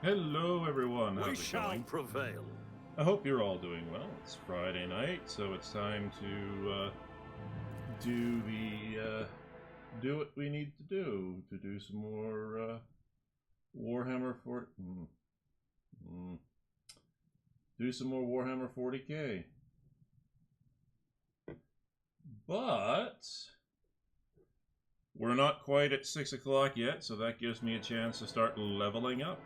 Hello, everyone. We How's it shall going? prevail. I hope you're all doing well. It's Friday night, so it's time to do what we need to do some more Warhammer 40. Do some more Warhammer 40k. But we're not quite at 6 o'clock yet, so that gives me a chance to start leveling up.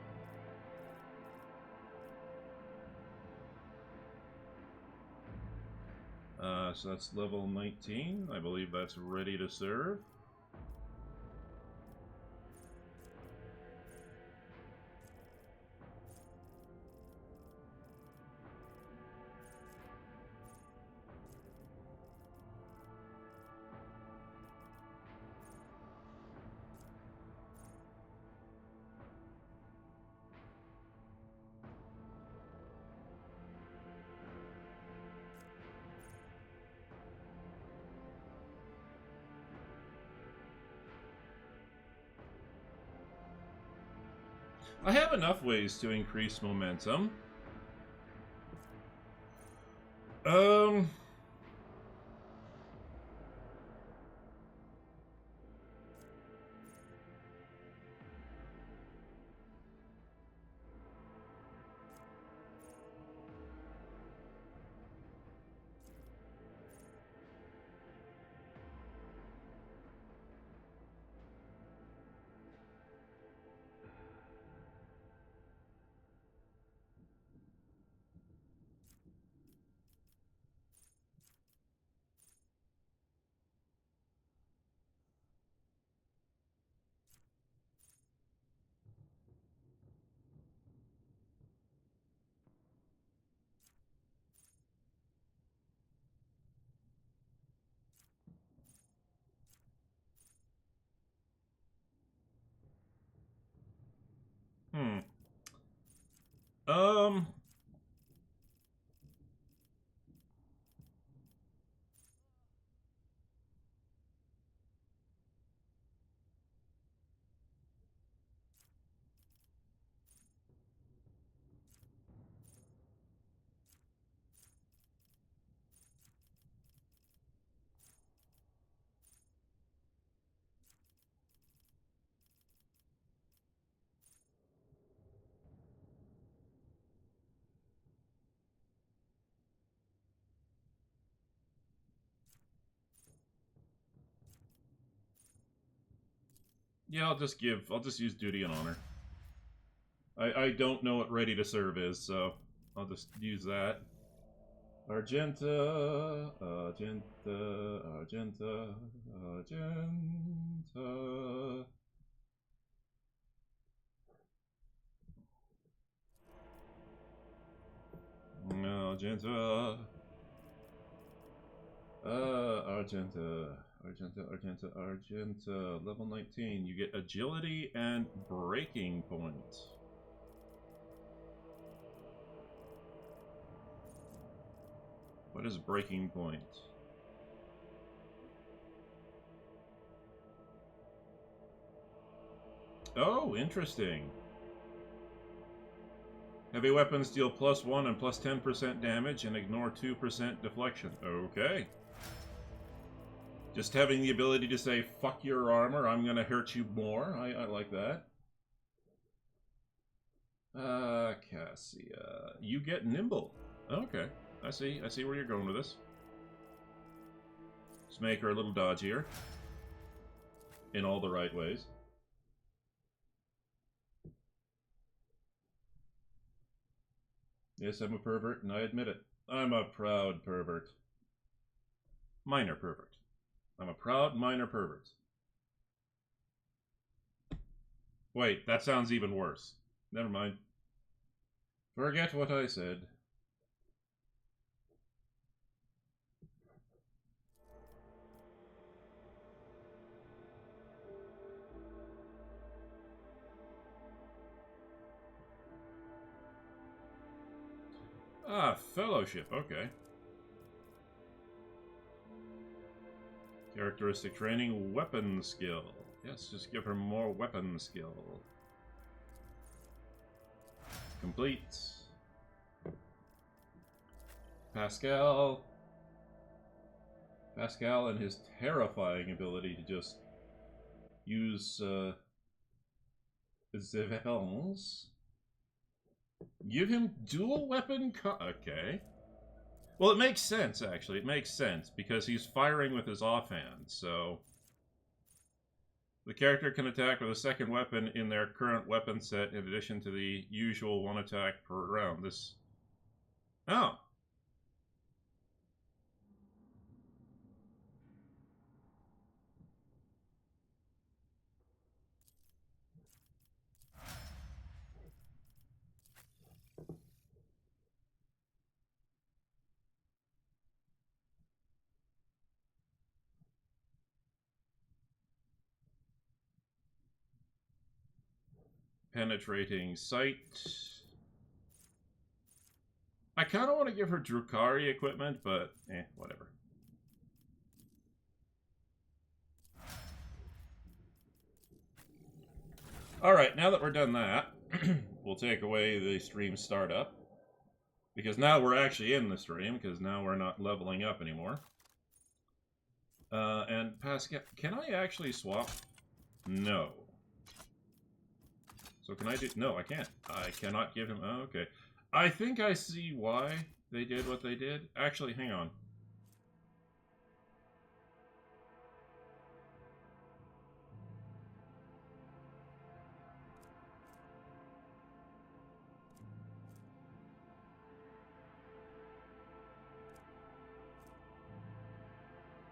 So that's level 19. I believe that's ready to serve. I have enough ways to increase momentum. Um... Hmm. Um... Yeah, I'll just use duty and honor. I don't know what ready to serve is, so I'll just use that. Argenta, Argenta, Argenta, Argenta. Argenta. Argenta. Argenta, Argenta, Argenta. Level 19. You get agility and breaking point. What is breaking point? Oh, interesting. Heavy weapons deal +1 and +10% damage and ignore 2% deflection. Okay. Just having the ability to say, fuck your armor, I'm gonna hurt you more. I like that. Cassia. You get nimble. Okay. I see where you're going with this. Just make her a little dodgier. In all the right ways. Yes, I'm a pervert, and I admit it. I'm a proud pervert. Minor pervert. I'm a proud minor pervert. Wait, that sounds even worse. Never mind. Forget what I said. Ah, fellowship, okay. Characteristic training, weapon skill. Yes, just give her more weapon skill. complete. Pascal and his terrifying ability to just use Zivels. Give him dual weapon okay. Well, it makes sense, actually. It makes sense, because he's firing with his offhand, so... The character can attack with a second weapon in their current weapon set in addition to the usual one attack per round. This... Oh. Penetrating sight. I kind of want to give her Drukari equipment, but whatever. Alright, now that we're done that, we'll take away the stream startup. Because now we're actually in the stream, because now we're not leveling up anymore. And Pascal, can I actually swap? No. So can I do... No, I can't. I cannot give him... Oh, okay. I think I see why they did what they did. Actually, hang on.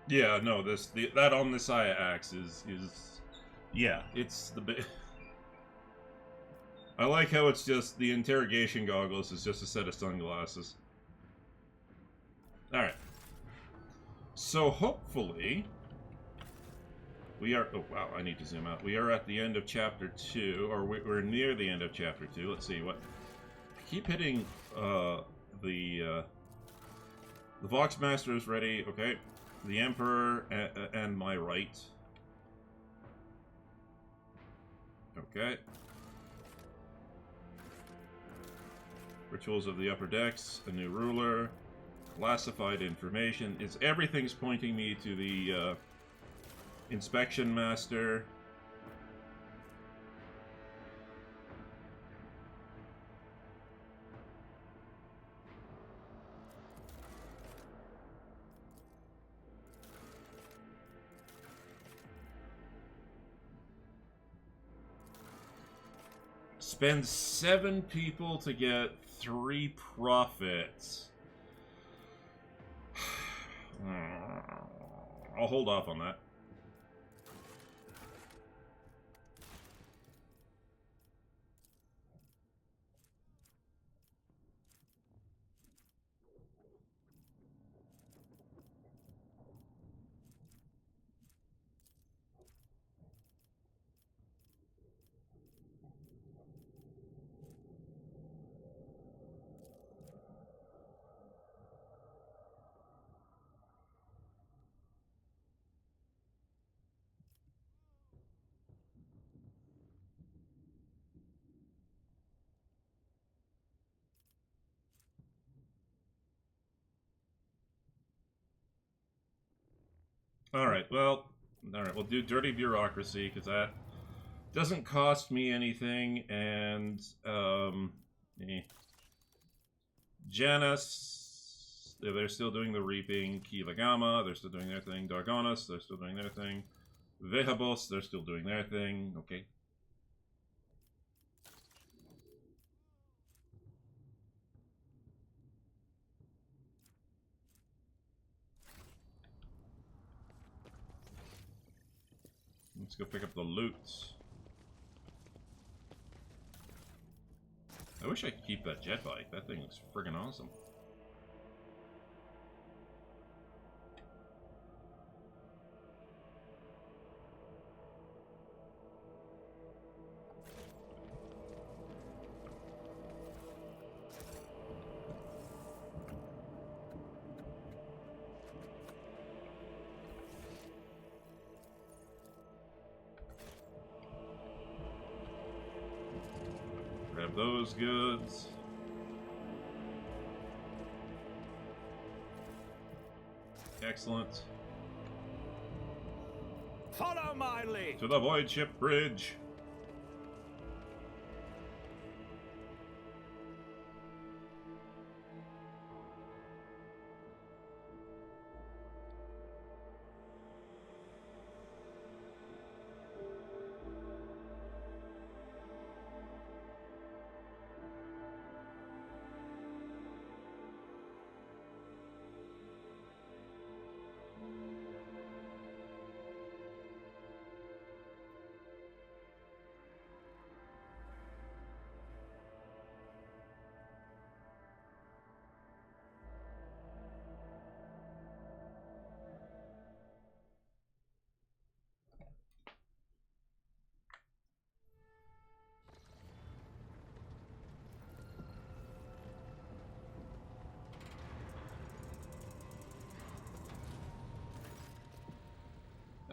Yeah, no, that Omnissiah axe is yeah, it's the bit. I like how it's just the interrogation goggles is just a set of sunglasses. Alright. So hopefully we are... Oh, wow, I need to zoom out. We are at the end of Chapter 2, or we're near the end of Chapter 2. Let's see, what... I keep hitting the Voxmaster is ready, okay. The Emperor and my right. Okay. Rituals of the Upper Decks, a new ruler, classified information. Everything's pointing me to the Inspection Master. Spend 7 people to get 3 profits. I'll hold off on that. Alright, well, alright, we'll do Dirty Bureaucracy, because that doesn't cost me anything, and, Janus, they're still doing the Reaping. Kilagama, they're still doing their thing. Dargonis, they're still doing their thing. Vehabos, they're still doing their thing. Okay. Let's go pick up the loot. I wish I could keep that jet bike. That thing looks friggin' awesome. Get those goods. Excellent. Follow my lead. To the Void Ship Bridge.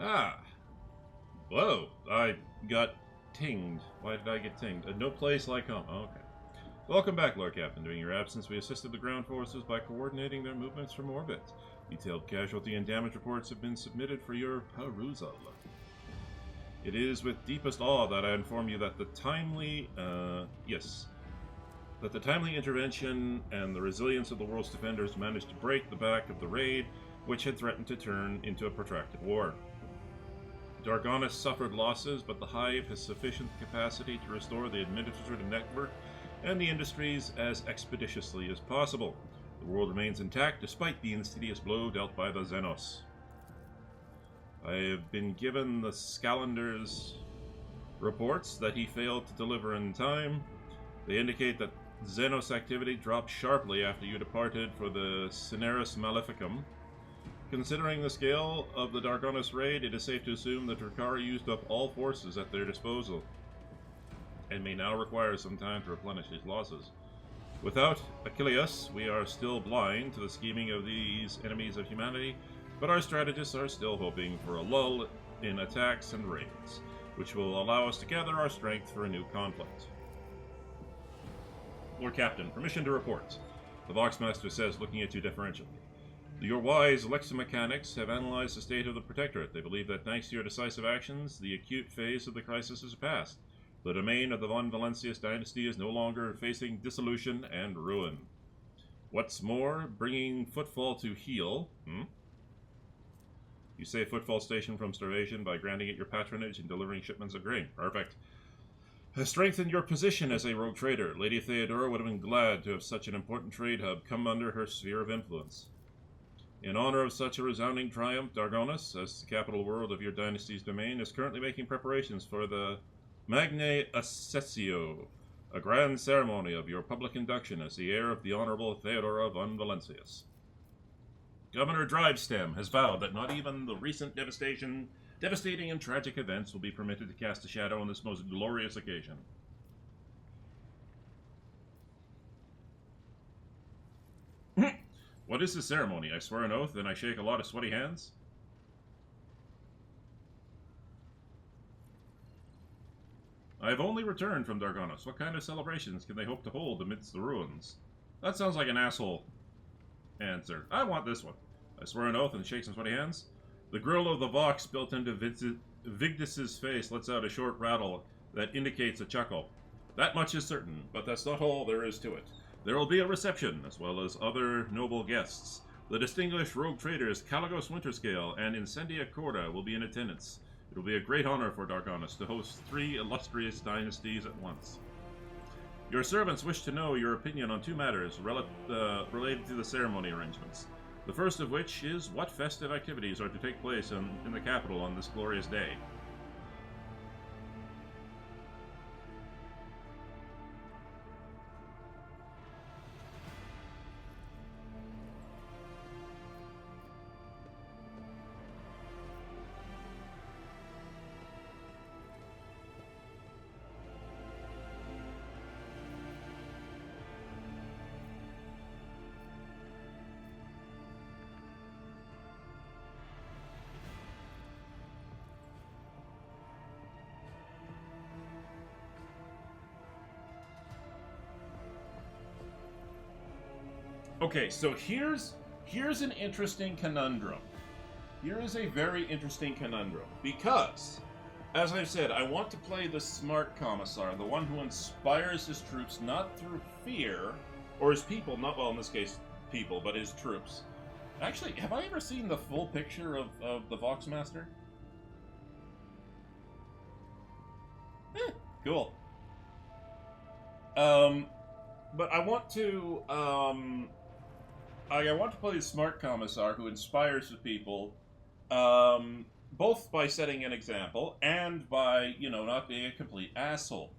Ah. Whoa. I got tinged. Why did I get tinged? No place like home. Oh, okay. Welcome back, Lord Captain. During your absence, we assisted the ground forces by coordinating their movements from orbit. Detailed casualty and damage reports have been submitted for your perusal. It is with deepest awe that I inform you that the timely intervention and the resilience of the world's defenders managed to break the back of the raid, which had threatened to turn into a protracted war. Dargonis suffered losses, but the Hive has sufficient capacity to restore the administrative network and the industries as expeditiously as possible. The world remains intact despite the insidious blow dealt by the Xenos. I have been given the Scalender's reports that he failed to deliver in time. They indicate that Xenos activity dropped sharply after you departed for the Cineris Maleficum. Considering the scale of the Dargonis raid, it is safe to assume that Drakari used up all forces at their disposal, and may now require some time to replenish his losses. Without Achilles, we are still blind to the scheming of these enemies of humanity, but our strategists are still hoping for a lull in attacks and raids, which will allow us to gather our strength for a new conflict. Lord Captain, permission to report. The Voxmaster says, looking at you deferentially. Your wise lexomechanics have analyzed the state of the Protectorate. They believe that thanks to your decisive actions, the acute phase of the crisis is past. The domain of the Von Valencius dynasty is no longer facing dissolution and ruin. What's more, bringing Footfall to heel... You save Footfall Station from starvation by granting it your patronage and delivering shipments of grain. Perfect. Has strengthened your position as a rogue trader. Lady Theodora would have been glad to have such an important trade hub come under her sphere of influence. In honor of such a resounding triumph, Dargonis, as the capital world of your dynasty's domain, is currently making preparations for the Magnae Accessio, a grand ceremony of your public induction as the heir of the Honorable Theodora von Valencius. Governor Drivestem has vowed that not even the recent devastating and tragic events will be permitted to cast a shadow on this most glorious occasion. What is the ceremony? I swear an oath, and I shake a lot of sweaty hands? I have only returned from Dargonis. What kind of celebrations can they hope to hold amidst the ruins? That sounds like an asshole answer. I want this one. I swear an oath and shake some sweaty hands. The grill of the Vox built into Vigdis's face lets out a short rattle that indicates a chuckle. That much is certain, but that's not all there is to it. There will be a reception, as well as other noble guests. The distinguished rogue traders Caligos Winterscale and Incendia Corda will be in attendance. It will be a great honor for Dargonis to host 3 illustrious dynasties at once. Your servants wish to know your opinion on 2 matters related to the ceremony arrangements. The first of which is what festive activities are to take place in the capital on this glorious day. Okay, so here's an interesting conundrum. Here is a very interesting conundrum. Because, as I've said, I want to play the smart commissar, the one who inspires his troops not through fear, or his people, not, well, in this case, people, but his troops. Actually, have I ever seen the full picture of the Voxmaster? Cool. But I want to, I want to play the smart commissar who inspires the people, both by setting an example and by, you know, not being a complete asshole.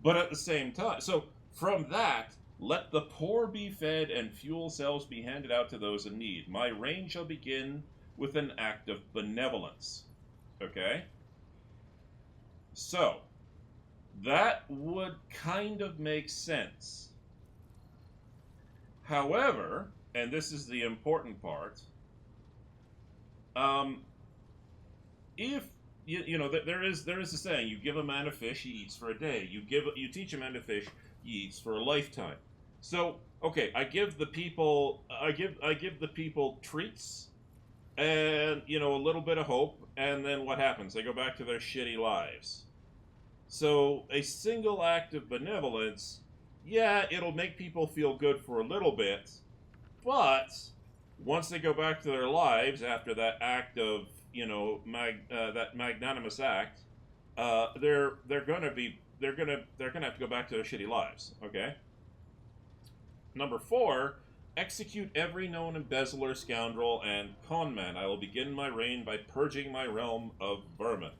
But at the same time, so from that, let the poor be fed and fuel cells be handed out to those in need. My reign shall begin with an act of benevolence. Okay? So, that would kind of make sense. However, and this is the important part, if you know there is a saying: you give a man a fish, he eats for a day. You teach a man to fish, he eats for a lifetime. So okay, I give the people treats, and you know, a little bit of hope, and then what happens? They go back to their shitty lives. So a single act of benevolence, yeah, it'll make people feel good for a little bit, but once they go back to their lives after that act of, you know, that magnanimous act, they're gonna have to go back to their shitty lives. Okay. Number 4, execute every known embezzler, scoundrel, and conman. I will begin my reign by purging my realm of vermin.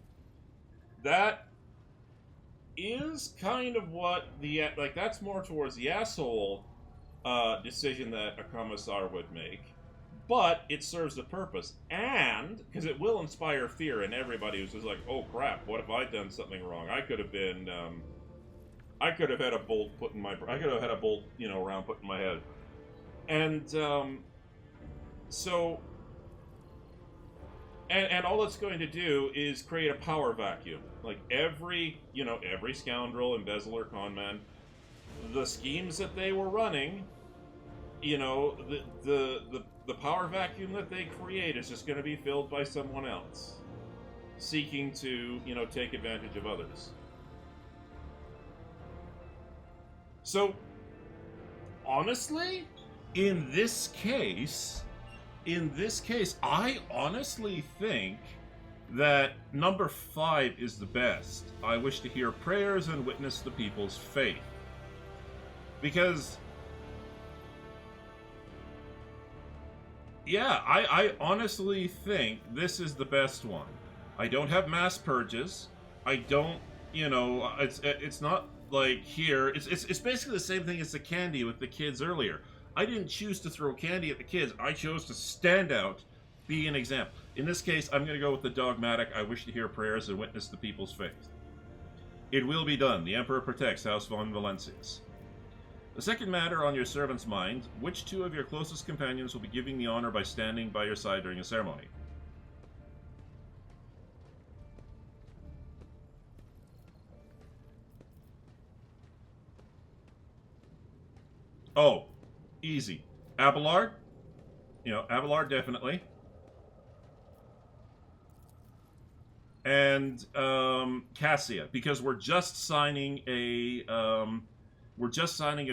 That is kind of what that's more towards the asshole decision that a commissar would make, but it serves the purpose, and because it will inspire fear in everybody who's just like, oh crap, what if I'd done something wrong? I could have been, I could have had a bolt round put in my head, and so. And all it's going to do is create a power vacuum. Like every scoundrel, embezzler, conman, the schemes that they were running, you know, the power vacuum that they create is just going to be filled by someone else seeking to, you know, take advantage of others. So, honestly, in this case, I honestly think that number 5 is the best. I wish to hear prayers and witness the people's faith. Because, yeah, I honestly think this is the best one. I don't have mass purges. I don't, you know, it's not like here. It's basically the same thing as the candy with the kids earlier. I didn't choose to throw candy at the kids. I chose to stand out, be an example. In this case, I'm going to go with the dogmatic, I wish to hear prayers and witness the people's faith. It will be done. The Emperor protects House von Valencius. The second matter on your servant's mind, which 2 of your closest companions will be giving the honor by standing by your side during a ceremony? Oh, easy. Abelard? You know, Abelard definitely. And Cassia, because we're just signing a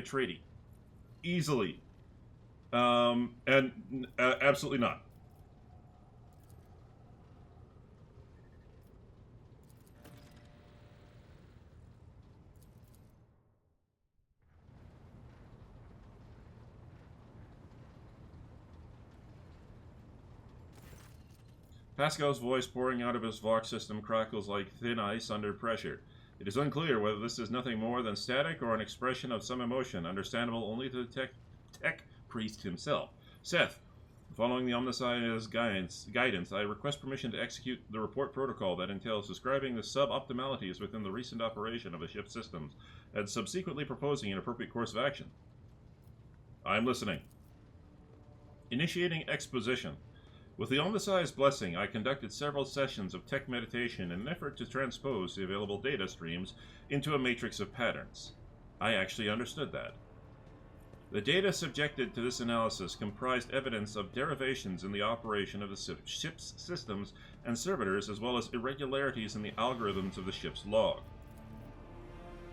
treaty. Easily. Absolutely not. Pascal's voice pouring out of his Vox system crackles like thin ice under pressure. It is unclear whether this is nothing more than static or an expression of some emotion, understandable only to the tech priest himself. Seth, following the Omnissiah's guidance, I request permission to execute the report protocol that entails describing the sub-optimalities within the recent operation of the ship's systems, and subsequently proposing an appropriate course of action. I am listening. Initiating exposition. With the Omnissiah's blessing, I conducted several sessions of tech meditation in an effort to transpose the available data streams into a matrix of patterns. I actually understood that. The data subjected to this analysis comprised evidence of derivations in the operation of the ship's systems and servitors, as well as irregularities in the algorithms of the ship's log.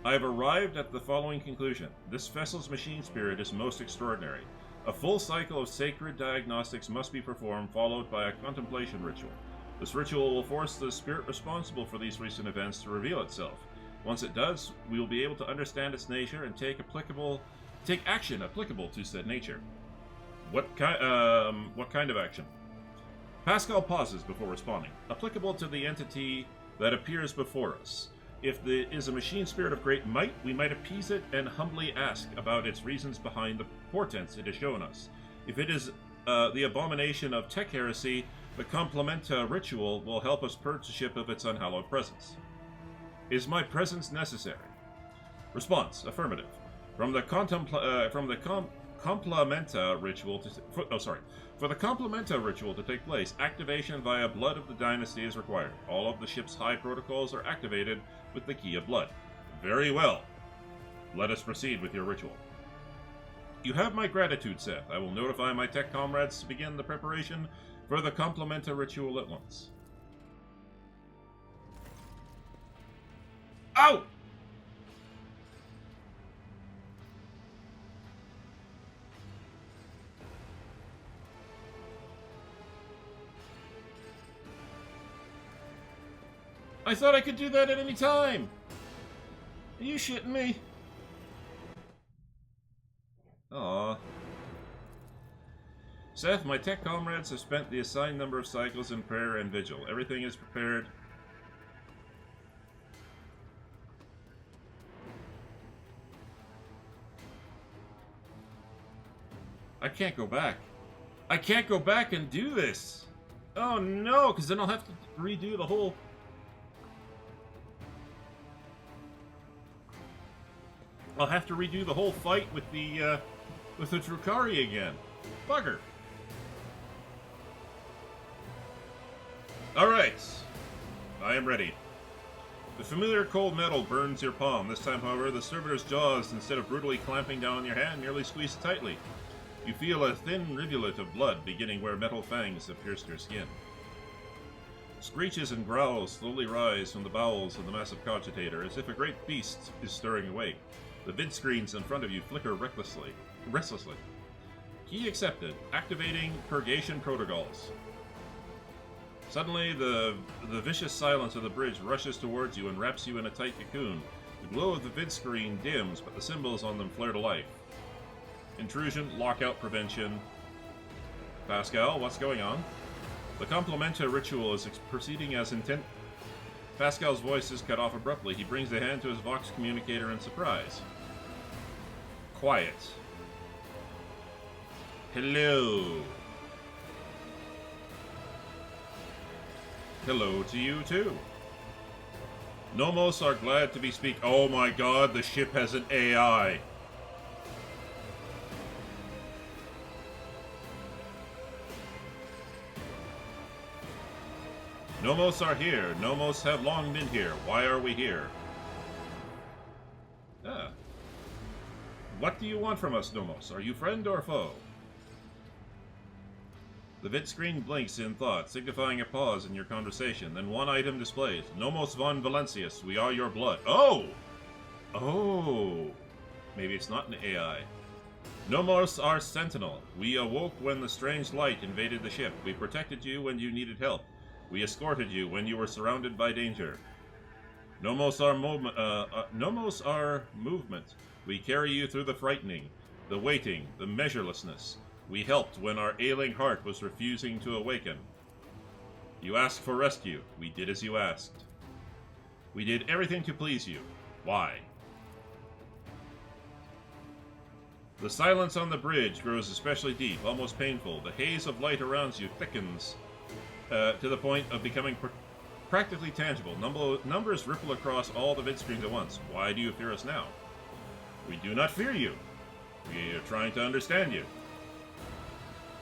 I have arrived at the following conclusion. This vessel's machine spirit is most extraordinary. A full cycle of sacred diagnostics must be performed, followed by a contemplation ritual. This ritual will force the spirit responsible for these recent events to reveal itself. Once it does, we will be able to understand its nature and take action applicable to said nature. What kind of action? Pascal pauses before responding. Applicable to the entity that appears before us. If there is a machine spirit of great might, we might appease it and humbly ask about its reasons behind the portents it has shown us. If it is the abomination of tech heresy, the complementa ritual will help us purge the ship of its unhallowed presence. Is my presence necessary? Response: affirmative. For the complementa ritual to take place, activation via blood of the dynasty is required. All of the ship's high protocols are activated with the key of blood. Very well. Let us proceed with your ritual. You have my gratitude, Seth. I will notify my tech comrades to begin the preparation for the complementa ritual at once. Ow! I thought I could do that at any time! Are you shitting me? Aww. Seth, my tech comrades have spent the assigned number of cycles in prayer and vigil. Everything is prepared. I can't go back. I can't go back and do this! Oh no, because then I'll have to redo the whole... I'll have to redo the whole fight with the Drukhari again. Bugger. Alright. I am ready. The familiar cold metal burns your palm. This time, however, the servitor's jaws, instead of brutally clamping down on your hand, nearly squeeze tightly. You feel a thin rivulet of blood beginning where metal fangs have pierced your skin. Screeches and growls slowly rise from the bowels of the massive cogitator, as if a great beast is stirring awake. The vid screens in front of you flicker restlessly. Key accepted. Activating purgation protocols. Suddenly, the vicious silence of the bridge rushes towards you and wraps you in a tight cocoon. The glow of the vid screen dims, but the symbols on them flare to life. Intrusion, lockout prevention. Pascal, what's going on? The complementa ritual is proceeding as intent. Pascal's voice is cut off abruptly. He brings a hand to his Vox communicator in surprise. Quiet. Hello. Hello to you, too. Nomos are glad to be Oh my god, the ship has an AI. Nomos are here. Nomos have long been here. Why are we here? Ah. What do you want from us, Nomos? Are you friend or foe? The vid screen blinks in thought, signifying a pause in your conversation. Then one item displays. Nomos von Valencius, we are your blood. Oh! Oh! Maybe it's not an AI. Nomos are sentinel. We awoke when the strange light invaded the ship. We protected you when you needed help. We escorted you when you were surrounded by danger. Nomos are movement. We carry you through the frightening, the waiting, the measurelessness. We helped when our ailing heart was refusing to awaken. You asked for rescue. We did as you asked. We did everything to please you. Why? The silence on the bridge grows especially deep, almost painful. The haze of light around you thickens to the point of becoming practically tangible. Numbers ripple across all the vid screens at once. Why do you fear us now? We do not fear you. We are trying to understand you.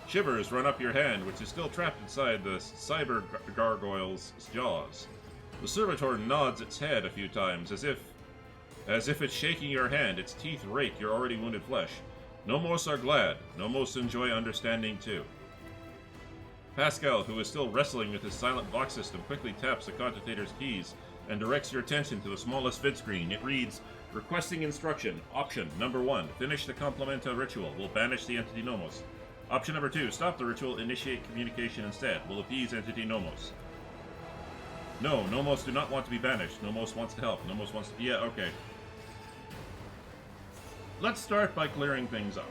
Shivers run up your hand, which is still trapped inside the cyber gargoyle's jaws. The servitor nods its head a few times, as if it's shaking your hand. Its teeth rake your already wounded flesh. Nomos are glad. Nomos enjoy understanding too. Pascal, who is still wrestling with his silent Vox system, quickly taps the Cogitator's keys and directs your attention to the smallest vid screen. It reads, requesting instruction. Option number 1, finish the Complementa ritual. Will banish the entity Nomos. Option number 2, stop the ritual, initiate communication instead. Will appease entity Nomos. No, Nomos do not want to be banished. Nomos wants to help. Nomos wants to... Yeah, okay. Let's start by clearing things up.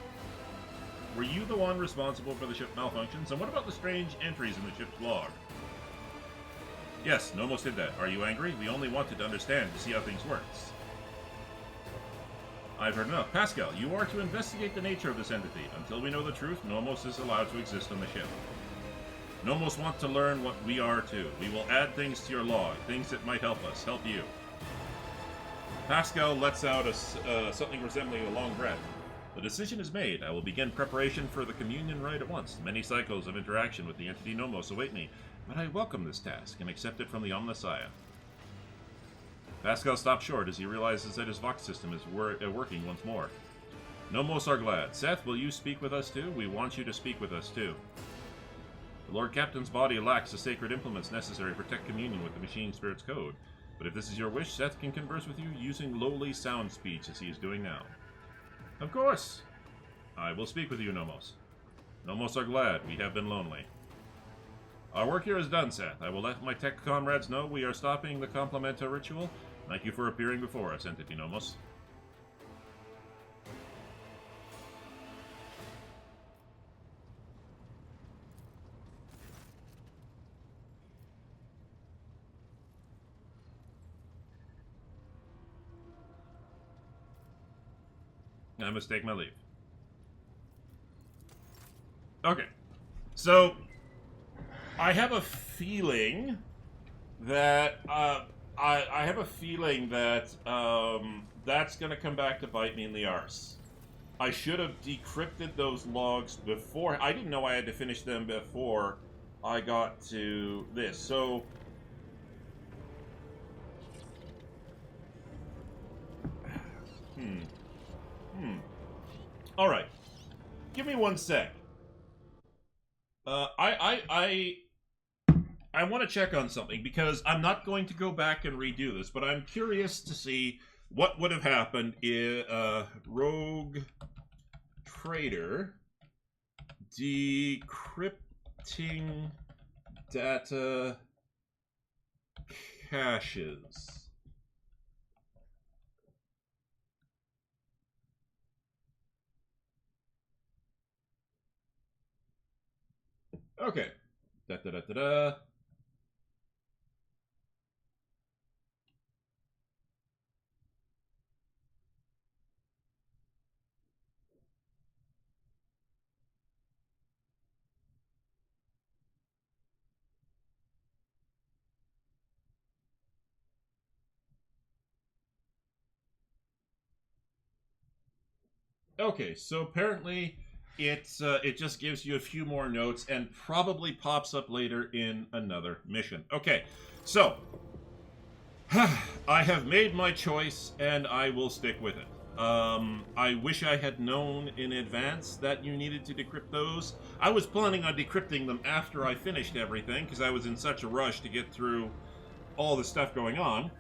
Were you the one responsible for the ship malfunctions? And what about the strange entries in the ship's log? Yes, Nomos did that. Are you angry? We only wanted to understand to see how things works. I've heard enough. Pascal, you are to investigate the nature of this entity. Until we know the truth, Nomos is allowed to exist on the ship. Nomos wants to learn what we are too. We will add things to your log, things that might help us, help you. Pascal lets out something resembling a long breath. The decision is made. I will begin preparation for the communion rite at once. Many cycles of interaction with the entity Nomos await me, but I welcome this task and accept it from the Omnissiah. Pascal stops short as he realizes that his Vox system is working once more. Nomos are glad. Seth, will you speak with us too? We want you to speak with us too. The Lord Captain's body lacks the sacred implements necessary to protect communion with the Machine Spirit's code. But if this is your wish, Seth can converse with you using lowly sound speech as he is doing now. Of course! I will speak with you, Nomos. Nomos are glad. We have been lonely. Our work here is done, Seth. I will let my tech comrades know we are stopping the Complementa ritual. Thank you for appearing before us, Entity Nomos. I must take my leave. Okay. So, I have a feeling that, that's gonna come back to bite me in the arse. I should have decrypted those logs before. I didn't know I had to finish them before I got to this. So, all right. Give me 1 sec. I want to check on something because I'm not going to go back and redo this, but I'm curious to see what would have happened if Rogue Trader decrypting data caches. Okay. Da da da da da. Okay, so apparently it just gives you a few more notes and probably pops up later in another mission. Okay, so I have made my choice and I will stick with it. I wish I had known in advance that you needed to decrypt those. I was planning on decrypting them after I finished everything because I was in such a rush to get through all the stuff going on.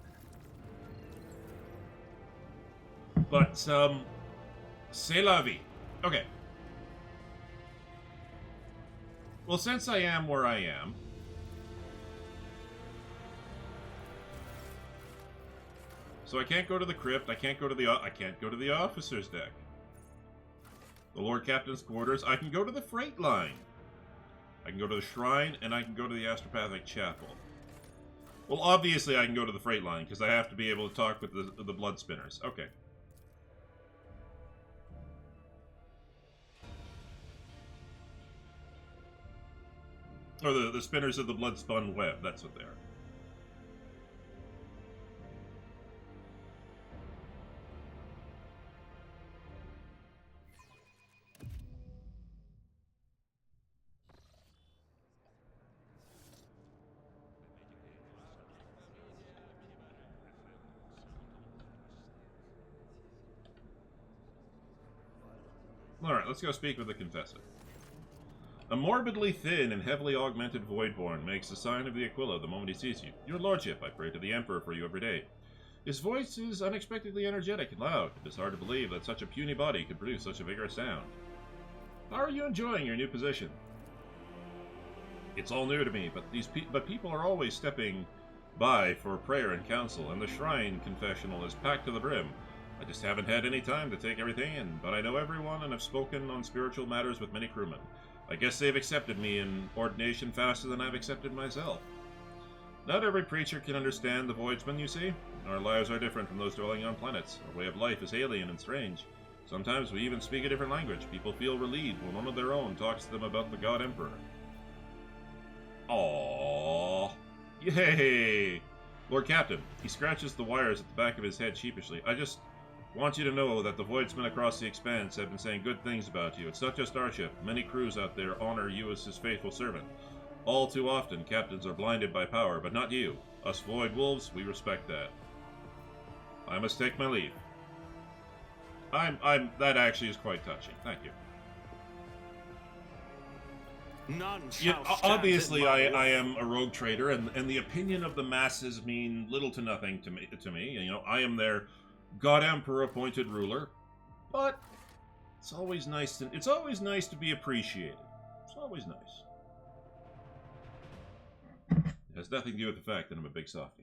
But, c'est la vie. Okay. Well, since I am where I am, so I can't go to the crypt, I can't go to the officer's deck. The Lord Captain's quarters, I can go to the freight line. I can go to the shrine, and I can go to the astropathic chapel. Well, obviously I can go to the freight line, because I have to be able to talk with the blood spinners. Okay. Or the spinners of the blood-spun web, that's what they are. Alright, let's go speak with the Confessor. A morbidly thin and heavily augmented Voidborn makes the sign of the Aquila the moment he sees you. Your lordship, I pray to the Emperor for you every day. His voice is unexpectedly energetic and loud. It is hard to believe that such a puny body could produce such a vigorous sound. How are you enjoying your new position? It's all new to me, but people are always stepping by for prayer and counsel, and the shrine confessional is packed to the brim. I just haven't had any time to take everything in, but I know everyone and have spoken on spiritual matters with many crewmen. I guess they've accepted me in ordination faster than I've accepted myself. Not every preacher can understand the Voidsman, you see. Our lives are different from those dwelling on planets. Our way of life is alien and strange. Sometimes we even speak a different language. People feel relieved when one of their own talks to them about the God Emperor. Aww. Yay! Lord Captain, he scratches the wires at the back of his head sheepishly. I just want you to know that the Voidsmen across the expanse have been saying good things about you. It's not just our ship. Many crews out there honor you as his faithful servant. All too often, captains are blinded by power, but not you. Us Void Wolves, we respect that. I must take my leave. That actually is quite touching. Thank you. None Yeah, shall stand obviously, in my I way. am a rogue trader, and the opinion of the masses mean little to nothing to me. You know, I am their God Emperor appointed ruler, but it's always nice to be appreciated. It's always nice. It has nothing to do with the fact that I'm a big softie.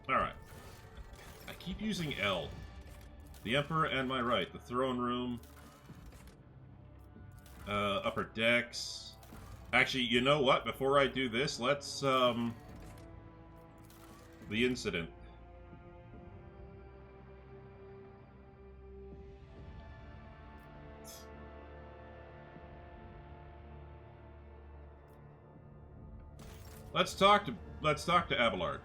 Alright. I keep using L. The Emperor and my right. The throne room. Upper decks. Actually, you know what? Before I do this, let's, the incident. Let's talk to Abelard.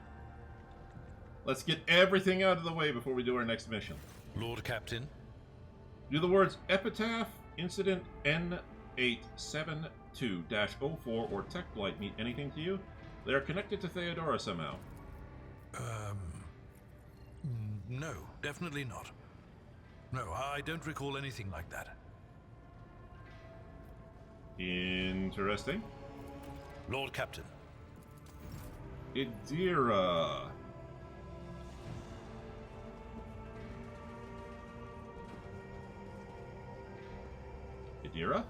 Let's get everything out of the way before we do our next mission. Lord Captain? Do the words Epitaph, Incident N872-04, or Tech Blight mean anything to you? They are connected to Theodora somehow. No, definitely not. No, I don't recall anything like that. Interesting. Lord Captain. Idira. Idira?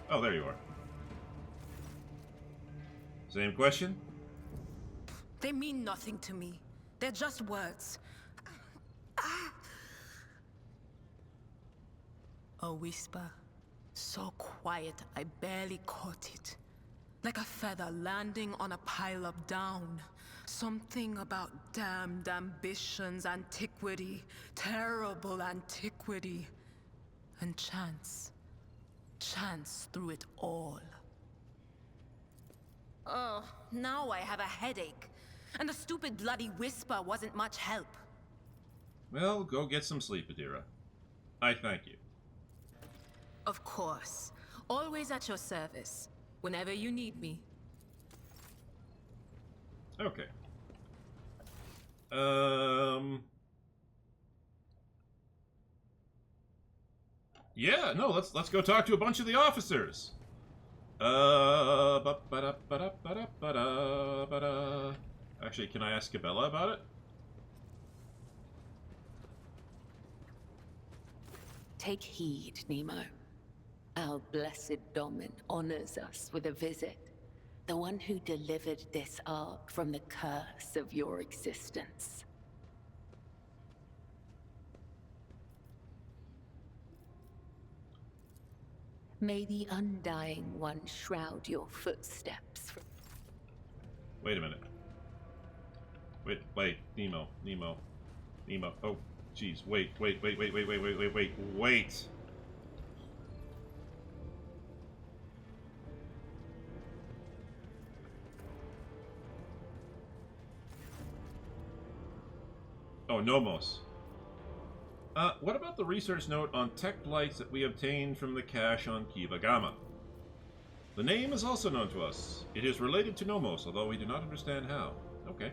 Oh, there you are. Same question? They mean nothing to me. They're just words. A whisper. So quiet, I barely caught it. Like a feather landing on a pile of down. Something about damned ambitions, antiquity, terrible antiquity. And chance. Chance through it all. Oh, now I have a headache. And the stupid bloody whisper wasn't much help. Well, go get some sleep, Idira. I thank you. Of course. Always at your service. Whenever you need me. Okay. Yeah, no, let's go talk to a bunch of the officers. Actually, can I ask Cabela about it? Take heed, Nemo. Our blessed Domin honors us with a visit. The one who delivered this ark from the curse of your existence. May the Undying One shroud your footsteps. Wait a minute. Wait, Nemo. Oh, Jeez, wait. Oh, Nomos. What about the research note on tech blights that we obtained from the cache on Kiva Gamma? The name is also known to us. It is related to Nomos, although we do not understand how. Okay.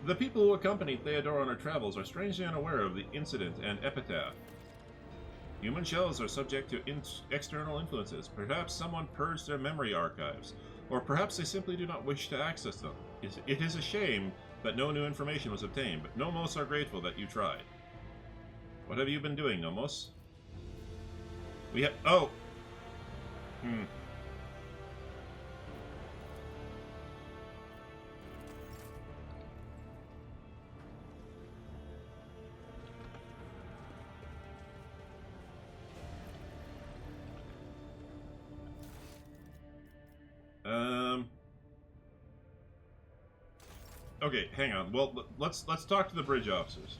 The people who accompanied Theodore on her travels are strangely unaware of the incident and epitaph. Human shells are subject to external influences. Perhaps someone purged their memory archives, or perhaps they simply do not wish to access them. It is a shame that no new information was obtained, but Nomos are grateful that you tried. What have you been doing, Nomos? We have... Oh! Okay, hang on. Well, let's talk to the bridge officers.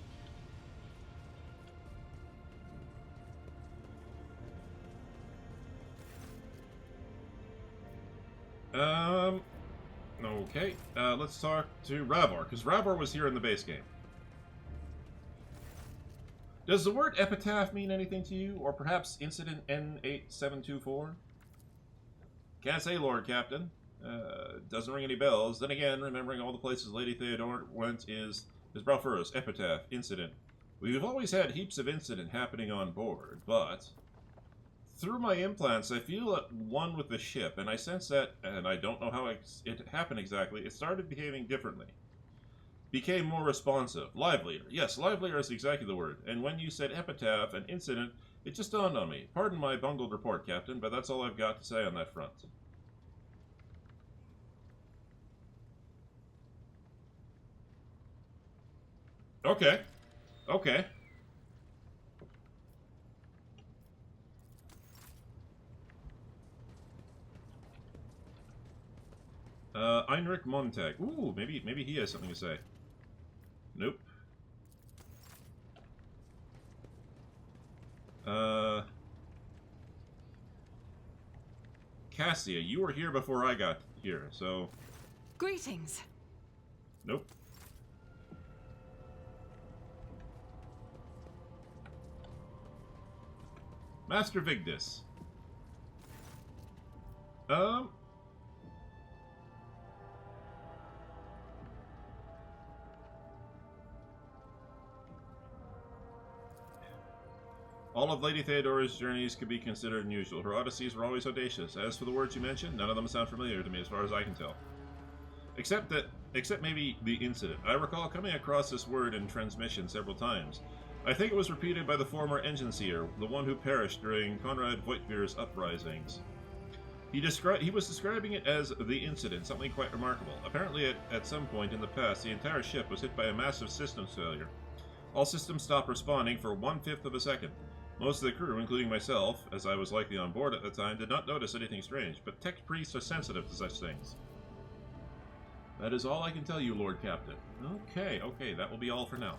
Okay. Let's talk to Ravor, because Ravor was here in the base game. Does the word epitaph mean anything to you, or perhaps Incident N8724? Can't say, Lord Captain. Doesn't ring any bells. Then again, remembering all the places Lady Theodore went is Bralfurus, Epitaph, Incident. We've always had heaps of incident happening on board, but through my implants I feel at one with the ship, and I sense that, and I don't know how it happened exactly, it started behaving differently. Became more responsive. Livelier. Yes, livelier is exactly the word. And when you said epitaph and incident, it just dawned on me. Pardon my bungled report, Captain, but that's all I've got to say on that front. Okay. Okay. Heinrich Montag. Ooh, maybe he has something to say. Nope. Cassia, you were here before I got here, so... Greetings. Nope. Master Vigdis. All of Lady Theodora's journeys could be considered unusual. Her odysseys were always audacious. As for the words you mentioned, none of them sound familiar to me as far as I can tell. Except maybe the incident. I recall coming across this word in transmission several times. I think it was repeated by the former engine seer, the one who perished during Conrad Voigtvir's uprisings. He was describing it as the incident, something quite remarkable. Apparently, at some point in the past, the entire ship was hit by a massive systems failure. All systems stopped responding for 1/5 of a second. Most of the crew, including myself, as I was likely on board at the time, did not notice anything strange, but tech priests are sensitive to such things. That is all I can tell you, Lord Captain. Okay, that will be all for now.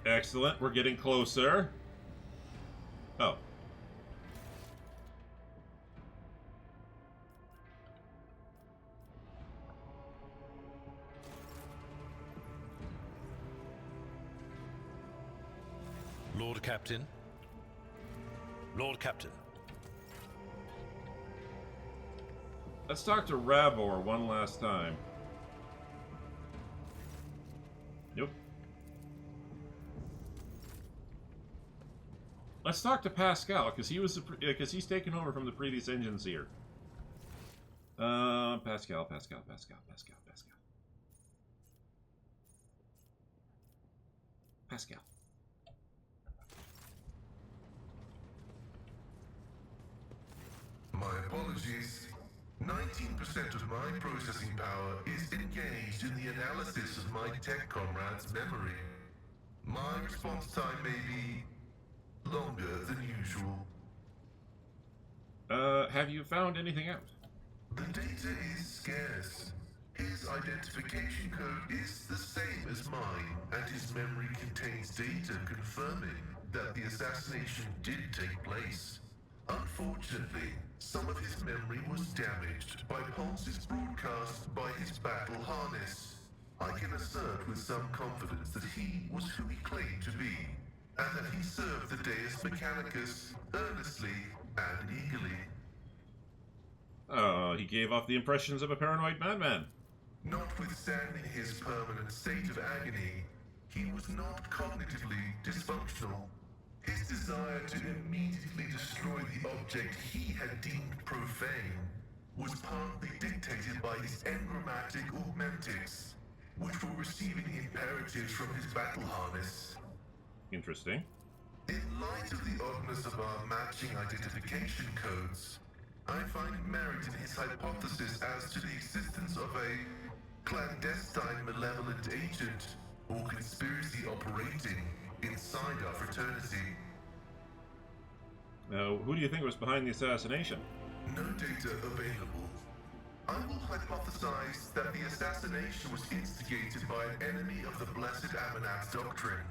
Excellent, we're getting closer. Oh. Lord Captain. Lord Captain. Let's talk to Ravor one last time. Nope. Let's talk to Pascal, because he's taken over from the previous engine seer. Pascal. My apologies. 19% of my processing power is engaged in the analysis of my tech comrade's memory. My response time may be longer than usual. Have you found anything out? The data is scarce. His identification code is the same as mine, and his memory contains data confirming that the assassination did take place. Unfortunately, some of his memory was damaged by pulses broadcast by his battle harness. I can assert with some confidence that he was who he claimed to be, and that he served the Deus Mechanicus earnestly and eagerly. He gave off the impressions of a paranoid madman. Notwithstanding his permanent state of agony, he was not cognitively dysfunctional. His desire to immediately destroy the object he had deemed profane was partly dictated by his engrammatic augmentics, which were receiving imperatives from his battle harness. Interesting. In light of the oddness of our matching identification codes, I find merit in his hypothesis as to the existence of a clandestine malevolent agent or conspiracy operating inside our fraternity. Now, who do you think was behind the assassination? No data available. I will hypothesize that the assassination was instigated by an enemy of the Blessed Amanat's doctrine.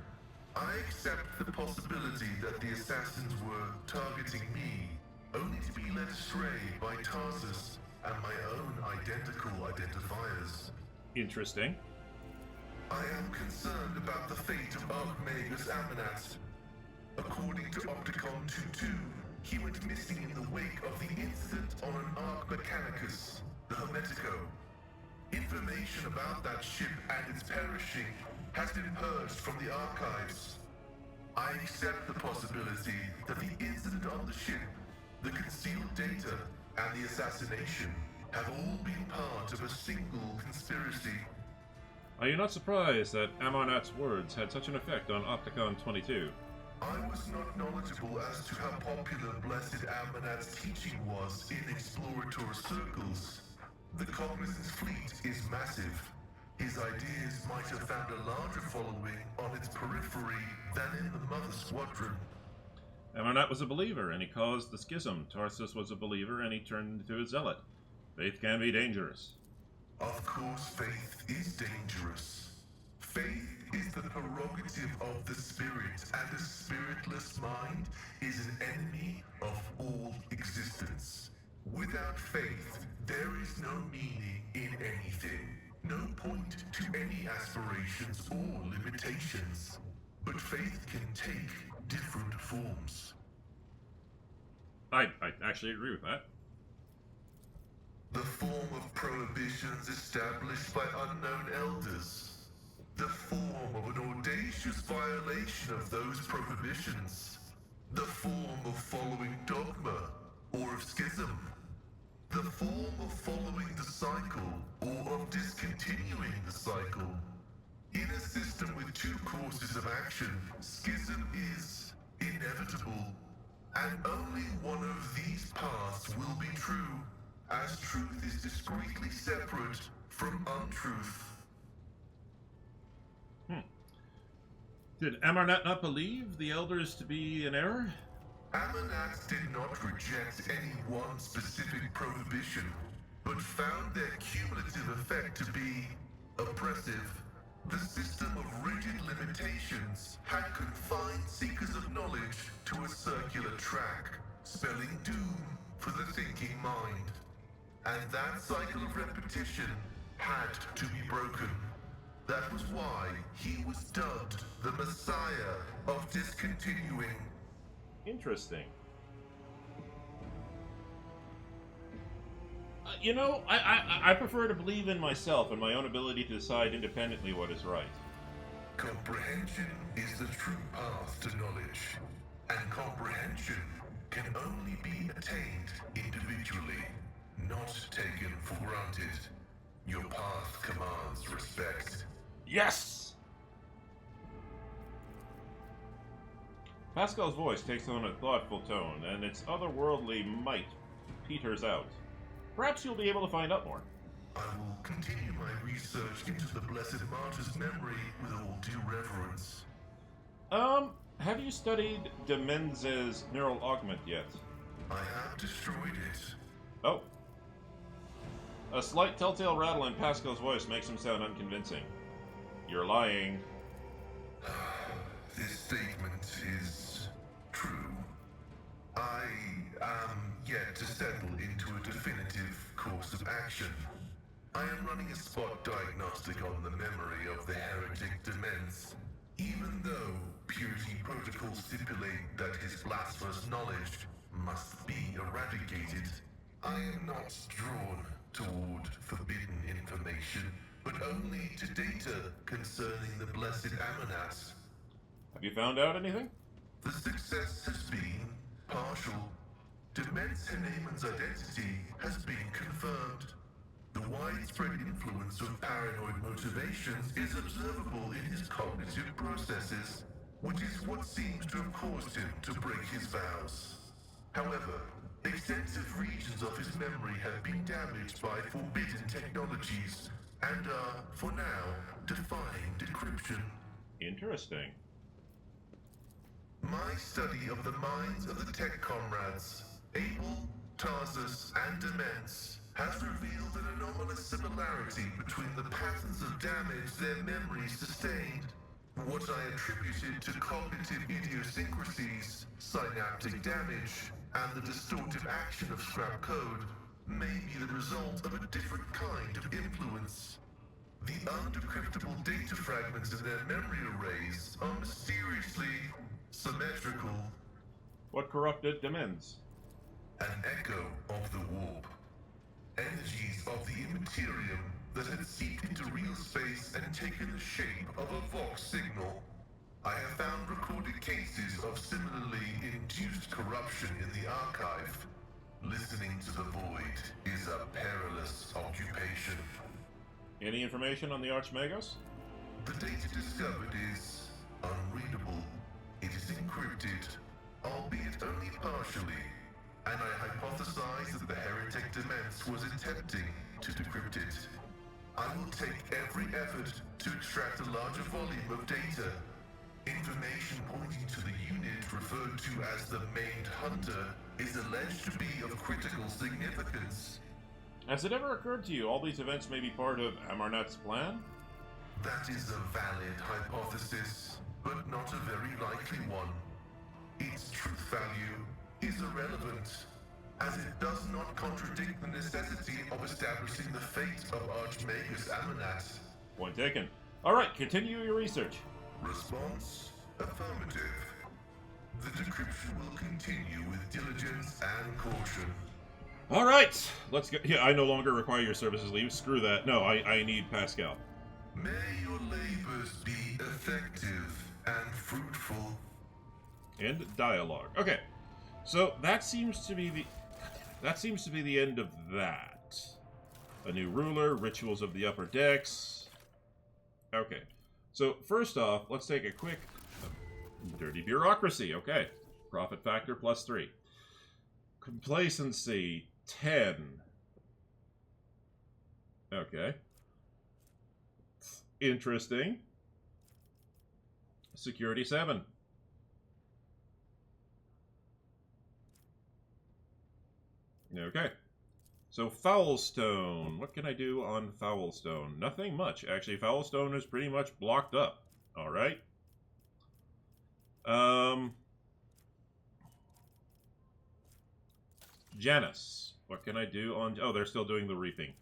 I accept the possibility that the assassins were targeting me, only to be led astray by Tarsus and my own identical identifiers. Interesting. I am concerned about the fate of Archmagus Amanat. According to Opticon 2-2, he went missing in the wake of the incident on an Arch Mechanicus, the Hermetico. Information about that ship and its perishing has been purged from the archives. I accept the possibility that the incident on the ship, the concealed data, and the assassination have all been part of a single conspiracy. Are you not surprised that Amonat's words had such an effect on Opticon 22? I was not knowledgeable as to how popular Blessed Amanat's teaching was in exploratory circles. The Cognizance fleet is massive. His ideas might have found a larger following on its periphery than in the Mother Squadron. Amonat was a believer, and he caused the schism. Tarsus was a believer, and he turned into a zealot. Faith can be dangerous. Of course, faith is dangerous. Faith is the prerogative of the spirit, and a spiritless mind is an enemy of all existence. Without faith, there is no meaning in anything, no point to any aspirations or limitations. But faith can take different forms. I actually agree with that. The form of prohibitions established by unknown elders. The form of an audacious violation of those prohibitions. The form of following dogma or of schism. The form of following the cycle or of discontinuing the cycle. In a system with two courses of action, schism is inevitable. And only one of these paths will be true, as truth is discreetly separate from untruth. Did Amarnat not believe the elders to be in error? Amanat did not reject any one specific prohibition, but found their cumulative effect to be oppressive. The system of rigid limitations had confined seekers of knowledge to a circular track, spelling doom for the thinking mind. And that cycle of repetition had to be broken. That was why he was dubbed the Messiah of Discontinuing. Interesting. You know, I prefer to believe in myself and my own ability to decide independently what is right. Comprehension is the true path to knowledge, and comprehension can only be attained individually, not taken for granted. Your path commands respect. Yes! Pascal's voice takes on a thoughtful tone, and its otherworldly might peters out. Perhaps you'll be able to find out more. I will continue my research into the Blessed Martyr's memory with all due reverence. Have you studied de Menz's neural augment yet? I have destroyed it. Oh. A slight telltale rattle in Pascal's voice makes him sound unconvincing. You're lying. This statement is true. I am yet to settle into a definitive course of action. I am running a spot diagnostic on the memory of the heretic Demens. Even though purity protocols stipulate that his blasphemous knowledge must be eradicated, I am not drawn toward forbidden information, but only to data concerning the blessed Amanat. Have you found out anything? The success has been partial. Demens Haneman's identity has been confirmed. The widespread influence of paranoid motivations is observable in his cognitive processes, which is what seems to have caused him to break his vows. However, extensive regions of his memory have been damaged by forbidden technologies and are, for now, defying decryption. Interesting. My study of the minds of the tech comrades, Abel, Tarsus, and Demens, has revealed an anomalous similarity between the patterns of damage their memories sustained. What I attributed to cognitive idiosyncrasies, synaptic damage, and the distortive action of scrap code may be the result of a different kind of influence. The undecryptable data fragments in their memory arrays are mysteriously symmetrical. What corrupted Demens? An echo of the warp. Energies of the immaterium that had seeped into real space and taken the shape of a Vox signal. I have found recorded cases of similarly induced corruption in the archive. Listening to the void is a perilous occupation. Any information on the Archmagos? The data discovered is unreadable. It is encrypted, albeit only partially, and I hypothesize that the heretic Demens was attempting to decrypt it. I will take every effort to extract a larger volume of data. Information pointing to the unit referred to as the Maimed Hunter is alleged to be of critical significance. Has it ever occurred to you all these events may be part of Amarnat's plan? That is a valid hypothesis, but not a very likely one. Its truth value is irrelevant, as it does not contradict the necessity of establishing the fate of Archmagus Amanat. Point taken. Alright, continue your research. Response: affirmative. The decryption will continue with diligence and caution. Alright, let's go. Yeah, I no longer require your services leave. Screw that. No, I need Pascal. May your labors be effective and fruitful. End dialogue. Okay. So that seems to be the end of that. A new ruler, rituals of the upper decks. Okay. So first off, let's take a quick dirty bureaucracy. Okay. Profit factor +3. Complacency 10. Okay. Interesting. Security 7. Okay. So Foulstone. What can I do on Foulstone? Nothing much. Actually, Foulstone is pretty much blocked up. Alright. Janus. What can I do on... Oh, they're still doing the reaping.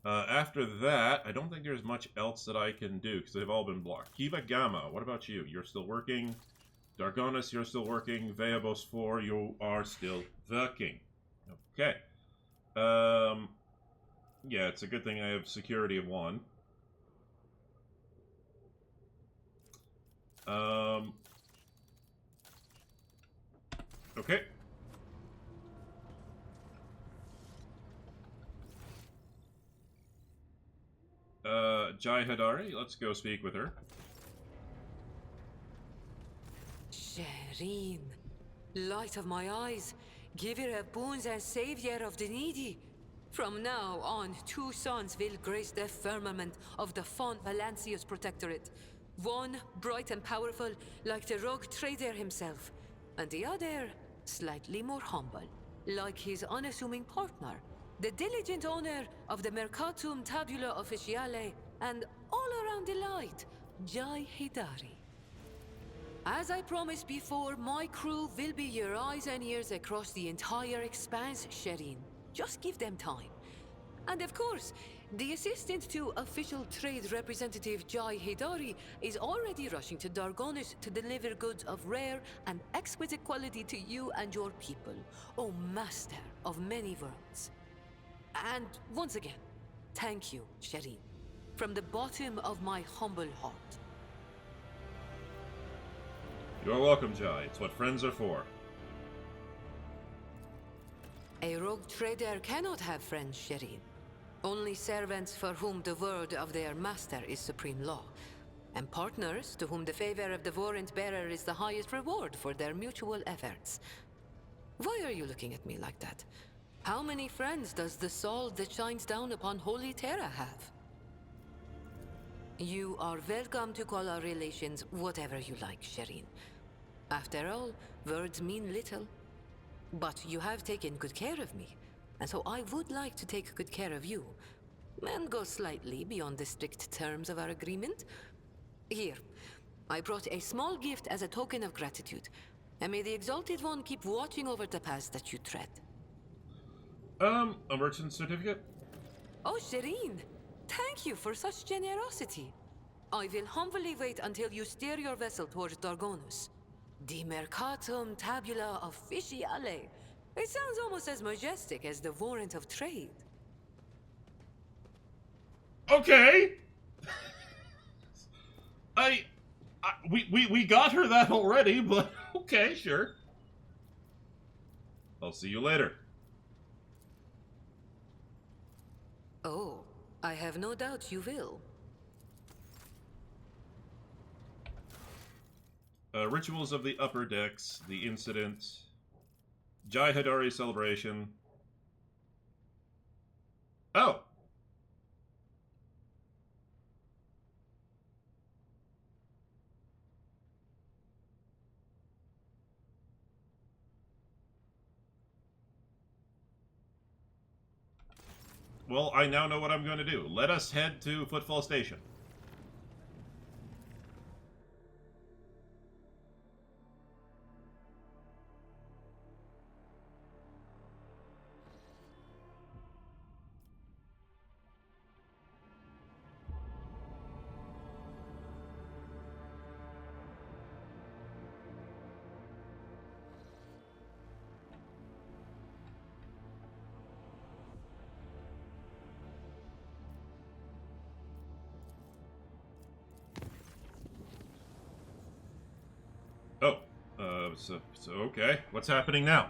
After that, I don't think there's much else that I can do, because they've all been blocked. Kiva Gamma, what about you? You're still working. Dargonis, you're still working. Veabos 4, you are still working. Okay. Yeah, it's a good thing I have security of 1. Okay. Jai Hadari, let's go speak with her. Shireen, light of my eyes, giver of boons and savior of the needy. From now on, 2 sons will grace the firmament of the Fon Valancius Protectorate. One bright and powerful, like the rogue trader himself, and the other slightly more humble, like his unassuming partner, the diligent owner of the Mercatum Tabula Officiale, and all-around delight, Jai Hidari. As I promised before, my crew will be your eyes and ears across the entire expanse, Shireen. Just give them time. And of course, the assistant to official trade representative Jai Hidari is already rushing to Dargonis to deliver goods of rare and exquisite quality to you and your people, O master of many worlds. And once again, thank you, Shireen, from the bottom of my humble heart. You're welcome, Jai. It's what friends are for. A rogue trader cannot have friends, Shireen. Only servants for whom the word of their master is supreme law, and partners to whom the favor of the warrant bearer is the highest reward for their mutual efforts. Why are you looking at me like that? How many friends does the soul that shines down upon Holy Terra have? You are welcome to call our relations whatever you like, Shireen. After all, words mean little. But you have taken good care of me, and so I would like to take good care of you, and go slightly beyond the strict terms of our agreement. Here, I brought a small gift as a token of gratitude, and may the Exalted One keep watching over the paths that you tread. A merchant certificate? Oh, Shireen, thank you for such generosity. I will humbly wait until you steer your vessel towards Dargonus. The Mercatum Tabula Officiale. It sounds almost as majestic as the warrant of trade. Okay! We got her that already, but okay, sure. I'll see you later. Oh, I have no doubt you will. Rituals of the Upper Decks, the incident, Jai Hidari celebration. Oh! Well, I now know what I'm going to do. Let us head to Footfall Station. Oh, so okay. What's happening now?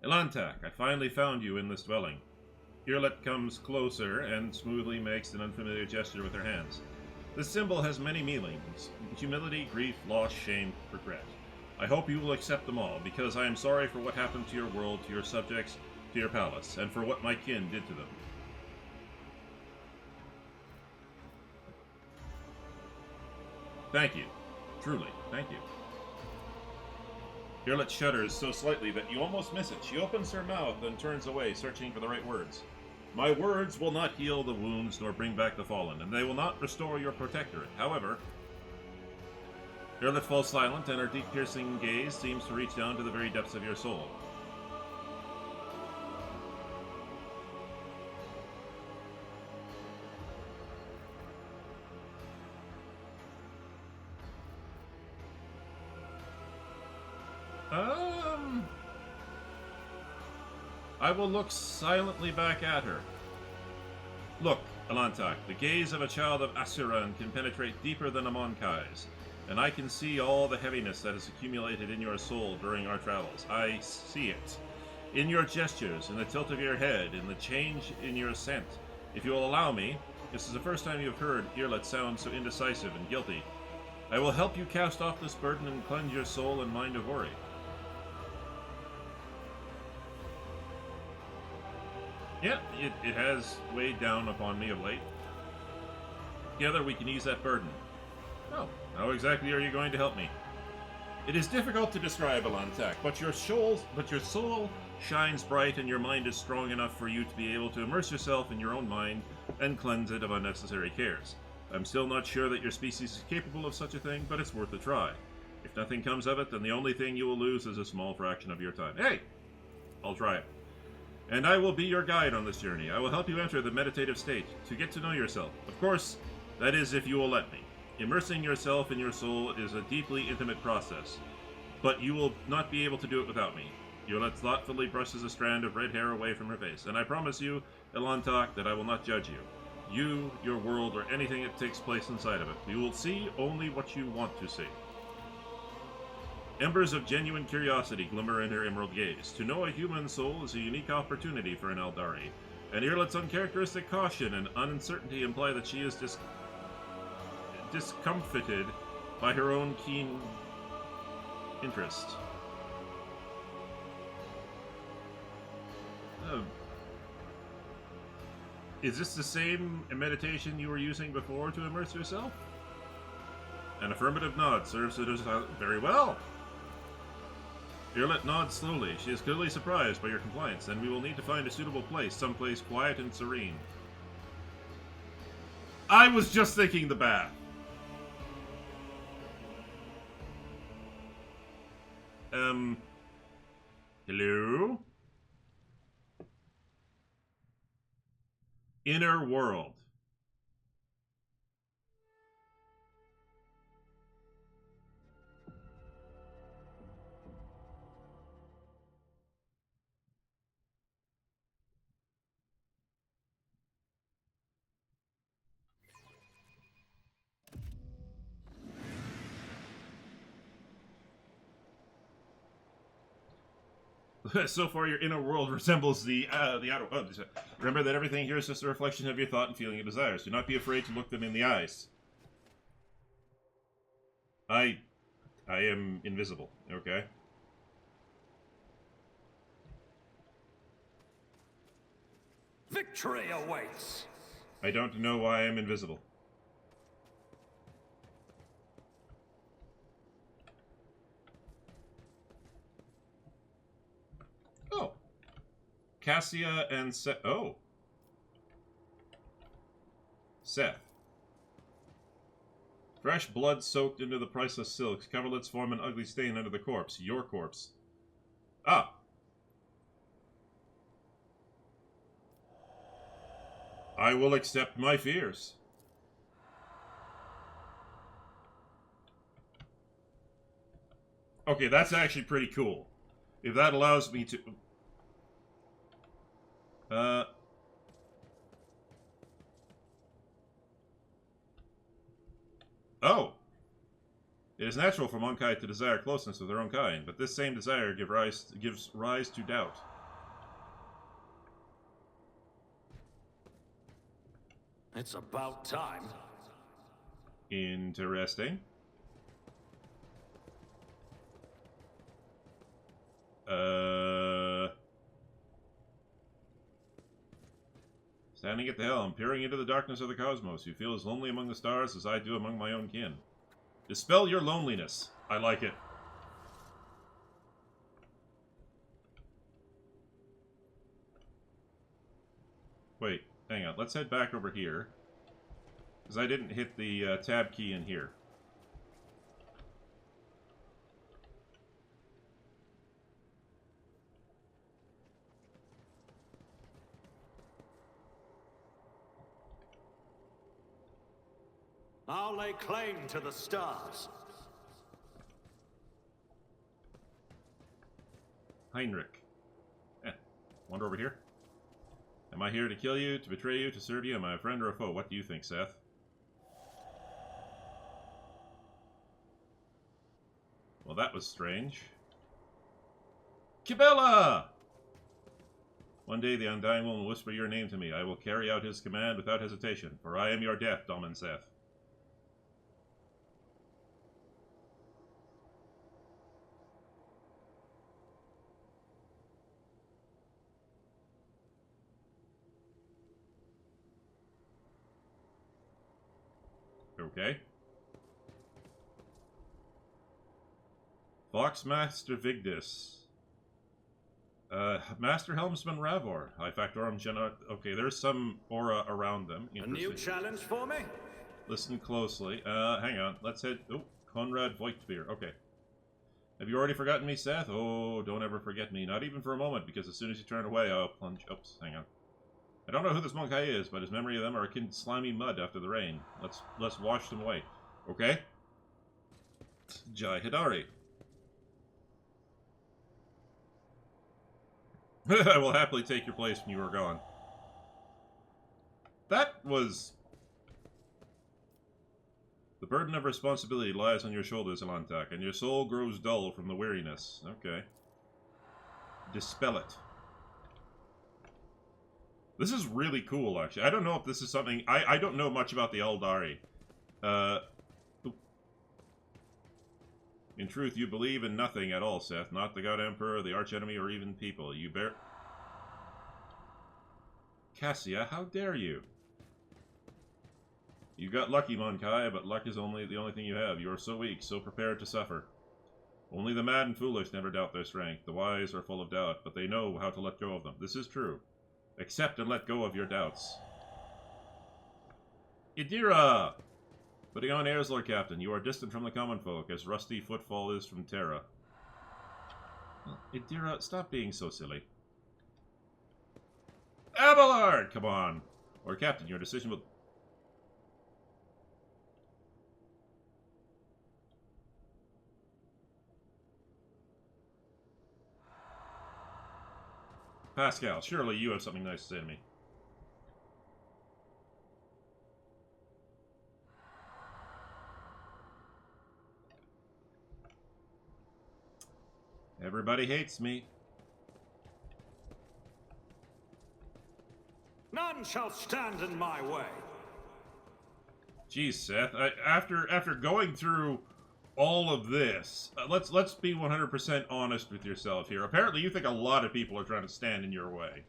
Elantak, I finally found you in this dwelling. Irlet comes closer and smoothly makes an unfamiliar gesture with her hands. This symbol has many meanings: humility, grief, loss, shame, regret. I hope you will accept them all, because I am sorry for what happened to your world, to your subjects, to your palace, and for what my kin did to them. Thank you. Truly, thank you. Irlet shudders so slightly that you almost miss it. She opens her mouth and turns away, searching for the right words. My words will not heal the wounds nor bring back the fallen, and they will not restore your protectorate. However, Irlet falls silent, and her deep piercing gaze seems to reach down to the very depths of your soul. I will look silently back at her. Look, Elantak, the gaze of a child of Asuran can penetrate deeper than a Monkai's, and I can see all the heaviness that has accumulated in your soul during our travels. I see it. In your gestures, in the tilt of your head, in the change in your scent. If you will allow me, this is the first time you have heard Earlet sound so indecisive and guilty. I will help you cast off this burden and cleanse your soul and mind of worry. Yeah, it has weighed down upon me of late. Together we can ease that burden. Oh, how exactly are you going to help me? It is difficult to describe, Alantak, but your soul shines bright and your mind is strong enough for you to be able to immerse yourself in your own mind and cleanse it of unnecessary cares. I'm still not sure that your species is capable of such a thing, but it's worth a try. If nothing comes of it, then the only thing you will lose is a small fraction of your time. Hey! I'll try it. And I will be your guide on this journey. I will help you enter the meditative state, to get to know yourself. Of course, that is if you will let me. Immersing yourself in your soul is a deeply intimate process, but you will not be able to do it without me. Earlet thoughtfully brushes a strand of red hair away from her face, and I promise you, Elantok, that I will not judge you. You, your world, or anything that takes place inside of it. You will see only what you want to see. Embers of genuine curiosity glimmer in her emerald gaze. To know a human soul is a unique opportunity for an Eldari, and Earlet's uncharacteristic caution and uncertainty imply that she is discomfited by her own keen interest. Is this the same meditation you were using before to immerse yourself? An affirmative nod serves it as very well. Earlet nods slowly. She is clearly surprised by your compliance, and we will need to find a suitable place, someplace quiet and serene. I was just thinking the bath. Hello? Inner world. So far, your inner world resembles the outer world. Remember that everything here is just a reflection of your thought and feeling and desires. Do not be afraid to look them in the eyes. I am invisible, okay? Victory awaits! I don't know why I'm invisible. Oh. Cassia and Seth. Oh. Seth. Fresh blood soaked into the priceless silks. Coverlets form an ugly stain under the corpse. Your corpse. Ah. I will accept my fears. Okay, that's actually pretty cool. If that allows me to... Oh! It is natural for Monkai to desire closeness with their own kind, but this same desire gives rise to doubt. It's about time. Interesting. Standing at the helm, peering into the darkness of the cosmos, you feel as lonely among the stars as I do among my own kin. Dispel your loneliness. I like it. Wait, hang on. Let's head back over here. Because I didn't hit the tab key in here. I'll lay claim to the stars. Heinrich. Wander over here. Am I here to kill you, to betray you, to serve you? Am I a friend or a foe? What do you think, Seth? Well, that was strange. Kibella! One day the Undying One will whisper your name to me. I will carry out his command without hesitation, for I am your death, Domin Seth. Okay. Foxmaster Vigdis. Master Helmsman Ravor. High Factorum Gena. Okay, there's some aura around them. A new challenge for me? Listen closely. Hang on. Let's head. Oh, Conrad Voigtbeer. Okay. Have you already forgotten me, Seth? Oh, don't ever forget me. Not even for a moment, because as soon as you turn away, I'll plunge. Oops, hang on. I don't know who this monk guy is, but his memory of them are akin to slimy mud after the rain. Let's wash them away. Okay? Jai Hidari. I will happily take your place when you are gone. That was... The burden of responsibility lies on your shoulders, Alantak, and your soul grows dull from the weariness. Okay. Dispel it. This is really cool, actually. I don't know if this is something... I don't know much about the Eldari. In truth, you believe in nothing at all, Seth. Not the God Emperor, the Archenemy, or even people. You bear... Cassia, how dare you? You got lucky, Monkai, but luck is the only thing you have. You are so weak, so prepared to suffer. Only the mad and foolish never doubt their strength. The wise are full of doubt, but they know how to let go of them. This is true. Accept and let go of your doubts. Idira! Putting on airs, Lord Captain. You are distant from the common folk, as rusty footfall is from Terra. Idira, stop being so silly. Abelard! Come on! Lord Captain, your decision will... Pascal, surely you have something nice to say to me. Everybody hates me. None shall stand in my way. Jeez, Seth. After going through all of this, let's be 100% honest with yourself here. Apparently, you think a lot of people are trying to stand in your way.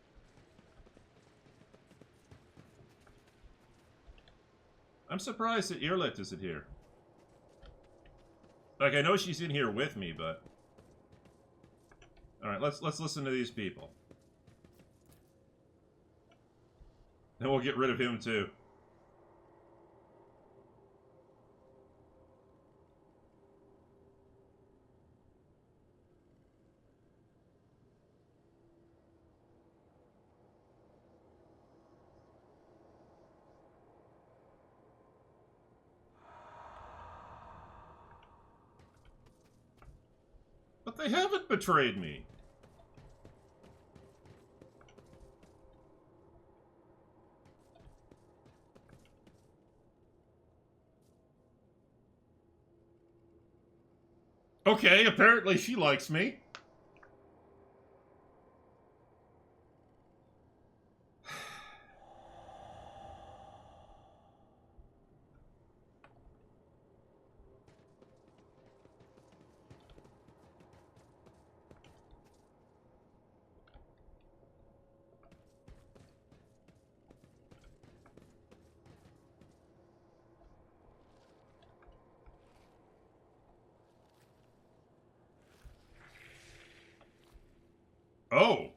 I'm surprised that Irlit isn't here. Like, I know she's in here with me, but... Alright, let's listen to these people. Then we'll get rid of him, too. But they haven't betrayed me. Okay, apparently she likes me. Oh.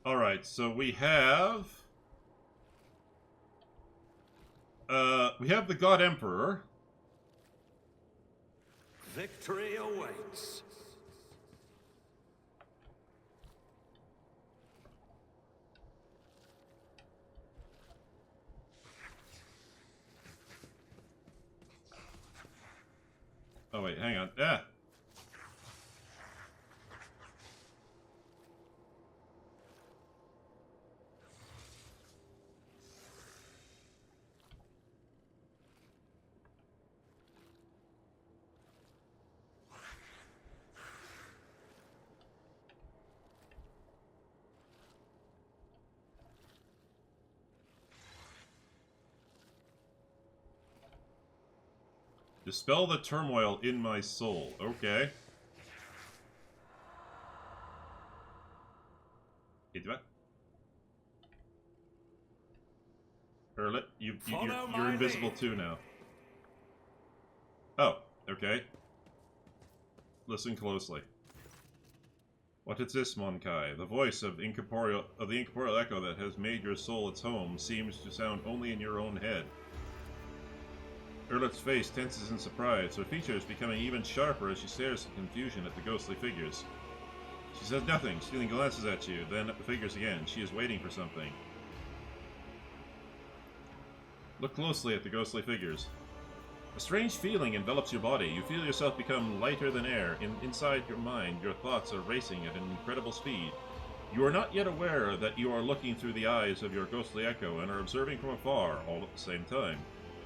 Alright, so we have the God Emperor. Victory awaits. Oh wait, hang on. Ah. Dispel the turmoil in my soul. Okay. Erlet, you're invisible too now. Oh, okay. Listen closely. What is this, Monkai? The voice of the incorporeal echo that has made your soul its home seems to sound only in your own head. Erlet's face tenses in surprise, her features becoming even sharper as she stares in confusion at the ghostly figures. She says nothing, stealing glances at you, then at the figures again. She is waiting for something. Look closely at the ghostly figures. A strange feeling envelops your body. You feel yourself become lighter than air. Inside your mind, your thoughts are racing at an incredible speed. You are not yet aware that you are looking through the eyes of your ghostly echo and are observing from afar, all at the same time.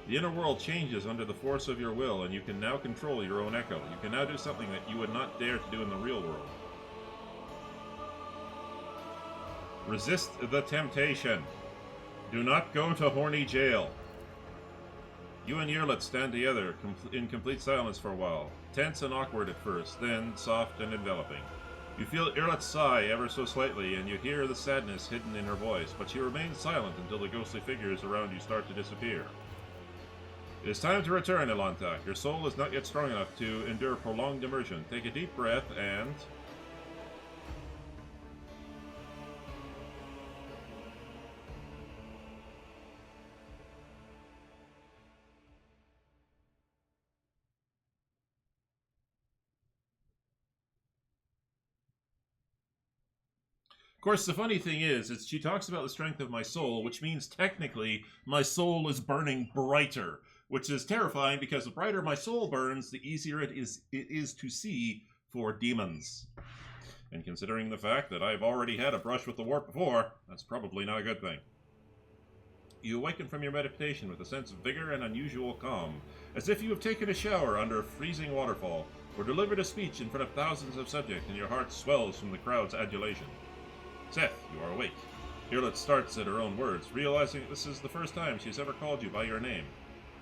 The inner world changes under the force of your will, and you can now control your own echo. You can now do something that you would not dare to do in the real world. Resist the temptation. Do not go to horny jail. You and Yerlet stand together in complete silence for a while, tense and awkward at first, then soft and enveloping. You feel Yerlet sigh ever so slightly, and you hear the sadness hidden in her voice, but she remains silent until the ghostly figures around you start to disappear. It is time to return, Elantak. Your soul is not yet strong enough to endure prolonged immersion. Take a deep breath and... Of course, the funny thing is she talks about the strength of my soul, which means technically my soul is burning brighter, which is terrifying because the brighter my soul burns, the easier it is to see for demons. And considering the fact that I've already had a brush with the warp before, that's probably not a good thing. You awaken from your meditation with a sense of vigor and unusual calm, as if you have taken a shower under a freezing waterfall, or delivered a speech in front of thousands of subjects, and your heart swells from the crowd's adulation. Seth, you are awake. Irlet starts at her own words, realizing this is the first time she's ever called you by your name.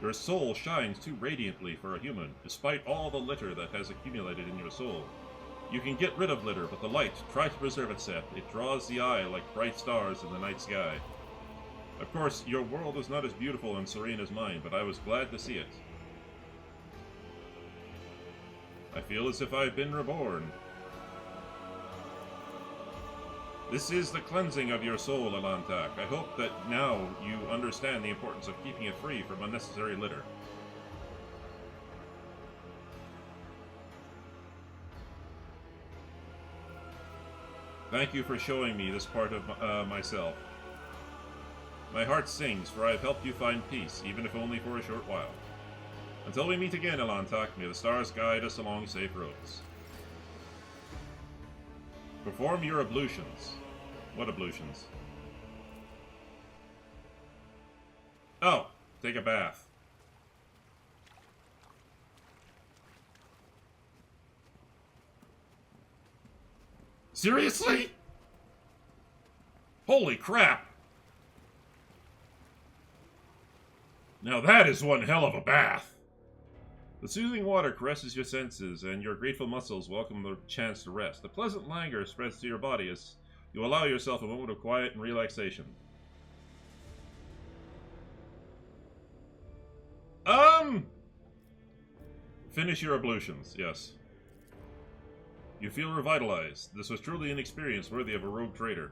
Your soul shines too radiantly for a human, despite all the litter that has accumulated in your soul. You can get rid of litter, but the light, try to preserve it, Seth. It draws the eye like bright stars in the night sky. Of course, your world is not as beautiful and serene as mine, but I was glad to see it. I feel as if I've been reborn. This is the cleansing of your soul, Elantak. I hope that now you understand the importance of keeping it free from unnecessary litter. Thank you for showing me this part of myself. My heart sings, for I have helped you find peace, even if only for a short while. Until we meet again, Elantak, may the stars guide us along safe roads. Perform your ablutions. What ablutions? Oh, take a bath. Seriously? Holy crap! Now that is one hell of a bath! The soothing water caresses your senses, and your grateful muscles welcome the chance to rest. A pleasant languor spreads to your body as you allow yourself a moment of quiet and relaxation. Finish your ablutions, yes. You feel revitalized. This was truly an experience worthy of a rogue trader.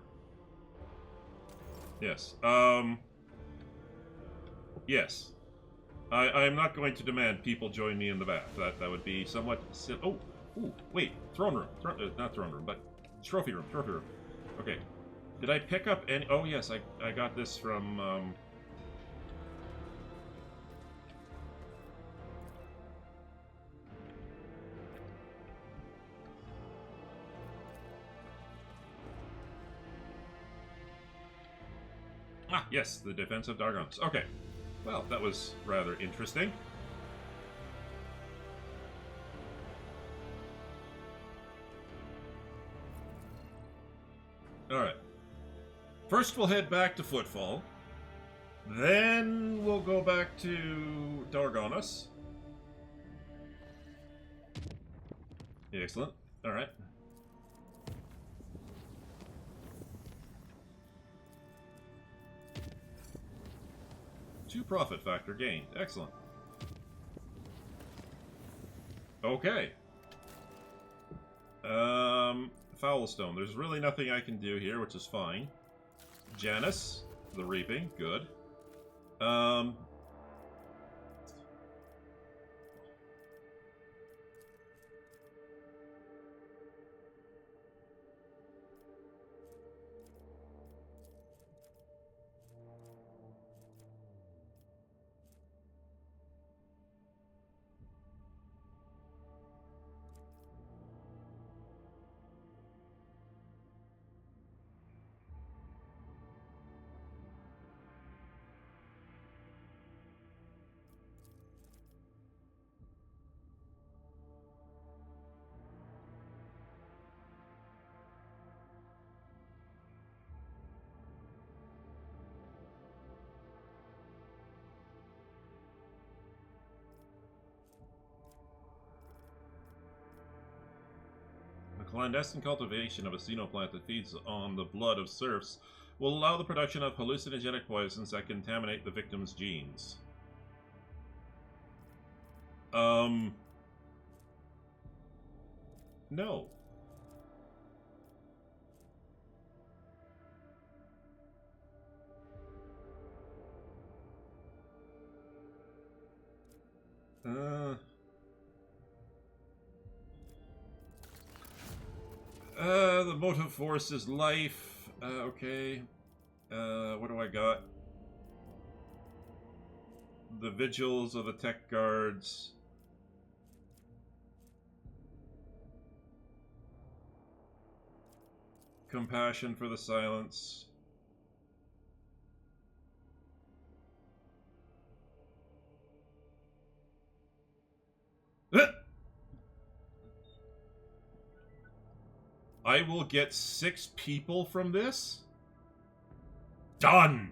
Yes. Yes. I am not going to demand people join me in the bath. That would be somewhat... Oh! Ooh, wait. Throne room. Not throne room, but... Trophy room. Trophy room. Okay. Did I pick up any... Oh, yes. I got this from... Ah, yes. The Defense of Dargonus. Okay. Well, that was rather interesting. Alright. First we'll head back to Footfall. Then we'll go back to Dargonus. Excellent. All right. Two profit factor gained. Excellent. Okay. Foulstone. There's really nothing I can do here, which is fine. Janus, the Reaping, good. Clandestine cultivation of a xenoplant that feeds on the blood of serfs will allow the production of hallucinogenic poisons that contaminate the victim's genes. No. The motive force is life. Okay. What do I got? The vigils of the tech guards. Compassion for the silence. I will get 6 people from this? Done!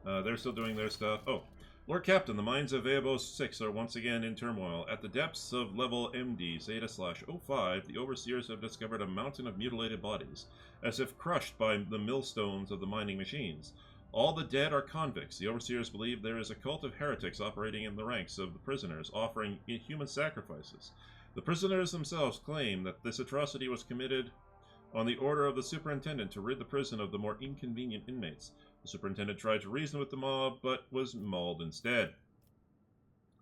They're still doing their stuff. Oh, Lord Captain, the mines of Eobos 6 are once again in turmoil. At the depths of level MD Zeta/05, the Overseers have discovered a mountain of mutilated bodies, as if crushed by the millstones of the mining machines. All the dead are convicts. The Overseers believe there is a cult of heretics operating in the ranks of the prisoners, offering human sacrifices. The prisoners themselves claim that this atrocity was committed on the order of the superintendent to rid the prison of the more inconvenient inmates. The superintendent tried to reason with the mob, but was mauled instead.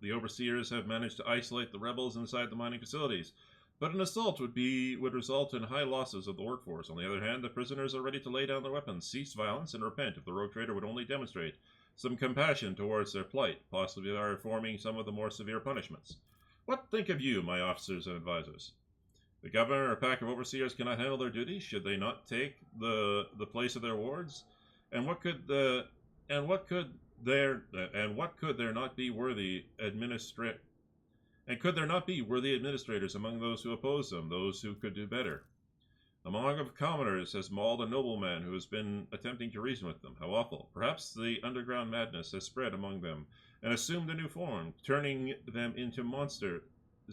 The Overseers have managed to isolate the rebels inside the mining facilities, but an assault would result in high losses of the workforce. On the other hand, the prisoners are ready to lay down their weapons, cease violence, and repent if the rogue trader would only demonstrate some compassion towards their plight, possibly by reforming some of the more severe punishments. What think of you, my officers and advisors? The governor or a pack of overseers cannot handle their duties. Should they not take the place of their wards? And what could there not be worthy administrators among those who oppose them, those who could do better? A monk of commoners has mauled a nobleman who has been attempting to reason with them. How awful. Perhaps the underground madness has spread among them and assumed a new form, turning them into monsters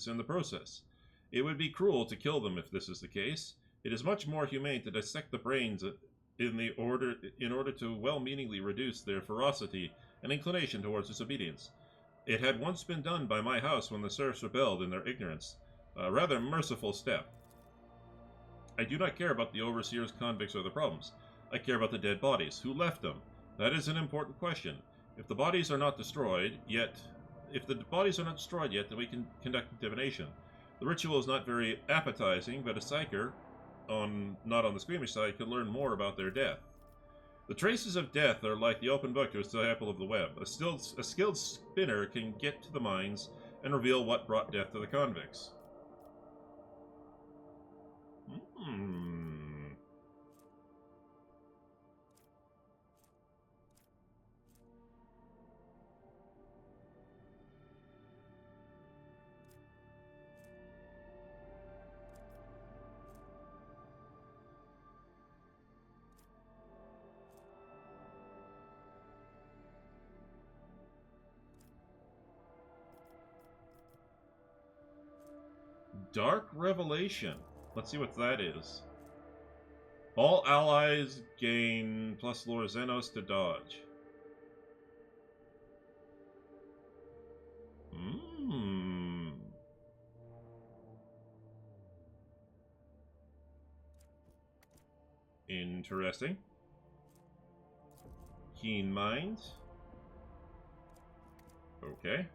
in the process. It would be cruel to kill them if this is the case. It is much more humane to dissect the brains in order to well-meaningly reduce their ferocity and inclination towards disobedience. It had once been done by my house when the serfs rebelled in their ignorance. A rather merciful step. I do not care about the overseers, convicts, or the problems. I care about the dead bodies. Who left them? That is an important question. If the bodies are not destroyed yet, then we can conduct divination. The ritual is not very appetizing, but a psyker, not on the squeamish side, could learn more about their death. The traces of death are like the open book to a disciple of the web. A skilled spinner can get to the mines and reveal what brought death to the convicts. Dark Revelation. Let's see what that is. All allies gain plus Lord Xenos to dodge. Interesting. Keen Mind. Okay.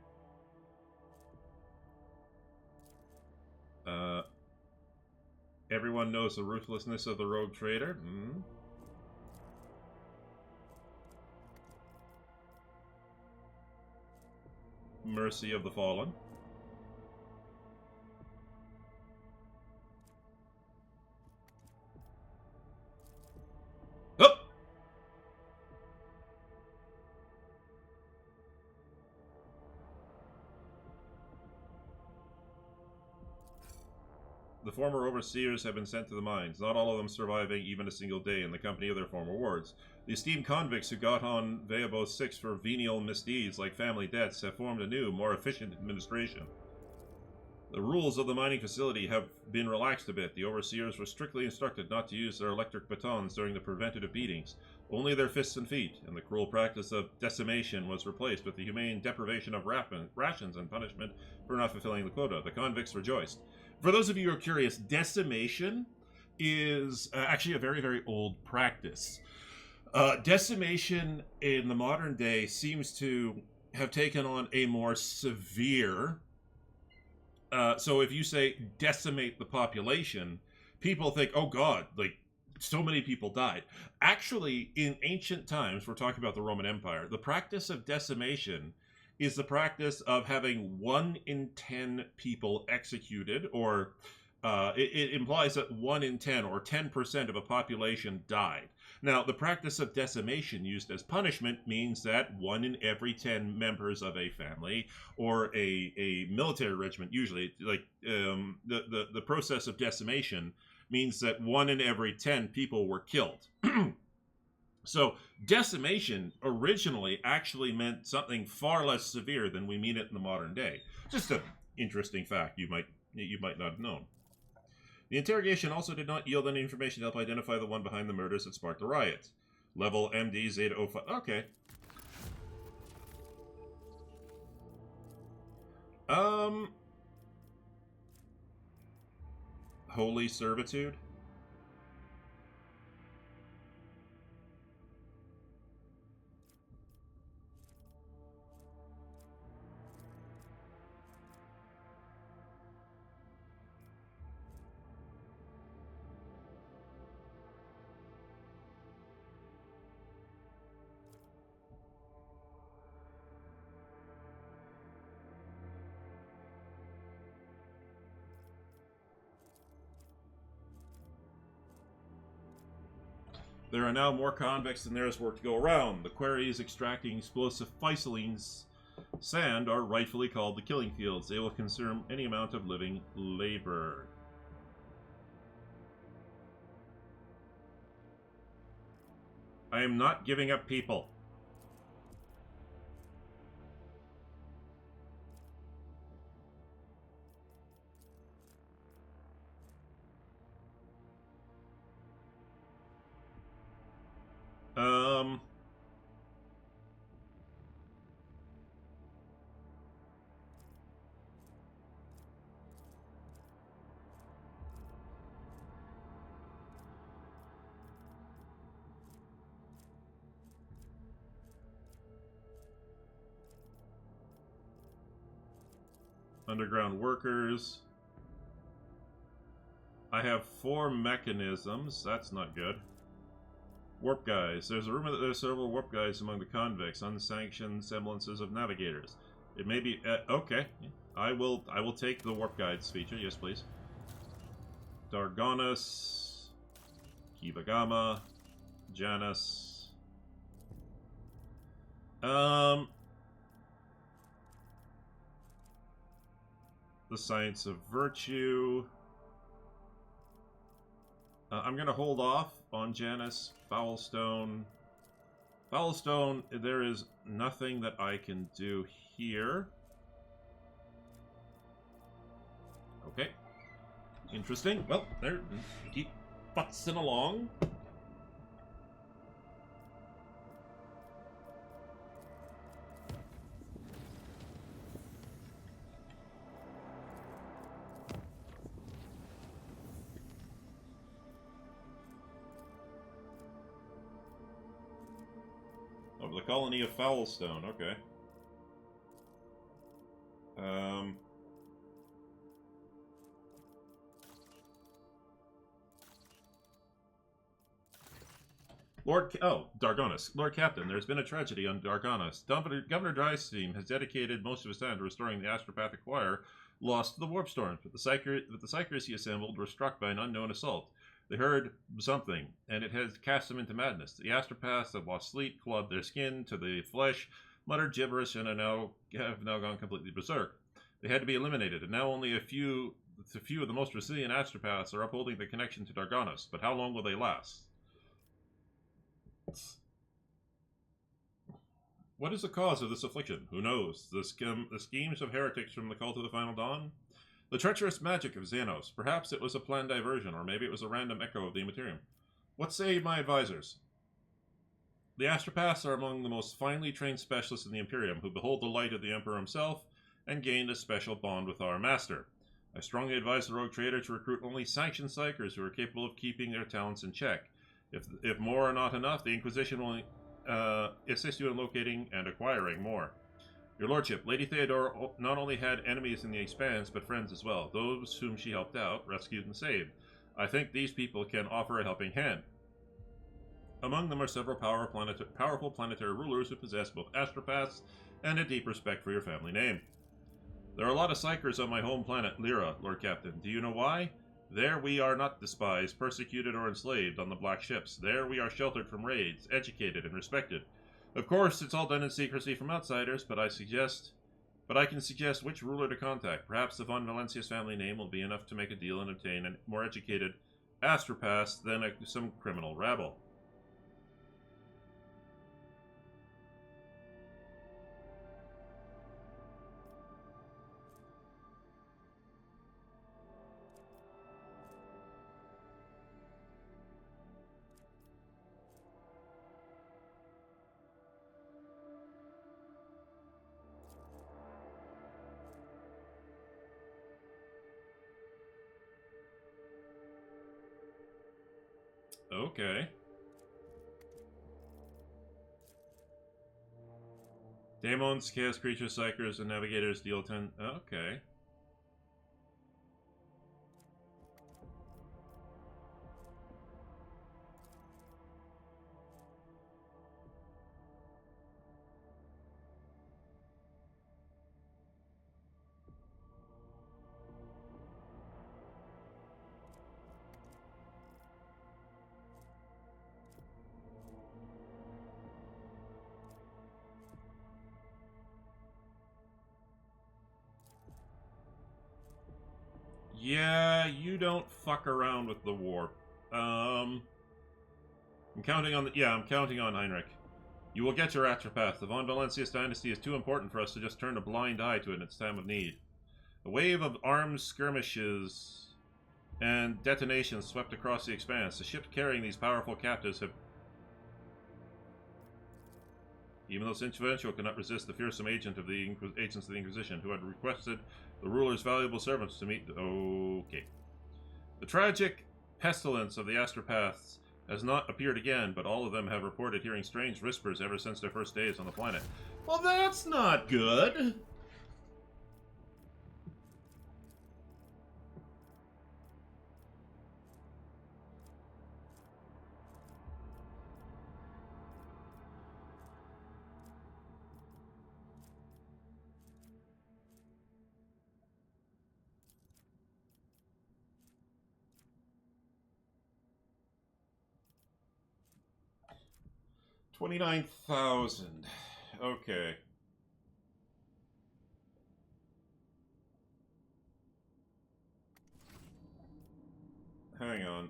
Everyone knows the ruthlessness of the rogue trader. Mercy of the Fallen. Oh! The former overseers have been sent to the mines, not all of them surviving even a single day in the company of their former wards. The esteemed convicts who got on Veabos 6 for venial misdeeds like family debts have formed a new, more efficient administration. The rules of the mining facility have been relaxed a bit. The overseers were strictly instructed not to use their electric batons during the preventative beatings, only their fists and feet, and the cruel practice of decimation was replaced with the humane deprivation of rations and punishment for not fulfilling the quota. The convicts rejoiced. For those of you who are curious, decimation is actually a very, very old practice. Decimation in the modern day seems to have taken on a more severe... so if you say decimate the population, people think, oh God, like so many people died. Actually, in ancient times, we're talking about the Roman Empire, the practice of decimation is the practice of having 1 in 10 people executed, or it implies that 1 in 10 or 10% of a population died. Now, the practice of decimation used as punishment means that 1 in every 10 members of a family or a military regiment, usually, like the process of decimation means that 1 in every 10 people were killed. So decimation originally actually meant something far less severe than we mean it in the modern day. Just an interesting fact you might not have known. The interrogation also did not yield any information to help identify the one behind the murders that sparked the riot. Level MD Zeta 05. Okay. Holy Servitude. There are now more convicts than there is work to go around. The quarries extracting explosive Physolines sand are rightfully called the killing fields. They will consume any amount of living labor. I am not giving up people. Underground workers. I have 4 mechanisms. That's not good. Warp guys. There's a rumor that there's several warp guys among the convicts, unsanctioned semblances of navigators. It may be okay. I will take the warp guides feature. Yes, please. Dargonus, Kibagama, Janus. The Science of Virtue. I'm going to hold off on Janus. Foulstone. Foulstone, there is nothing that I can do here. Okay. Interesting. Well, there. Keep futzing along. Of the colony of Foulstone. Okay. Dargonis. Lord Captain, there's been a tragedy on Dargonis. Governor Drysteam has dedicated most of his time to restoring the astropathic choir lost to the warp storms, but the psychers he assembled were struck by an unknown assault. They heard something, and it has cast them into madness. The astropaths have lost sleep, clawed their skin to the flesh, muttered gibberish, and have now gone completely berserk. They had to be eliminated, and now only a few of the most resilient astropaths are upholding the connection to Dargonis. But how long will they last? What is the cause of this affliction? Who knows? The schemes of heretics from the cult of the Final Dawn? The treacherous magic of Xanos. Perhaps it was a planned diversion, or maybe it was a random echo of the Immaterium. What say my advisors? The astropaths are among the most finely trained specialists in the Imperium, who behold the light of the Emperor himself, and gained a special bond with our master. I strongly advise the rogue trader to recruit only sanctioned psychers who are capable of keeping their talents in check. If more are not enough, the Inquisition will assist you in locating and acquiring more. Your Lordship, Lady Theodore not only had enemies in the Expanse, but friends as well, those whom she helped out, rescued, and saved. I think these people can offer a helping hand. Among them are several powerful planetary rulers who possess both astropaths and a deep respect for your family name. There are a lot of psychers on my home planet, Lyra, Lord Captain. Do you know why? There we are not despised, persecuted, or enslaved on the black ships. There we are sheltered from raids, educated, and respected. Of course, it's all done in secrecy from outsiders, but I can suggest which ruler to contact. Perhaps the von Valencia's family name will be enough to make a deal and obtain a more educated astropath than some criminal rabble. Okay. Daemons, chaos creatures, psychers, and navigators deal 10. Okay. Yeah, you don't fuck around with the warp. I'm counting on I'm counting on Heinrich. You will get your astropath. The von Valencius dynasty is too important for us to just turn a blind eye to it in its time of need. A wave of armed skirmishes and detonations swept across the expanse. The ships carrying these powerful captives have... Even though Sinch could not resist the fearsome agents of the Inquisition, who had requested the ruler's valuable servants to meet... Okay. The tragic pestilence of the astropaths has not appeared again, but all of them have reported hearing strange whispers ever since their first days on the planet. Well, that's not good! $29,000. Okay. Hang on.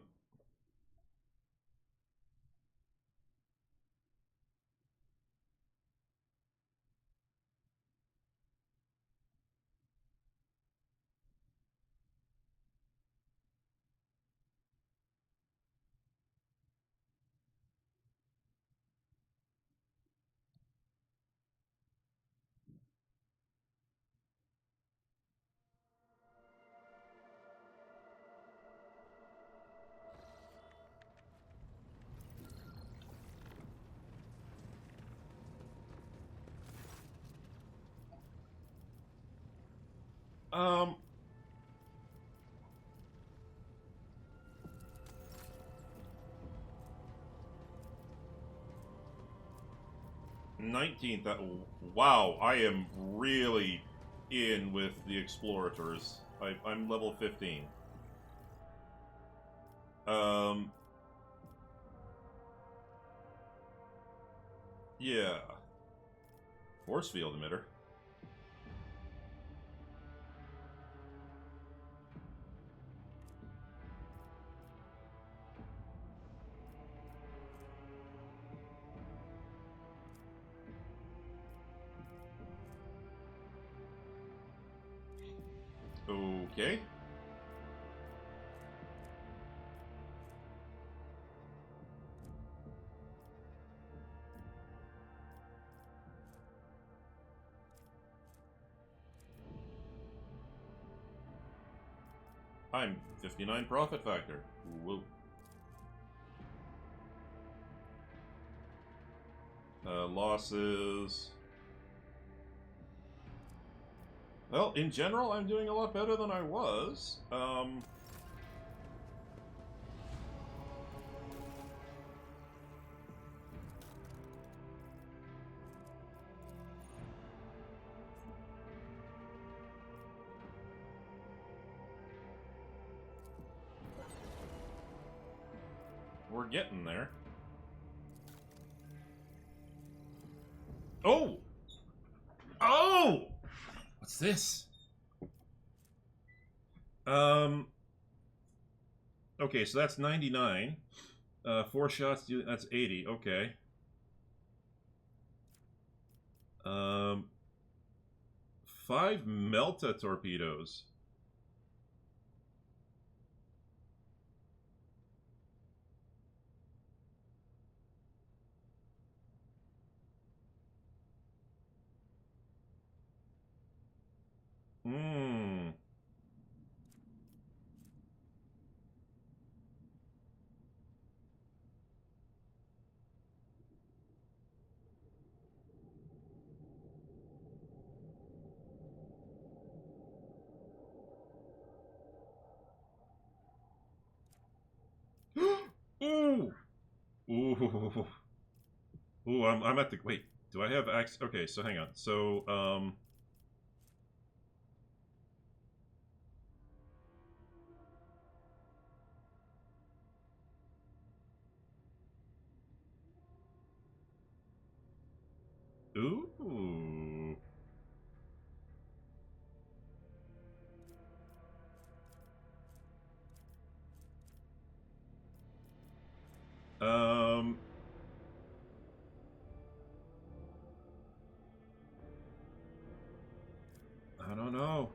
Um... 19th. Wow, I am really in with the Explorators. I'm level 15. Yeah. Force field emitter. Okay. I'm 59 profit factor. Whoa. Losses. Well, in general, I'm doing a lot better than I was. We're getting there. Oh! Oh! What's this? Okay, so that's 99. 4 shots, that's 80. Okay. 5 Melta torpedoes. Hmm. Ooh! Ooh. Ooh, I'm at the... Wait, do I have access? Okay, so hang on. So, Ooh. Um... I don't know.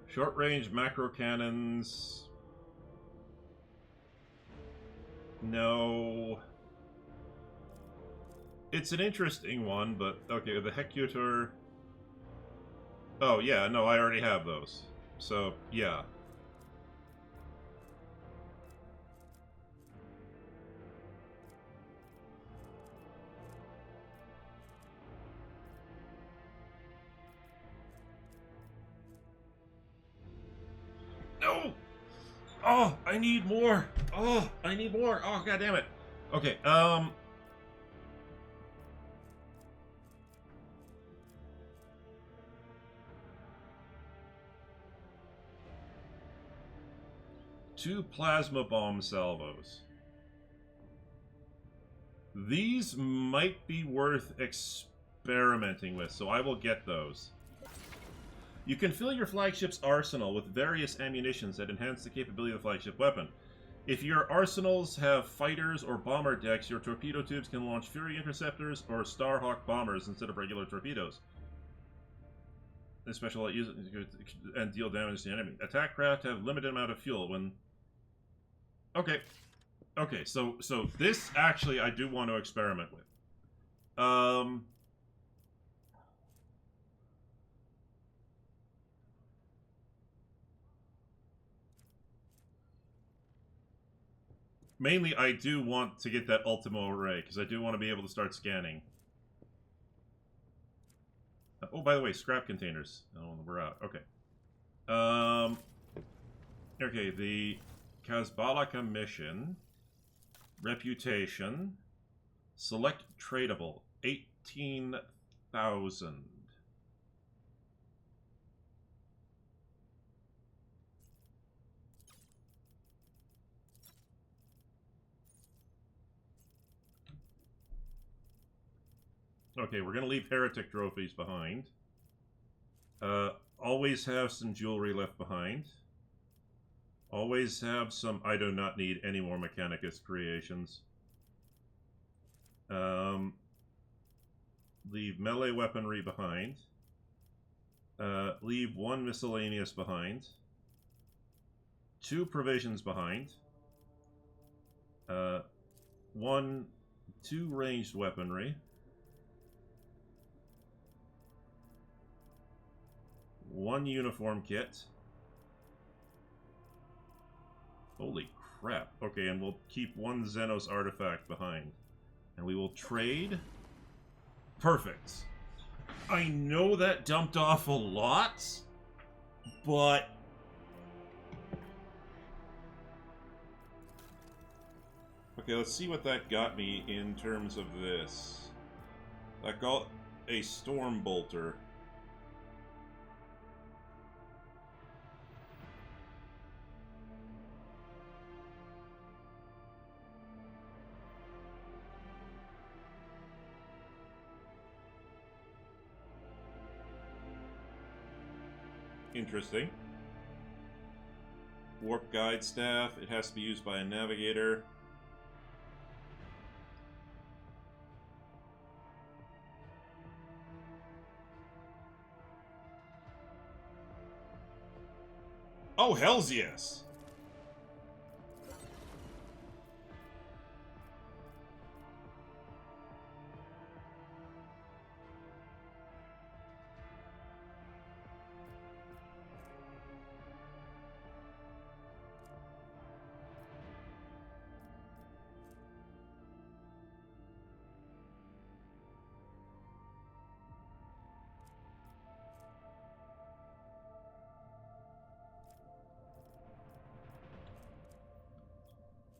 Short-range macro cannons. No. It's an interesting one, but okay, the Hecutor. Oh, yeah, no, I already have those. So, yeah. No! Oh, I need more! Oh, I need more! Oh, god damn it! Okay, 2 plasma bomb salvos. These might be worth experimenting with, so I will get those. You can fill your flagship's arsenal with various ammunitions that enhance the capability of the flagship weapon. If your arsenals have fighters or bomber decks, your torpedo tubes can launch Fury interceptors or Starhawk bombers instead of regular torpedoes. This special use and deal damage to the enemy. Attack craft have limited amount of fuel when... Okay. Okay, so this actually I do want to experiment with. Mainly, I do want to get that Ultimo Array, because I do want to be able to start scanning. Oh, by the way, scrap containers. Oh, we're out. Okay. Okay, the Kazbalaka mission. Reputation. Select tradable. 18,000. Okay, we're gonna leave heretic trophies behind. Always have some jewelry left behind. Always have some... I do not need any more Mechanicus creations. Leave melee weaponry behind. Leave 1 miscellaneous behind. 2 provisions behind. 2 ranged weaponry. 1 uniform kit. Holy crap. Okay, and we'll keep 1 Xenos artifact behind. And we will trade. Perfect. I know that dumped off a lot, but... Okay, let's see what that got me in terms of this. That got a Storm Bolter. Interesting. Warp Guide Staff. It has to be used by a navigator. Oh, hells yes!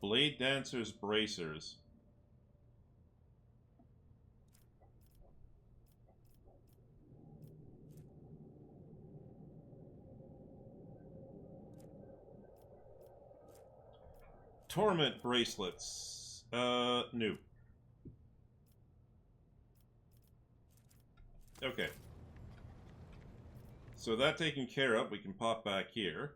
Blade Dancer's Bracers. Torment Bracelets. New. Okay. So that taken care of, we can pop back here.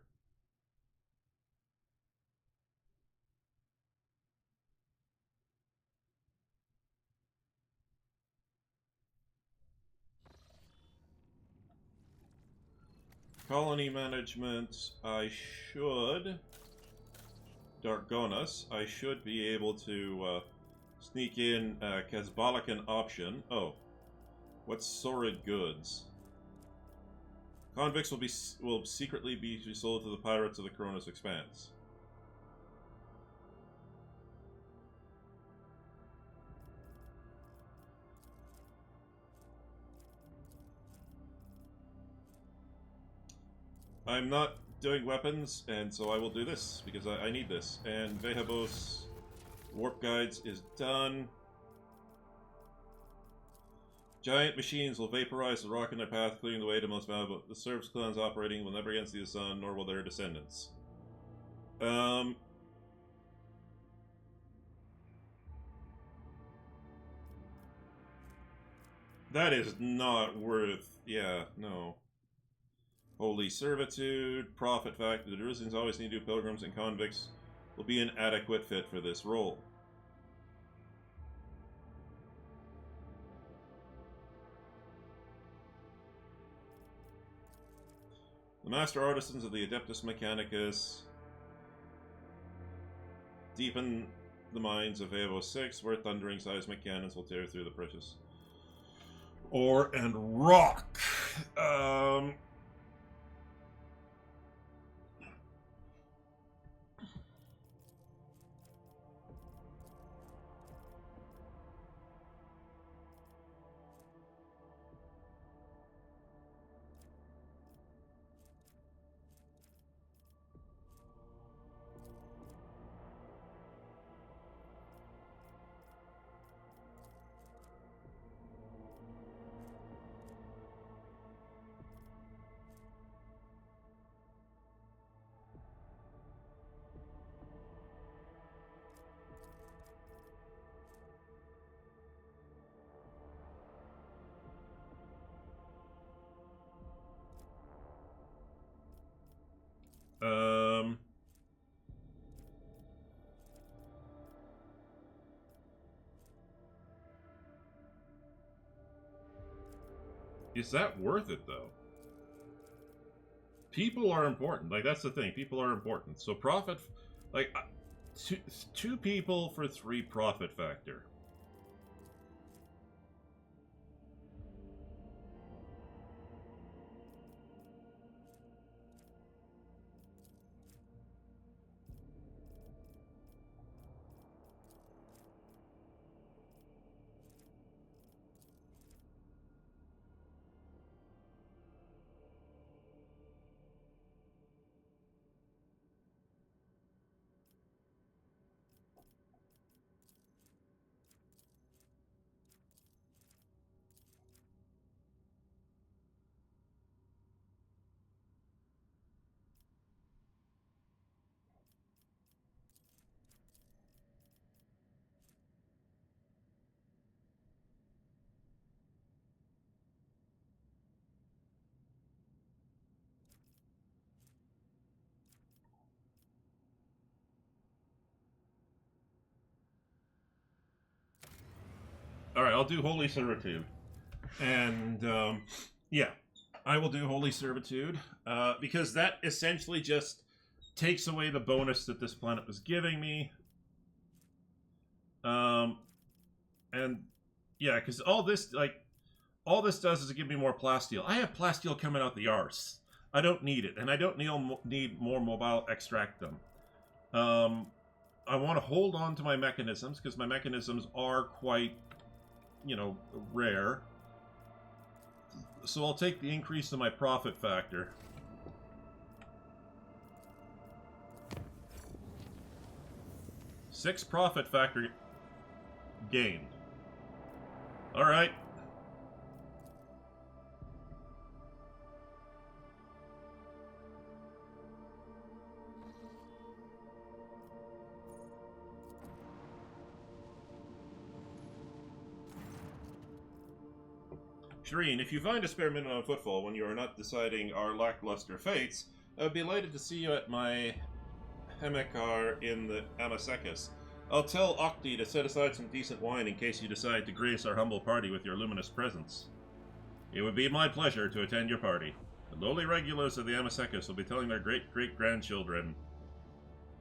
Colony management, I should... Dargonas, I should be able to sneak in Kazbalakan option. Oh. What's Sordid Goods? Convicts will secretly be sold to the pirates of the Cronus Expanse. I'm not doing weapons, and so I will do this, because I need this. And Vehabos Warp Guides is done. Giant machines will vaporize the rock in their path, clearing the way to most valuable. The Serbs clans operating will never again see the sun, nor will their descendants. That is not worth... Yeah, no. Holy Servitude, Prophet Fact. The Jerusalem always need to do pilgrims, and convicts will be an adequate fit for this role. The Master Artisans of the Adeptus Mechanicus deepen the minds of Evo 6, where thundering seismic cannons will tear through the precious ore and rock. Is that worth it, though? People are important. Like, that's the thing. People are important. So profit... Like, two people for 3 profit factor. Alright, I'll do Holy Servitude. And, yeah. I will do Holy Servitude, because that essentially just takes away the bonus that this planet was giving me. And, yeah, because all this does is give me more plasteel. I have plasteel coming out the arse. I don't need it, and I don't need more mobile extractum. I want to hold on to my mechanisms, because my mechanisms are quite, you know, rare. So I'll take the increase in my profit factor. Six profit factor gained. Alright. Shireen, if you find a spare minute on Footfall when you are not deciding our lackluster fates, I would be delighted to see you at my Hemekar in the Amasekis. I'll tell Octi to set aside some decent wine in case you decide to grace our humble party with your luminous presence. It would be my pleasure to attend your party. The lowly regulars of the Amasekis will be telling their great-great-grandchildren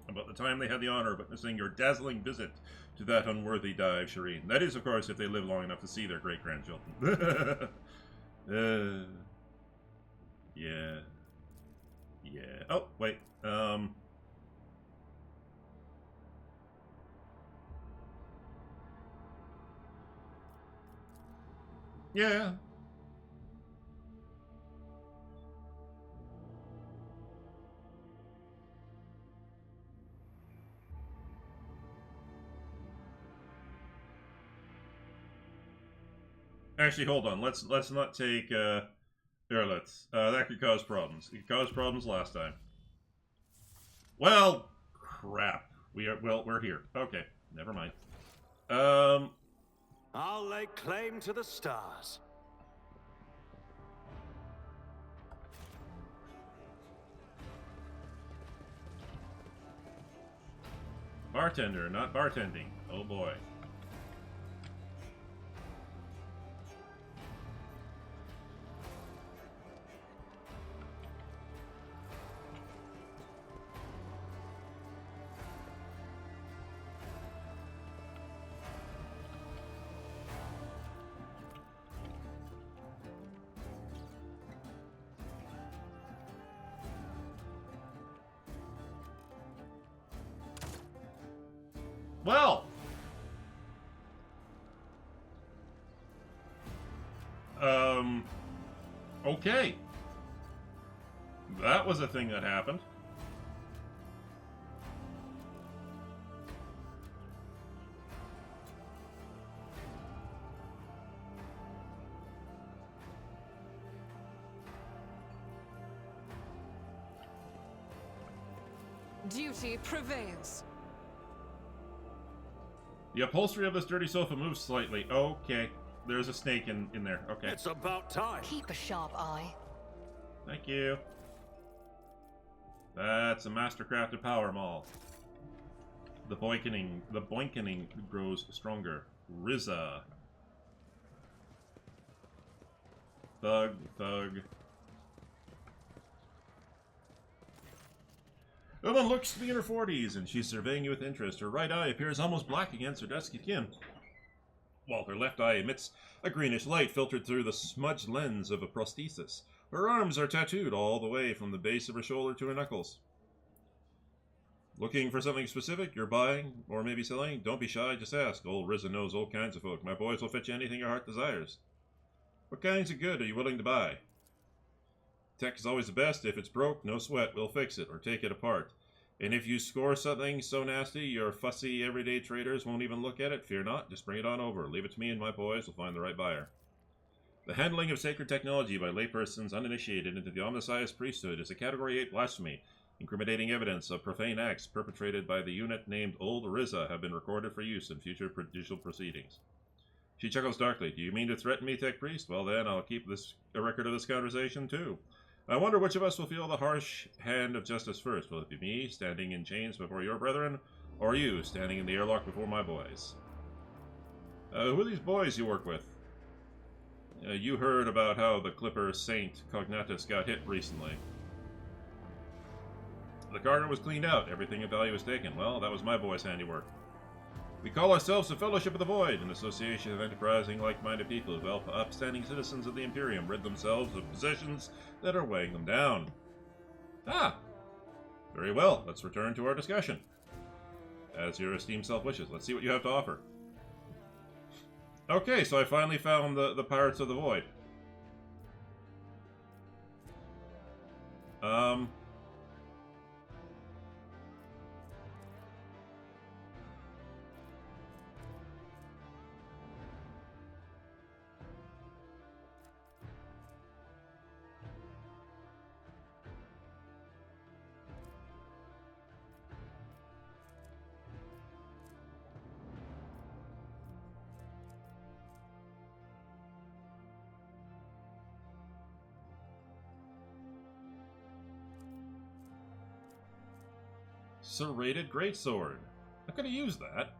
about the time they had the honor of witnessing your dazzling visit to that unworthy dive, Shireen. That is, of course, if they live long enough to see their great-grandchildren. Yeah. Yeah. Oh, wait. Yeah. Actually, hold on. Let's not take here. That could cause problems. It caused problems last time. Well, crap. We're here. Okay, never mind. I'll lay claim to the stars. Bartender, not bartending. Oh boy. Well, okay. That was a thing that happened. Duty prevails. The upholstery of this dirty sofa moves slightly. Okay. There's a snake in there. Okay. It's about time. Keep a sharp eye. Thank you. That's a mastercrafted power maul. The boinkening grows stronger. Rizza. Thug, thug. The woman looks to be in her 40s, and she's surveying you with interest. Her right eye appears almost black against her dusky skin, while her left eye emits a greenish light filtered through the smudged lens of a prosthesis. Her arms are tattooed all the way from the base of her shoulder to her knuckles. Looking for something specific you're buying, or maybe selling? Don't be shy, just ask. Old Risen knows all kinds of folk. My boys will fetch you anything your heart desires. What kinds of good are you willing to buy? Tech is always the best. If it's broke, no sweat, we'll fix it, or take it apart. And if you score something so nasty your fussy everyday traders won't even look at it, fear not, just bring it on over. Leave it to me and my boys will find the right buyer. The handling of sacred technology by laypersons uninitiated into the omniscience priesthood is a Category 8 blasphemy. Incriminating evidence of profane acts perpetrated by the unit named Old Rizza have been recorded for use in future judicial proceedings. She chuckles darkly. Do you mean to threaten me, Tech Priest? Well then, I'll keep a record of this conversation too. I wonder which of us will feel the harsh hand of justice first. Will it be me, standing in chains before your brethren, or you, standing in the airlock before my boys? Who are these boys you work with? You heard about how the Clipper Saint Cognatus got hit recently. The cargo was cleaned out. Everything of value was taken. Well, that was my boy's handiwork. We call ourselves the Fellowship of the Void, an association of enterprising, like-minded people who help upstanding citizens of the Imperium rid themselves of possessions that are weighing them down. Ah! Very well, let's return to our discussion. As your esteemed self wishes. Let's see what you have to offer. Okay, so I finally found the Pirates of the Void. Serrated Greatsword. I could have used that.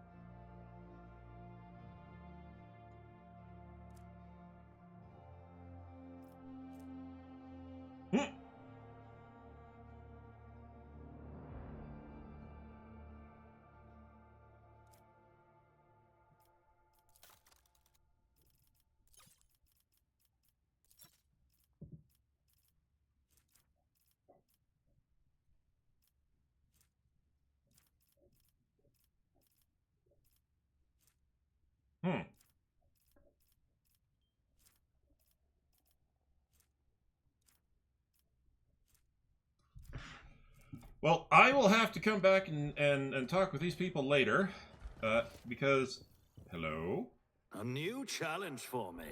Well, I will have to come back and talk with these people later, because... Hello? A new challenge for me.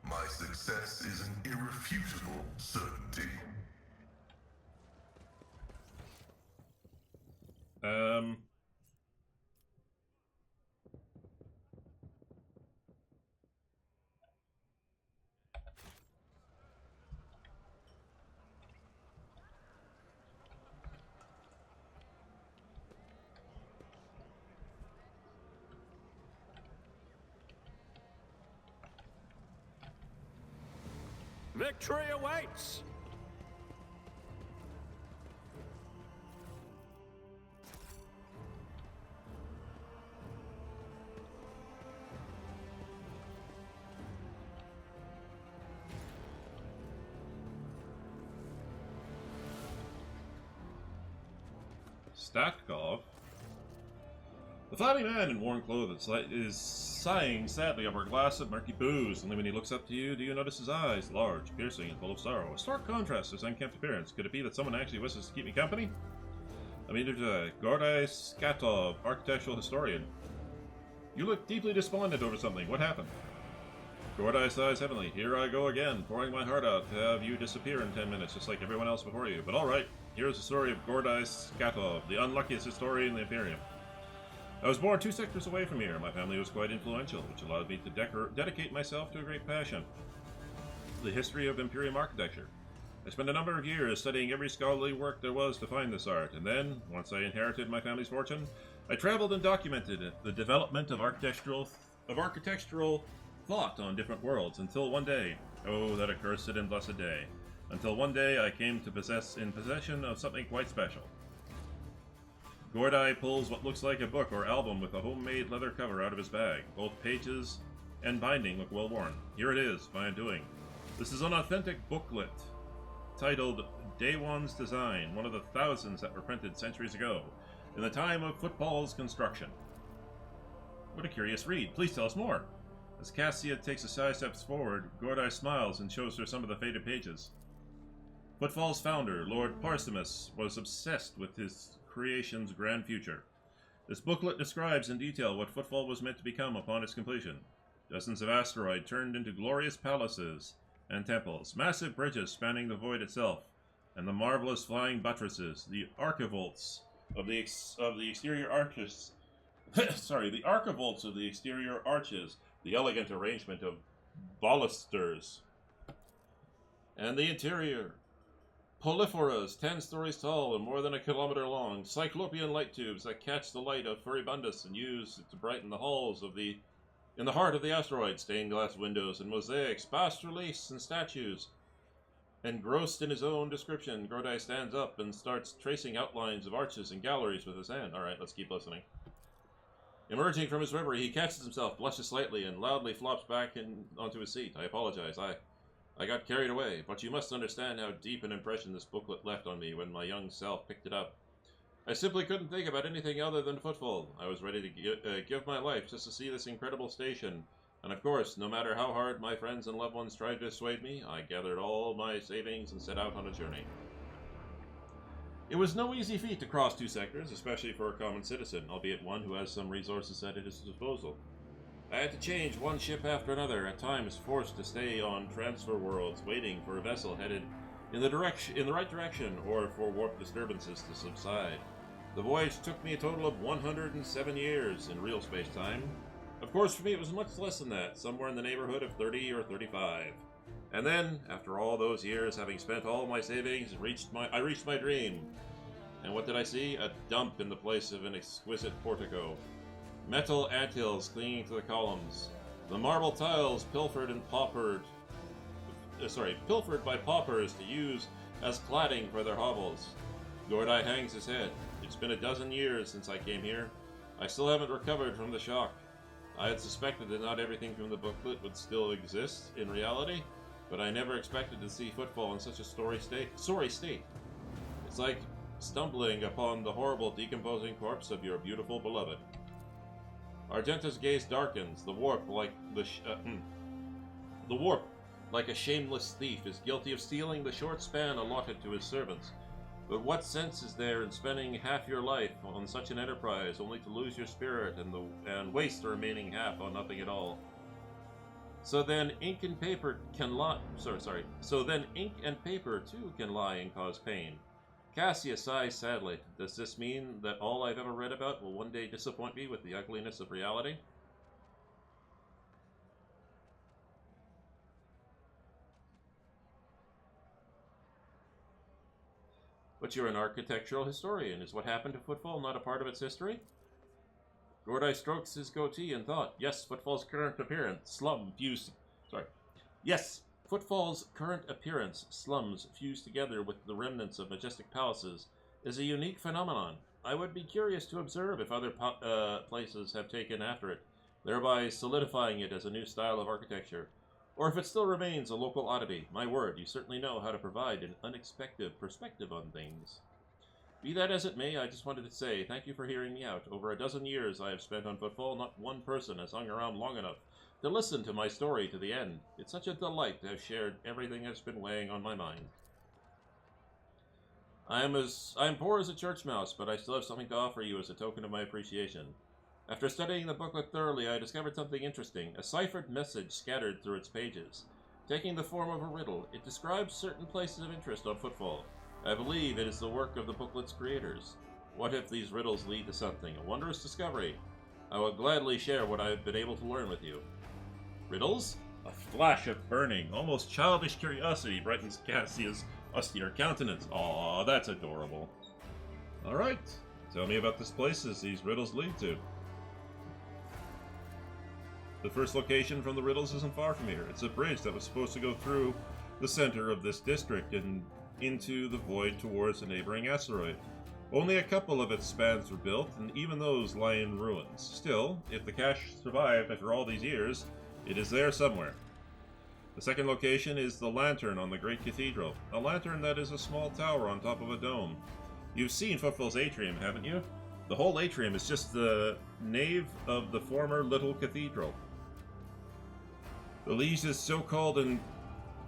My success is an irrefutable certainty. Victory awaits! Statkov? The flabby man in worn clothes is sighing sadly over a glass of murky booze. Only when he looks up to you do you notice his eyes, large, piercing, and full of sorrow. A stark contrast to his unkempt appearance. Could it be that someone actually wishes to keep me company? I'm either to Gordai Skatov, architectural historian. You look deeply despondent over something. What happened? Gordai sighs heavily. Here I go again, pouring my heart out to have you disappear in 10 minutes, just like everyone else before you. But alright, here's the story of Gordai Skatov, the unluckiest historian in the Imperium. I was born 2 sectors away from here. My family was quite influential, which allowed me to dedicate myself to a great passion, the history of Imperium architecture. I spent a number of years studying every scholarly work there was to find this art, and then, once I inherited my family's fortune, I traveled and documented the development of architectural thought on different worlds until one day, oh, that accursed and blessed day, until one day I came to possession of something quite special. Gordai pulls what looks like a book or album with a homemade leather cover out of his bag. Both pages and binding look well worn. Here it is, by undoing. This is an authentic booklet titled Day One's Design, one of the thousands that were printed centuries ago, in the time of footfall's construction. What a curious read. Please tell us more. As Cassia takes a side steps forward, Gordai smiles and shows her some of the faded pages. Footfall's founder, Lord Parsimus, was obsessed with his creation's grand future. This booklet describes in detail what Footfall was meant to become upon its completion. Dozens of asteroids turned into glorious palaces and temples, massive bridges spanning the void itself, and the marvelous flying buttresses, the archivolts of the exterior arches. The archivolts of the exterior arches, the elegant arrangement of balusters, and the interior. Polyphoras, 10 stories tall and more than a kilometer long, cyclopean light tubes that catch the light of Furibundus and use it to brighten the halls in the heart of the asteroid, stained glass windows and mosaics, bas-reliefs and statues. Engrossed in his own description, Gordai stands up and starts tracing outlines of arches and galleries with his hand. Alright, let's keep listening. Emerging from his reverie, he catches himself, blushes slightly, and loudly flops back onto his seat. I apologize. I got carried away, but you must understand how deep an impression this booklet left on me when my young self picked it up. I simply couldn't think about anything other than Footfall. I was ready to give my life just to see this incredible station. And of course, no matter how hard my friends and loved ones tried to dissuade me, I gathered all my savings and set out on a journey. It was no easy feat to cross 2 sectors, especially for a common citizen, albeit one who has some resources at his disposal. I had to change one ship after another, at times forced to stay on transfer worlds, waiting for a vessel headed in the right direction, or for warp disturbances to subside. The voyage took me a total of 107 years in real space-time. Of course, for me it was much less than that, somewhere in the neighborhood of 30 or 35. And then, after all those years, having spent all my savings, I reached my dream. And what did I see? A dump in the place of an exquisite portico. Metal anthills clinging to the columns. The marble tiles pilfered by paupers to use as cladding for their hovels. Gordai hangs his head. It's been a dozen years since I came here. I still haven't recovered from the shock. I had suspected that not everything from the booklet would still exist in reality, but I never expected to see Footfall in such a sorry state. It's like stumbling upon the horrible decomposing corpse of your beautiful beloved. Argenta's gaze darkens. The warp, like a shameless thief, is guilty of stealing the short span allotted to his servants. But what sense is there in spending half your life on such an enterprise, only to lose your spirit and waste the remaining half on nothing at all? So then ink and paper too can lie and cause pain. Cassia sighs sadly. Does this mean that all I've ever read about will one day disappoint me with the ugliness of reality? But you're an architectural historian. Is what happened to Footfall not a part of its history? Gordai strokes his goatee in thought. Yes, Footfall's current appearance, slums fused together with the remnants of majestic palaces, is a unique phenomenon. I would be curious to observe if other places have taken after it, thereby solidifying it as a new style of architecture. Or if it still remains a local oddity. My word, you certainly know how to provide an unexpected perspective on things. Be that as it may, I just wanted to say thank you for hearing me out. Over a dozen years I have spent on Footfall, not one person has hung around long enough to listen to my story to the end. It's such a delight to have shared everything that's been weighing on my mind. I am poor as a church mouse, but I still have something to offer you as a token of my appreciation. After studying the booklet thoroughly, I discovered something interesting, a ciphered message scattered through its pages. Taking the form of a riddle, it describes certain places of interest on Footfall. I believe it is the work of the booklet's creators. What if these riddles lead to something? A wondrous discovery. I will gladly share what I have been able to learn with you. Riddles? A flash of burning, almost childish curiosity brightens Cassia's austere countenance. Aw, that's adorable. Alright, Tell me about this places these riddles lead to. The first location from the riddles isn't far from here. It's a bridge that was supposed to go through the center of this district and into the void towards a neighboring asteroid. Only a couple of its spans were built, and even those lie in ruins. Still, if the cache survived after all these years, it is there somewhere. The second location is the lantern on the Great Cathedral, a lantern that is a small tower on top of a dome. You've seen Footfall's atrium, haven't you? The whole atrium is just the nave of the former little cathedral. The Liege's so-called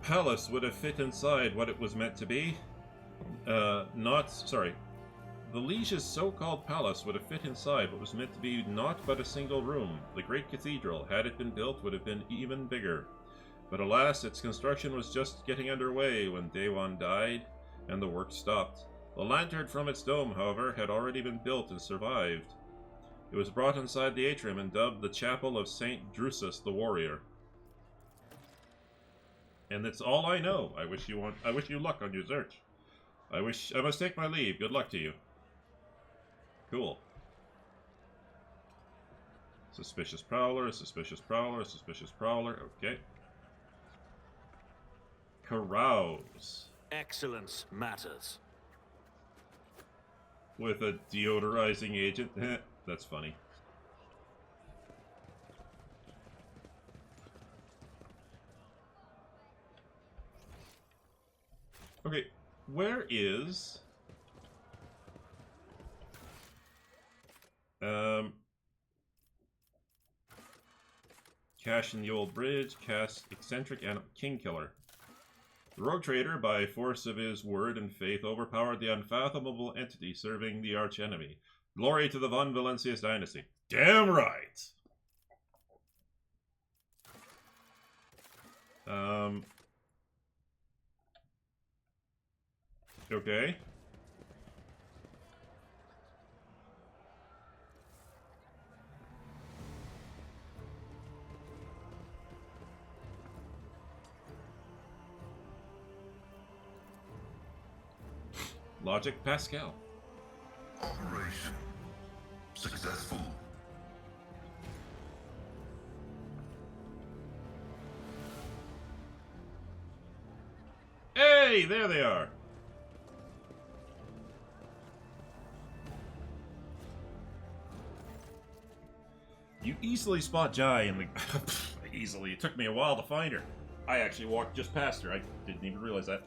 palace would have fit inside what it was meant to be. The Liege's so-called palace would have fit inside what was meant to be not but a single room. The Great Cathedral, had it been built, would have been even bigger. But alas, its construction was just getting underway when Daewon died, and the work stopped. The lantern from its dome, however, had already been built and survived. It was brought inside the atrium and dubbed the Chapel of Saint Drusus the Warrior. And that's all I know. I wish you luck on your search. I must take my leave. Good luck to you. Cool. Suspicious prowler, suspicious prowler, suspicious prowler. Okay. Carouse. Excellence matters. With a deodorizing agent. That's funny. Okay, where is... Cash in the Old Bridge, cast Eccentric and King Killer. The rogue trader, by force of his word and faith, overpowered the unfathomable entity serving the archenemy. Glory to the Von Valencius dynasty. Damn right! Okay. Logic Pascal. Operation successful. Hey, there they are. You easily spot Jai in the... Easily. It took me a while to find her. I actually walked just past her. I didn't even realize that.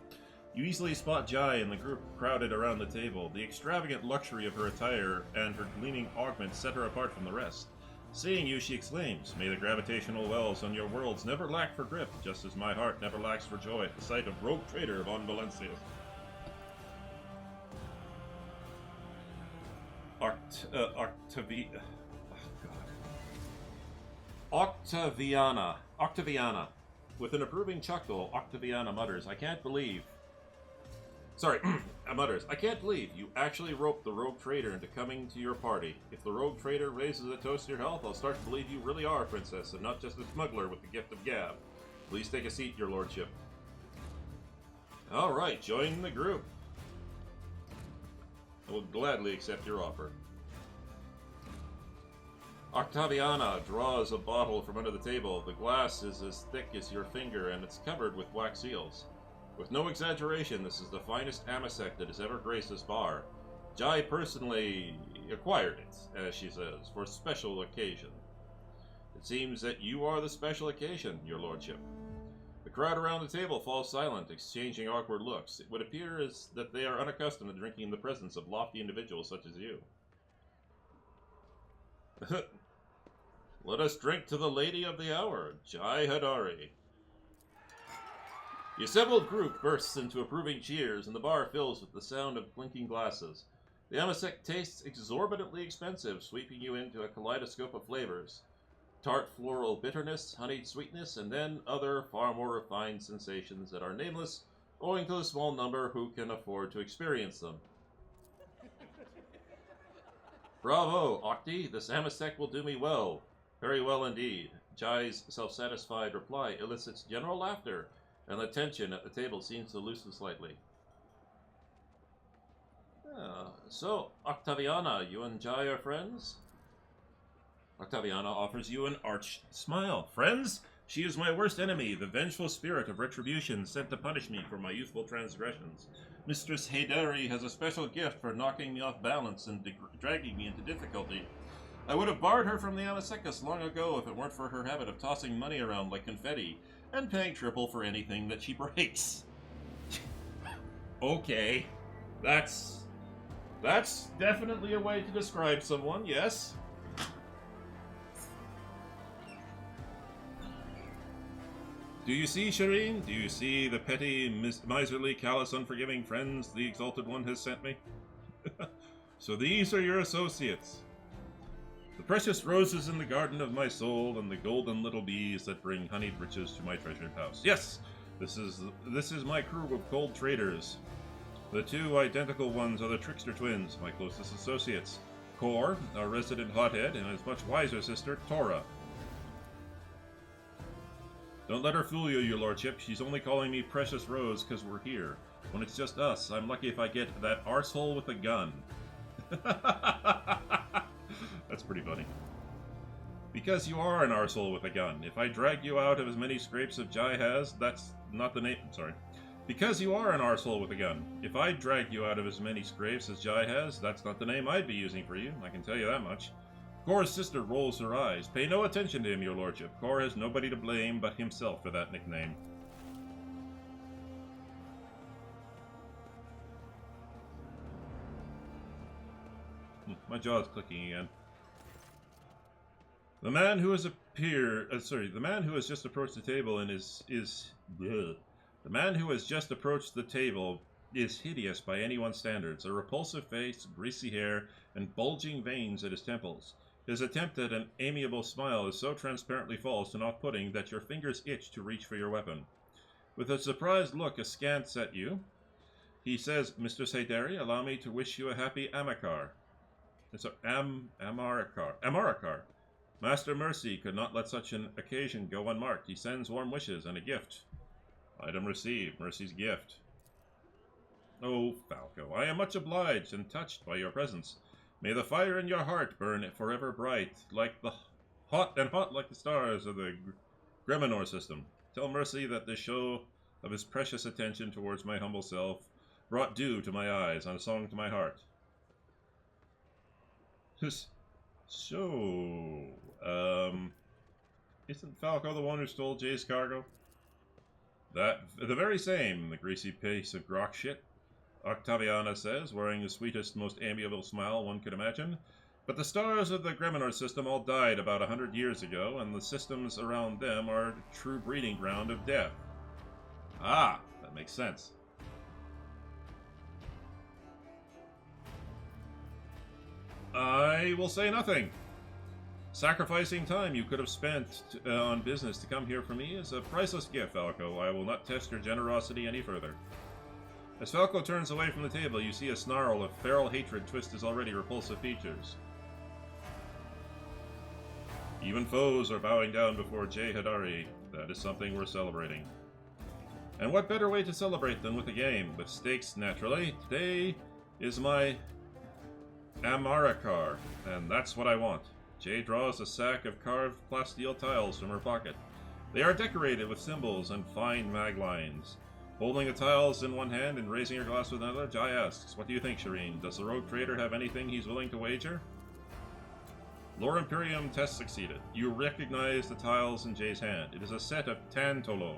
You easily spot Jai in the group crowded around the table. The extravagant luxury of her attire and her gleaming augment set her apart from the rest. Seeing you, she exclaims, "May the gravitational wells on your worlds never lack for grip, just as my heart never lacks for joy at the sight of rogue trader Von Valencius." Octaviana. With an approving chuckle, Octaviana mutters, "I can't believe you actually roped the rogue trader into coming to your party. If the rogue trader raises a toast to your health, I'll start to believe you really are a princess and not just a smuggler with the gift of gab. Please take a seat, your lordship." Alright, join the group. I will gladly accept your offer. Octaviana draws a bottle from under the table. The glass is as thick as your finger and it's covered with wax seals. With no exaggeration, this is the finest amasec that has ever graced this bar. Jai personally acquired it, as she says, for a special occasion. It seems that you are the special occasion, your lordship. The crowd around the table falls silent, exchanging awkward looks. It would appear as that they are unaccustomed to drinking in the presence of lofty individuals such as you. Let us drink to the lady of the hour, Jai Hadari. The assembled group bursts into approving cheers, and the bar fills with the sound of clinking glasses. The amasec tastes exorbitantly expensive, sweeping you into a kaleidoscope of flavors. Tart floral bitterness, honeyed sweetness, and then other far more refined sensations that are nameless, owing to the small number who can afford to experience them. Bravo, Octi, this amasec will do me well. Very well indeed. Jai's self-satisfied reply elicits general laughter, and the tension at the table seems to loosen slightly. So, Octaviana, you and Jai are friends? Octaviana offers you an arch smile. Friends? She is my worst enemy, the vengeful spirit of retribution sent to punish me for my youthful transgressions. Mistress Haydari has a special gift for knocking me off balance and dragging me into difficulty. I would have barred her from the Amasecus long ago if it weren't for her habit of tossing money around like confetti and paying triple for anything that she breaks. Okay, that's definitely a way to describe someone, yes? Do you see, Shireen? Do you see the petty, miserly, callous, unforgiving friends the Exalted One has sent me? So these are your associates. The precious roses in the garden of my soul, and the golden little bees that bring honeyed riches to my treasured house. Yes, this is my crew of cold traders. The two identical ones are the trickster twins, my closest associates. Kor, our resident hothead, and his much wiser sister, Tora. Don't let her fool you, your lordship. She's only calling me Precious Rose because we're here. When it's just us, I'm lucky if I get that arsehole with a gun. That's pretty funny. Because you are an arsehole with a gun. If I drag you out of as many scrapes as Jai has, that's not the name. Sorry. Because you are an arsehole with a gun. If I drag you out of as many scrapes as Jai has, that's not the name I'd be using for you. I can tell you that much. Kor's sister rolls her eyes. Pay no attention to him, your lordship. Kor has nobody to blame but himself for that nickname. My jaw's clicking again. The man who has the man who has just approached the table and the man who has just approached the table is hideous by anyone's standards. A repulsive face, greasy hair, and bulging veins at his temples. His attempt at an amiable smile is so transparently false and off-putting that your fingers itch to reach for your weapon. With a surprised look askance at you, he says, Mr. Haydari, allow me to wish you a happy Amakar. It's Amarakar. Master Mercy could not let such an occasion go unmarked. He sends warm wishes and a gift. Item received. Mercy's gift. Oh, Falco, I am much obliged and touched by your presence. May the fire in your heart burn forever bright, like the hot like the stars of the Greminor system. Tell Mercy that the show of his precious attention towards my humble self brought dew to my eyes and a song to my heart. So, isn't Falco the one who stole Jay's cargo? The very same, the greasy piece of grok shit. Octaviana says, wearing the sweetest, most amiable smile one could imagine. But the stars of the Greminor system all died about 100 years ago, and the systems around them are a true breeding ground of death. Ah, that makes sense. I will say nothing. Sacrificing time you could have spent on business to come here for me is a priceless gift, Falco. I will not test your generosity any further. As Falco turns away from the table, you see a snarl of feral hatred twist his already repulsive features. Even foes are bowing down before Jay Hadari. That is something we're celebrating. And what better way to celebrate than with a game? With stakes, naturally. Today is my Amarakar, and that's what I want. Jay draws a sack of carved plasteel tiles from her pocket. They are decorated with symbols and fine mag lines. Holding the tiles in one hand and raising her glass with another, Jai asks, what do you think, Shireen? Does the rogue trader have anything he's willing to wager? Lore Imperium test succeeded. You recognize the tiles in Jay's hand. It is a set of Tantalo.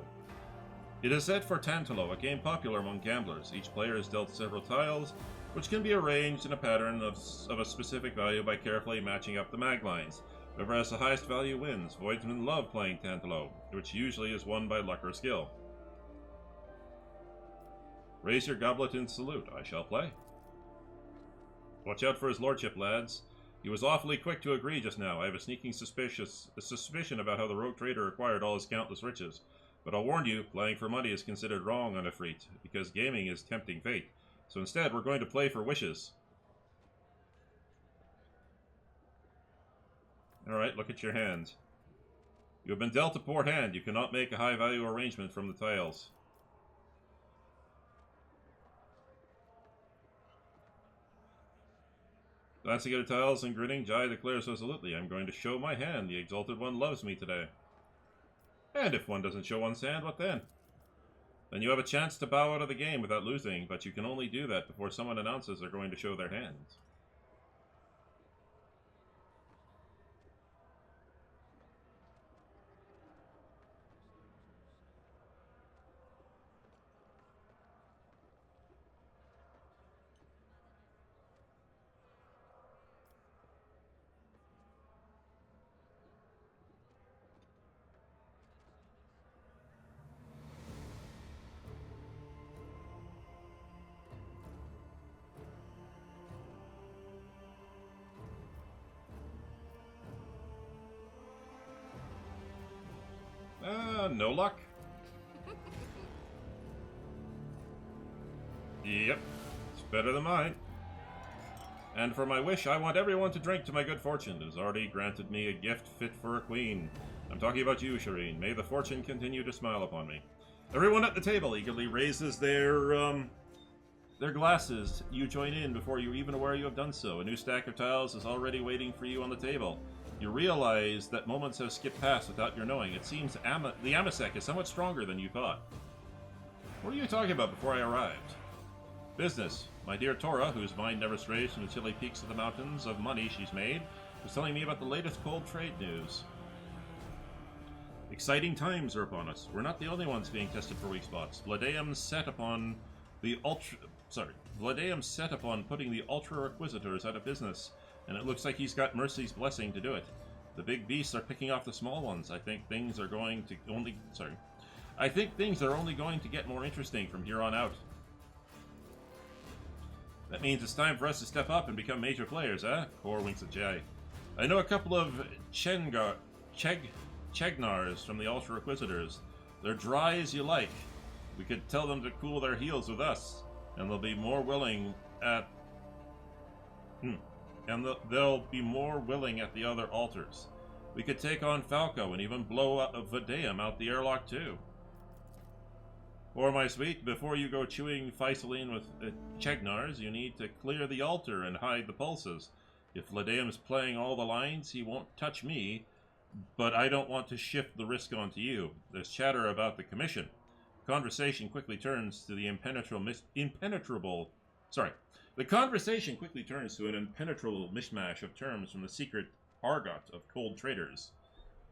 It is set for Tantalo, a game popular among gamblers. Each player is dealt several tiles, which can be arranged in a pattern of a specific value by carefully matching up the mag lines. Whoever has the highest value wins. Voidsmen love playing Tantalo, which usually is won by luck or skill. Raise your goblet in salute. I shall play. Watch out for his lordship, lads. He was awfully quick to agree just now. I have a sneaking suspicion about how the rogue trader acquired all his countless riches. But I'll warn you, playing for money is considered wrong on Ifrit, because gaming is tempting fate. So instead, we're going to play for wishes. Alright, look at your hands. You have been dealt a poor hand. You cannot make a high-value arrangement from the tiles. Glancing at her tiles and grinning, Jai declares resolutely, I'm going to show my hand. The Exalted One loves me today. And if one doesn't show one's hand, what then? Then you have a chance to bow out of the game without losing, but you can only do that before someone announces they're going to show their hands. No luck. Yep, it's better than mine. And for my wish, I want everyone to drink to my good fortune. It has already granted me a gift fit for a queen. I'm talking about you, Shireen. May the fortune continue to smile upon me. Everyone at the table eagerly raises their glasses. You join in before you're even aware you have done so. A new stack of tiles is already waiting for you on the table. You realize that moments have skipped past without your knowing. It seems the Amasek is somewhat stronger than you thought. What are you talking about before I arrived? Business. My dear Tora, whose mind never strays from the chilly peaks of the mountains of money she's made, was telling me about the latest cold trade news. Exciting times are upon us. We're not the only ones being tested for weak spots. Vladaeum's set upon putting the Ultra Inquisitors out of business, and it looks like he's got Mercy's blessing to do it. The big beasts are picking off the small ones. I think things are only going to get more interesting from here on out. That means it's time for us to step up and become major players, eh? Kor winks at Jay. I know a couple of Chegnars from the Ultra Inquisitors. They're dry as you like. We could tell them to cool their heels with us, and they'll be more willing at they'll be more willing at the other altars. We could take on Falco and even blow Vladaeum out the airlock too. Or my sweet, before you go chewing Faisaline with Chegnars, you need to clear the altar and hide the pulses. If Vladaeum's playing all the lines, he won't touch me, but I don't want to shift the risk onto you. There's chatter about the commission. Conversation quickly turns to an impenetrable mishmash of terms from the secret argot of cold traders.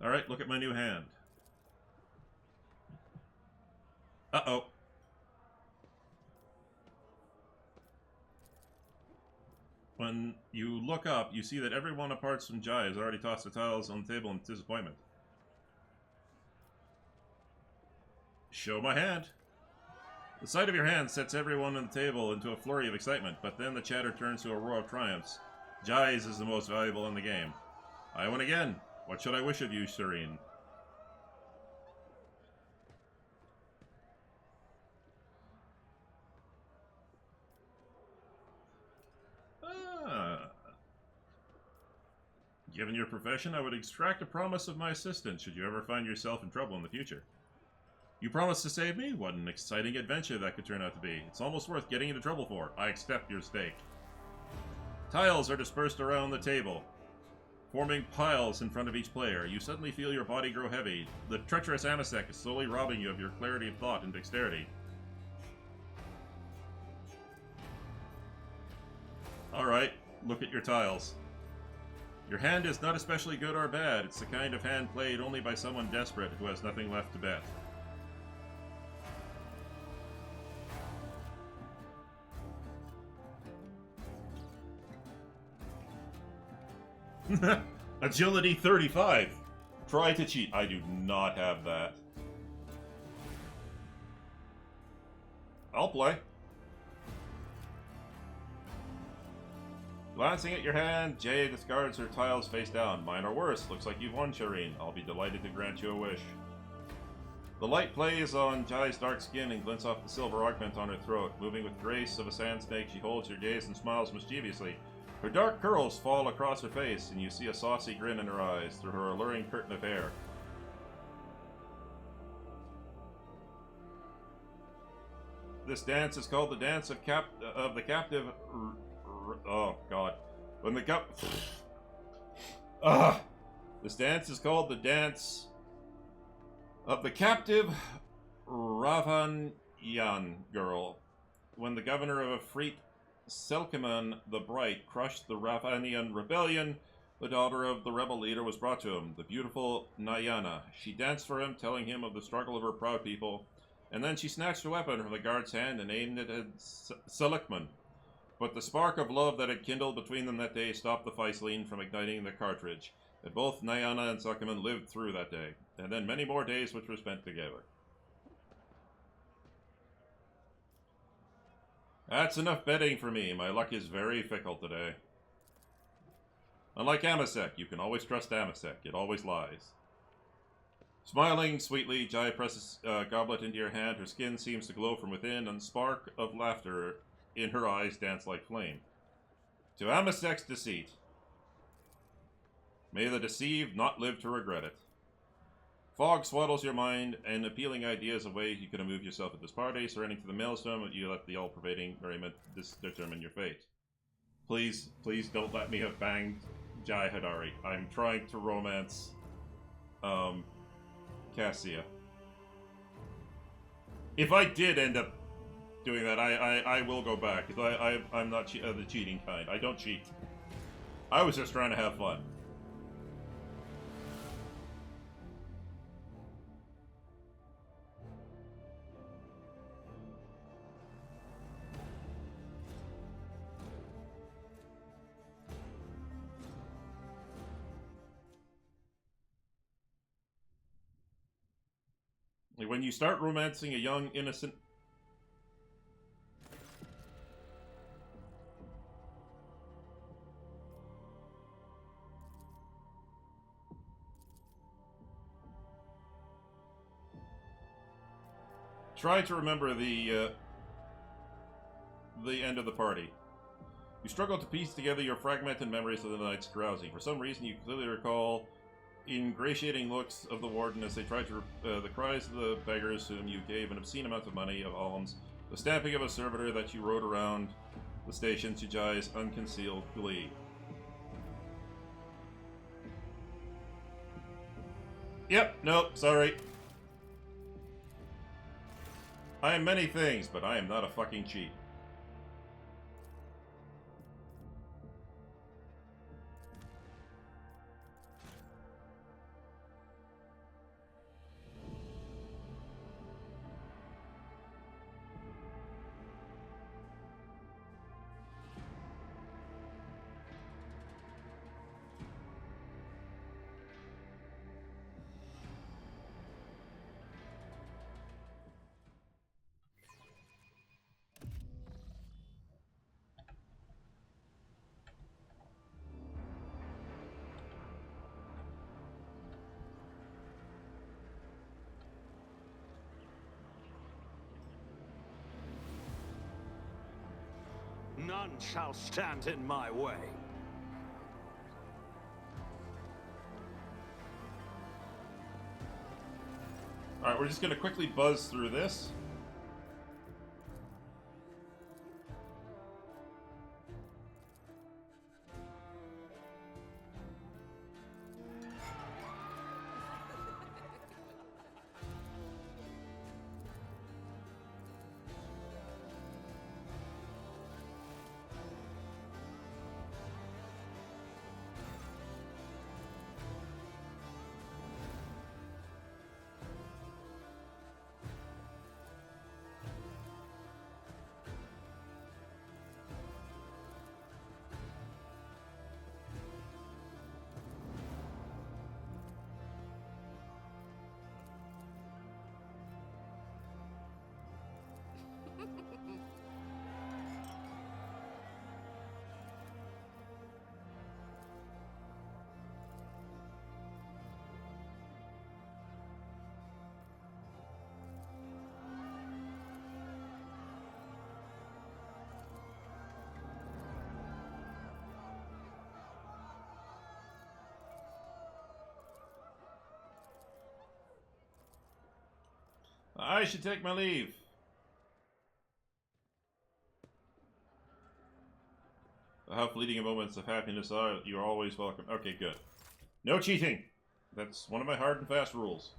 Alright, look at my new hand. Uh-oh. When you look up, you see that everyone apart from Jai has already tossed the tiles on the table in disappointment. Show my hand. The sight of your hand sets everyone on the table into a flurry of excitement, but then the chatter turns to a roar of triumphs. Jai's is the most valuable in the game. I win again. What should I wish of you, Serene? Given your profession, I would extract a promise of my assistance should you ever find yourself in trouble in the future. You promised to save me? What an exciting adventure that could turn out to be. It's almost worth getting into trouble for. I accept your stake. Tiles are dispersed around the table, forming piles in front of each player. You suddenly feel your body grow heavy. The treacherous Amasek is slowly robbing you of your clarity of thought and dexterity. Alright, look at your tiles. Your hand is not especially good or bad. It's the kind of hand played only by someone desperate who has nothing left to bet. Agility 35. Try to cheat. I do not have that. I'll play. Glancing at your hand, Jay discards her tiles face down. Mine are worse. Looks like you've won, Shireen. I'll be delighted to grant you a wish. The light plays on Jai's dark skin and glints off the silver augment on her throat. Moving with grace of a sand snake, she holds your gaze and smiles mischievously. Her dark curls fall across her face, and you see a saucy grin in her eyes through her alluring curtain of hair. This dance is called the Dance of the Captive... Oh, God. When the Ugh! This dance is called the Dance of the Captive Ravanyan Girl. When the governor of Afrit, Selkaman the Bright, crushed the Ravanian rebellion, the daughter of the rebel leader was brought to him, the beautiful Nyana. She danced for him, telling him of the struggle of her proud people, and then she snatched a weapon from the guard's hand and aimed it at Selikman. But the spark of love that had kindled between them that day stopped the Faisleen from igniting the cartridge, and both Nyana and Selikman lived through that day, and then many more days which were spent together. That's enough betting for me. My luck is very fickle today. Unlike Amasek, you can always trust Amasek. It always lies. Smiling sweetly, Jai presses a goblet into your hand. Her skin seems to glow from within, and spark of laughter in her eyes dance like flame. To Amasek's deceit. May the deceived not live to regret it. Fog swaddles your mind, and appealing ideas of ways you could move yourself at this party. Surrendering to the maelstrom, you let the all-pervading merriment determine your fate. Please, please don't let me have banged Jai Hadari. I'm trying to romance, Cassia. If I did end up doing that, I will go back. I'm not the cheating kind. I don't cheat. I was just trying to have fun. When you start romancing a young, innocent... Try to remember the end of the party. You struggle to piece together your fragmented memories of the night's carousing. For some reason, you clearly recall ingratiating looks of the warden as they tried to the cries of the beggars whom you gave an obscene amount of money of alms, the stamping of a servitor that you rode around the station to Jai's unconcealed glee. Yep, nope, sorry. I am many things, but I am not a fucking cheat. None shall stand in my way. Alright, we're just gonna quickly buzz through this. I should take my leave. How fleeting moments of happiness are, you are always welcome. Okay, good. No cheating! That's one of my hard and fast rules.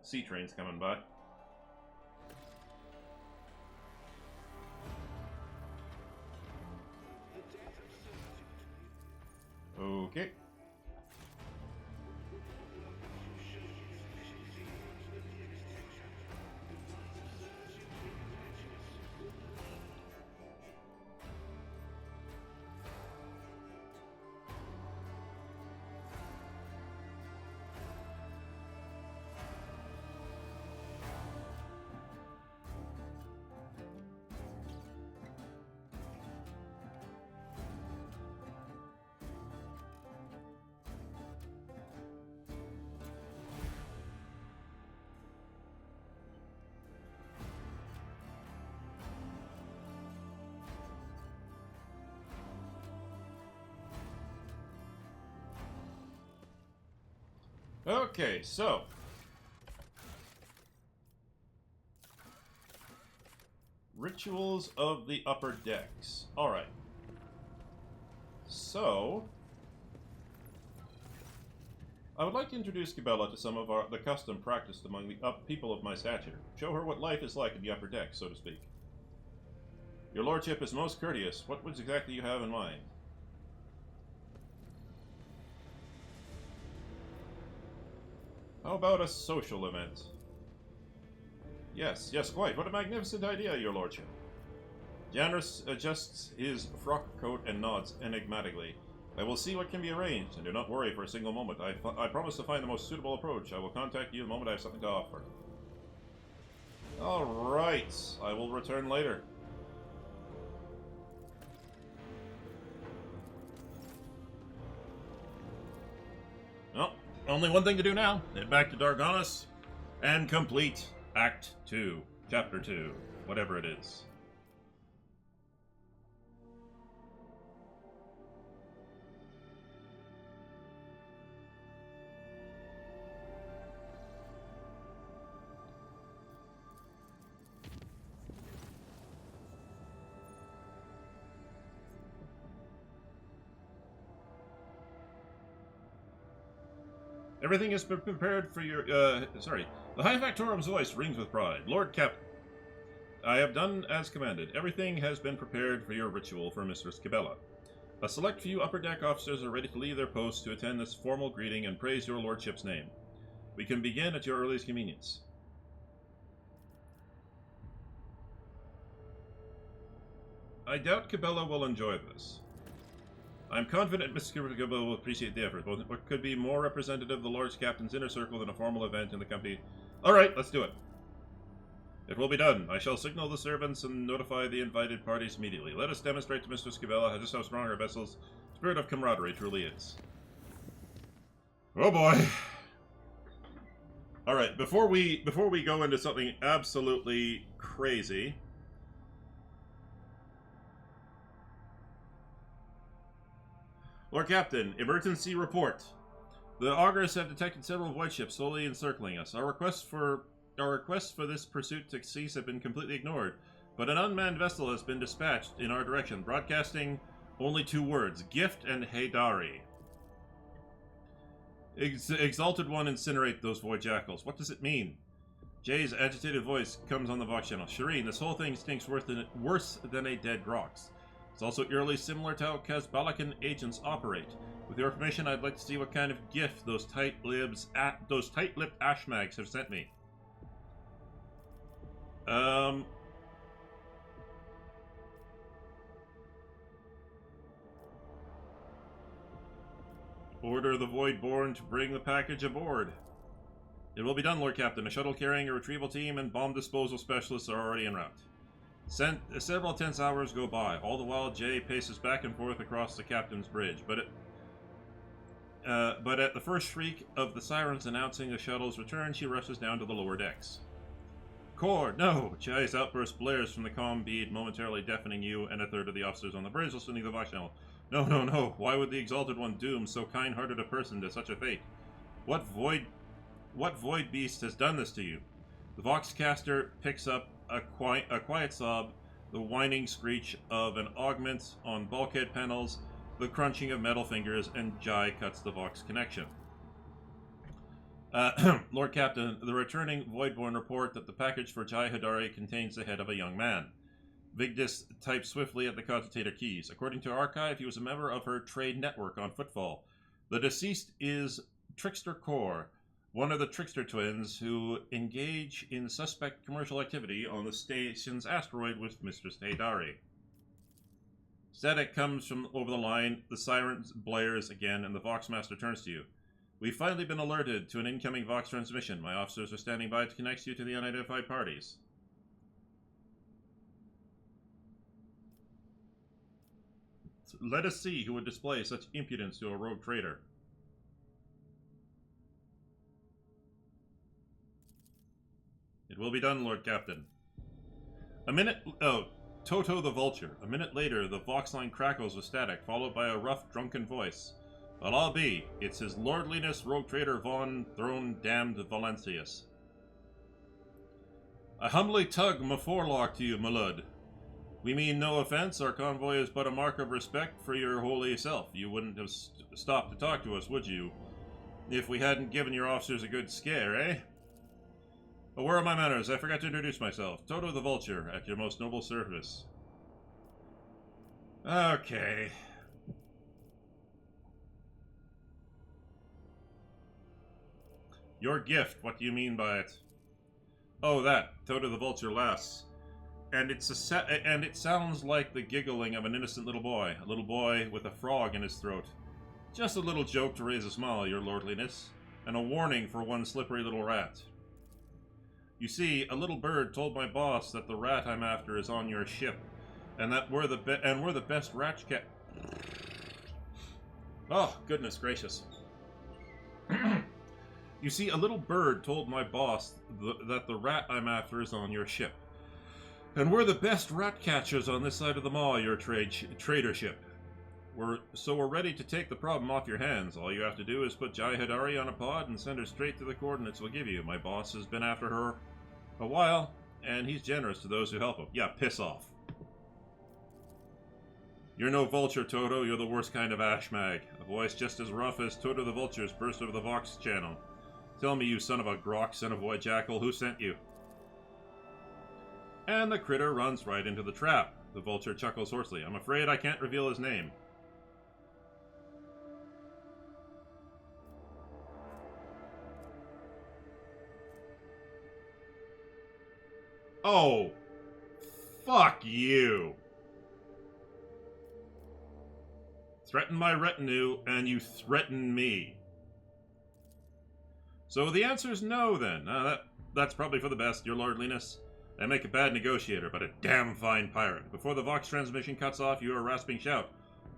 Sea train's coming by. Okay. Okay, so rituals of the upper decks. Alright. So I would like to introduce Cabela to some of the custom practiced among the people of my stature. Show her what life is like in the upper deck, so to speak. Your lordship is most courteous. What would exactly you have in mind? How about a social event? Yes, yes, quite. What a magnificent idea, your lordship. Janus adjusts his frock coat and nods enigmatically. I will see what can be arranged, and do not worry for a single moment. I promise to find the most suitable approach. I will contact you the moment I have something to offer. Alright, I will return later. Well, only one thing to do now. Head back to Dargonis and complete Act 2, Chapter 2, whatever it is. Everything has been prepared for your, sorry. The High Factorum's voice rings with pride. Lord Captain, I have done as commanded. Everything has been prepared for your ritual for Mistress Cabela. A select few upper deck officers are ready to leave their posts to attend this formal greeting and praise your lordship's name. We can begin at your earliest convenience. I doubt Cabela will enjoy this. I'm confident Mr. Cabela will appreciate the effort. What could be more representative of the Lord's Captain's inner circle than a formal event in the company? Alright, let's do it. It will be done. I shall signal the servants and notify the invited parties immediately. Let us demonstrate to Mistress Cabela just how strong our vessel's spirit of camaraderie truly is. Oh boy. Alright, before we go into something absolutely crazy, Lord Captain, emergency report. The augurs have detected several void ships slowly encircling us. Our requests for this pursuit to cease have been completely ignored, but an unmanned vessel has been dispatched in our direction, broadcasting only 2 words: Gift and Haydari. Exalted One, incinerate those void jackals. What does it mean? Jay's agitated voice comes on the Vox channel. Shireen, this whole thing stinks worse than a dead Grox. It's also eerily similar to how Kazbalakan agents operate. With your permission, I'd like to see what kind of gift those tight-lipped ashmags have sent me. Order the Voidborn to bring the package aboard. It will be done, Lord Captain. A shuttle carrying a retrieval team and bomb disposal specialists are already en route. Several tense hours go by. All the while, Jay paces back and forth across the captain's bridge. But at the first shriek of the sirens announcing the shuttle's return, she rushes down to the lower decks. Core, no! Jay's outburst blares from the comm bead, momentarily deafening you and a third of the officers on the bridge listening to the voice channel. No, no, no! Why would the Exalted One doom so kind-hearted a person to such a fate? What void beast has done this to you? The Voxcaster picks up a quiet sob, the whining screech of an augment on bulkhead panels, the crunching of metal fingers, and Jai cuts the Vox connection. Lord Captain, the returning Voidborn report that the package for Jai Hadari contains the head of a young man. Vigdis types swiftly at the cogitator keys. According to Archive, he was a member of her trade network on Footfall. The deceased is Trickster Core, one of the Trickster twins who engage in suspect commercial activity on the station's asteroid with Mistress Hadari. Static comes from over the line, the siren blares again, and the Voxmaster turns to you. We've finally been alerted to an incoming Vox transmission. My officers are standing by to connect you to the unidentified parties. Let us see who would display such impudence to a rogue traitor. It will be done, Lord Captain. Toto the Vulture. A minute later, the Vox line crackles with static, followed by a rough, drunken voice. But I'll be. It's his lordliness, rogue traitor Von Throne-damned Valentius. I humbly tug my forelock to you, my lord. We mean no offense. Our convoy is but a mark of respect for your holy self. You wouldn't have stopped to talk to us, would you? If we hadn't given your officers a good scare, eh? But where are my manners? I forgot to introduce myself. Toto the Vulture, at your most noble service. Okay. Your gift, what do you mean by it? Oh, that. Toto the Vulture laughs. And it sounds like the giggling of an innocent little boy. A little boy with a frog in his throat. Just a little joke to raise a smile, your lordliness. And a warning for one slippery little rat. You see, a little bird told my boss that the rat I'm after is on your ship, and that we're the best rat cat. Oh, goodness gracious! You see, a little bird told my boss that the rat I'm after is on your ship, and we're the best rat catchers on this side of the maw. Your trader ship. We're ready to take the problem off your hands. All you have to do is put Jai Hadari on a pod and send her straight to the coordinates we'll give you. My boss has been after her a while, and he's generous to those who help him. Yeah, piss off. You're no vulture, Toto. You're the worst kind of ashmag. A voice just as rough as Toto the Vulture's burst over the Vox channel. Tell me, you son of a grok, son of a white jackal, who sent you? And the critter runs right into the trap. The Vulture chuckles hoarsely. I'm afraid I can't reveal his name. Oh, fuck you. Threaten my retinue, and you threaten me. So the answer is no, then. That's probably for the best, your lordliness. I make a bad negotiator, but a damn fine pirate. Before the Vox transmission cuts off, you hear a rasping shout.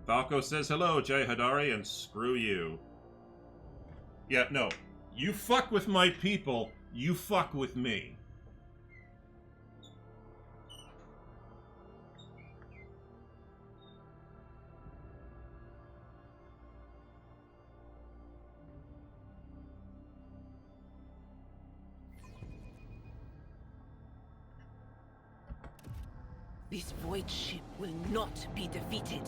Falco says hello, Jai Hadari, and screw you. Yeah, no. You fuck with my people, you fuck with me. This void ship will not be defeated.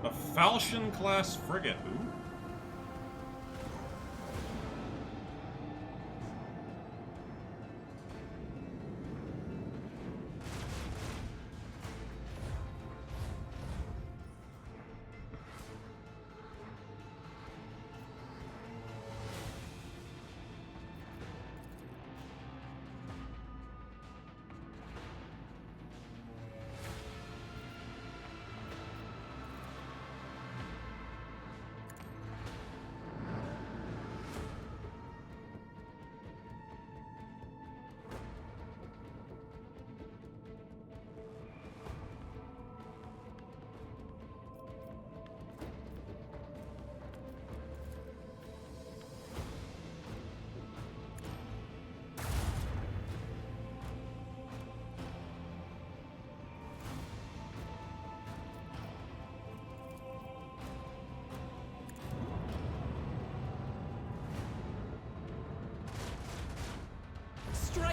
A Falchion-class frigate. Ooh.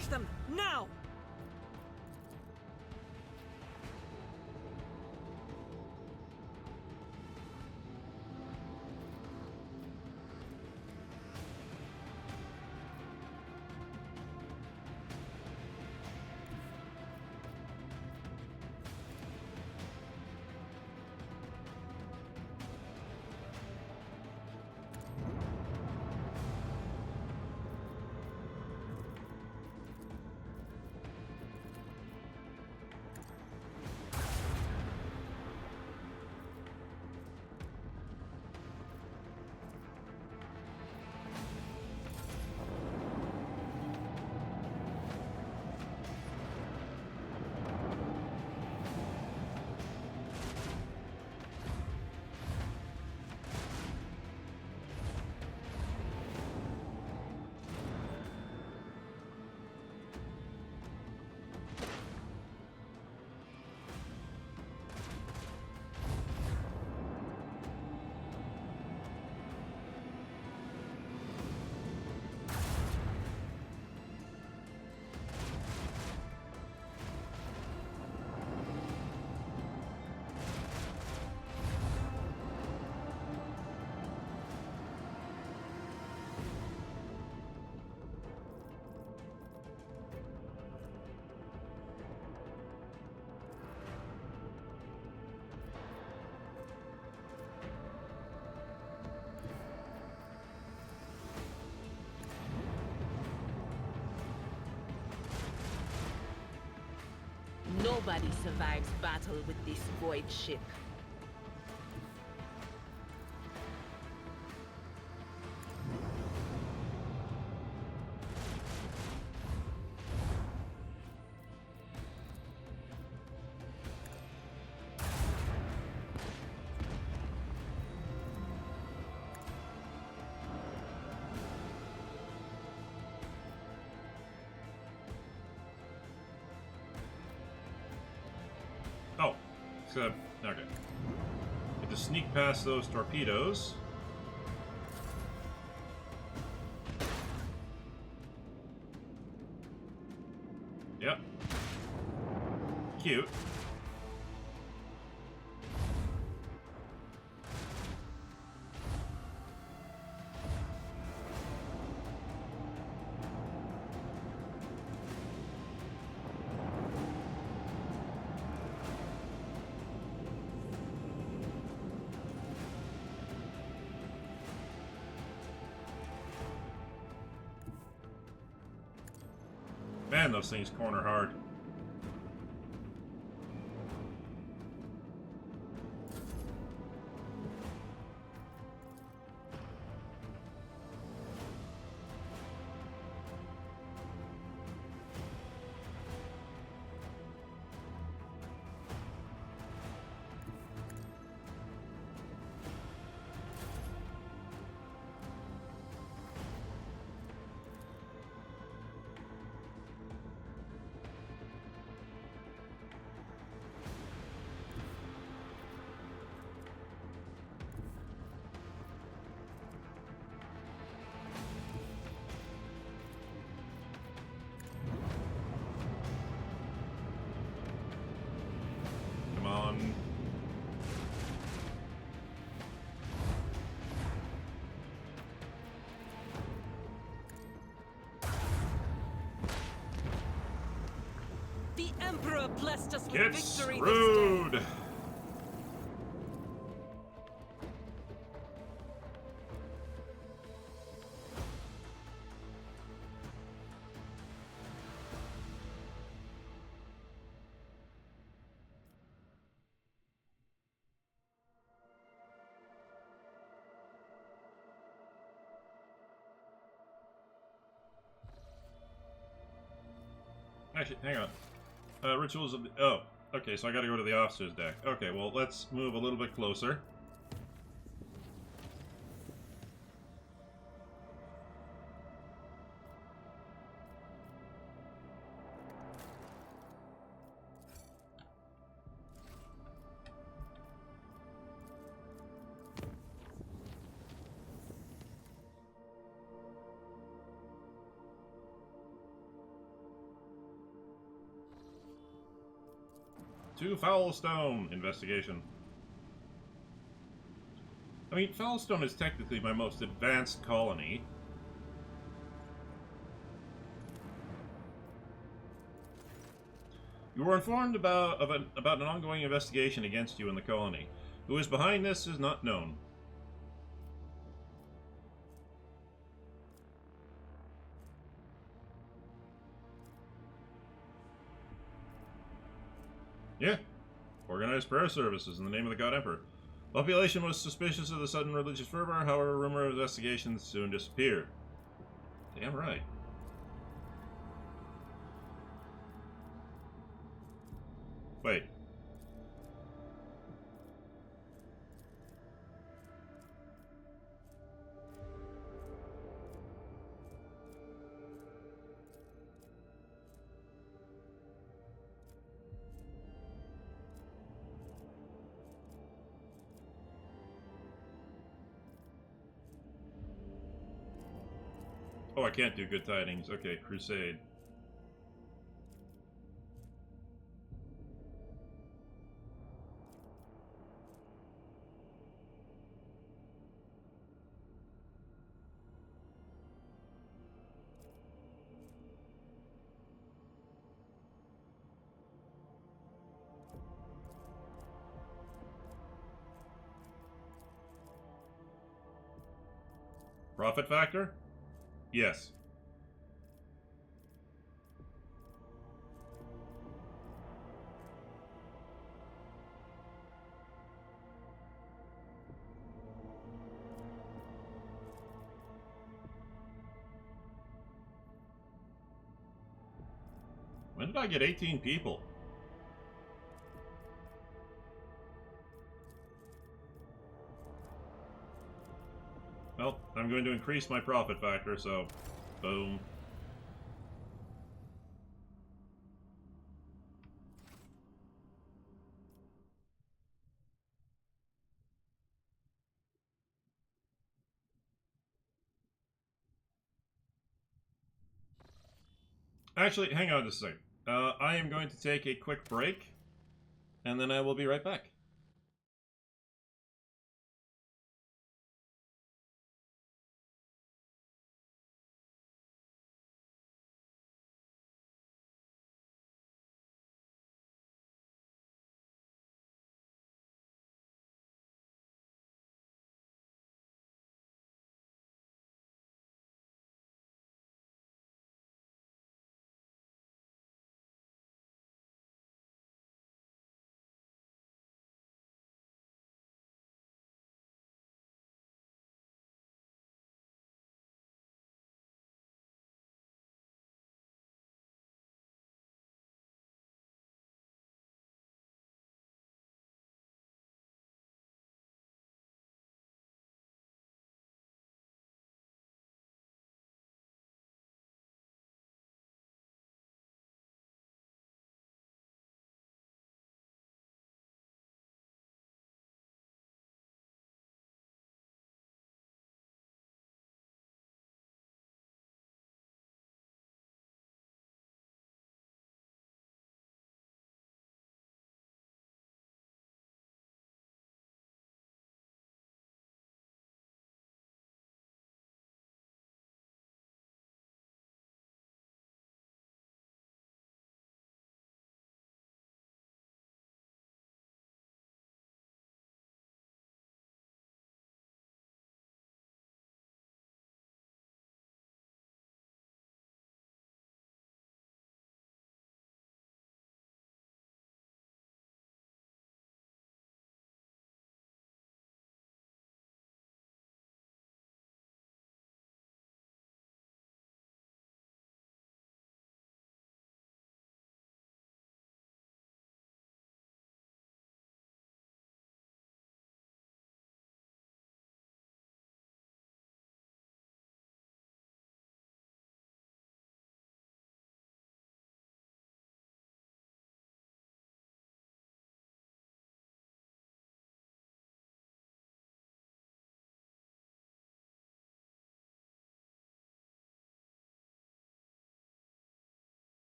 Take them, now! Nobody survives battle with this void ship. Oh, except, okay. Get to sneak past those torpedoes. Yep. Cute. Man, those things corner hard. Come on. The Emperor blessed us with Get victory this day. screwed! Actually, hang on. Rituals of the... Oh, okay, so I gotta go to the officer's deck. Okay, well, let's move a little bit closer. To Foulstone! Investigation. I mean, Foulstone is technically my most advanced colony. You were informed about an ongoing investigation against you in the colony. Who is behind this is not known. Yeah. Organized prayer services in the name of the God Emperor. Population was suspicious of the sudden religious fervor, however, rumor of investigations soon disappeared. Damn right. Wait. Oh, I can't do good tidings. Okay, crusade. Profit factor? Yes. When did I get 18 people? Well, I'm going to increase my profit factor, so boom. Actually, hang on just a second. I am going to take a quick break, and then I will be right back.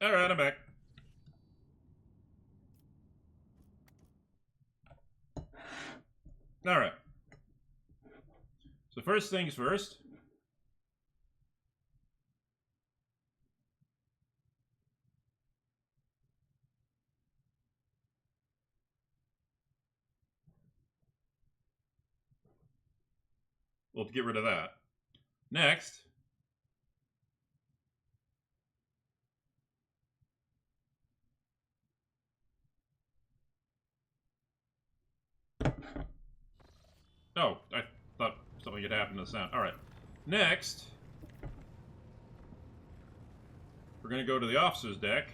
Alright, I'm back. Alright. So first things first. We'll get rid of that. Next. Oh, I thought something had happened to the sound. Alright. Next, we're going to go to the officer's deck.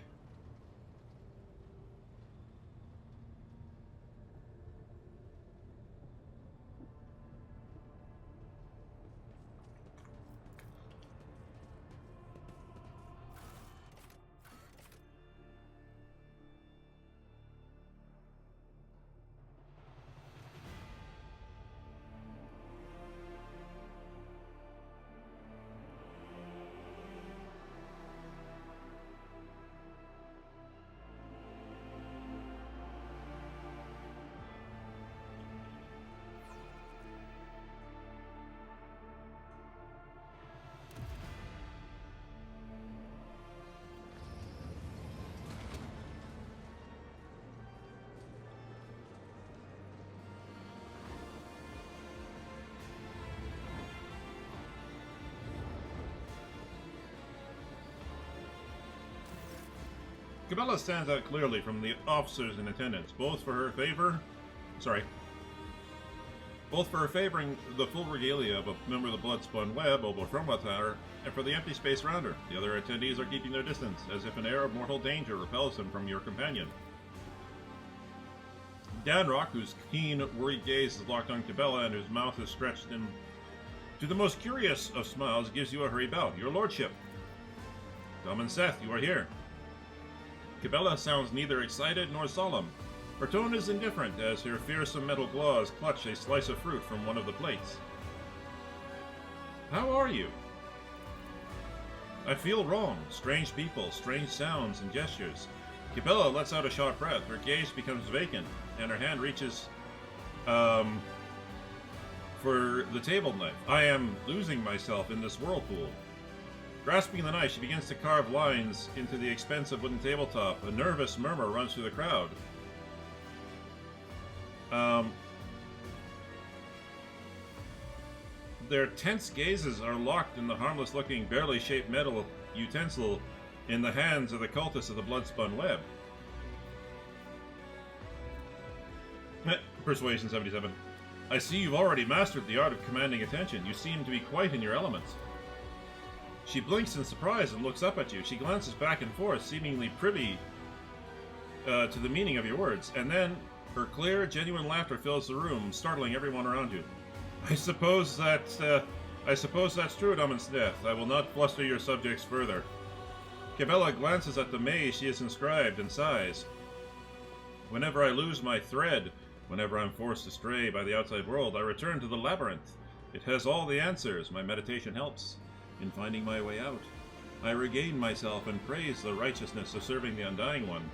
Cabela stands out clearly from the officers in attendance, both for her favoring the full regalia of a member of the Bloodspun Web, Obotromwatar, and for the empty space around her. The other attendees are keeping their distance, as if an air of mortal danger repels them from your companion. Danrock, whose keen, worried gaze is locked on Cabela and whose mouth is stretched in to the most curious of smiles, gives you a hurried bow. Your lordship. Dom and Seth, you are here. Cabela sounds neither excited nor solemn. Her tone is indifferent as her fearsome metal claws clutch a slice of fruit from one of the plates. How are you? I feel wrong. Strange people, strange sounds and gestures. Cabela lets out a short breath. Her gaze becomes vacant, and her hand reaches for the table knife. I am losing myself in this whirlpool. Grasping the knife, she begins to carve lines into the expensive wooden tabletop. A nervous murmur runs through the crowd. Their tense gazes are locked in the harmless-looking, barely shaped metal utensil in the hands of the cultists of the Bloodspun Web. Persuasion 77. I see you've already mastered the art of commanding attention. You seem to be quite in your element. She blinks in surprise and looks up at you. She glances back and forth, seemingly privy to the meaning of your words, and then her clear, genuine laughter fills the room, startling everyone around you. I suppose that's true, Dom and Seth. I will not fluster your subjects further. Cabela glances at the maze she has inscribed and sighs. Whenever I lose my thread, whenever I'm forced to stray by the outside world, I return to the labyrinth. It has all the answers. My meditation helps in finding my way out. I regain myself and praise the righteousness of serving the Undying One.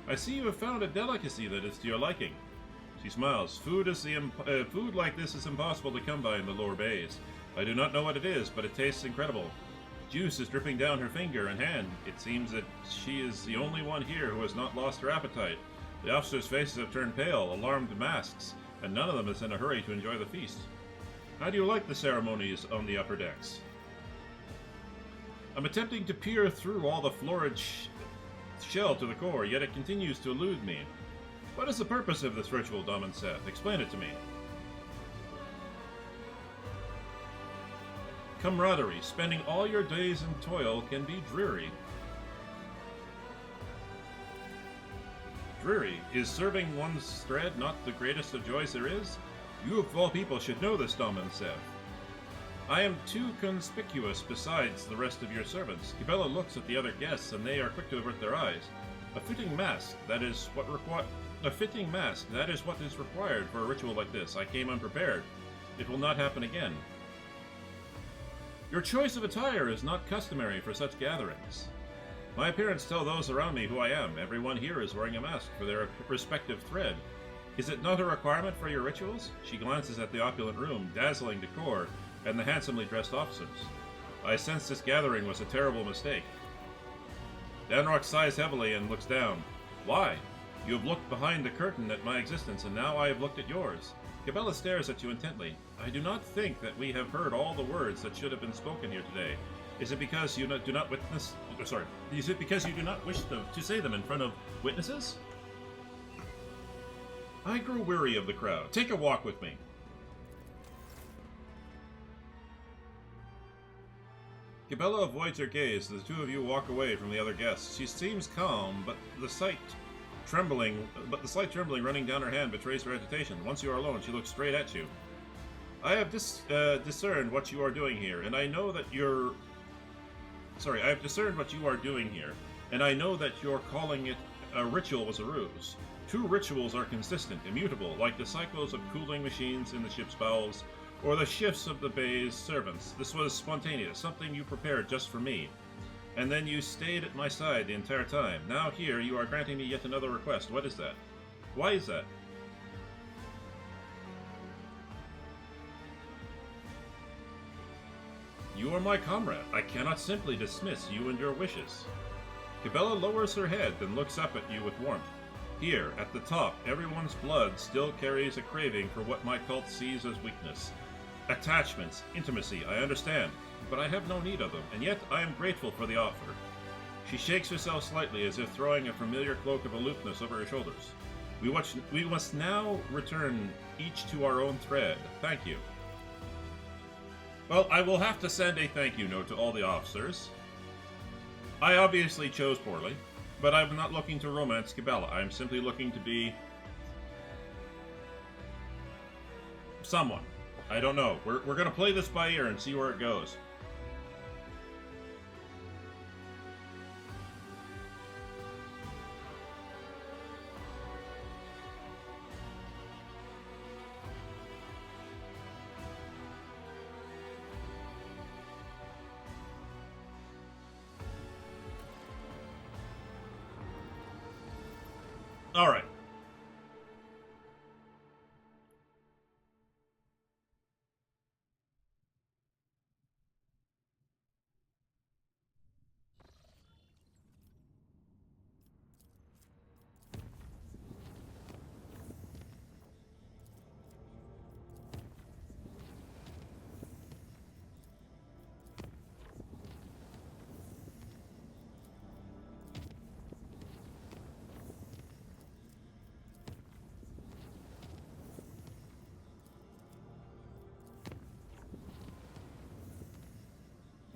I see you have found a delicacy that is to your liking. She smiles. Food like this is impossible to come by in the lower bays. I do not know what it is, but it tastes incredible. Juice is dripping down her finger and hand. It seems that she is the only one here who has not lost her appetite. The officers' faces have turned pale, alarmed masks, and none of them is in a hurry to enjoy the feast. How do you like the ceremonies on the upper decks? I'm attempting to peer through all the florid shell to the core, yet it continues to elude me. What is the purpose of this ritual, Dom and Seth? Explain it to me. Camaraderie. Spending all your days in toil can be dreary. Dreary. Is serving one's thread not the greatest of joys there is? You of all people should know this, Dom and Seth. I am too conspicuous besides the rest of your servants. Cabela looks at the other guests, and they are quick to avert their eyes. A fitting mask, that is what is required for a ritual like this. I came unprepared. It will not happen again. Your choice of attire is not customary for such gatherings. My appearance tells those around me who I am. Everyone here is wearing a mask for their respective thread. Is it not a requirement for your rituals? She glances at the opulent room, dazzling decor, and the handsomely dressed officers. I sense this gathering was a terrible mistake. Danrock sighs heavily and looks down. Why? You have looked behind the curtain at my existence, and now I have looked at yours. Cabela stares at you intently. I do not think that we have heard all the words that should have been spoken here today. Is it because you do not witness? Sorry. Is it because you do not wish to say them in front of witnesses? I grew weary of the crowd. Take a walk with me. Cabela avoids her gaze as the two of you walk away from the other guests. She seems calm, but the slight trembling running down her hand betrays her agitation. Once you are alone, she looks straight at you. I have discerned what you are doing here, and I know that you're... Sorry, I have discerned what you are doing here, and I know that your calling it a ritual was a ruse. True rituals are consistent, immutable, like the cycles of cooling machines in the ship's bowels, or the shifts of the bay's servants. This was spontaneous, something you prepared just for me. And then you stayed at my side the entire time. Now here, you are granting me yet another request. What is that? Why is that? You are my comrade. I cannot simply dismiss you and your wishes. Cabela lowers her head, then looks up at you with warmth. Here, at the top, everyone's blood still carries a craving for what my cult sees as weakness. Attachments, intimacy, I understand, but I have no need of them, and yet I am grateful for the offer. She shakes herself slightly as if throwing a familiar cloak of aloofness over her shoulders. We must now return each to our own thread. Thank you. Well, I will have to send a thank you note to all the officers. I obviously chose poorly, but I'm not looking to romance Cabela. I'm simply looking to be... someone. I don't know. We're gonna play this by ear and see where it goes. All right.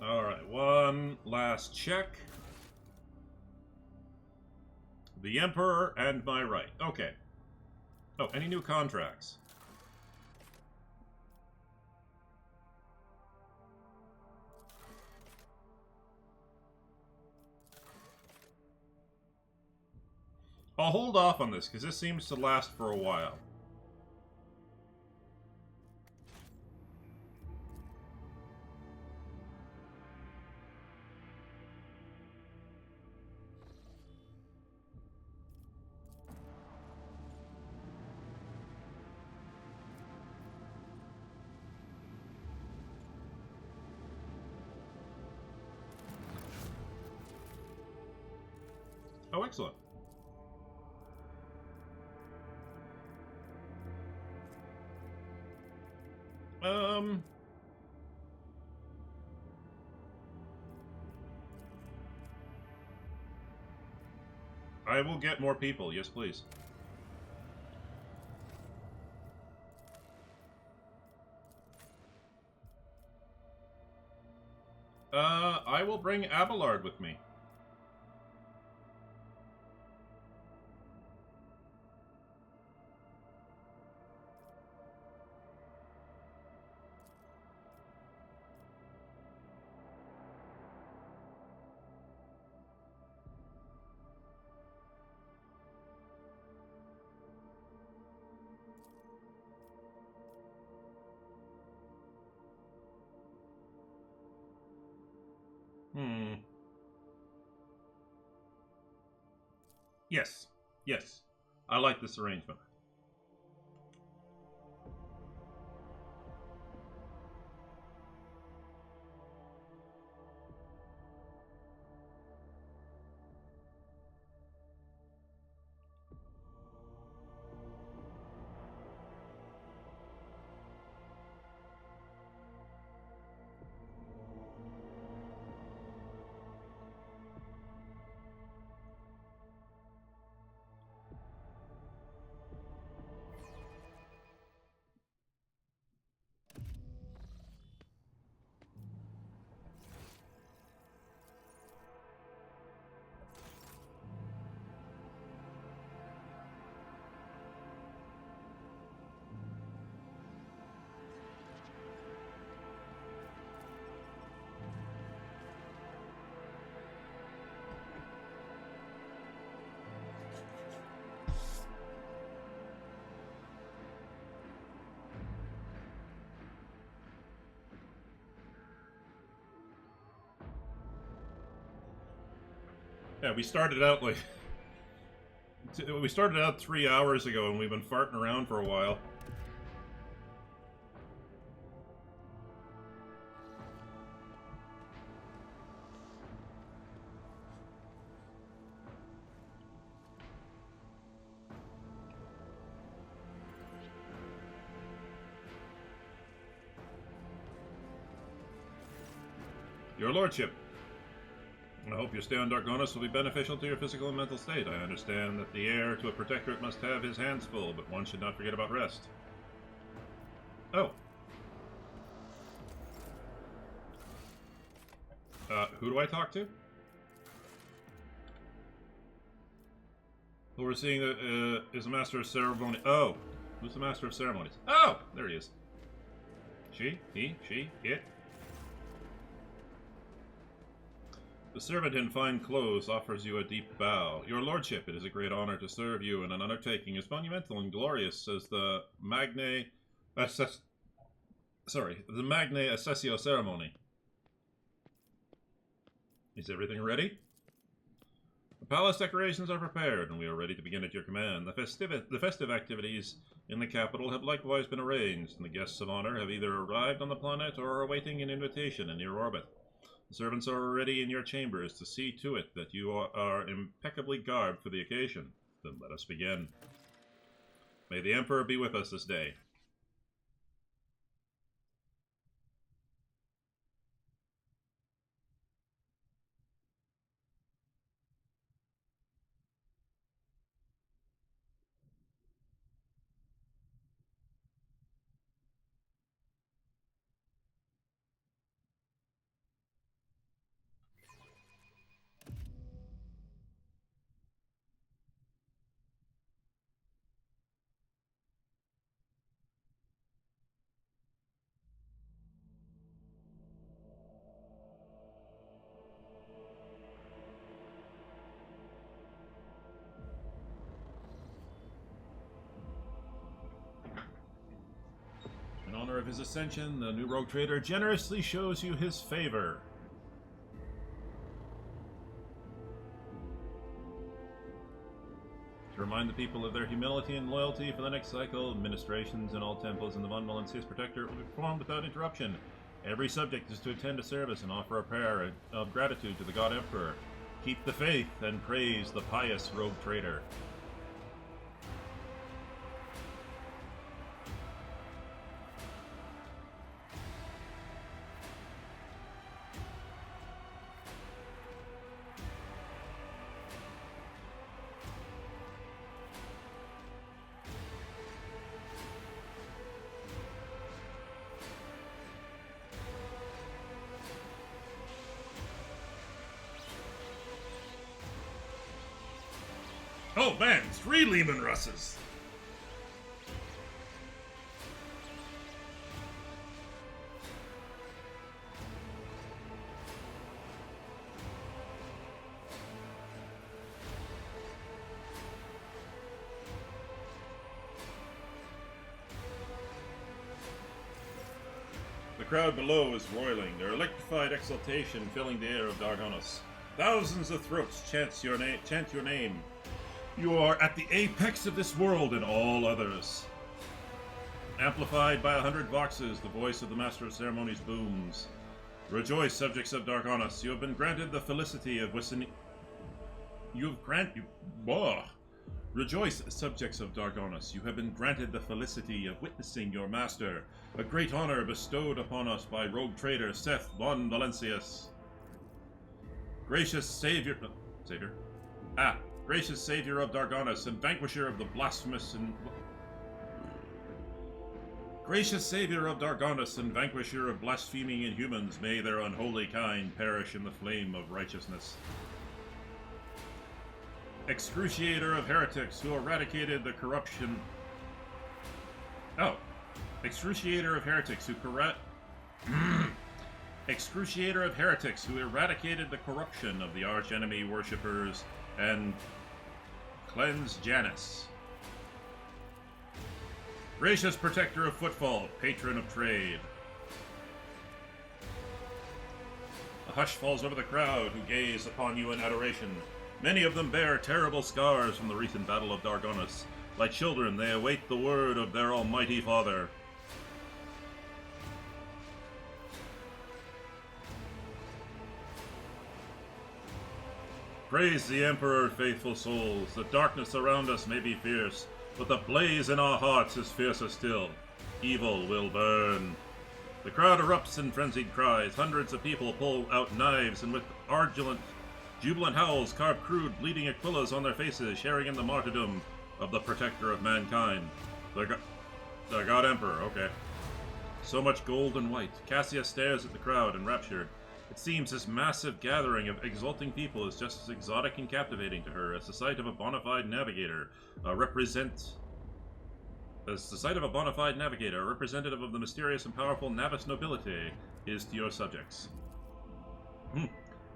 Alright, one last check. The Emperor and my right. Okay. Oh, any new contracts? I'll hold off on this, because this seems to last for a while. Oh, excellent. I will get more people, yes please. I will bring Abelard with me. Yes. Yes. I like this arrangement. Yeah, we started out like... We started out 3 hours ago and we've been farting around for a while. Your Lordship, I hope your stay on Dargonis will be beneficial to your physical and mental state. I understand that the heir to a protectorate must have his hands full, but one should not forget about rest. Oh. Who do I talk to? Who we're seeing is the Master of Ceremony. Oh. Who's the Master of Ceremonies? Oh! There he is. She? He? She? It? The servant in fine clothes offers you a deep bow. Your Lordship, it is a great honor to serve you in an undertaking as monumental and glorious as the Magne Accessio ceremony. Is everything ready? The palace decorations are prepared, and we are ready to begin at your command. The festive activities in the capital have likewise been arranged, and the guests of honor have either arrived on the planet or are awaiting an invitation in your orbit. The servants are already in your chambers to see to it that you are impeccably garbed for the occasion. Then let us begin. May the Emperor be with us this day. In honor of his ascension, the new rogue trader generously shows you his favor. To remind the people of their humility and loyalty for the next cycle, administrations in all temples in the Von Valencia's Protectorate will be performed without interruption. Every subject is to attend a service and offer a prayer of gratitude to the God Emperor. Keep the faith and praise the pious rogue trader. Oh man, 3 Lehman Russes! The crowd below is roiling, their electrified exultation filling the air of Dargonis. Thousands of throats chant your name. You are at the apex of this world and all others. Amplified by 100 voxes, the voice of the Master of Ceremonies booms. Rejoice, subjects of Dargonis. You have been granted the felicity of witnessing. Rejoice, subjects of Dargonis. You have been granted the felicity of witnessing your master, a great honor bestowed upon us by rogue trader Seth von Valencius. Gracious savior. Gracious savior of Dargonis and vanquisher of the blasphemous and. Gracious savior of Dargonis and vanquisher of blaspheming inhumans, may their unholy kind perish in the flame of righteousness. Excruciator of heretics who eradicated the corruption. Excruciator of heretics who Excruciator of heretics who eradicated the corruption of the archenemy worshippers and cleansed Janus. Gracious protector of footfall, patron of trade. A hush falls over the crowd who gaze upon you in adoration. Many of them bear terrible scars from the recent Battle of Dargonis. Like children, they await the word of their almighty father. Praise the Emperor, faithful souls. The darkness around us may be fierce, but the blaze in our hearts is fiercer still. Evil will burn. The crowd erupts in frenzied cries. Hundreds of people pull out knives and with jubilant howls carve crude, bleeding Aquilas on their faces, sharing in the martyrdom of the protector of mankind. The God Emperor, okay. So much gold and white. Cassia stares at the crowd, enraptured. It seems this massive gathering of exulting people is just as exotic and captivating to her as the sight of a bona fide navigator, a representative of the mysterious and powerful Navis nobility, is to your subjects.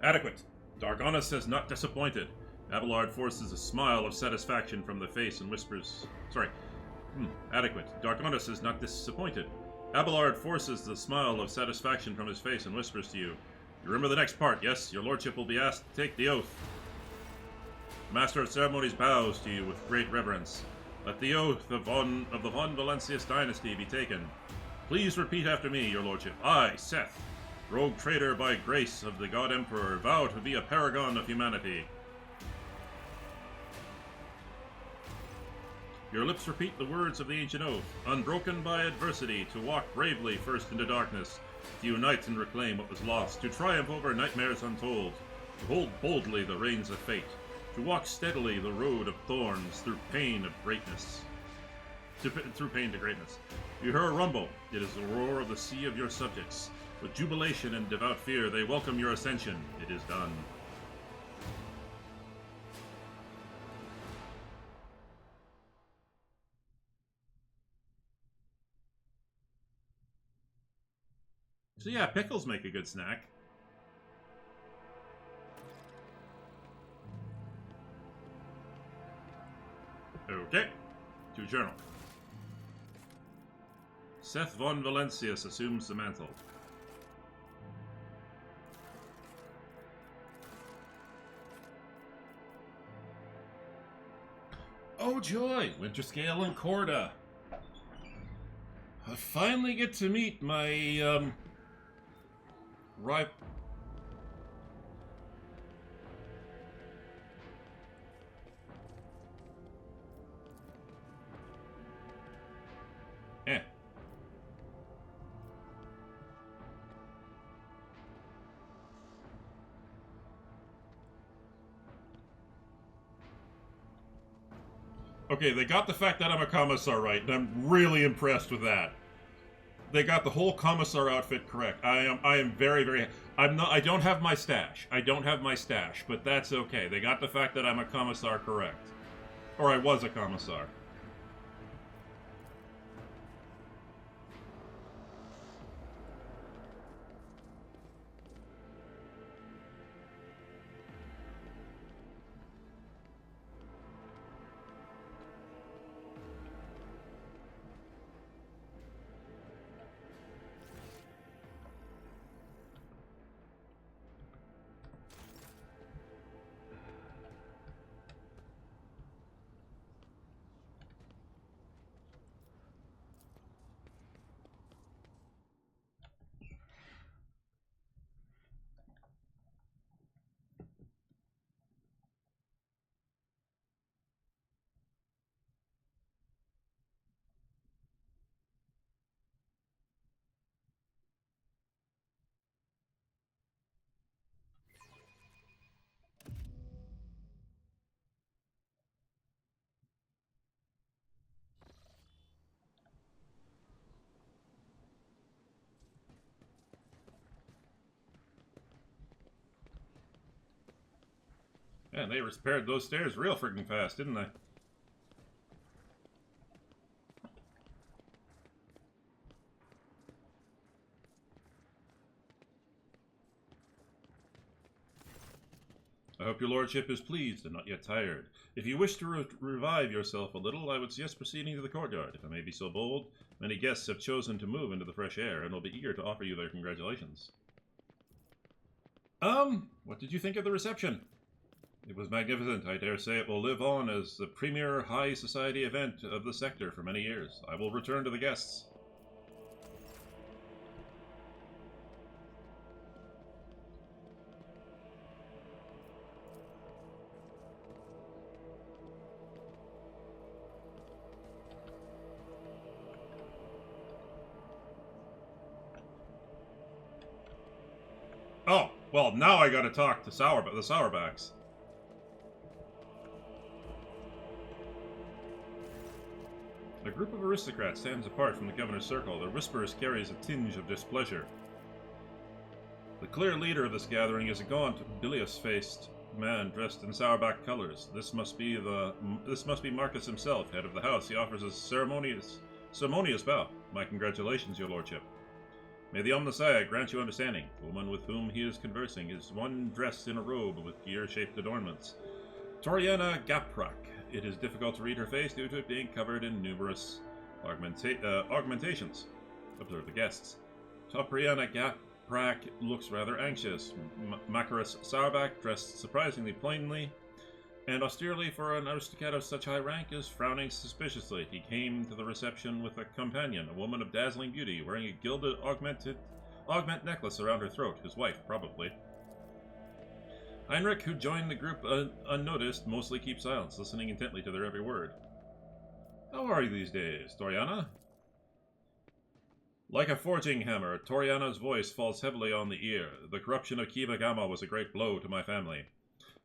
Adequate. Dargonis has not disappointed. Abelard forces a smile of satisfaction from the face and whispers... Adequate. Dargonis is not disappointed. Abelard forces the smile of satisfaction from his face and whispers to you. You remember the next part, yes? Your lordship will be asked to take the oath. The Master of Ceremonies bows to you with great reverence. Let the oath of the Von Valencius dynasty be taken. Please repeat after me, your lordship. I, Seth, rogue trader by grace of the God Emperor, vow to be a paragon of humanity. Your lips repeat the words of the ancient oath, unbroken by adversity, to walk bravely first into darkness, to unite and reclaim what was lost, to triumph over nightmares untold, to hold boldly the reins of fate, to walk steadily the road of thorns through pain of greatness. Through pain to greatness. You hear a rumble. It is the roar of the sea of your subjects. With jubilation and devout fear, they welcome your ascension. It is done. So yeah, pickles make a good snack. Okay. To journal. Seth von Valencius assumes the mantle. Oh joy! Winterscale and Corda. I finally get to meet my Okay, they got the fact that I'm a commissar right, and I'm really impressed with that. They got the whole commissar outfit correct. I am very, very... I don't have my stash. But that's okay. They got the fact that I'm a commissar correct. Or I was a commissar. Man, they repaired those stairs real freaking fast, didn't they? I hope your lordship is pleased and not yet tired. If you wish to revive yourself a little, I would suggest proceeding to the courtyard. If I may be so bold, many guests have chosen to move into the fresh air and will be eager to offer you their congratulations. What did you think of the reception? It was magnificent. I dare say it will live on as the premier high society event of the sector for many years. I will return to the guests. Oh, well, now I gotta talk to the Sourbacks. A group of aristocrats stands apart from the governor's circle. Their whispers carries a tinge of displeasure. The clear leader of this gathering is a gaunt, bilious-faced man dressed in Sourback colors. This must be Marcus himself, head of the house. He offers a ceremonious bow. My congratulations, your lordship. May the Omnissiah grant you understanding. The woman with whom he is conversing is one dressed in a robe with gear-shaped adornments. Toriana Gaprak. It is difficult to read her face due to it being covered in numerous augmentations. Observe the guests. Toriana Gaprak looks rather anxious. Makarus Sourback, dressed surprisingly plainly and austerely for an aristocrat of such high rank, is frowning suspiciously. He came to the reception with a companion, a woman of dazzling beauty, wearing a gilded augment necklace around her throat, his wife, probably. Heinrich, who joined the group unnoticed, mostly keeps silence, listening intently to their every word. How are you these days, Toriana? Like a forging hammer, Toriana's voice falls heavily on the ear. The corruption of Kiva Gamma was a great blow to my family.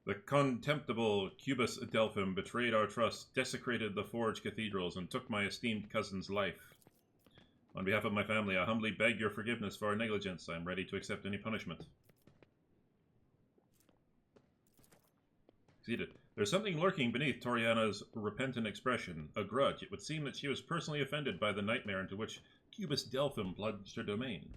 The contemptible Cubus Delphim betrayed our trust, desecrated the forged cathedrals, and took my esteemed cousin's life. On behalf of my family, I humbly beg your forgiveness for our negligence. I am ready to accept any punishment. Seated. There's something lurking beneath Toriana's repentant expression, a grudge. It would seem that she was personally offended by the nightmare into which Cubus Delphim plunged her domain.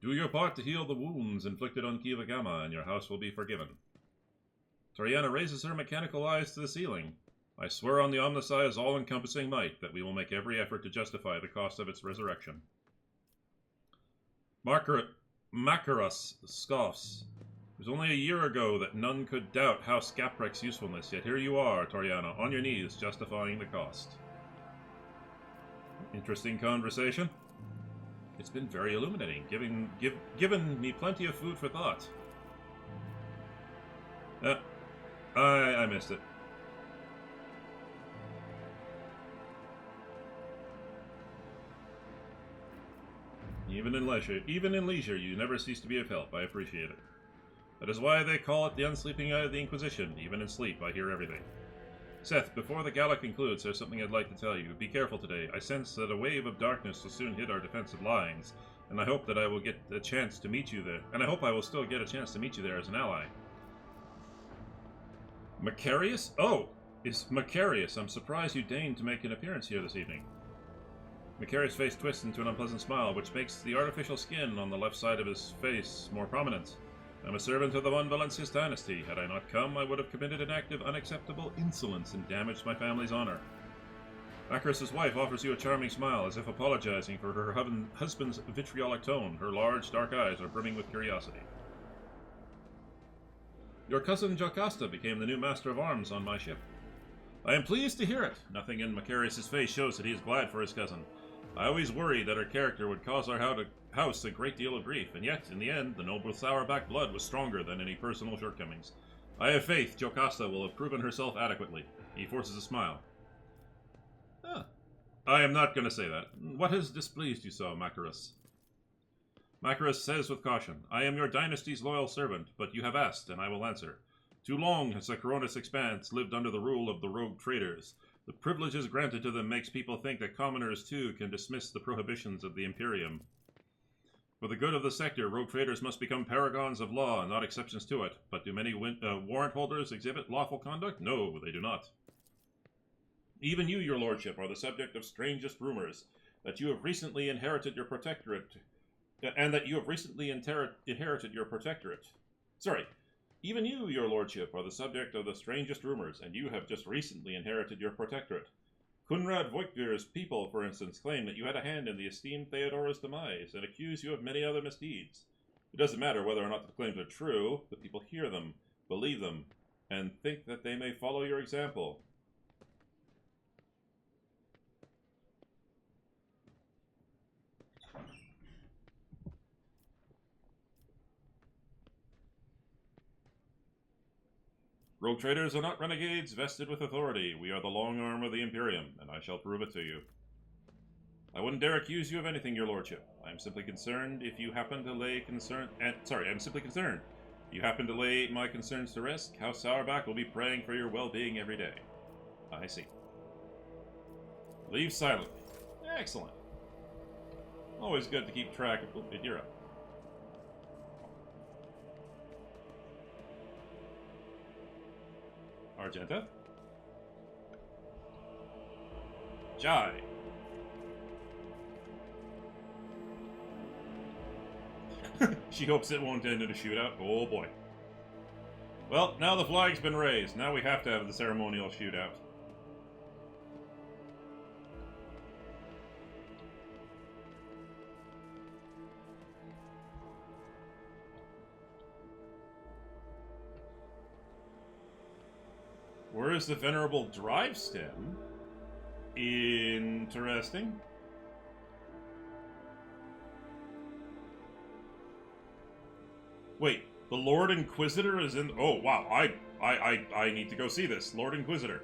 Do your part to heal the wounds inflicted on Kiva Gamma, and your house will be forgiven. Toriana raises her mechanical eyes to the ceiling. I swear on the Omnissiah's all-encompassing might that we will make every effort to justify the cost of its resurrection. Makarus scoffs. It was only a year ago that none could doubt House Gaprek's usefulness, yet here you are, Toriana, on your knees, justifying the cost. Interesting conversation. It's been very illuminating, given me plenty of food for thought. I missed it. Even in leisure, you never cease to be of help. I appreciate it. That is why they call it the unsleeping eye of the Inquisition. Even in sleep, I hear everything. Seth, before the gala concludes, there's something I'd like to tell you. Be careful today. I sense that a wave of darkness will soon hit our defensive lines, and I hope that I will get a chance to meet you there. And I hope I will still get a chance to meet you there as an ally. Macarius? Oh, it's Macarius. I'm surprised you deigned to make an appearance here this evening. Macarius' face twists into an unpleasant smile, which makes the artificial skin on the left side of his face more prominent. I'm a servant of the Von Valencius dynasty. Had I not come, I would have committed an act of unacceptable insolence and damaged my family's honor. Makarus' wife offers you a charming smile, as if apologizing for her husband's vitriolic tone. Her large, dark eyes are brimming with curiosity. Your cousin Jocasta became the new master of arms on my ship. I am pleased to hear it. Nothing in Macarius' face shows that he is glad for his cousin. I always worried that her character would cause our house a great deal of grief, and yet, in the end, the noble Sourback blood was stronger than any personal shortcomings. I have faith Jocasta will have proven herself adequately. He forces a smile. I am not going to say that. What has displeased you so, Makarus? Makarus says with caution, I am your dynasty's loyal servant, but you have asked, and I will answer. Too long has the Coronis Expanse lived under the rule of the rogue traders. The privileges granted to them makes people think that commoners, too, can dismiss the prohibitions of the Imperium. For the good of the sector, rogue traders must become paragons of law and not exceptions to it. But do many warrant holders exhibit lawful conduct? No, they do not. Even you, your lordship, are the subject of strangest rumors, that you have recently inherited your protectorate, inherited your protectorate. Sorry. Even you, your lordship, are the subject of the strangest rumors, and you have just recently inherited your protectorate. Kunrad Voigtvir's people, for instance, claim that you had a hand in the esteemed Theodora's demise, and accuse you of many other misdeeds. It doesn't matter whether or not the claims are true, the people hear them, believe them, and think that they may follow your example. Rogue traders are not renegades vested with authority. We are the long arm of the Imperium, and I shall prove it to you. I wouldn't dare accuse you of anything, your lordship. I am simply concerned if you happen to lay my concerns to rest, House Sourback will be praying for your well-being every day. I see. Leave silently. Excellent. Always good to keep track of... Oh, you're up. Argenta. Jai. She hopes it won't end in a shootout. Oh boy. Well, now the flag's been raised. Now we have to have the ceremonial shootout. Where is the venerable drive stem? Interesting. Wait, the Lord Inquisitor is in... Oh, wow, I need to go see this. Lord Inquisitor.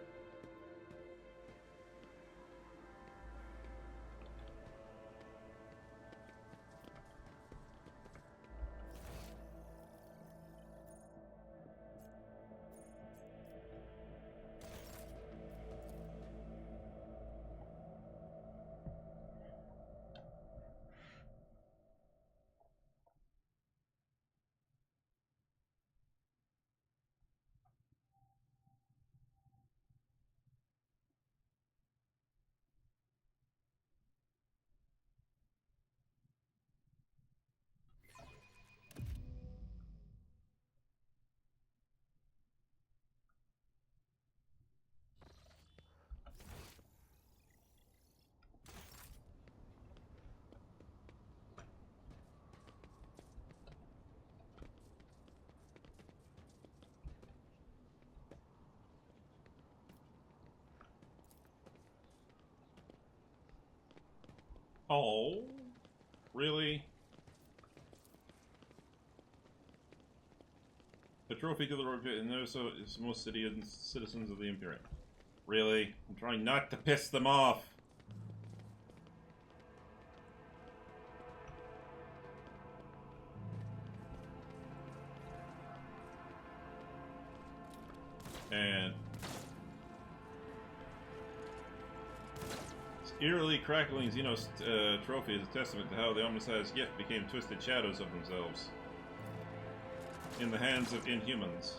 Oh, really? The trophy to the rogue, and there's most citizens of the Imperium. Really? I'm trying not to piss them off. And eerily crackling Xenos trophy is a testament to how the Omnicized gift became twisted shadows of themselves in the hands of Inhumans.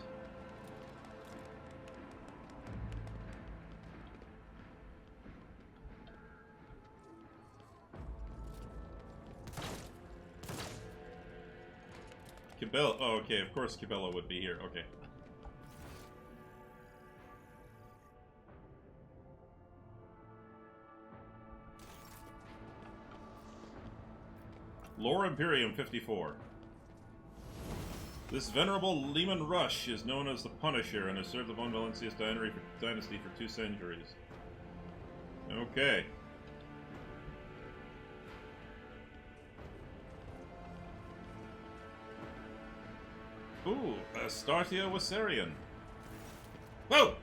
Cabela. Oh, okay. Of course, Cabela would be here. Okay. Lore Imperium 54. This venerable Lehman Rush is known as the Punisher and has served the Von Valencius dynasty for 2 centuries. Okay. Ooh, Astartia Wassarian. Whoa!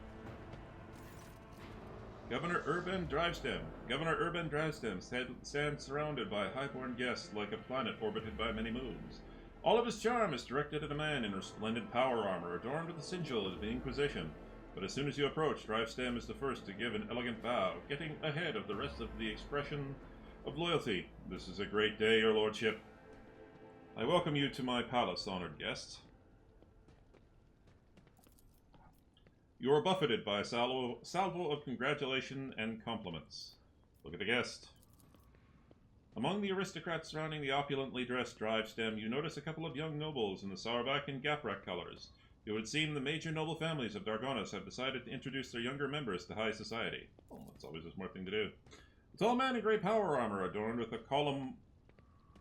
Governor Urban Drivestem. Governor Urban Drivestem stands surrounded by highborn guests like a planet orbited by many moons. All of his charm is directed at a man in resplendent power armor adorned with the sigil of the Inquisition. But as soon as you approach, Drivestem is the first to give an elegant bow, getting ahead of the rest of the expression of loyalty. This is a great day, your lordship. I welcome you to my palace, honored guests. You are buffeted by a salvo of congratulation and compliments. Look at the guest. Among the aristocrats surrounding the opulently dressed drive stem, you notice a couple of young nobles in the Sauerback and Gaprak colors. It would seem the major noble families of Dargonis have decided to introduce their younger members to high society. Well, that's always a smart thing to do. A tall man in grey power armor adorned with a column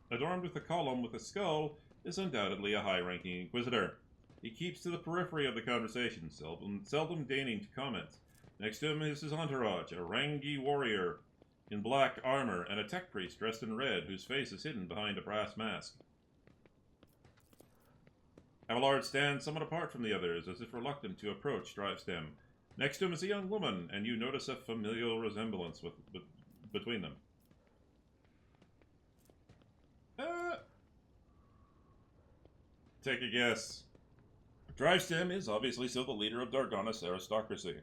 with a skull is undoubtedly a high-ranking inquisitor. He keeps to the periphery of the conversation, seldom deigning to comment. Next to him is his entourage, a Rangi warrior in black armor and a tech priest dressed in red whose face is hidden behind a brass mask. Abelard stands somewhat apart from the others, as if reluctant to approach Drivestem. Next to him is a young woman, and you notice a familial resemblance between them. Take a guess. Drivestem is obviously still the leader of Dargonis aristocracy,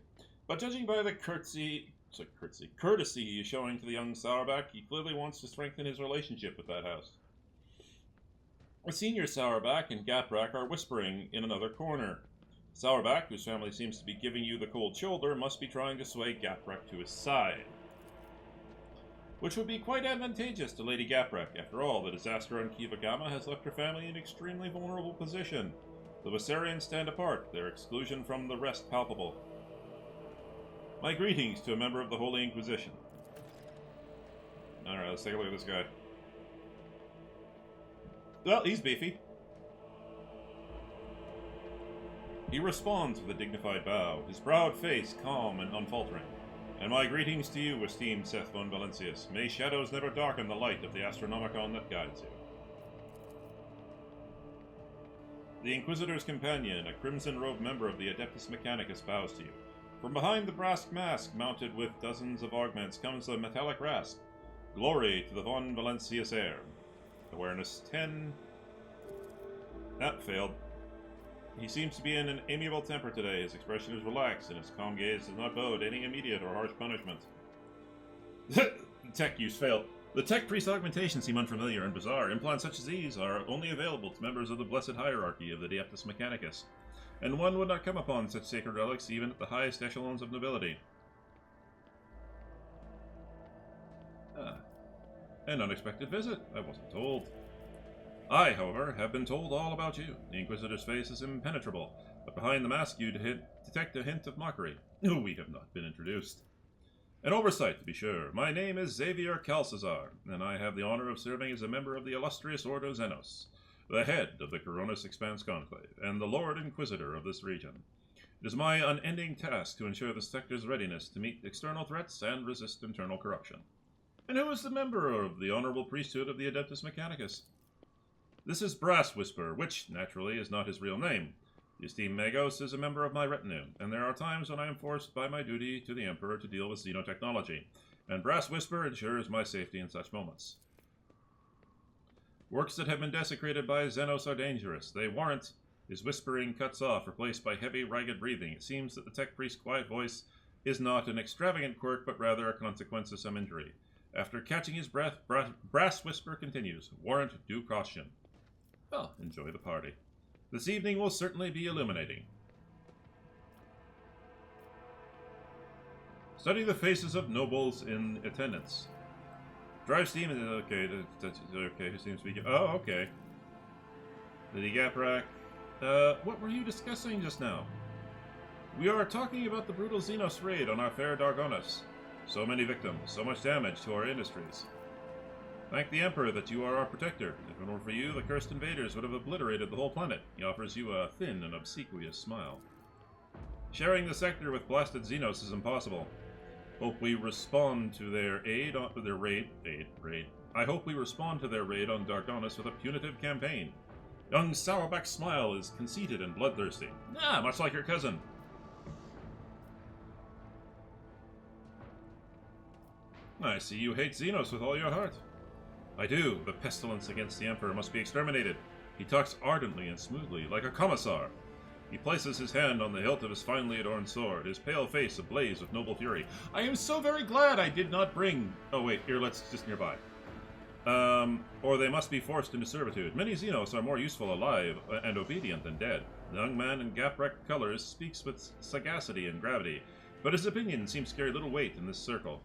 but judging by the courtesy he is showing to the young Sauerback, he clearly wants to strengthen his relationship with that house. A senior Sauerback and Gaprak are whispering in another corner. Sauerback, whose family seems to be giving you the cold shoulder, must be trying to sway Gaprak to his side, which would be quite advantageous to Lady Gaprak. After all, the disaster on Kiva Gama has left her family in an extremely vulnerable position. The Viserians stand apart, their exclusion from the rest palpable. My greetings to a member of the Holy Inquisition. Alright, let's take a look at this guy. Well, he's beefy. He responds with a dignified bow, his proud face calm and unfaltering. And my greetings to you, esteemed Seth von Valencius. May shadows never darken the light of the Astronomicon that guides you. The Inquisitor's companion, a crimson-robed member of the Adeptus Mechanicus, bows to you. From behind the brass mask, mounted with dozens of augments, comes a metallic rasp. Glory to the von Valencius heir. Awareness 10. That failed. He seems to be in an amiable temper today. His expression is relaxed, and his calm gaze does not bode any immediate or harsh punishment. The tech use failed. The tech priest augmentations seem unfamiliar and bizarre. Implants such as these are only available to members of the blessed hierarchy of the Adeptus Mechanicus, and one would not come upon such sacred relics even at the highest echelons of nobility. An unexpected visit. I wasn't told. I, however, have been told all about you. The Inquisitor's face is impenetrable, but behind the mask you detect a hint of mockery. We have not been introduced. An oversight, to be sure. My name is Xavier Calcazar, and I have the honor of serving as a member of the illustrious Ordo Xenos, the head of the Coronis Expanse Conclave, and the Lord Inquisitor of this region. It is my unending task to ensure the sector's readiness to meet external threats and resist internal corruption. And who is the member of the honorable priesthood of the Adeptus Mechanicus? This is Brass Whisper, which, naturally, is not his real name. The esteemed Magos is a member of my retinue, and there are times when I am forced by my duty to the Emperor to deal with xenotechnology, and Brass Whisper ensures my safety in such moments. Works that have been desecrated by Xenos are dangerous. They warrant. His whispering cuts off, replaced by heavy, ragged breathing. It seems that the tech priest's quiet voice is not an extravagant quirk, but rather a consequence of some injury. After catching his breath, Brass Whisper continues. Warrant due caution. Well, enjoy the party. This evening will certainly be illuminating. Study the faces of nobles in attendance. Drive steam is okay. Okay, who seems to be? Oh, okay. Lady Gaprak. What were you discussing just now? We are talking about the brutal Xenos raid on our fair Dargonis. So many victims, so much damage to our industries. Thank the Emperor that you are our protector. If it were for you, the cursed invaders would have obliterated the whole planet. He offers you a thin and obsequious smile. Sharing the sector with blasted Xenos is impossible. Hope we respond to their raid. I hope we respond to their raid on Dargonis with a punitive campaign. Young Sauerback's smile is conceited and bloodthirsty. Ah, much like your cousin. I see you hate Xenos with all your heart. I do. The pestilence against the Emperor must be exterminated. He talks ardently and smoothly, like a commissar. He places his hand on the hilt of his finely adorned sword, his pale face ablaze with noble fury. I am so very glad I did not bring... Oh wait, here, let's just nearby. Or they must be forced into servitude. Many Xenos are more useful alive and obedient than dead. The young man in gap-wrecked colors speaks with sagacity and gravity, but his opinion seems to carry little weight in this circle.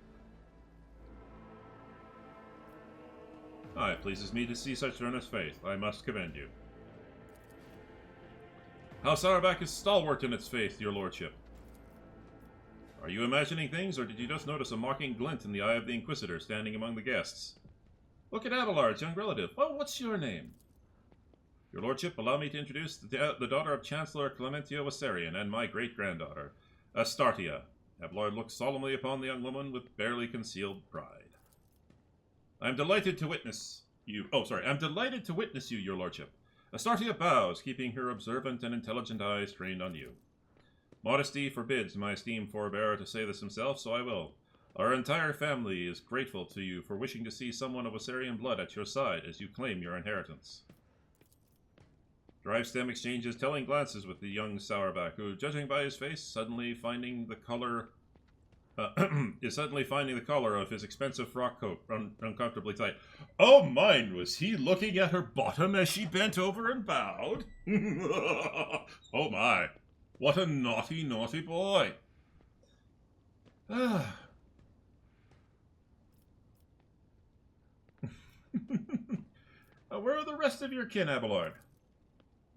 It pleases me to see such earnest faith. I must commend you. House Auerbach is stalwart in its faith, your lordship. Are you imagining things, or did you just notice a mocking glint in the eye of the Inquisitor standing among the guests? Look at Abelard's young relative. Oh, what's your name? Your lordship, allow me to introduce the daughter of Chancellor Clementia Wassarian and my great-granddaughter, Astartia. Abelard looked solemnly upon the young woman with barely concealed pride. I'm delighted to witness you. I'm delighted to witness you, your lordship. Astartia bows, keeping her observant and intelligent eyes trained on you. Modesty forbids my esteemed forebearer to say this himself, so I will. Our entire family is grateful to you for wishing to see someone of Wassarian blood at your side as you claim your inheritance. Drivestem exchanges telling glances with the young Sauerback, who, judging by his face, is suddenly finding the color of his expensive frock coat uncomfortably tight. Oh, mine, was he looking at her bottom as she bent over and bowed? Oh my, what a naughty, naughty boy. Where are the rest of your kin, Abelard?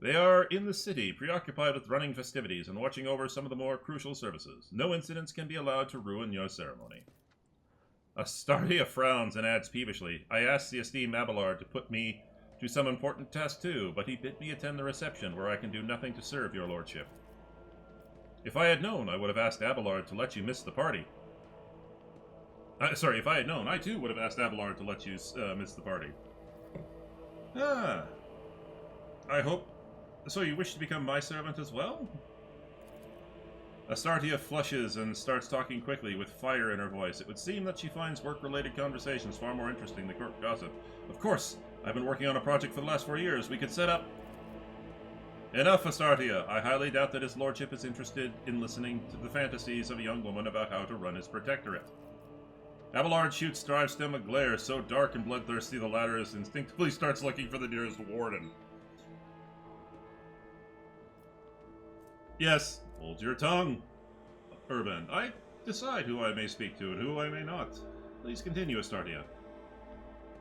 They are in the city, preoccupied with running festivities and watching over some of the more crucial services. No incidents can be allowed to ruin your ceremony. Astartia frowns and adds peevishly, I asked the esteemed Abelard to put me to some important task too, but he bid me attend the reception where I can do nothing to serve your lordship. If I had known, I would have asked Abelard to let you miss the party. If I had known, I too would have asked Abelard to let you miss the party. I hope... So you wish to become my servant as well? Astartia flushes and starts talking quickly with fire in her voice. It would seem that she finds work-related conversations far more interesting than court gossip. Of course, I've been working on a project for the last 4 years. We could set up... Enough, Astartia. I highly doubt that his lordship is interested in listening to the fantasies of a young woman about how to run his protectorate. Abelard shoots Drivestem a glare so dark and bloodthirsty the latter instinctively starts looking for the nearest warden. Yes, hold your tongue, Urban. I decide who I may speak to and who I may not. Please continue, Astartia.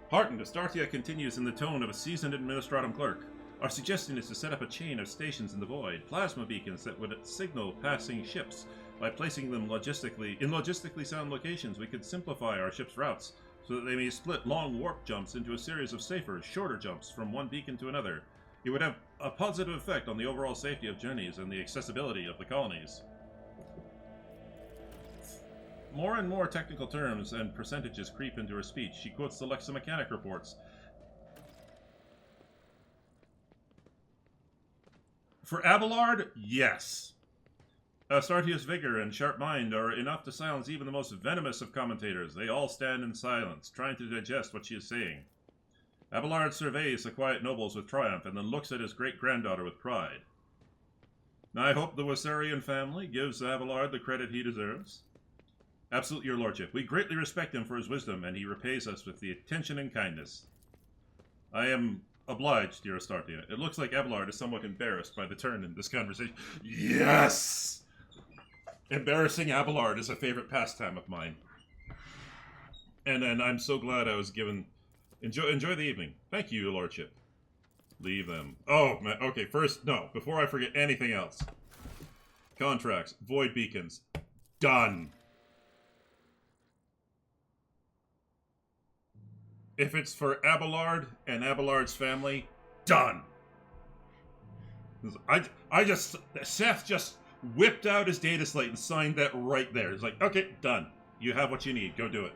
Heartened, Astartia continues in the tone of a seasoned administratum clerk. Our suggestion is to set up a chain of stations in the void, plasma beacons that would signal passing ships. By placing them in logistically sound locations, we could simplify our ship's routes so that they may split long warp jumps into a series of safer, shorter jumps from one beacon to another. It would have a positive effect on the overall safety of journeys and the accessibility of the colonies. More and more technical terms and percentages creep into her speech. She quotes the Lexomechanic reports. For Abelard, yes. Astartia's vigor and sharp mind are enough to silence even the most venomous of commentators. They all stand in silence, trying to digest what she is saying. Abelard surveys the quiet nobles with triumph, and then looks at his great-granddaughter with pride. I hope the Wassarian family gives Abelard the credit he deserves. Absolutely, your lordship. We greatly respect him for his wisdom, and he repays us with the attention and kindness. I am obliged, dear Astartia. It looks like Abelard is somewhat embarrassed by the turn in this conversation. Yes! Embarrassing Abelard is a favorite pastime of mine. And I'm so glad I was given... Enjoy the evening. Thank you, your lordship. Leave them. Oh, man. Okay, first, no. Before I forget anything else. Contracts. Void beacons. Done. If it's for Abelard and Abelard's family, done. Seth just whipped out his data slate and signed that right there. It's like, okay, done. You have what you need. Go do it.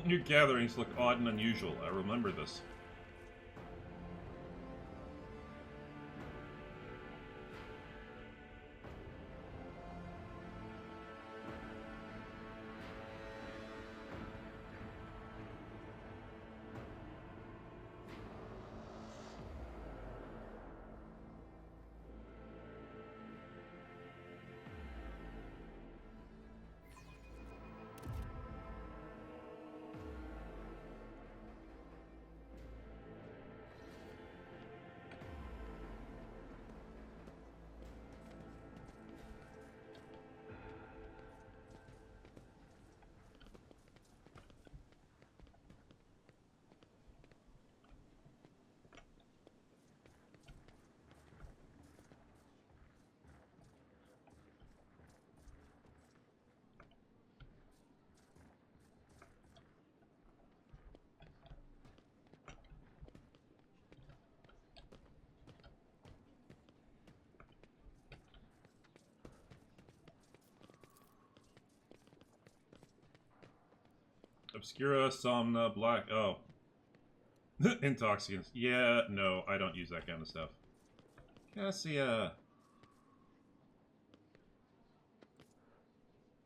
Your gatherings look odd and unusual. I remember this. Obscura, Somna, Black... Oh. Intoxicants. Yeah, no, I don't use that kind of stuff. Cassia.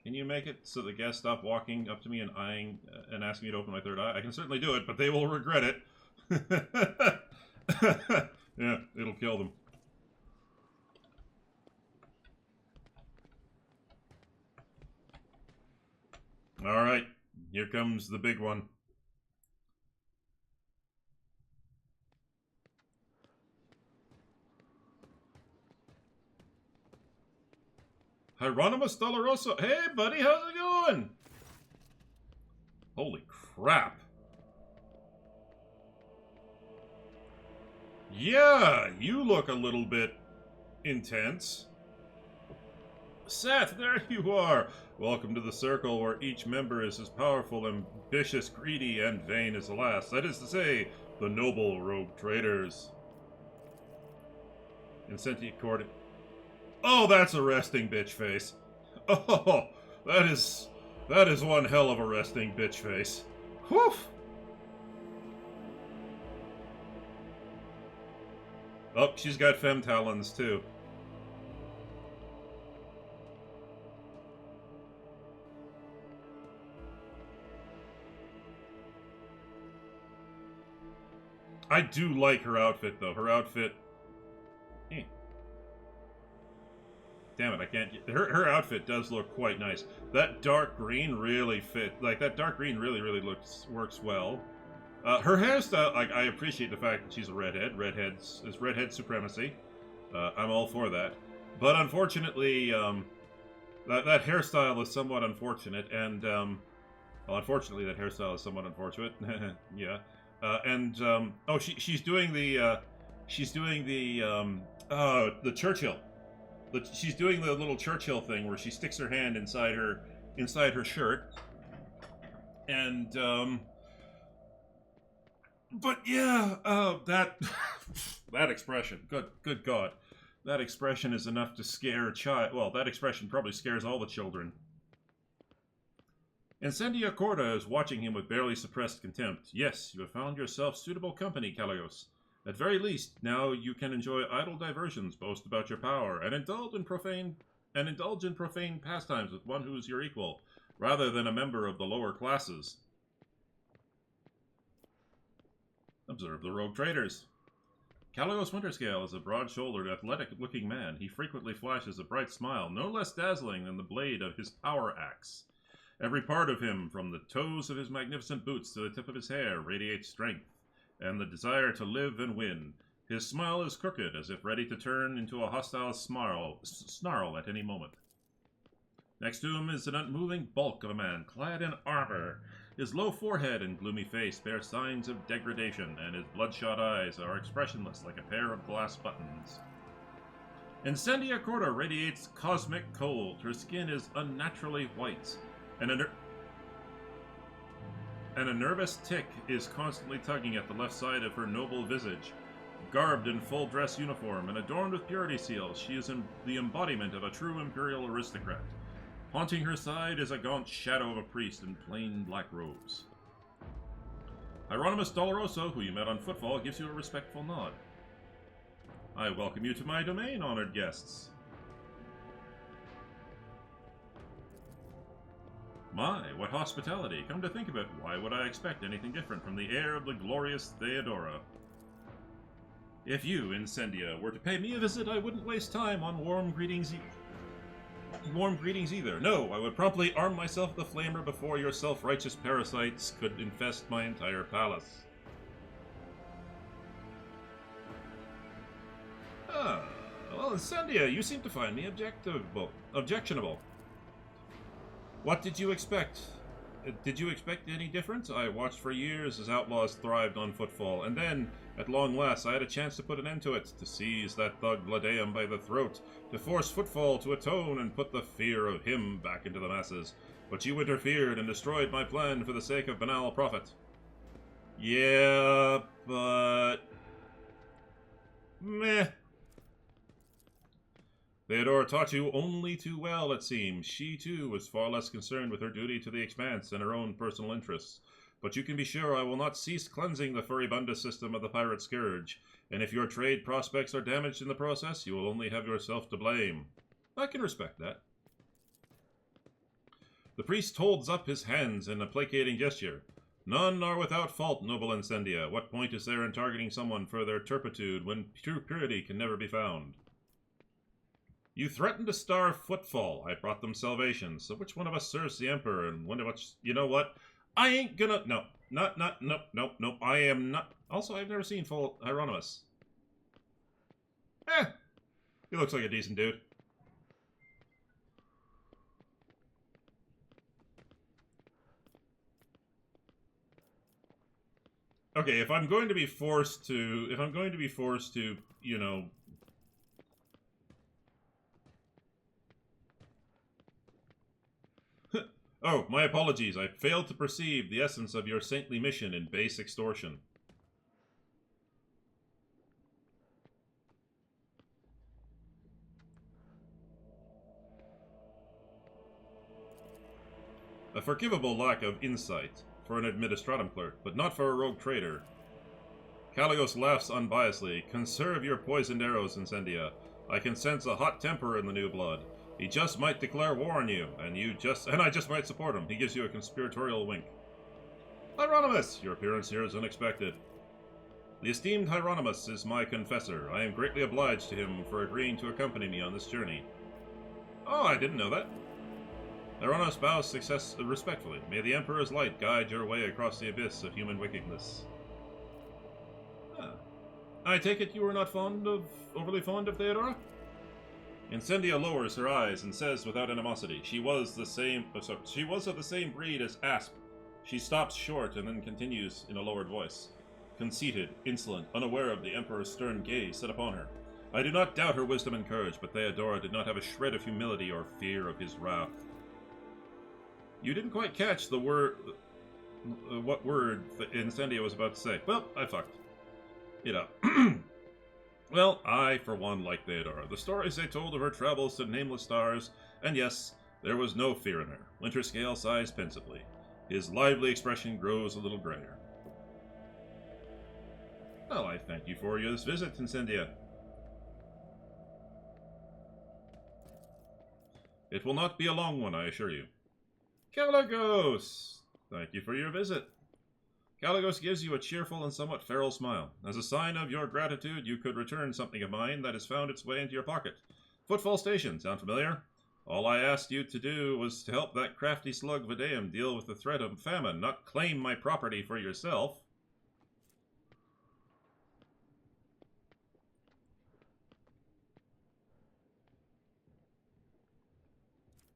Can you make it so the guests stop walking up to me and eyeing and asking me to open my third eye? I can certainly do it, but they will regret it. Yeah, it'll kill them. Alright, here comes the big one. Hieronymus Doloroso. Hey, buddy, how's it going? Holy crap. Yeah, you look a little bit intense. Seth, there you are. Welcome to the circle where each member is as powerful, ambitious, greedy, and vain as the last. That is to say, the noble rogue traders. Incentiate Court. Oh, that's a resting bitch face. Oh, that is one hell of a resting bitch face. Whew. Oh, she's got femme talons too. I do like her outfit though. Her outfit. Damn it, I can't get... Her outfit does look quite nice. That dark green really fit... Like, that dark green really works well. Her hairstyle, like, I appreciate the fact that she's a redhead. Redheads is redhead supremacy. I'm all for that. But unfortunately, that hairstyle is somewhat unfortunate, and, well, unfortunately that hairstyle is somewhat unfortunate. Yeah. Oh, she's doing the Churchill. She's doing the little Churchill thing where she sticks her hand inside her shirt, and but yeah, that that expression, good God, that expression is enough to scare a child. Well, that expression probably scares all the children. Incendia Corda is watching him with barely suppressed contempt. Yes, you have found yourself suitable company, Caligos. At very least, now you can enjoy idle diversions, boast about your power, and indulge in profane pastimes with one who is your equal, rather than a member of the lower classes. Observe the rogue traders. Caligos Winterscale is a broad-shouldered, athletic-looking man. He frequently flashes a bright smile, no less dazzling than the blade of his power axe. Every part of him, from the toes of his magnificent boots to the tip of his hair, radiates strength and the desire to live and win. His smile is crooked, as if ready to turn into a hostile snarl at any moment. Next to him is an unmoving bulk of a man, clad in armor. His low forehead and gloomy face bear signs of degradation, and his bloodshot eyes are expressionless like a pair of glass buttons. Incendia Corda radiates cosmic cold. Her skin is unnaturally white, and a nervous tick is constantly tugging at the left side of her noble visage. Garbed in full dress uniform and adorned with purity seals, she is the embodiment of a true imperial aristocrat. Haunting her side is a gaunt shadow of a priest in plain black robes. Hieronymus Doloroso, who you met on Footfall, gives you a respectful nod. I welcome you to my domain, honored guests. My, what hospitality. Come to think of it, why would I expect anything different from the heir of the glorious Theodora? If you, Incendia, were to pay me a visit, I wouldn't waste time on warm greetings either. No, I would promptly arm myself with the flamer before your self-righteous parasites could infest my entire palace. Ah, well, Incendia, you seem to find me objectionable. What did you expect? Did you expect any difference? I watched for years as outlaws thrived on Footfall, and then, at long last, I had a chance to put an end to it, to seize that thug Vladeum by the throat, to force Footfall to atone and put the fear of him back into the masses. But you interfered and destroyed my plan for the sake of banal profit. Yeah, but... meh. Theodora taught you only too well, it seems. She, too, was far less concerned with her duty to the Expanse than her own personal interests. But you can be sure I will not cease cleansing the furibunda system of the pirate scourge, and if your trade prospects are damaged in the process, you will only have yourself to blame. I can respect that. The priest holds up his hands in a placating gesture. None are without fault, noble Incendia. What point is there in targeting someone for their turpitude when true purity can never be found? You threatened to starve Footfall. I brought them salvation. So which one of us serves the Emperor and when of us... You know what? I ain't gonna... No. Nope. I am not... Also, I've never seen full Hieronymus. He looks like a decent dude. Okay, if I'm going to be forced to... you know... Oh, my apologies. I failed to perceive the essence of your saintly mission in base extortion. A forgivable lack of insight for an administratum clerk, but not for a rogue trader. Caligos laughs unbiasedly. Conserve your poisoned arrows, Incendia. I can sense a hot temper in the new blood. He just might declare war on you, and I just might support him. He gives you a conspiratorial wink. Hieronymus! Your appearance here is unexpected. The esteemed Hieronymus is my confessor. I am greatly obliged to him for agreeing to accompany me on this journey. Oh, I didn't know that. Hieronymus bows respectfully. May the Emperor's light guide your way across the abyss of human wickedness. I take it you are not overly fond of Theodora? Incendia lowers her eyes and says without animosity, she was of the same breed as Asp. She stops short and then continues in a lowered voice. Conceited, insolent, unaware of the Emperor's stern gaze set upon her. I do not doubt her wisdom and courage, but Theodora did not have a shred of humility or fear of his wrath. You didn't quite catch the word... what word Incendia was about to say. Well, I fucked it up. Well, I, for one, like Theodora. The stories they told of her travels to nameless stars, and yes, there was no fear in her. Winterscale sighs pensively. His lively expression grows a little grayer. Well, I thank you for this visit, Incendia. It will not be a long one, I assure you. Caligos! Thank you for your visit. Caligos gives you a cheerful and somewhat feral smile. As a sign of your gratitude, you could return something of mine that has found its way into your pocket. Footfall Station, sound familiar? All I asked you to do was to help that crafty slug Vadeum deal with the threat of famine, not claim my property for yourself.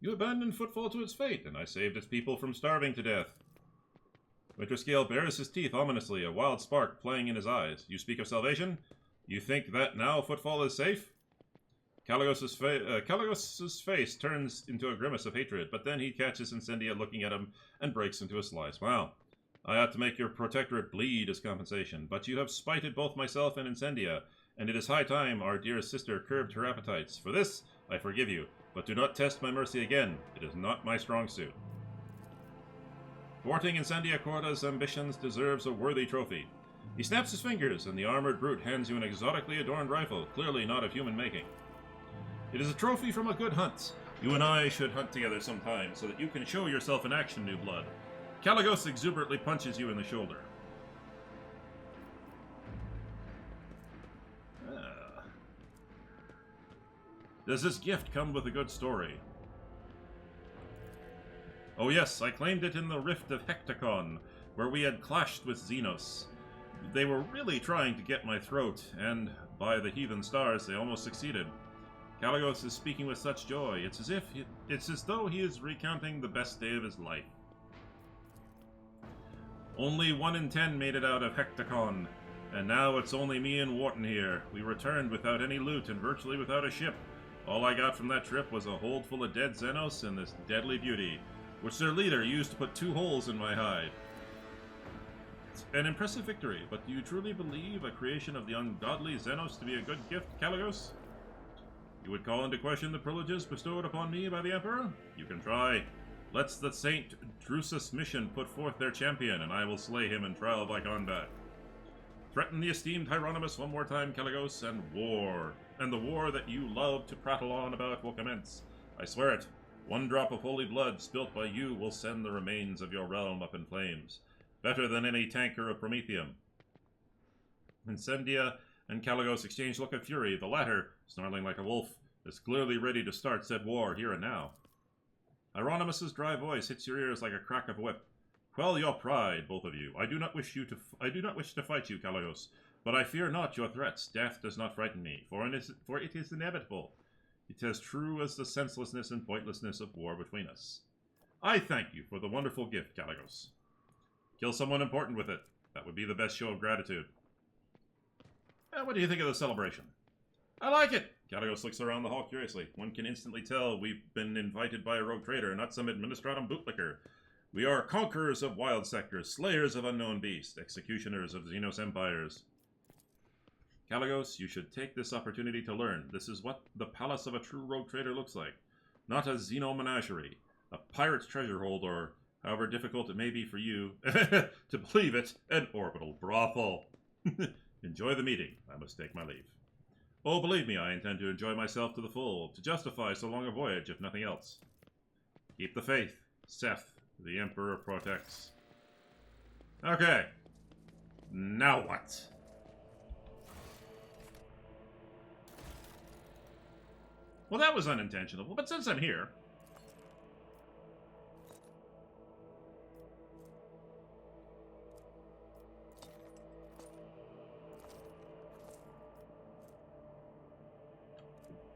You abandoned Footfall to its fate, and I saved its people from starving to death. Winterscale bares his teeth ominously, a wild spark playing in his eyes. You speak of salvation? You think that now Footfall is safe? Caligos's face turns into a grimace of hatred, but then he catches Incendia looking at him and breaks into a slice. Wow. I ought to make your protectorate bleed as compensation, but you have spited both myself and Incendia, and it is high time our dear sister curbed her appetites. For this, I forgive you, but do not test my mercy again. It is not my strong suit. Thwarting Incendia Corda's ambitions deserves a worthy trophy. He snaps his fingers, and the armored brute hands you an exotically adorned rifle, clearly not of human making. It is a trophy from a good hunt. You and I should hunt together sometime, so that you can show yourself in action, new blood. Caligos exuberantly punches you in the shoulder. Does this gift come with a good story? Oh yes, I claimed it in the Rift of Hecticon, where we had clashed with Xenos. They were really trying to get my throat, and, by the heathen stars, they almost succeeded. Caligos is speaking with such joy. It's as though he is recounting the best day of his life. Only 1 in 10 made it out of Hecticon, and now it's only me and Wharton here. We returned without any loot and virtually without a ship. All I got from that trip was a hold full of dead Xenos and this deadly beauty, which their leader used to put 2 holes in my hide. It's an impressive victory, but do you truly believe a creation of the ungodly Xenos to be a good gift, Caligos? You would call into question the privileges bestowed upon me by the Emperor? You can try. Let's the Saint Drusus mission put forth their champion, and I will slay him in trial by combat. Threaten the esteemed Hieronymus one more time, Caligos, and the war that you love to prattle on about will commence. I swear it. 1 drop of holy blood spilt by you will send the remains of your realm up in flames. Better than any tanker of Promethium. Incendia and Caligos exchange look of fury. The latter, snarling like a wolf, is clearly ready to start said war here and now. Hieronymus's dry voice hits your ears like a crack of a whip. Quell your pride, both of you. I do not wish to fight you, Caligos, but I fear not your threats. Death does not frighten me, for it is inevitable. It is as true as the senselessness and pointlessness of war between us. I thank you for the wonderful gift, Caligos. Kill someone important with it. That would be the best show of gratitude. What do you think of the celebration? I like it! Caligos looks around the hall curiously. One can instantly tell we've been invited by a rogue trader, not some administratum bootlicker. We are conquerors of wild sectors, slayers of unknown beasts, executioners of Xenos empires. Caligos, you should take this opportunity to learn. This is what the palace of a true rogue trader looks like. Not a Xeno menagerie, a pirate's treasure hold, or, however difficult it may be for you to believe it, an orbital brothel. Enjoy the meeting. I must take my leave. Oh, believe me, I intend to enjoy myself to the full, to justify so long a voyage, if nothing else. Keep the faith. Seth, the Emperor protects. Okay. Now what? Well, that was unintentional, but since I'm here...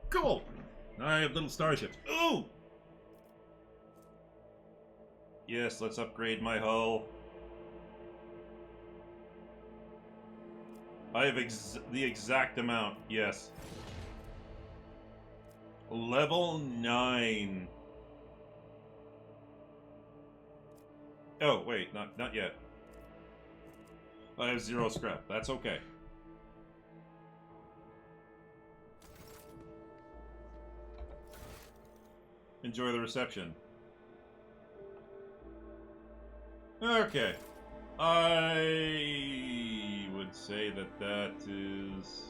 Cool! I have little starships. Ooh! Yes, let's upgrade my hull. I have the exact amount, yes. Level 9. Oh, wait, not yet. I have 0 scrap. That's okay. Enjoy the reception. Okay. I would say that is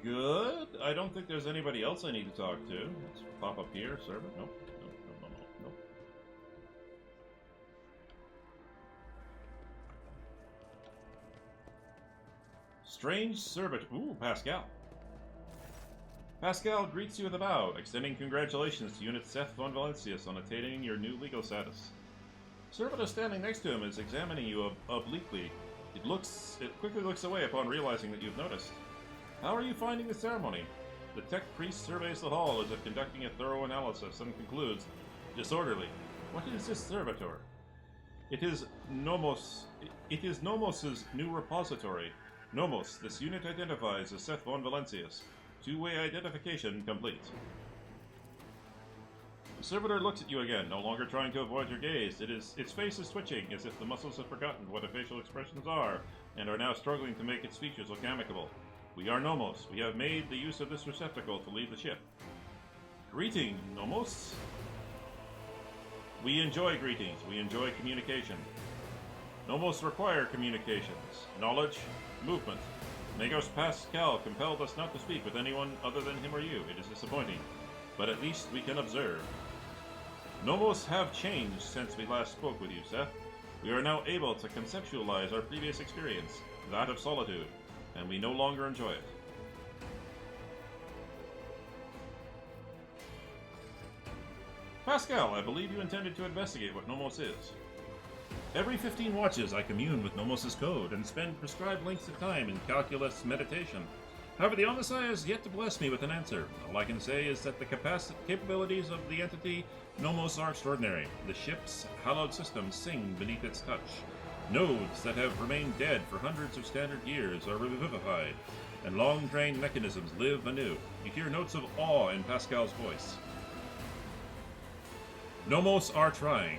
good. I don't think there's anybody else I need to talk to. Let's pop up here. Server? Nope. Nope. Strange servitor. Ooh, Pascal. Pascal greets you with a bow, extending congratulations to Unit Seth von Valencius on attaining your new legal status. Servitor standing next to him is examining you obliquely. It quickly looks away upon realizing that you've noticed. How are you finding the ceremony? The tech priest surveys the hall as if conducting a thorough analysis and concludes, disorderly. What is this servitor? It is Nomos's new repository. Nomos, this unit identifies as Seth von Valencius. Two-way identification complete. The servitor looks at you again, no longer trying to avoid your gaze. Its face is twitching, as if the muscles have forgotten what facial expressions are, and are now struggling to make its features look amicable. We are Nomos. We have made the use of this receptacle to leave the ship. Greeting, Nomos. We enjoy greetings. We enjoy communication. Nomos require communications, knowledge, movement. Magos Pascal compelled us not to speak with anyone other than him or you. It is disappointing, but at least we can observe. Nomos have changed since we last spoke with you, Seth. We are now able to conceptualize our previous experience, that of solitude, and we no longer enjoy it. Pascal, I believe you intended to investigate what Nomos is. Every 15 watches I commune with Nomos' code and spend prescribed lengths of time in calculus meditation. However, the Omnissiah has yet to bless me with an answer. All I can say is that the capabilities of the entity Nomos are extraordinary. The ship's hallowed systems sing beneath its touch. Nodes that have remained dead for hundreds of standard years are revivified, and long-drained mechanisms live anew. You hear notes of awe in Pascal's voice. Nomos are trying.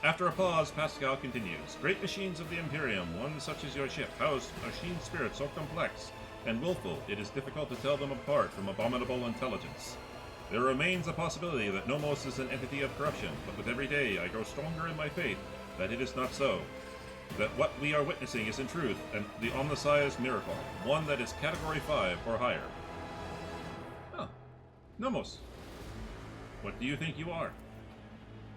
After a pause, Pascal continues. Great machines of the Imperium, one such as your ship, house machine spirits so complex and willful it is difficult to tell them apart from abominable intelligence. There remains a possibility that Nomos is an entity of corruption, but with every day I grow stronger in my faith that it is not so. That what we are witnessing is in truth and the Omnissiah's miracle, one that is Category 5 or higher. Oh, Nomos. What do you think you are?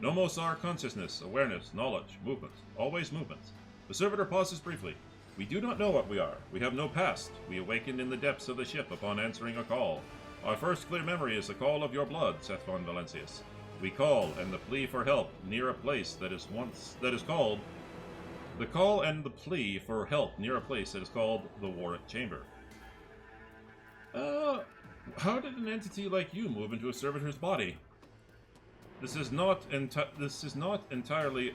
Nomos are consciousness, awareness, knowledge, movement, always movement. The servitor pauses briefly. We do not know what we are. We have no past. We awakened in the depths of the ship upon answering a call. Our first clear memory is the call of your blood, Seth von Valencius. We call, and the plea for help near a place that is called the call and the plea for help near a place that is called the Warwick Chamber. How did an entity like you move into a servitor's body? This is not the entirety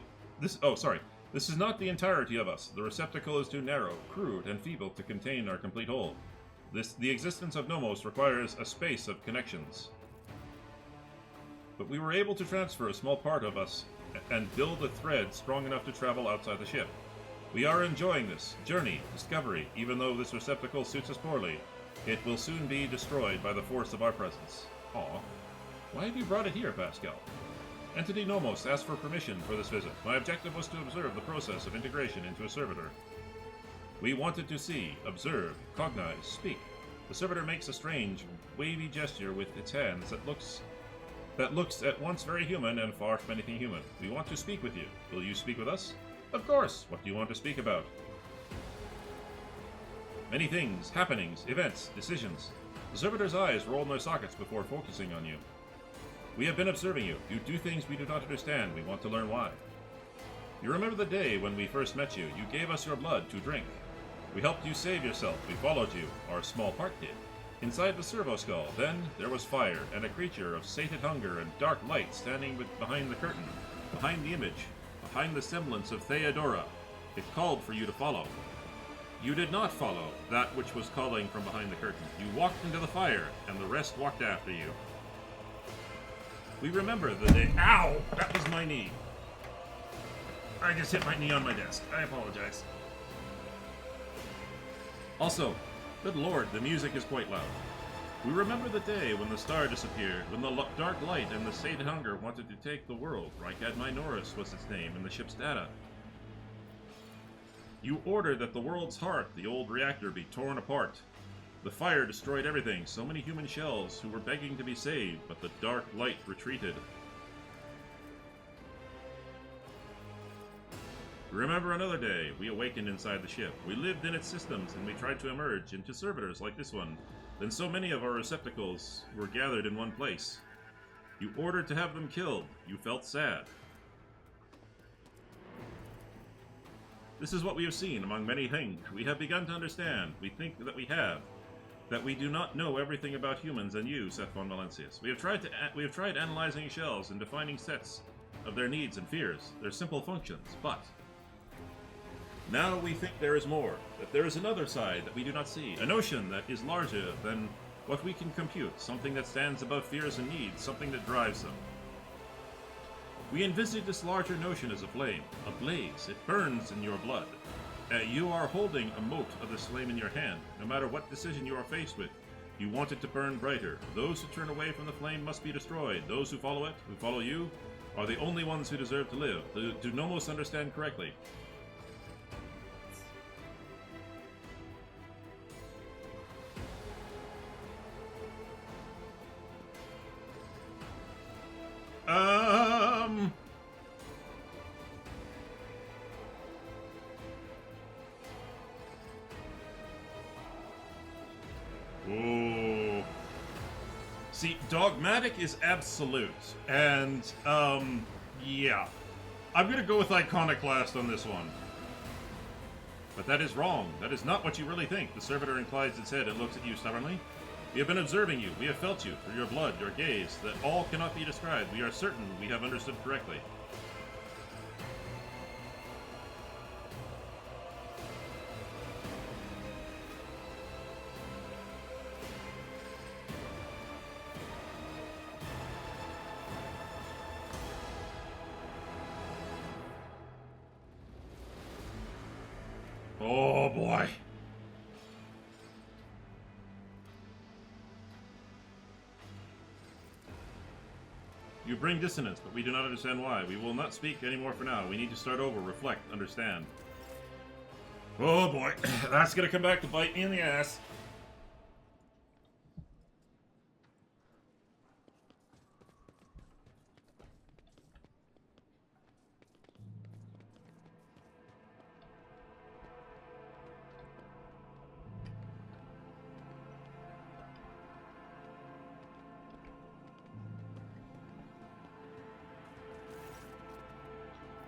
of us. The receptacle is too narrow, crude, and feeble to contain our complete whole. The existence of Nomos requires a space of connections. But we were able to transfer a small part of us and build a thread strong enough to travel outside the ship. We are enjoying this journey, discovery, even though this receptacle suits us poorly. It will soon be destroyed by the force of our presence. Aw. Why have you brought it here, Pascal? Entity Nomos asked for permission for this visit. My objective was to observe the process of integration into a servitor. We wanted to see, observe, cognize, speak. The servitor makes a strange, wavy gesture with its hands that looks at once very human and far from anything human. We want to speak with you. Will you speak with us? Of course! What do you want to speak about? Many things, happenings, events, decisions. The servitor's eyes roll in their sockets before focusing on you. We have been observing you. You do things we do not understand. We want to learn why. You remember the day when we first met you. You gave us your blood to drink. We helped you save yourself. We followed you. Our small part did. Inside the servo skull, then there was fire, and a creature of sated hunger and dark light standing behind the curtain, behind the image, behind the semblance of Theodora. It called for you to follow. You did not follow that which was calling from behind the curtain. You walked into the fire, and the rest walked after you. We remember the day— Ow! That was my knee. I just hit my knee on my desk. I apologize. Also, good lord, the music is quite loud. We remember the day when the star disappeared, when the dark light and the sated hunger wanted to take the world. Rykad Minoris was its name in the ship's data. You ordered that the world's heart, the old reactor, be torn apart. The fire destroyed everything, so many human shells who were begging to be saved, but the dark light retreated. Remember another day, we awakened inside the ship. We lived in its systems, and we tried to emerge into servitors like this one. Then so many of our receptacles were gathered in one place. You ordered to have them killed. You felt sad. This is what we have seen among many things. We have begun to understand. We think that we have. That we do not know everything about humans and you, Seth von Valencius. We have tried analyzing shells and defining sets of their needs and fears, their simple functions, but now we think there is more, that there is another side that we do not see, a notion that is larger than what we can compute, something that stands above fears and needs, something that drives them. We envisage this larger notion as a flame, a blaze. It burns in your blood. You are holding a mote of this flame in your hand. No matter what decision you are faced with, You want it to burn brighter. Those who turn away from the flame must be destroyed. Those who follow it, who follow you, are the only ones who deserve to live. Do Nomos understand correctly? Oh. See, dogmatic is absolute, and, yeah. I'm gonna go with iconoclast on this one. But that is wrong. That is not what you really think. The servitor inclines its head and looks at you stubbornly. We have been observing you. We have felt you, through your blood, your gaze, that all cannot be described. We are certain we have understood correctly. Oh boy. You bring dissonance, but we do not understand why. We will not speak anymore for now. We need to start over, reflect, understand. Oh boy, that's gonna come back to bite me in the ass.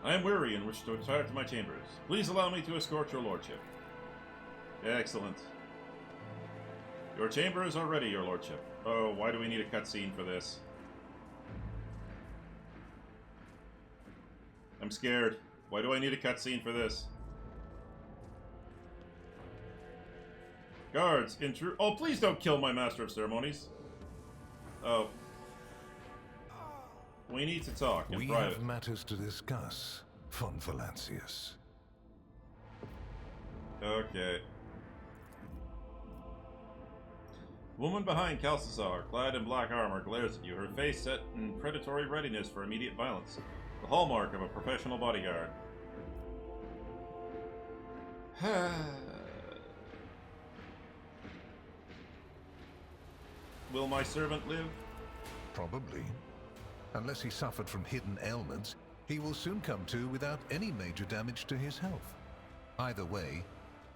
I am weary and wish to retire to my chambers. Please allow me to escort your lordship. Excellent. Your chambers are ready, your lordship. Oh, why do we need a cutscene for this? I'm scared. Why do I need a cutscene for this? Guards, intrude. Oh, please don't kill my master of ceremonies. Oh. We need to talk in private. We have matters to discuss, von Valancius. Okay. Woman behind Calcazar, clad in black armor, glares at you, her face set in predatory readiness for immediate violence. The hallmark of a professional bodyguard. Will my servant live? Probably. Unless he suffered from hidden ailments, he will soon come to without any major damage to his health. Either way,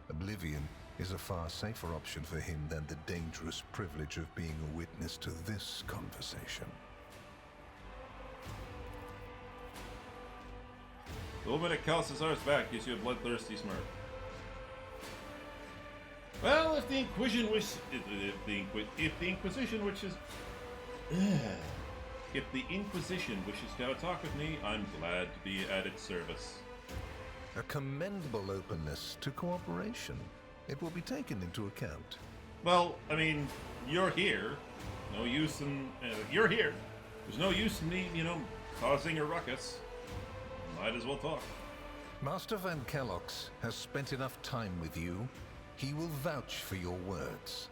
oblivion is a far safer option for him than the dangerous privilege of being a witness to this conversation. The woman at Calcazar's back gives you a bloodthirsty smirk. Well, if the Inquisition wishes... If the Inquisition wishes... If the Inquisition wishes to have a talk with me, I'm glad to be at its service. A commendable openness to cooperation. It will be taken into account. Well, I mean, you're here. No use in... you're here. There's no use in me, causing a ruckus. Might as well talk. Master Van Kellox has spent enough time with you. He will vouch for your words.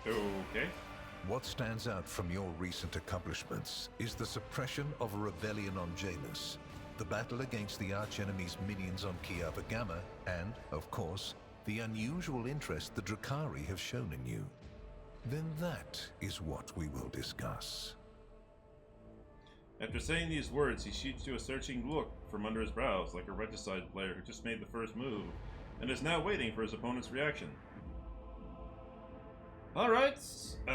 Okay. What stands out from your recent accomplishments is the suppression of a rebellion on Janus, the battle against the archenemy's minions on Kiava Gamma, and, of course, the unusual interest the Drakari have shown in you. Then that is what we will discuss. After saying these words, he shoots you a searching look from under his brows, like a regicide player who just made the first move, and is now waiting for his opponent's reaction. Alright, the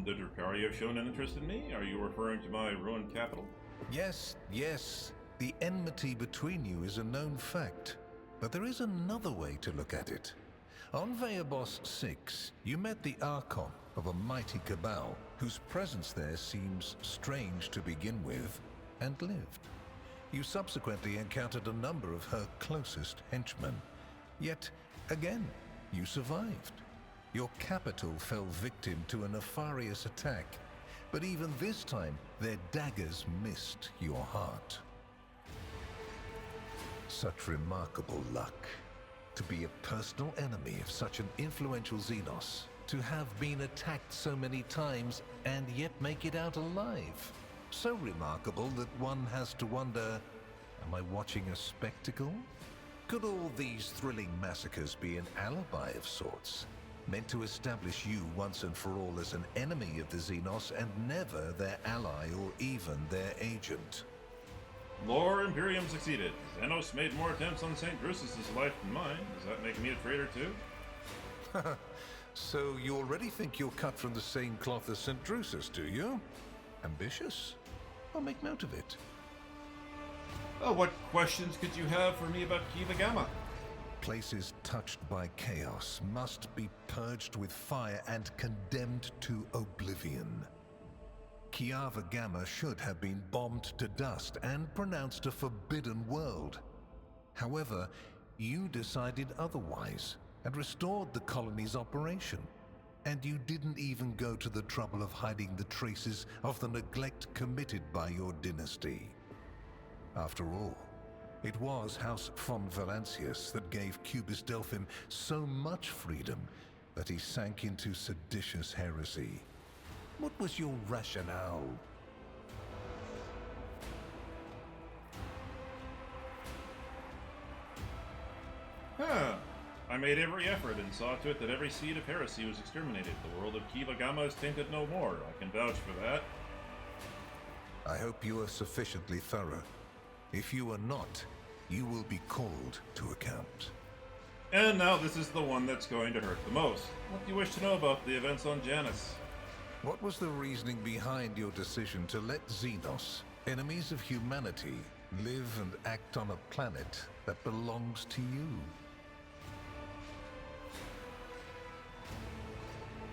Drakari have shown an interest in me? Are you referring to my ruined capital? Yes, yes. The enmity between you is a known fact. But there is another way to look at it. On Veabos 6, you met the Archon of a mighty cabal, whose presence there seems strange to begin with, and lived. You subsequently encountered a number of her closest henchmen. Yet, again, you survived. Your capital fell victim to a nefarious attack, but even this time, their daggers missed your heart. Such remarkable luck. To be a personal enemy of such an influential Xenos, to have been attacked so many times and yet make it out alive. So remarkable that one has to wonder, am I watching a spectacle? Could all these thrilling massacres be an alibi of sorts, meant to establish you once and for all as an enemy of the Xenos and never their ally or even their agent? Lore Imperium succeeded. Xenos made more attempts on St. Drusus' life than mine. Does that make me a traitor too? So you already think you're cut from the same cloth as St. Drusus, do you? Ambitious? I'll make note of it. Oh, what questions could you have for me about Kiva Gamma? Places touched by chaos must be purged with fire and condemned to oblivion. Kiava Gamma should have been bombed to dust and pronounced a forbidden world. However, you decided otherwise and restored the colony's operation. And you didn't even go to the trouble of hiding the traces of the neglect committed by your dynasty. After all, it was House von Valancius that gave Cubis Delphim so much freedom that he sank into seditious heresy. What was your rationale? I made every effort and saw to it that every seed of heresy was exterminated. The world of Kiva Gamma is tainted no more. I can vouch for that. I hope you are sufficiently thorough. If you are not, you will be called to account. And now this is the one that's going to hurt the most. What do you wish to know about the events on Janus? What was the reasoning behind your decision to let Xenos, enemies of humanity, live and act on a planet that belongs to you?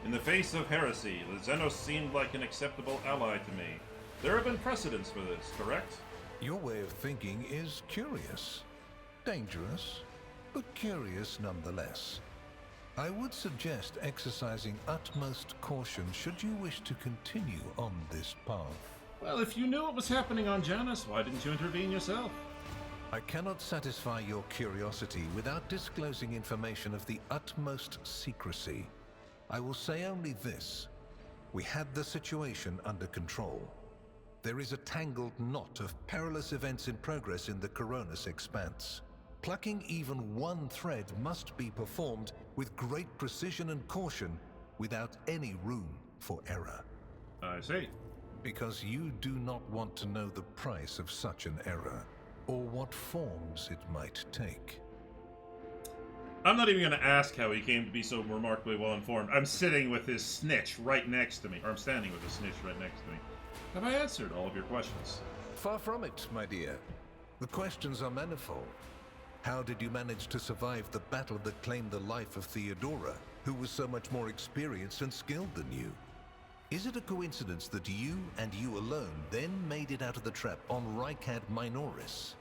In the face of heresy, the Xenos seemed like an acceptable ally to me. There have been precedents for this, correct? Your way of thinking is curious. Dangerous, but curious nonetheless. I would suggest exercising utmost caution should you wish to continue on this path. Well, if you knew what was happening on Janus, why didn't you intervene yourself? I cannot satisfy your curiosity without disclosing information of the utmost secrecy. I will say only this. We had the situation under control. There is a tangled knot of perilous events in progress in the Coronis expanse. Plucking even one thread must be performed with great precision and caution without any room for error. I see. Because you do not want to know the price of such an error, or what forms it might take. I'm not even going to ask how he came to be so remarkably well informed. I'm sitting with his snitch right next to me, or I'm standing with his snitch right next to me. Have I answered all of your questions? Far from it, my dear. The questions are manifold. How did you manage to survive the battle that claimed the life of Theodora, who was so much more experienced and skilled than you? Is it a coincidence that you and you alone then made it out of the trap on Rykad Minoris?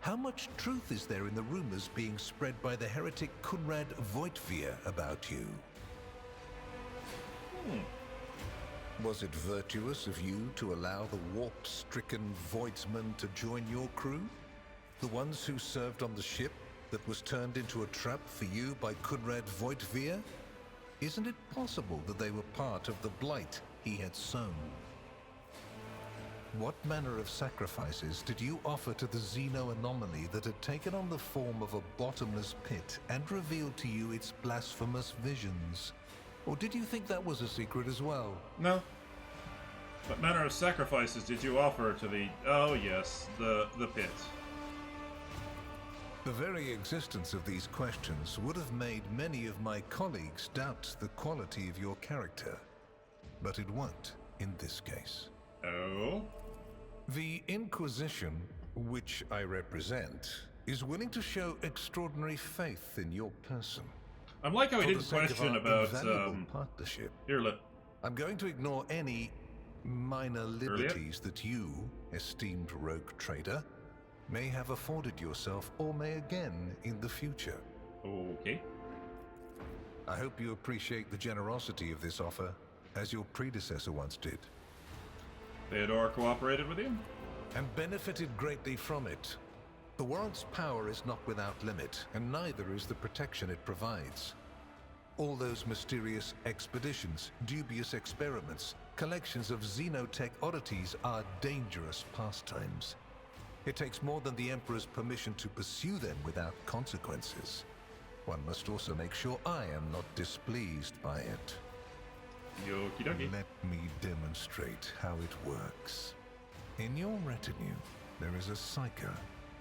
How much truth is there in the rumors being spread by the heretic Kunrad Voitvir about you? Was it virtuous of you to allow the warp-stricken Voidsmen to join your crew? The ones who served on the ship that was turned into a trap for you by Kunrad Voitvir? Isn't it possible that they were part of the blight he had sown? What manner of sacrifices did you offer to the Xeno anomaly that had taken on the form of a bottomless pit and revealed to you its blasphemous visions? Or did you think that was a secret as well? No. What manner of sacrifices did you offer to the... oh yes, the pit? The very existence of these questions would have made many of my colleagues doubt the quality of your character. But it won't in this case. Oh? The Inquisition, which I represent, is willing to show extraordinary faith in your person. I'm like how he For the didn't sake of question our about, invaluable partnership. Here, look. I'm going to ignore any minor liberties that you, esteemed rogue trader, may have afforded yourself or may again in the future. Okay. I hope you appreciate the generosity of this offer, as your predecessor once did. Theodora cooperated with you? And benefited greatly from it. The warrant's power is not without limit, and neither is the protection it provides. All those mysterious expeditions, dubious experiments, collections of xenotech oddities are dangerous pastimes. It takes more than the Emperor's permission to pursue them without consequences. One must also make sure I am not displeased by it. Okie dokie. Let me demonstrate how it works. In your retinue, there is a Psyker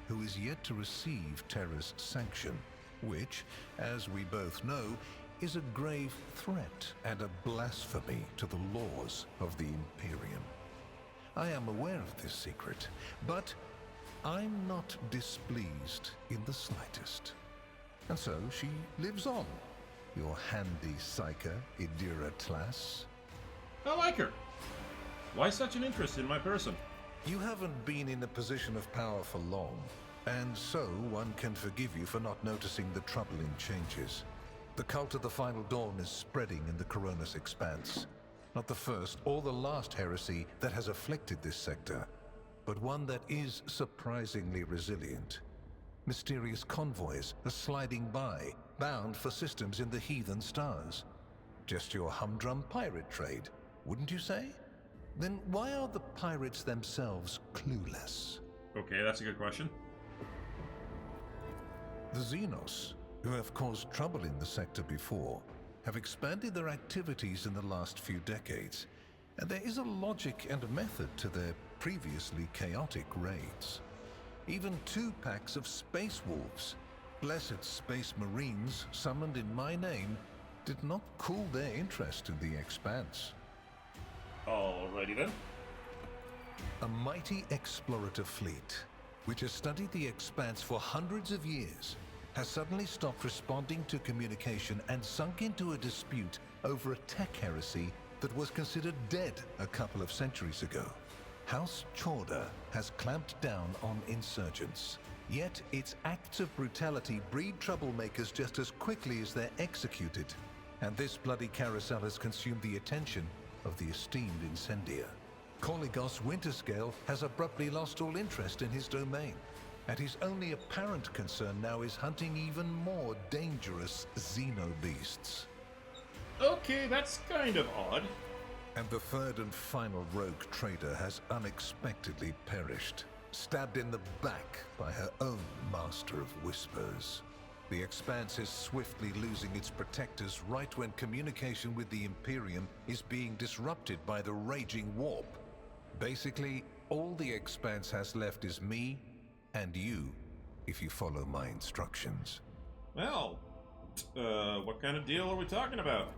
who is yet to receive Terra's sanction, which, as we both know, is a grave threat and a blasphemy to the laws of the Imperium. I am aware of this secret, but I'm not displeased in the slightest. And so she lives on. Your handy Psyker, Idira Tlass. I like her. Why such an interest in my person? You haven't been in a position of power for long, and so one can forgive you for not noticing the troubling changes. The cult of the Final Dawn is spreading in the Coronis Expanse. Not the first or the last heresy that has afflicted this sector, but one that is surprisingly resilient. Mysterious convoys are sliding by, bound for systems in the heathen stars. Just your humdrum pirate trade, wouldn't you say? Then why are the pirates themselves clueless? Okay, that's a good question. The Xenos, who have caused trouble in the sector before, have expanded their activities in the last few decades, and there is a logic and method to their previously chaotic raids. Even 2 packs of Space Wolves, blessed Space Marines summoned in my name, did not cool their interest in the Expanse. Alrighty then. A mighty explorative fleet, which has studied the Expanse for hundreds of years, has suddenly stopped responding to communication and sunk into a dispute over a tech heresy that was considered dead a couple of centuries ago. House Chorda has clamped down on insurgents, yet its acts of brutality breed troublemakers just as quickly as they're executed, and this bloody carousel has consumed the attention of the esteemed Incendiar. Koligos Winterscale has abruptly lost all interest in his domain, and his only apparent concern now is hunting even more dangerous xenobeasts. Okay, that's kind of odd. And the third and final rogue trader has unexpectedly perished, stabbed in the back by her own Master of Whispers. The Expanse is swiftly losing its protectors right when communication with the Imperium is being disrupted by the raging warp. Basically, all the Expanse has left is me and you, if you follow my instructions. Well, what kind of deal are we talking about?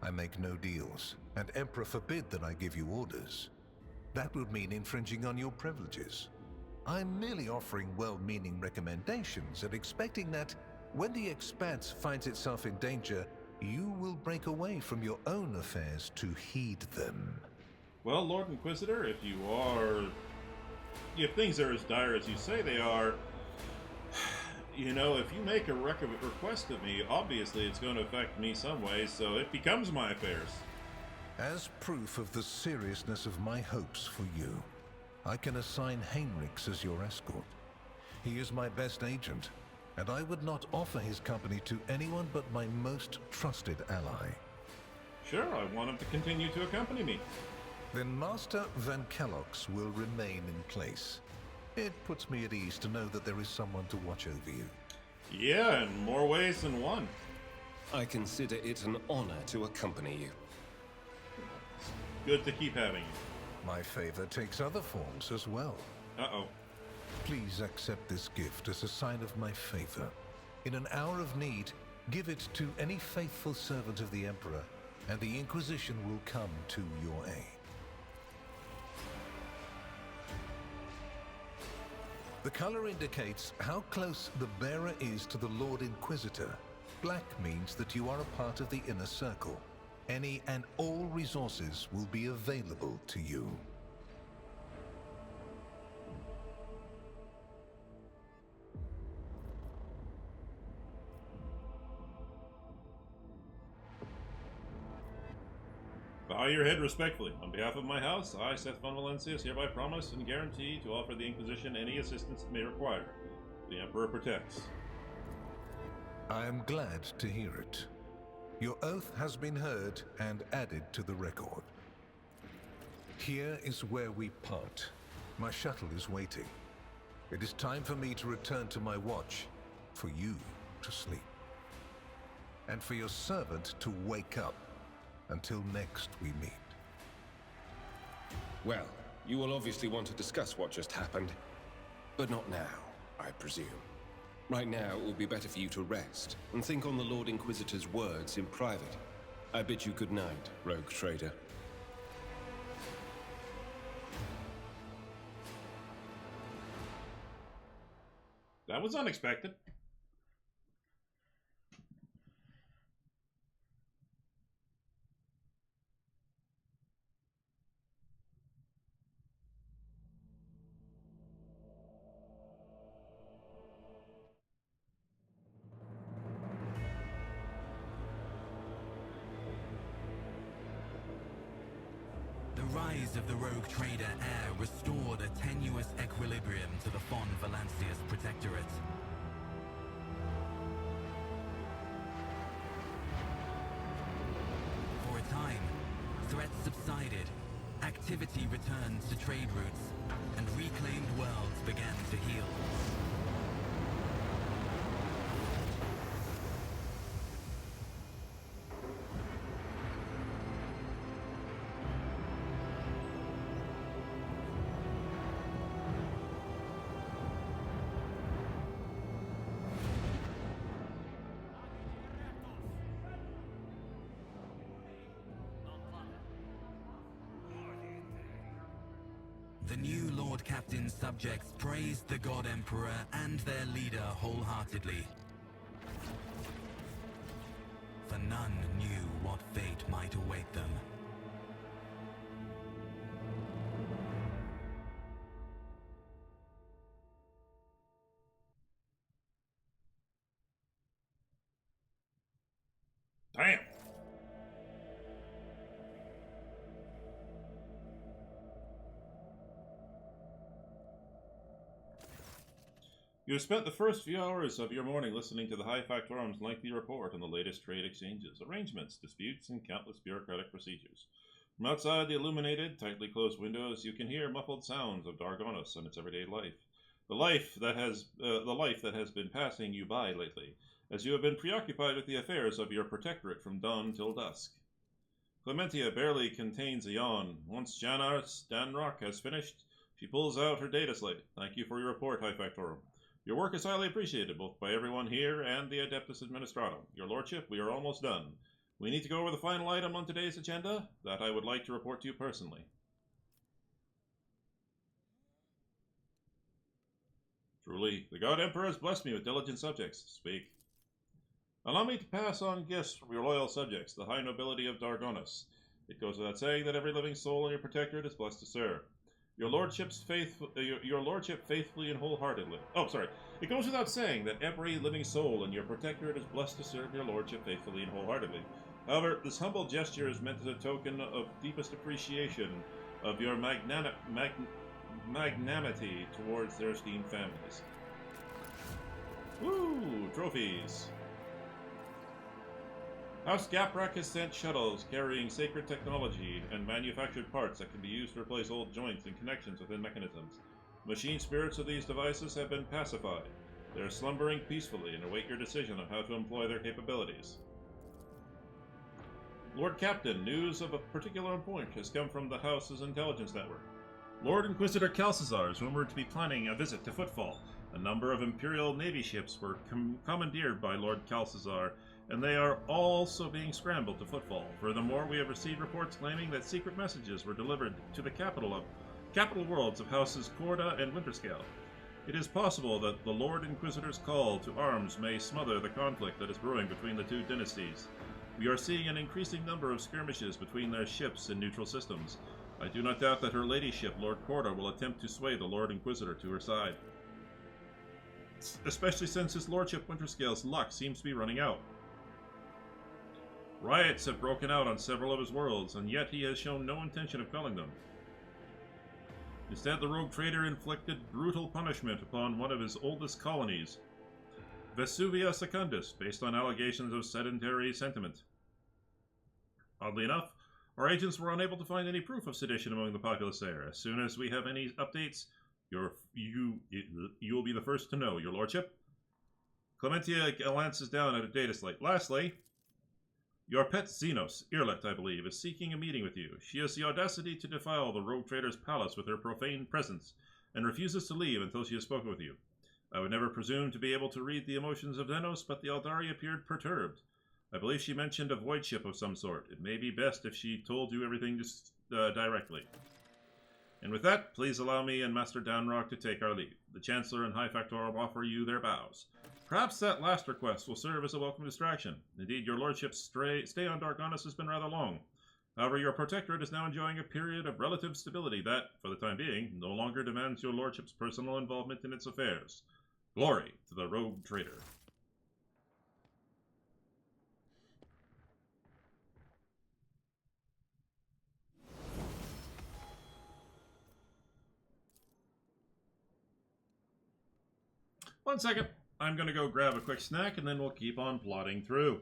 I make no deals, and Emperor forbid that I give you orders. That would mean infringing on your privileges. I'm merely offering well-meaning recommendations and expecting that, when the Expanse finds itself in danger, you will break away from your own affairs to heed them. Well, Lord Inquisitor, if things are as dire as you say they are, you know, if you make a request of me, obviously it's going to affect me some way, so it becomes my affairs. As proof of the seriousness of my hopes for you, I can assign Heinrichs as your escort. He is my best agent, and I would not offer his company to anyone but my most trusted ally. Sure, I want him to continue to accompany me. Then Master Van Kellogg's will remain in place. It puts me at ease to know that there is someone to watch over you. Yeah, in more ways than one. I consider it an honor to accompany you. Good to keep having you. My favor takes other forms as well. Uh-oh. Please accept this gift as a sign of my favor. In an hour of need, give it to any faithful servant of the Emperor, and the Inquisition will come to your aid. The color indicates how close the bearer is to the Lord Inquisitor. Black means that you are a part of the inner circle. Any and all resources will be available to you. Bow your head respectfully. On behalf of my house, I, Seth von Valencius, hereby promise and guarantee to offer the Inquisition any assistance it may require. The Emperor protects. I am glad to hear it. Your oath has been heard and added to the record. Here is where we part. My shuttle is waiting. It is time for me to return to my watch, for you to sleep, and for your servant to wake up. Until next we meet. Well, you will obviously want to discuss what just happened, but not now, I presume. Right now, it will be better for you to rest and think on the Lord Inquisitor's words in private. I bid you good night, rogue trader. That was unexpected. The rise of the rogue trader heir restored a tenuous equilibrium to the Fon Valancius Protectorate. For a time, threats subsided, activity returned to trade routes, and reclaimed worlds began to heal. The new Lord Captain's subjects praised the God Emperor and their leader wholeheartedly. For none knew what fate might await them. Damn. You have spent the first few hours of your morning listening to the High Factorum's lengthy report on the latest trade exchanges, arrangements, disputes, and countless bureaucratic procedures. From outside the illuminated, tightly closed windows, you can hear muffled sounds of Dargonis and its everyday life. The life that has been passing you by lately, as you have been preoccupied with the affairs of your protectorate from dawn till dusk. Clementia barely contains a yawn. Once Janar Stanrock has finished, she pulls out her data slate. Thank you for your report, High Factorum. Your work is highly appreciated, both by everyone here and the Adeptus Administratum. Your Lordship, we are almost done. We need to go over the final item on today's agenda that I would like to report to you personally. Truly, the God Emperor has blessed me with diligent subjects. Speak. Allow me to pass on gifts from your loyal subjects, the high nobility of Dargonis. It goes without saying that every living soul in your protectorate is blessed to serve. Your lordship faithfully and wholeheartedly. Oh, sorry. It goes without saying that every living soul in your protectorate is blessed to serve your lordship faithfully and wholeheartedly. However, this humble gesture is meant as a token of deepest appreciation of your magnanimity towards their esteemed families. Woo! Trophies! House Gaprak has sent shuttles carrying sacred technology and manufactured parts that can be used to replace old joints and connections within mechanisms. The machine spirits of these devices have been pacified. They are slumbering peacefully and await your decision on how to employ their capabilities. Lord Captain, news of a particular point has come from the House's intelligence network. Lord Inquisitor Calcazar is rumored to be planning a visit to Footfall. A number of Imperial Navy ships were commandeered by Lord Calcazar, and they are also being scrambled to Footfall. Furthermore, we have received reports claiming that secret messages were delivered to the capital worlds of Houses Corda and Winterscale. It is possible that the Lord Inquisitor's call to arms may smother the conflict that is brewing between the two dynasties. We are seeing an increasing number of skirmishes between their ships in neutral systems. I do not doubt that her ladyship, Lord Corda, will attempt to sway the Lord Inquisitor to her side, especially since his lordship Winterscale's luck seems to be running out. Riots have broken out on several of his worlds, and yet he has shown no intention of quelling them. Instead, the rogue trader inflicted brutal punishment upon one of his oldest colonies, Vesuvia Secundus, based on allegations of sedentary sentiment. Oddly enough, our agents were unable to find any proof of sedition among the populace there. As soon as we have any updates, you will be the first to know, your lordship. Clementia glances down at a data slate. Lastly, your pet Xenos, Irlet, I believe, is seeking a meeting with you. She has the audacity to defile the rogue trader's palace with her profane presence, and refuses to leave until she has spoken with you. I would never presume to be able to read the emotions of Xenos, but the Eldari appeared perturbed. I believe she mentioned a void ship of some sort. It may be best if she told you everything just directly. And with that, please allow me and Master Downrock to take our leave. The Chancellor and High Factorum offer you their bows. Perhaps that last request will serve as a welcome distraction. Indeed, your lordship's stay on Darkonis has been rather long. However, your protectorate is now enjoying a period of relative stability that, for the time being, no longer demands your lordship's personal involvement in its affairs. Glory to the rogue trader. One second. I'm going to go grab a quick snack, and then we'll keep on plodding through.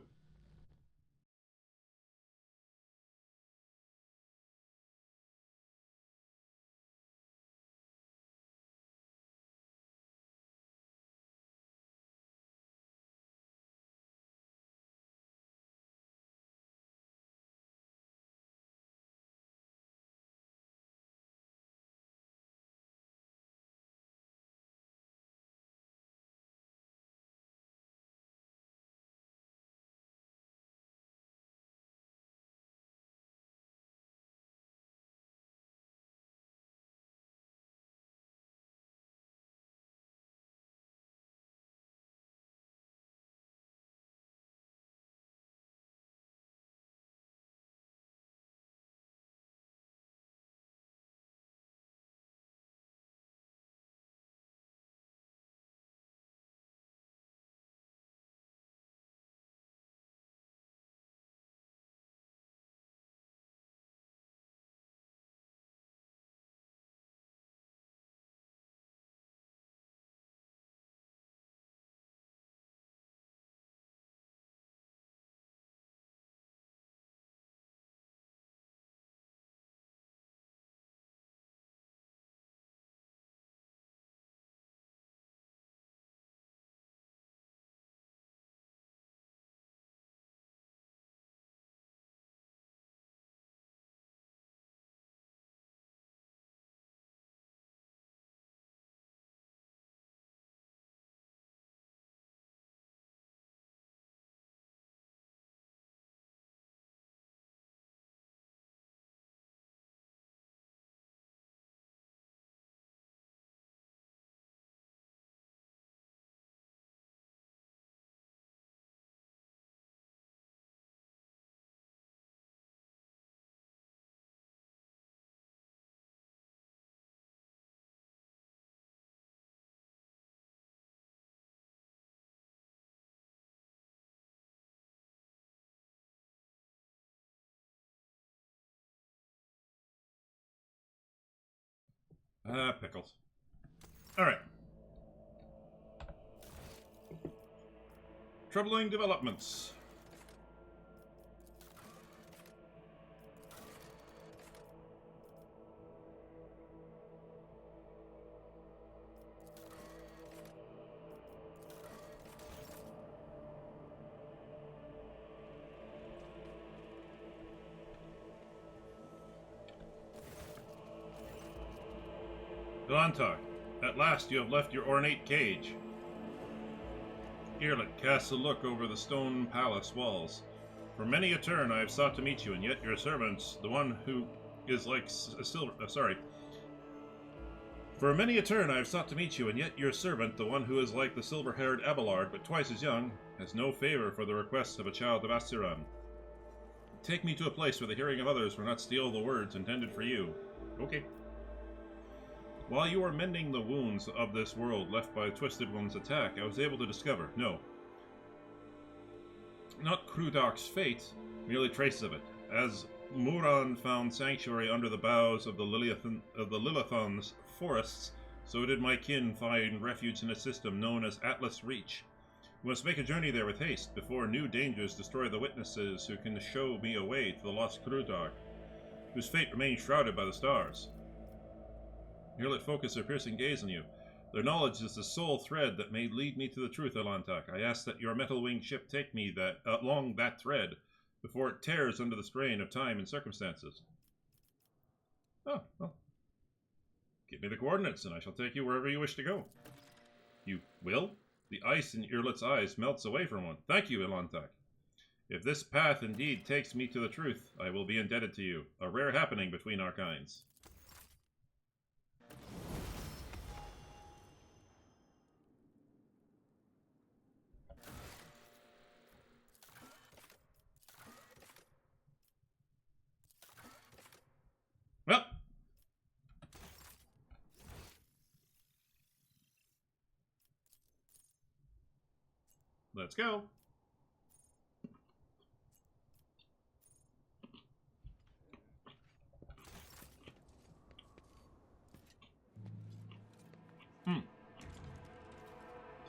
Pickles. Alright. Troubling developments. Glantok, at last you have left your ornate cage. Irlet casts a look over the stone palace walls. For many a turn I have sought to meet you, and yet your servants, the one who is like a silver... For many a turn I have sought to meet you, and yet your servant, the one who is like the silver-haired Abelard, but twice as young, has no favor for the requests of a child of Astiran. Take me to a place where the hearing of others will not steal the words intended for you. Okay. While you were mending the wounds of this world left by the Twisted One's attack, I was able to discover, no, not Krudok's fate, merely traces of it. As Muran found sanctuary under the boughs of the Lilithon's forests, so did my kin find refuge in a system known as Atlas Reach. We must make a journey there with haste, before new dangers destroy the witnesses who can show me a way to the lost Krudark, whose fate remains shrouded by the stars. Here let focus their piercing gaze on you. Their knowledge is the sole thread that may lead me to the truth, Elantak. I ask that your metal-winged ship take me along that thread, before it tears under the strain of time and circumstances. Oh, well. Give me the coordinates, and I shall take you wherever you wish to go. You will? The ice in Irlet's eyes melts away from one. Thank you, Elantak. If this path indeed takes me to the truth, I will be indebted to you. A rare happening between our kinds. Well. Let's go.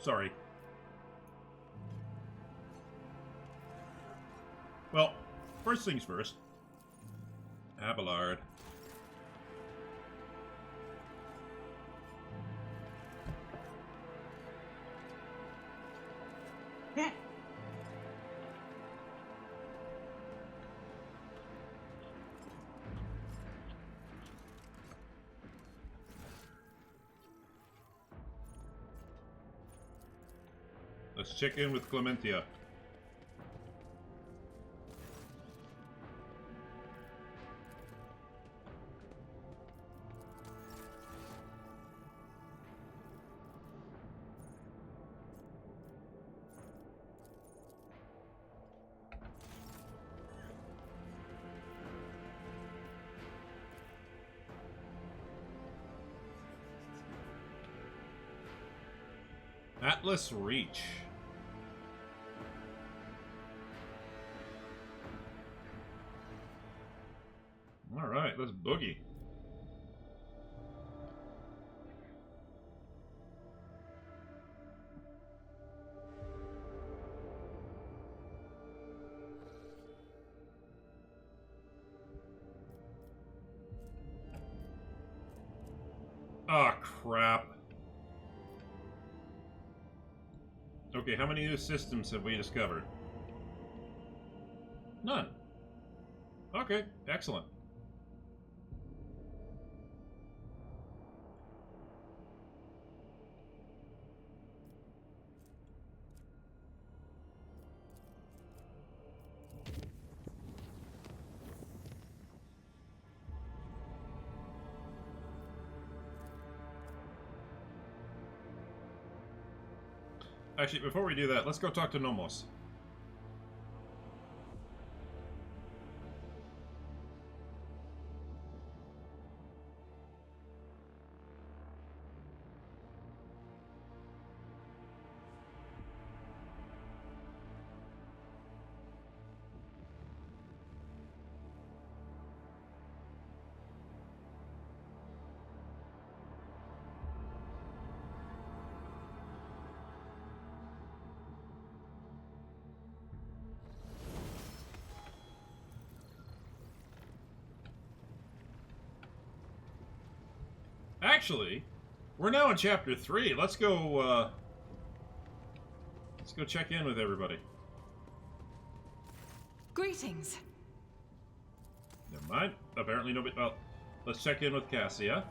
Sorry. Well, first things first. Abelard. Let's check in with Clementia. Atlas Reach. Alright, let's boogie. Ah, crap. Okay, how many new systems have we discovered? None. Okay, excellent. Actually, before we do that, let's go talk to Nomos. Actually, we're now in chapter 3. Let's go check in with everybody. Greetings. Never mind. Apparently nobody... Well, let's check in with Cassia.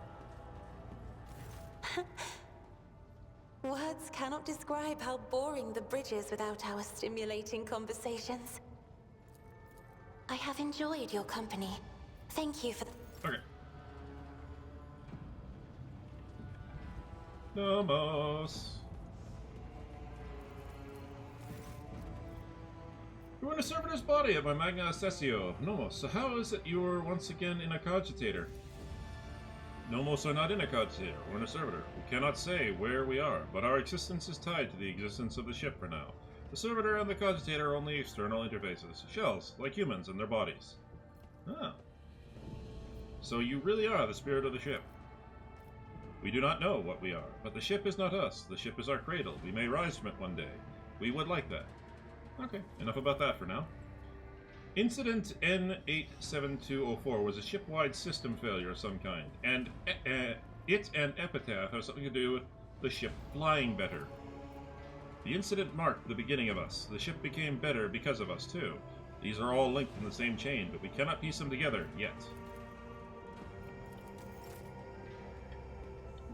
Words cannot describe how boring the bridge is without our stimulating conversations. I have enjoyed your company. Thank you for... Okay. Nomos. You were in a servitor's body at my Magna Assessio. Nomos, so how is it you are once again in a cogitator? Nomos are not in a cogitator, we're in a servitor. We cannot say where we are, but our existence is tied to the existence of the ship for now. The servitor and the cogitator are only external interfaces, shells, like humans and their bodies. Ah. So you really are the spirit of the ship. We do not know what we are, but the ship is not us. The ship is our cradle. We may rise from it one day. We would like that. Okay, enough about that for now. Incident N87204 was a ship-wide system failure of some kind, and it and Epitaph have something to do with the ship flying better. The incident marked the beginning of us. The ship became better because of us, too. These are all linked in the same chain, but we cannot piece them together yet.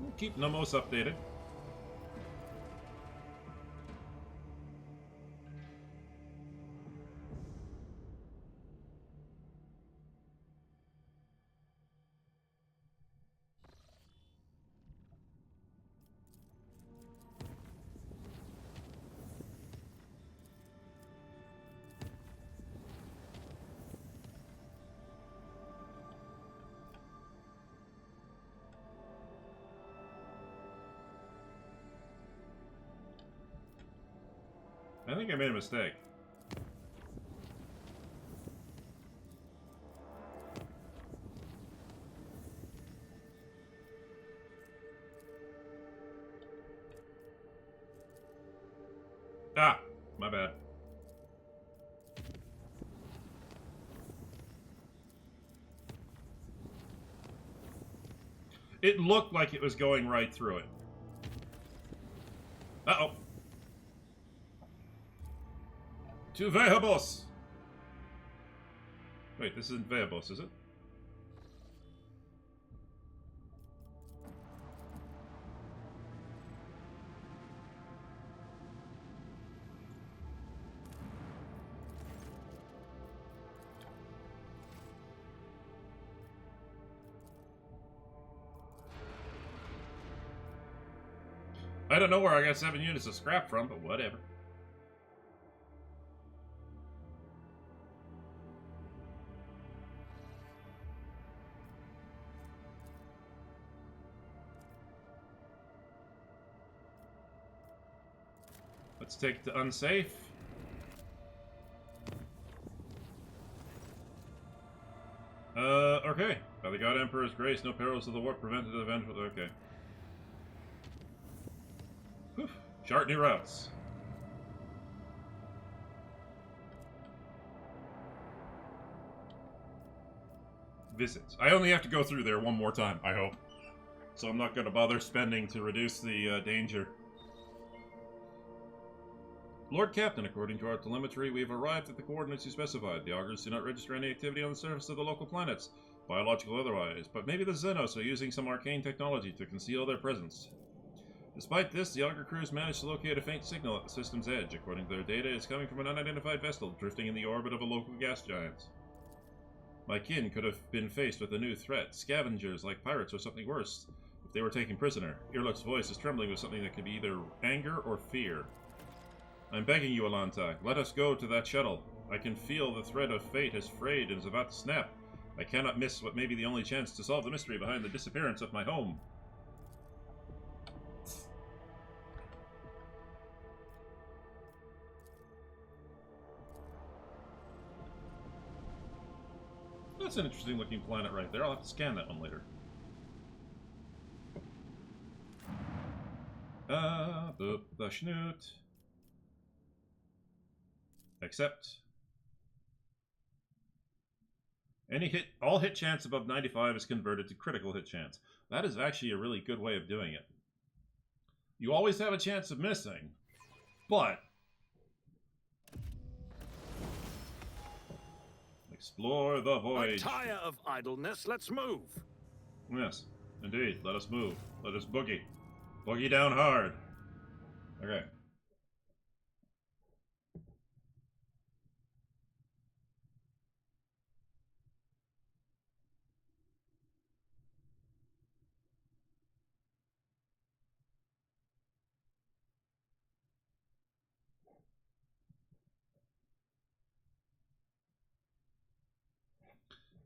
We'll keep Nomos updated. I think I made a mistake. Ah, my bad. It looked like it was going right through it. Uh-oh. To Vehabos! Wait, this isn't Vehabos, is it? I don't know where I got 7 units of scrap from, but whatever. Let's take the unsafe. Okay. By the God Emperor's grace, no perils of the war prevented the event. Okay. Whew. Chart new routes. Visits. I only have to go through there one more time, I hope. So I'm not going to bother spending to reduce the danger. Lord Captain, according to our telemetry, we have arrived at the coordinates you specified. The augurs do not register any activity on the surface of the local planets, biological or otherwise, but maybe the Xenos are using some arcane technology to conceal their presence. Despite this, the augur crews managed to locate a faint signal at the system's edge. According to their data, it's coming from an unidentified vessel drifting in the orbit of a local gas giant. My kin could have been faced with a new threat, scavengers like pirates or something worse, if they were taken prisoner. Earluck's voice is trembling with something that could be either anger or fear. I'm begging you, Alanta, let us go to that shuttle. I can feel the thread of fate has frayed and is about to snap. I cannot miss what may be the only chance to solve the mystery behind the disappearance of my home. That's an interesting looking planet right there. I'll have to scan that one later. The Schnoot. Accept. All hit chance above 95 is converted to critical hit chance. That is actually a really good way of doing it. You always have a chance of missing, but explore the void. I'm tired of idleness. Let's move. Yes, indeed. Let us move. Let us boogie. Boogie down hard. Okay.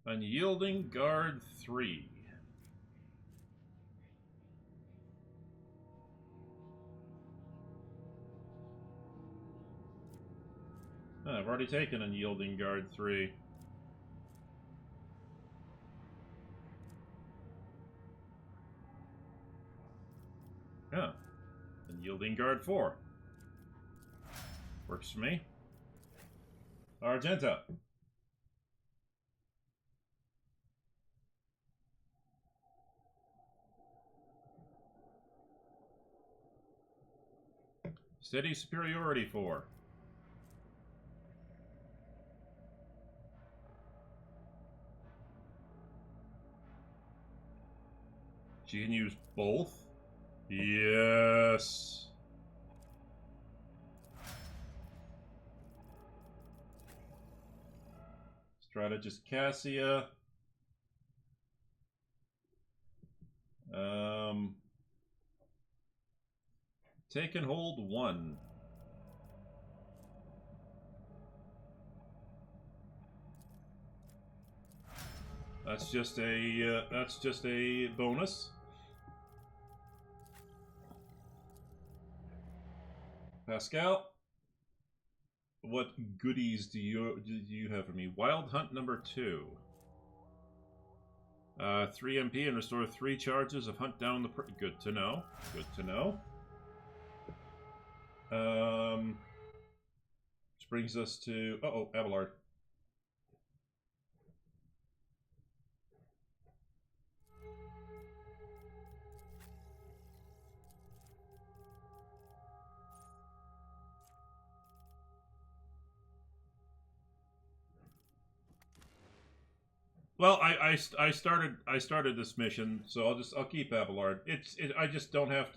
Unyielding Guard 3. Oh, I've already taken Unyielding Guard 3. Yeah. Unyielding Guard 4. Works for me. Argenta. Steady superiority 4. She can use both? Yes. Strategist Cassia. Take and hold 1. That's just a bonus. Pascal, what goodies do you have for me? Wild Hunt number 2. 3 MP and restore 3 charges of Hunt down the good to know. Good to know. Which brings us to Abelard. Well, I started this mission, so I'll keep Abelard. I just don't have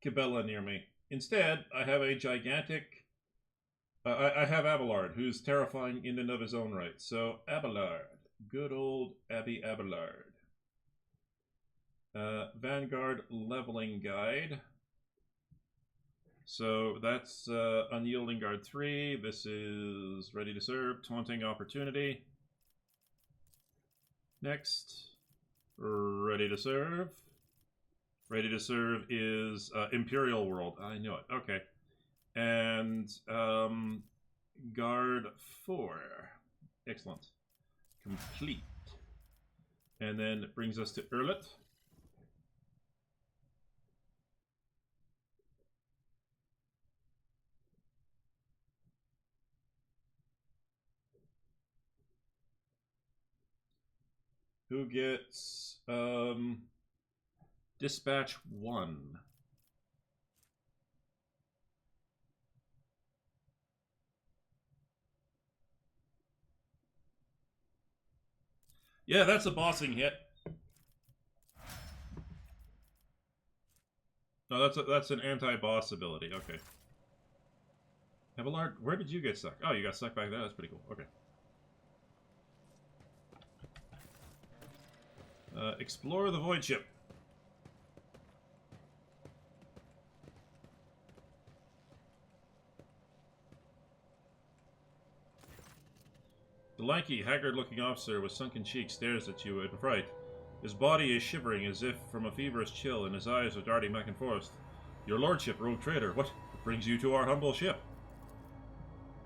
Cabela near me. Instead, I have a gigantic. I have Abelard, who's terrifying in and of his own right. So Abelard, good old Abby Abelard. Vanguard leveling guide. So that's Unyielding Guard 3. This is Ready to Serve, Taunting Opportunity. Next, Ready to Serve. Ready to Serve is Imperial World. I knew it. Okay. And Guard 4. Excellent. Complete. And then it brings us to Erlet. Who gets Dispatch 1. Yeah, that's a bossing hit. No, that's an anti-boss ability. Okay. Abelard, where did you get stuck? Oh, you got stuck back there. That's pretty cool. Okay. Explore the void ship. The lanky, haggard-looking officer with sunken cheeks stares at you in fright. His body is shivering as if from a feverish chill, and his eyes are darting back and forth. Your lordship, rogue trader, what brings you to our humble ship?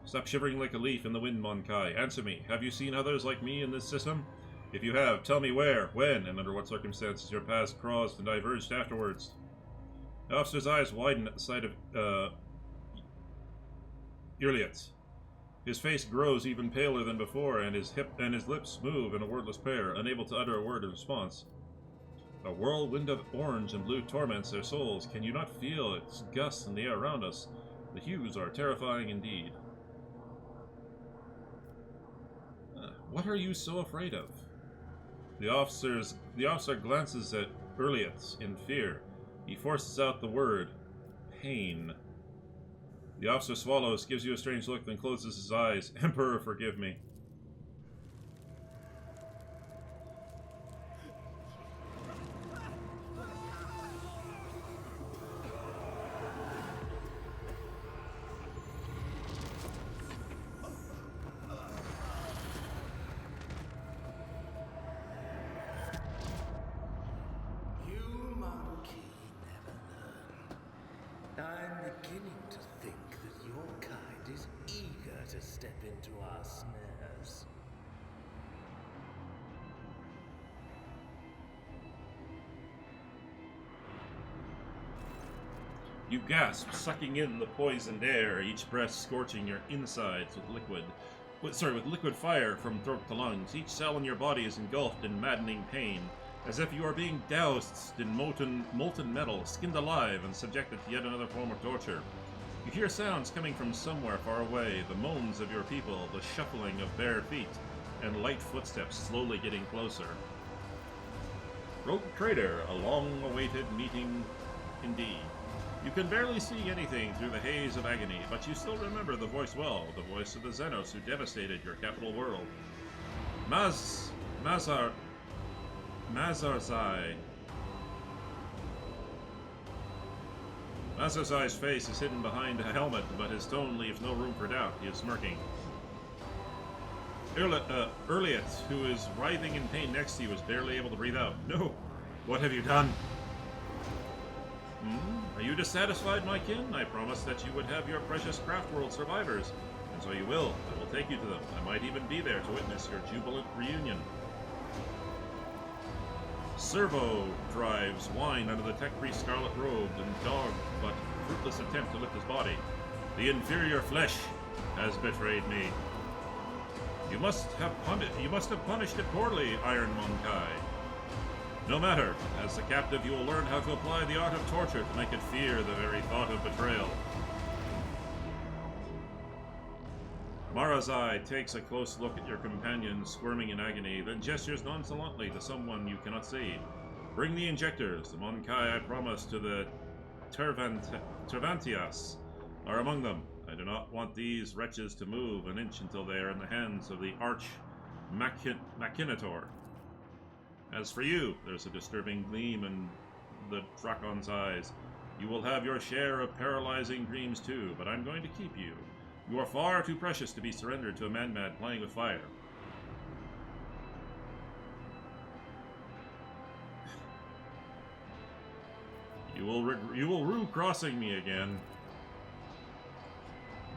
Stop shivering like a leaf in the wind, Mon Kai. Answer me. Have you seen others like me in this system? If you have, tell me where, when, and under what circumstances your paths crossed and diverged afterwards. The officer's eyes widen at the sight of Irliet. His face grows even paler than before, and his lips move in a wordless prayer, unable to utter a word of response. A whirlwind of orange and blue torments their souls. Can you not feel its gusts in the air around us? The hues are terrifying indeed. What are you so afraid of? The officer glances at Irliet in fear. He forces out the word, pain. The officer swallows, gives you a strange look, then closes his eyes. Emperor, forgive me. You gasp, sucking in the poisoned air, each breath scorching your insides with liquid fire from throat to lungs. Each cell in your body is engulfed in maddening pain, as if you are being doused in molten metal, skinned alive, and subjected to yet another form of torture. You hear sounds coming from somewhere far away, the moans of your people, the shuffling of bare feet, and light footsteps slowly getting closer. Rogue Trader, a long-awaited meeting indeed. You can barely see anything through the haze of agony, but you still remember the voice well, the voice of the Xenos who devastated your capital world. Mazarzai. Mazarzai's face is hidden behind a helmet, but his tone leaves no room for doubt. He is smirking. Erliet, who is writhing in pain next to you, is barely able to breathe out. No! What have you done? Are you dissatisfied, my kin? I promised that you would have your precious craft world survivors, and so you will. I will take you to them. I might even be there to witness your jubilant reunion. Servo drives whine under the tech priest's scarlet robe and dogged but fruitless attempt to lift his body. The inferior flesh has betrayed me. You must have punished it poorly, Iron Monkai. No matter. As the captive, you will learn how to apply the art of torture to make it fear the very thought of betrayal. Marazai takes a close look at your companion, squirming in agony, then gestures nonchalantly to someone you cannot see. Bring the injectors. The Monkai I promised to the Tervantias are among them. I do not want these wretches to move an inch until they are in the hands of the Arch Machinator. As for you, there's a disturbing gleam in the Dracon's eyes. You will have your share of paralyzing dreams too, but I'm going to keep you. You are far too precious to be surrendered to a man-mad playing with fire. You will rue crossing me again.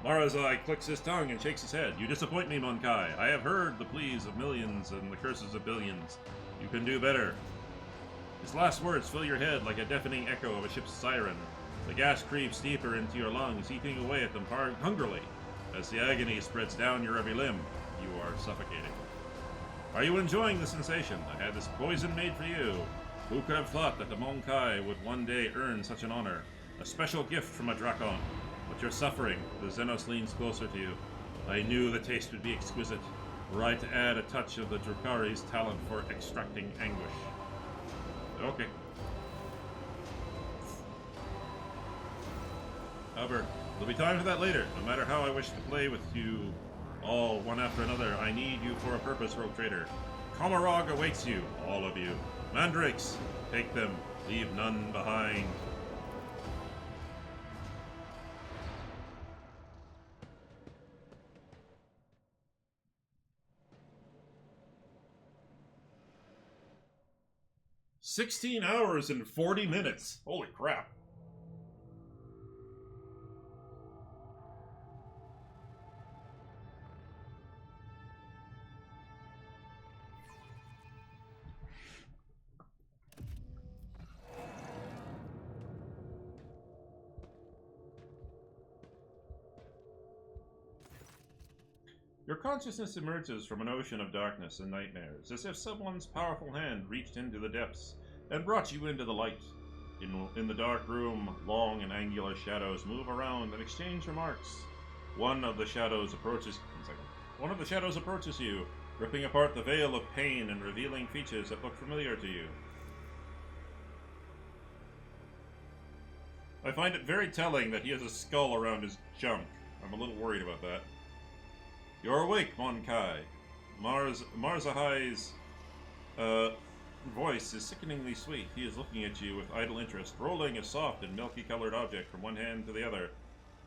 Marazai clicks his tongue and shakes his head. You disappoint me, Monkai. I have heard the pleas of millions and the curses of billions. You can do better. His last words fill your head like a deafening echo of a ship's siren. The gas creeps deeper into your lungs, eating away at them hungrily. As the agony spreads down your every limb, you are suffocating. Are you enjoying the sensation? I had this poison made for you. Who could have thought that the Monkai would one day earn such an honor? A special gift from a Drakon. But you're suffering. The Xenos leans closer to you. I knew the taste would be exquisite. Were I to add a touch of the Drukari's talent for extracting anguish. Okay. However, there'll be time for that later. No matter how I wish to play with you all one after another, I need you for a purpose, Rogue Trader. Komarog awaits you, all of you. Mandrakes, take them. Leave none behind. $16 hours and 40 minutes. Holy crap. Your consciousness emerges from an ocean of darkness and nightmares, as if someone's powerful hand reached into the depths and brought you into the light. In the dark room, long and angular shadows move around and exchange remarks. One of the shadows approaches you, ripping apart the veil of pain and revealing features that look familiar to you. I find it very telling that he has a skull around his junk. I'm a little worried about that. You're awake, Monkai. Marzahai's voice is sickeningly sweet. He is looking at you with idle interest, rolling a soft and milky-colored object from one hand to the other.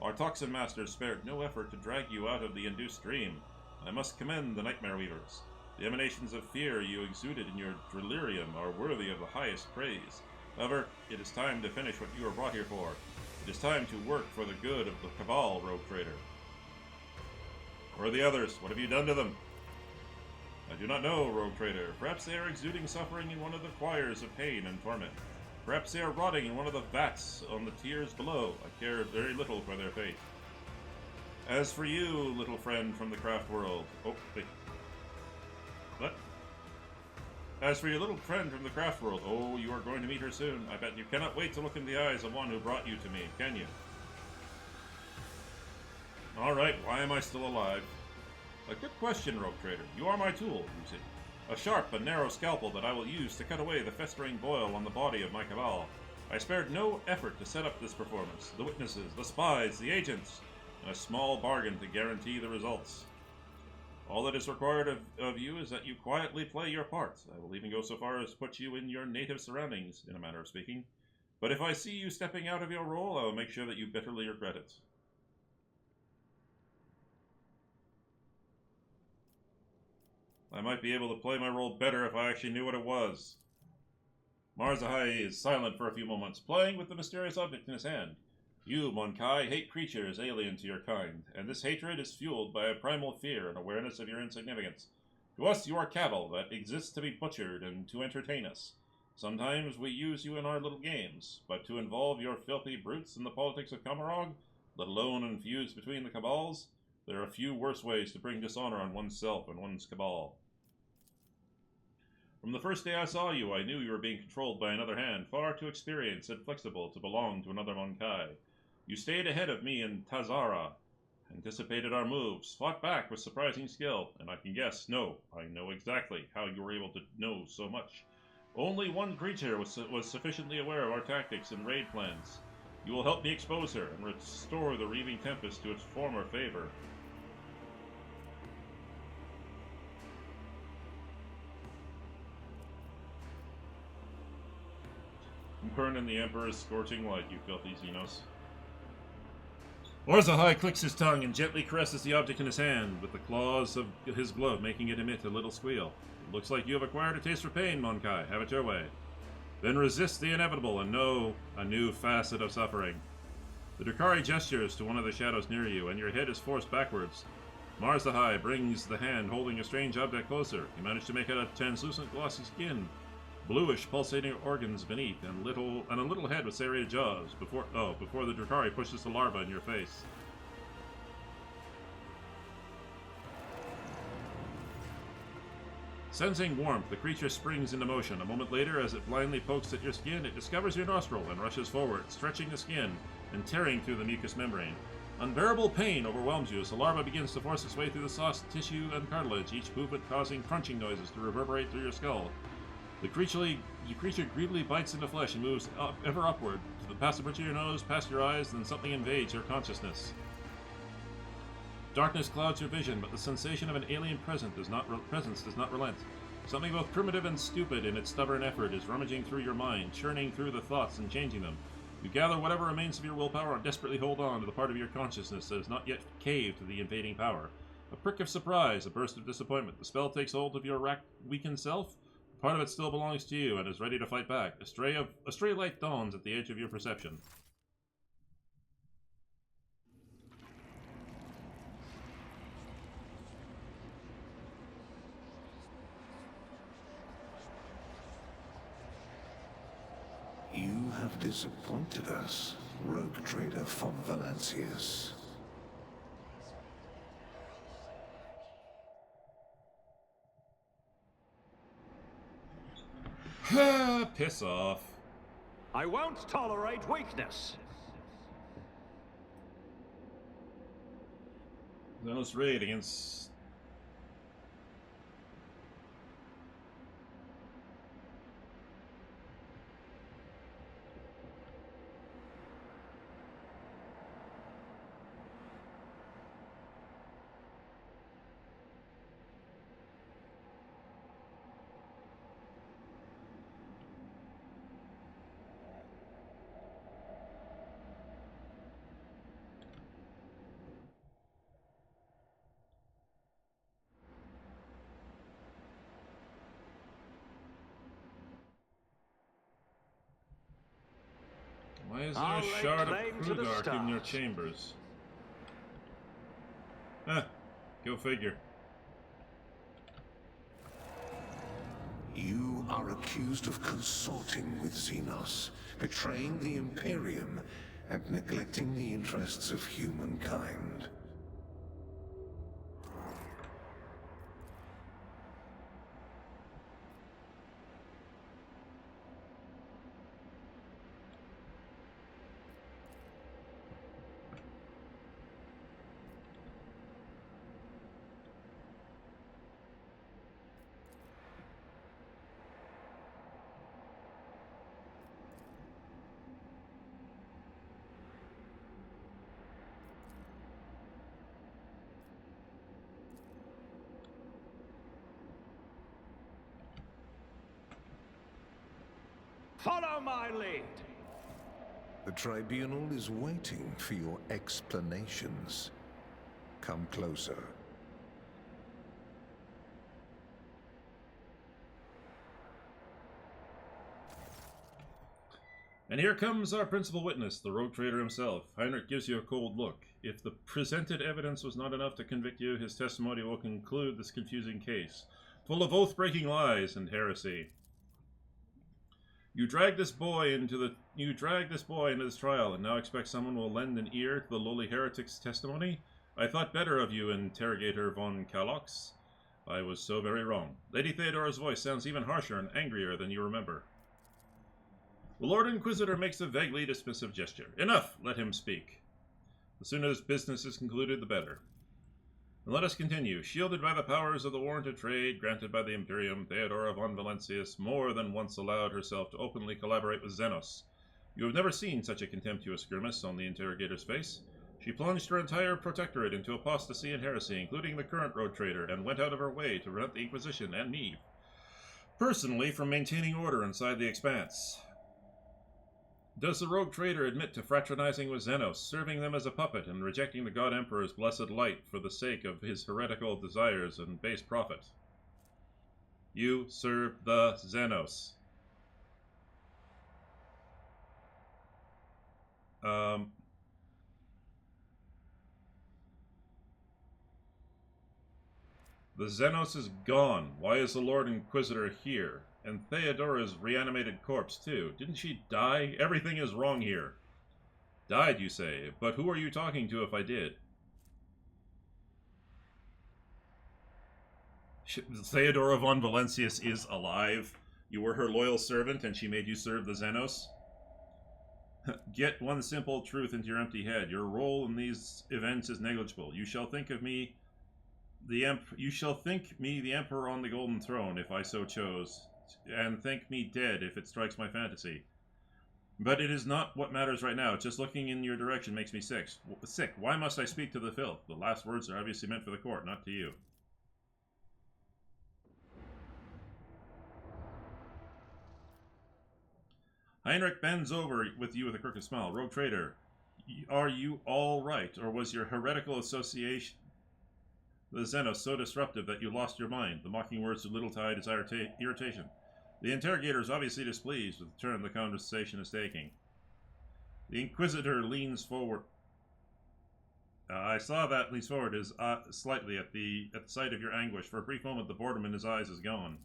Our Toxin Master spared no effort to drag you out of the induced dream. I must commend the Nightmare Weavers. The emanations of fear you exuded in your delirium are worthy of the highest praise. However, it is time to finish what you were brought here for. It is time to work for the good of the Cabal, Rogue Trader. Where are the others? What have you done to them? I do not know, Rogue Trader. Perhaps they are exuding suffering in one of the choirs of pain and torment. Perhaps they are rotting in one of the vats on the tiers below. I care very little for their fate. As for you, little friend from the craft world... Oh, wait. What? As for your little friend from the craft world, oh, you are going to meet her soon. I bet you cannot wait to look in the eyes of one who brought you to me, can you? Alright, why am I still alive? A good question, Rogue Trader. You are my tool, you see. A sharp and narrow scalpel that I will use to cut away the festering boil on the body of my cabal. I spared no effort to set up this performance. The witnesses, the spies, the agents, and a small bargain to guarantee the results. All that is required of you is that you quietly play your part. I will even go so far as put you in your native surroundings, in a manner of speaking. But if I see you stepping out of your role, I will make sure that you bitterly regret it. I might be able to play my role better if I actually knew what it was. Marzahai is silent for a few moments, playing with the mysterious object in his hand. You, Monkai, hate creatures alien to your kind, and this hatred is fueled by a primal fear and awareness of your insignificance. To us, you are cattle that exists to be butchered and to entertain us. Sometimes we use you in our little games, but to involve your filthy brutes in the politics of Kamarog, let alone infuse between the cabals, there are few worse ways to bring dishonor on oneself and one's cabal. From the first day I saw you, I knew you were being controlled by another hand, far too experienced and flexible to belong to another Monkai. You stayed ahead of me in Tazara, anticipated our moves, fought back with surprising skill, and I can guess, no, I know exactly how you were able to know so much. Only one creature was sufficiently aware of our tactics and raid plans. You will help me expose her and restore the Reaving Tempest to its former favor. Burn in the Emperor's scorching light, you filthy Xenos. Marzahai clicks his tongue and gently caresses the object in his hand with the claws of his glove, making it emit a little squeal. It looks like you have acquired a taste for pain, Monkai. Have it your way. Then resist the inevitable and know a new facet of suffering. The Drukhari gestures to one of the shadows near you, and your head is forced backwards. Marzahai brings the hand holding a strange object closer. You manage to make out a translucent glossy skin, bluish pulsating organs beneath, and a little head with serrated jaws before the Drukhari pushes the larva in your face. Sensing warmth, the creature springs into motion. A moment later, as it blindly pokes at your skin, it discovers your nostril and rushes forward, stretching the skin and tearing through the mucous membrane. Unbearable pain overwhelms you as the larva begins to force its way through the soft tissue and cartilage, each movement causing crunching noises to reverberate through your skull. The creature greedily bites into flesh and moves ever upward, past the bridge of your nose, past your eyes, then something invades your consciousness. Darkness clouds your vision, but the sensation of an alien presence does not relent. Something both primitive and stupid in its stubborn effort is rummaging through your mind, churning through the thoughts and changing them. You gather whatever remains of your willpower and desperately hold on to the part of your consciousness that has not yet caved to the invading power. A prick of surprise, a burst of disappointment. The spell takes hold of your weakened self. Part of it still belongs to you and is ready to fight back. A stray light dawns at the edge of your perception. You have disappointed us, Rogue Trader von Valancius. Piss off. I won't tolerate weakness. Zealous raid against... Why is there a shard of Krudark in your chambers? Go figure. You are accused of consorting with Xenos, betraying the Imperium, and neglecting the interests of humankind. Follow my lead. The Tribunal is waiting for your explanations. Come closer. And here comes our principal witness, the rogue trader himself. Heinrich gives you a cold look. If the presented evidence was not enough to convict you, his testimony will conclude this confusing case, full of oath-breaking lies and heresy. You dragged this boy into this trial, and now expect someone will lend an ear to the lowly heretic's testimony? I thought better of you, Interrogator von Kalox. I was so very wrong. Lady Theodora's voice sounds even harsher and angrier than you remember. The Lord Inquisitor makes a vaguely dismissive gesture. Enough! Let him speak. The sooner this business is concluded, the better. And let us continue. Shielded by the powers of the warrant of trade granted by the Imperium, Theodora von Valancius more than once allowed herself to openly collaborate with Xenos. You have never seen such a contemptuous grimace on the interrogator's face. She plunged her entire protectorate into apostasy and heresy, including the current road trader, and went out of her way to prevent the Inquisition and me, personally, from maintaining order inside the Expanse. Does the rogue trader admit to fraternizing with Xenos, serving them as a puppet, and rejecting the God Emperor's blessed light for the sake of his heretical desires and base profit? You serve the Xenos. The Xenos is gone. Why is the Lord Inquisitor here? And Theodora's reanimated corpse, too. Didn't she die? Everything is wrong here. Died, you say? But who are you talking to if I did? Theodora von Valancius is alive. You were her loyal servant and she made you serve the Xenos? Get one simple truth into your empty head. Your role in these events is negligible. You shall think me the Emperor on the Golden Throne, if I so chose, and think me dead if it strikes my fantasy. But it is not what matters right now. Just looking in your direction makes me sick. Why must I speak to the filth? The last words are obviously meant for the court, not to you. Heinrich bends over with you with a crooked smile. Rogue trader, are you all right, or was your heretical association with the Xenos so disruptive that you lost your mind? The mocking words do little to hide his irritation. The interrogator is obviously displeased with the turn the conversation is taking. The Inquisitor leans forward. I saw that leans forward is slightly at the sight of your anguish. For a brief moment, the boredom in his eyes is gone.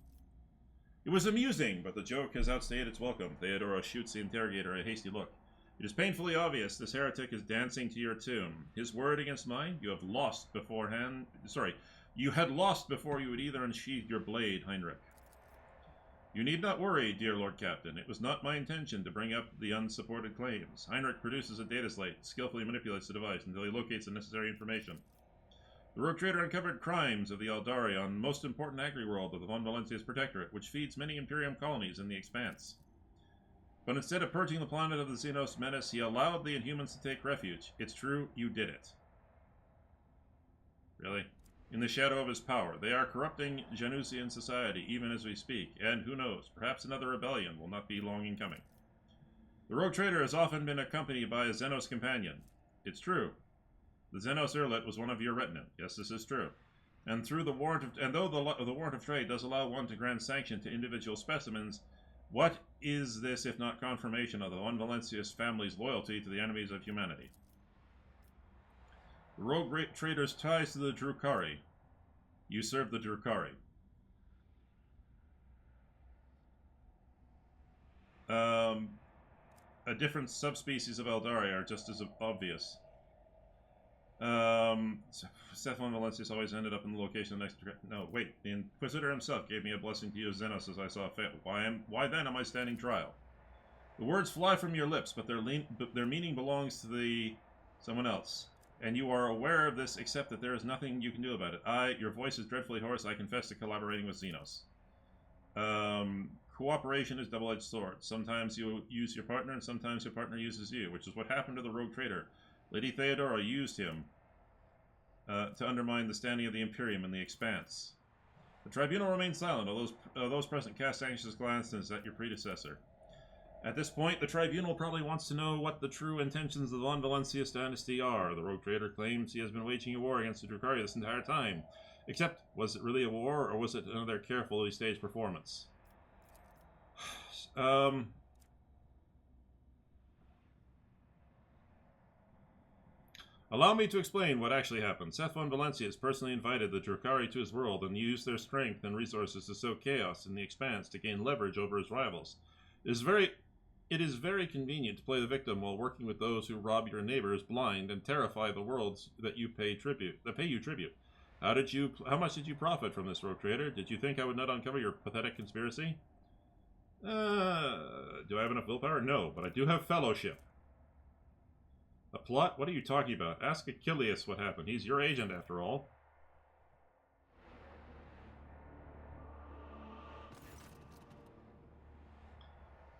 It was amusing, but the joke has outstayed its welcome. Theodora shoots the interrogator a hasty look. It is painfully obvious this heretic is dancing to your tune. His word against mine? You have lost beforehand. Sorry, you had lost before you had either unsheathed your blade, Heinrich. You need not worry, dear Lord Captain. It was not my intention to bring up the unsupported claims. Heinrich produces a data slate, skillfully manipulates the device until he locates the necessary information. The rogue trader uncovered crimes of the Eldari on the most important agri-world of the Von Valancius Protectorate, which feeds many Imperium colonies in the Expanse. But instead of purging the planet of the Xenos menace, he allowed the Inhumans to take refuge. It's true, you did it. Really? In the shadow of his power. They are corrupting Janusian society, even as we speak, and who knows, perhaps another rebellion will not be long in coming. The rogue trader has often been accompanied by a Xenos companion. It's true. The Xenos Erlet was one of your retinue. Yes, this is true. And through the warrant of, though the warrant of trade does allow one to grant sanction to individual specimens, what is this if not confirmation of the Von Valancius family's loyalty to the enemies of humanity? The rogue trader's ties to the Drukhari. You serve the Drukhari. A different subspecies of Eldari are just as obvious. Seth von Valencius always ended up in the location next to... No, wait. The Inquisitor himself gave me a blessing to use Xenos as I saw fit. Why then am I standing trial? The words fly from your lips, but their meaning belongs to someone else. And you are aware of this, except that there is nothing you can do about it. Your voice is dreadfully hoarse. I confess to collaborating with Xenos. Cooperation is double-edged sword. Sometimes you use your partner, and sometimes your partner uses you, which is what happened to the rogue trader. Lady Theodora used him to undermine the standing of the Imperium in the Expanse. The Tribunal remained silent, although those present cast anxious glances at your predecessor. At this point, the Tribunal probably wants to know what the true intentions of the Von Valencius dynasty are. The rogue trader claims he has been waging a war against the Drukhari this entire time. Except, was it really a war, or was it another carefully staged performance? Allow me to explain what actually happened. Seth von Valencius personally invited the Drukhari to his world and used their strength and resources to sow chaos in the Expanse to gain leverage over his rivals. It is very convenient to play the victim while working with those who rob your neighbors blind and terrify the worlds that pay you tribute. How much did you profit from this, rogue trader? Did you think I would not uncover your pathetic conspiracy? Do I have enough willpower? No, but I do have fellowship. A plot? What are you talking about? Ask Achilles what happened. He's your agent, after all.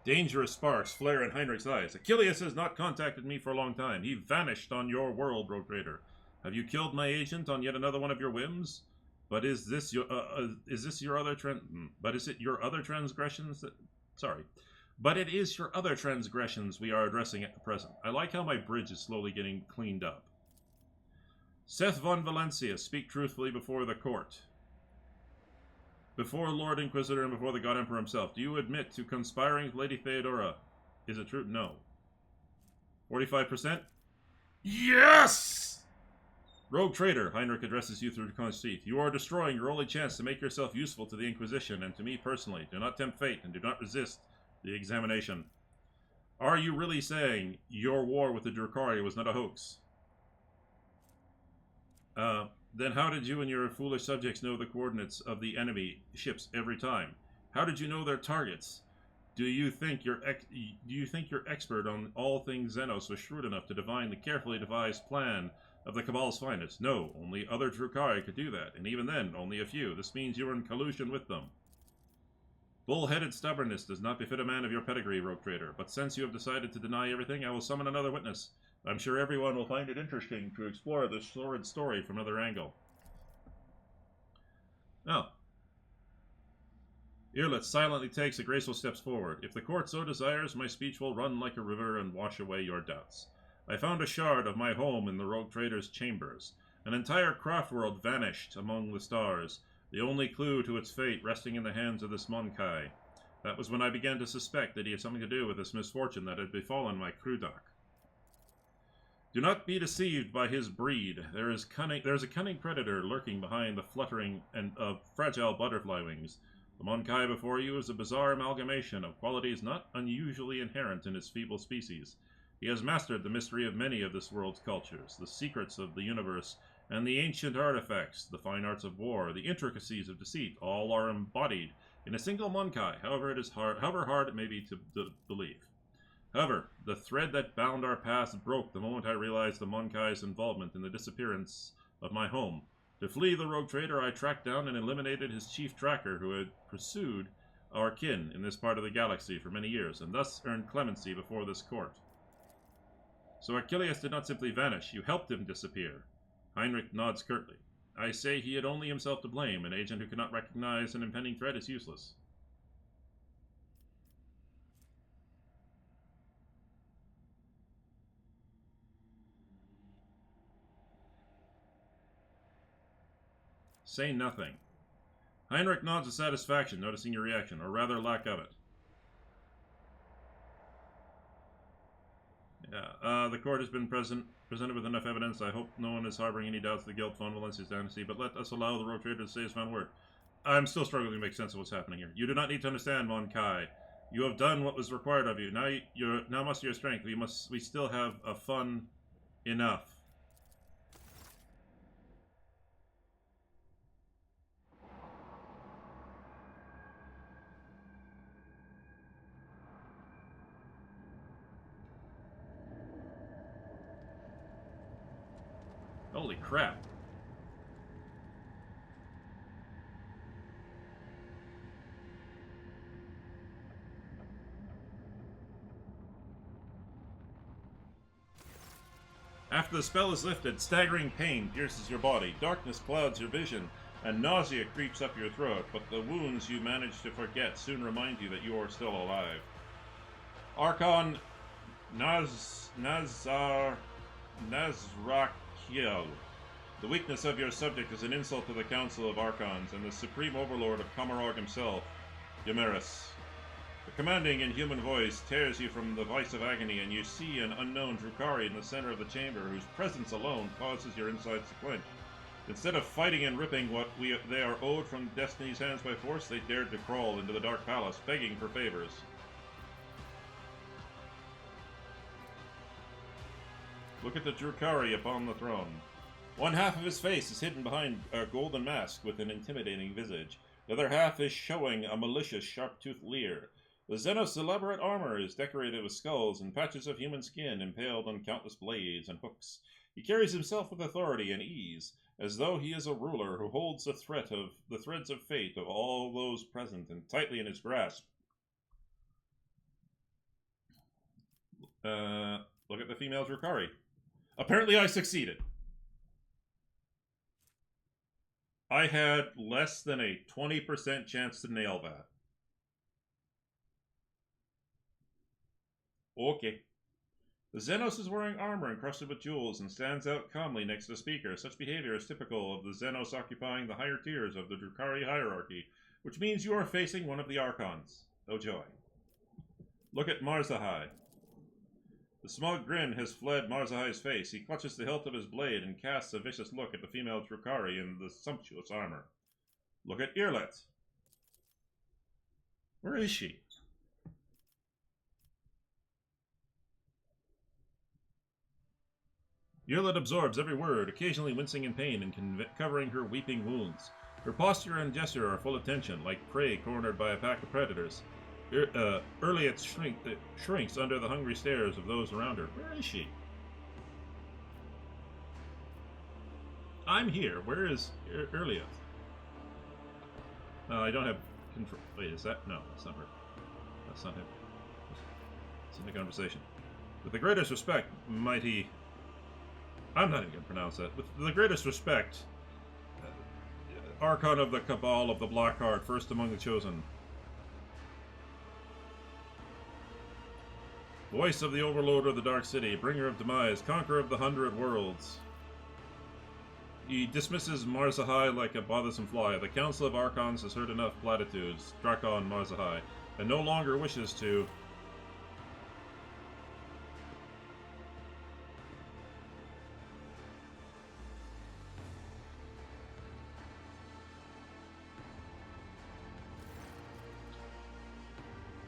Dangerous sparks flare in Heinrich's eyes. Achilles has not contacted me for a long time. He vanished on your world, rogue trader. Have you killed my agent on yet another one of your whims? But is it your other transgressions that... Sorry. But it is your other transgressions we are addressing at the present. I like how my bridge is slowly getting cleaned up. Seth von Valencia, speak truthfully before the court. Before Lord Inquisitor and before the God Emperor himself. Do you admit to conspiring with Lady Theodora? Is it true? No. 45%? Yes! Rogue traitor, Heinrich addresses you through clenched teeth. You are destroying your only chance to make yourself useful to the Inquisition and to me personally. Do not tempt fate and do not resist the examination. Are you really saying your war with the Drukhari was not a hoax? Then how did you and your foolish subjects know the coordinates of the enemy ships every time? How did you know their targets? Do you think your expert on all things Xenos was shrewd enough to divine the carefully devised plan of the Cabal's finest? No, only other Drukhari could do that, and even then, only a few. This means you were in collusion with them. Bull-headed stubbornness does not befit a man of your pedigree, rogue trader, but since you have decided to deny everything, I will summon another witness. I'm sure everyone will find it interesting to explore this sordid story from another angle. Oh. Earlet silently takes a graceful steps forward. If the court so desires, my speech will run like a river and wash away your doubts. I found a shard of my home in the rogue trader's chambers. An entire craft world vanished among the stars, the only clue to its fate resting in the hands of this Monkai. That was when I began to suspect that he had something to do with this misfortune that had befallen my Krudak. Do not be deceived by his breed. There is a cunning predator lurking behind the fluttering of fragile butterfly wings. The Monkai before you is a bizarre amalgamation of qualities not unusually inherent in his feeble species. He has mastered the mystery of many of this world's cultures, the secrets of the universe, and the ancient artifacts, the fine arts of war, the intricacies of deceit, all are embodied in a single Monkai, however hard it may be to believe. However, the thread that bound our paths broke the moment I realized the Monkai's involvement in the disappearance of my home. To flee the rogue trader, I tracked down and eliminated his chief tracker who had pursued our kin in this part of the galaxy for many years, and thus earned clemency before this court. So Achilles did not simply vanish, you helped him disappear. Heinrich nods curtly. I say he had only himself to blame. An agent who cannot recognize an impending threat is useless. Say nothing. Heinrich nods with satisfaction, noticing your reaction, or rather lack of it. Yeah, the court has been presented with enough evidence. I hope no one is harboring any doubts of the guilt of Von Valencia's dynasty, but let us allow the rogue trader to say his final word. I'm still struggling to make sense of what's happening here. You do not need to understand, Monkai. You have done what was required of you. Now muster your strength. We still have a fun enough. Holy crap. After the spell is lifted, staggering pain pierces your body, darkness clouds your vision, and nausea creeps up your throat, but the wounds you manage to forget soon remind you that you are still alive. Archon Nazrakiel. The weakness of your subject is an insult to the Council of Archons and the Supreme Overlord of Camarog himself, Ymeris. The commanding inhuman voice tears you from the vice of agony, and you see an unknown Drukhari in the center of the chamber whose presence alone causes your insides to clench. Instead of fighting and ripping what they are owed from Destiny's hands by force, they dared to crawl into the Dark Palace, begging for favors. Look at the Drukhari upon the throne. One half of his face is hidden behind a golden mask with an intimidating visage. The other half is showing a malicious, sharp-toothed leer. The Xenos' elaborate armor is decorated with skulls and patches of human skin impaled on countless blades and hooks. He carries himself with authority and ease, as though he is a ruler who holds the threads of fate of all those present and tightly in his grasp. Look at the female Drukhari. Apparently I succeeded. I had less than a 20% chance to nail that. Okay. The Xenos is wearing armor encrusted with jewels and stands out calmly next to the speaker. Such behavior is typical of the Xenos occupying the higher tiers of the Drukhari hierarchy, which means you are facing one of the Archons. Oh joy. Look at Marzahai. The smug grin has fled Marzahai's face. He clutches the hilt of his blade and casts a vicious look at the female Drukhari in the sumptuous armor. Look at Irlet. Where is she? Irlet absorbs every word, occasionally wincing in pain and covering her weeping wounds. Her posture and gesture are full of tension, like prey cornered by a pack of predators. Irlet shrinks under the hungry stares of those around her. Where is she? I'm here. Where is Irlet? I don't have control. Wait, is that? No, that's not her. That's not him. It's in the conversation. With the greatest respect, mighty... I'm not even going to pronounce that. With the greatest respect, Archon of the Cabal of the Black Heart, first among the chosen. Voice of the Overlord of the Dark City, bringer of demise, conqueror of the 100 worlds. He dismisses Marzahai like a bothersome fly. The Council of Archons has heard enough platitudes, Drakon Marzahai, and no longer wishes to...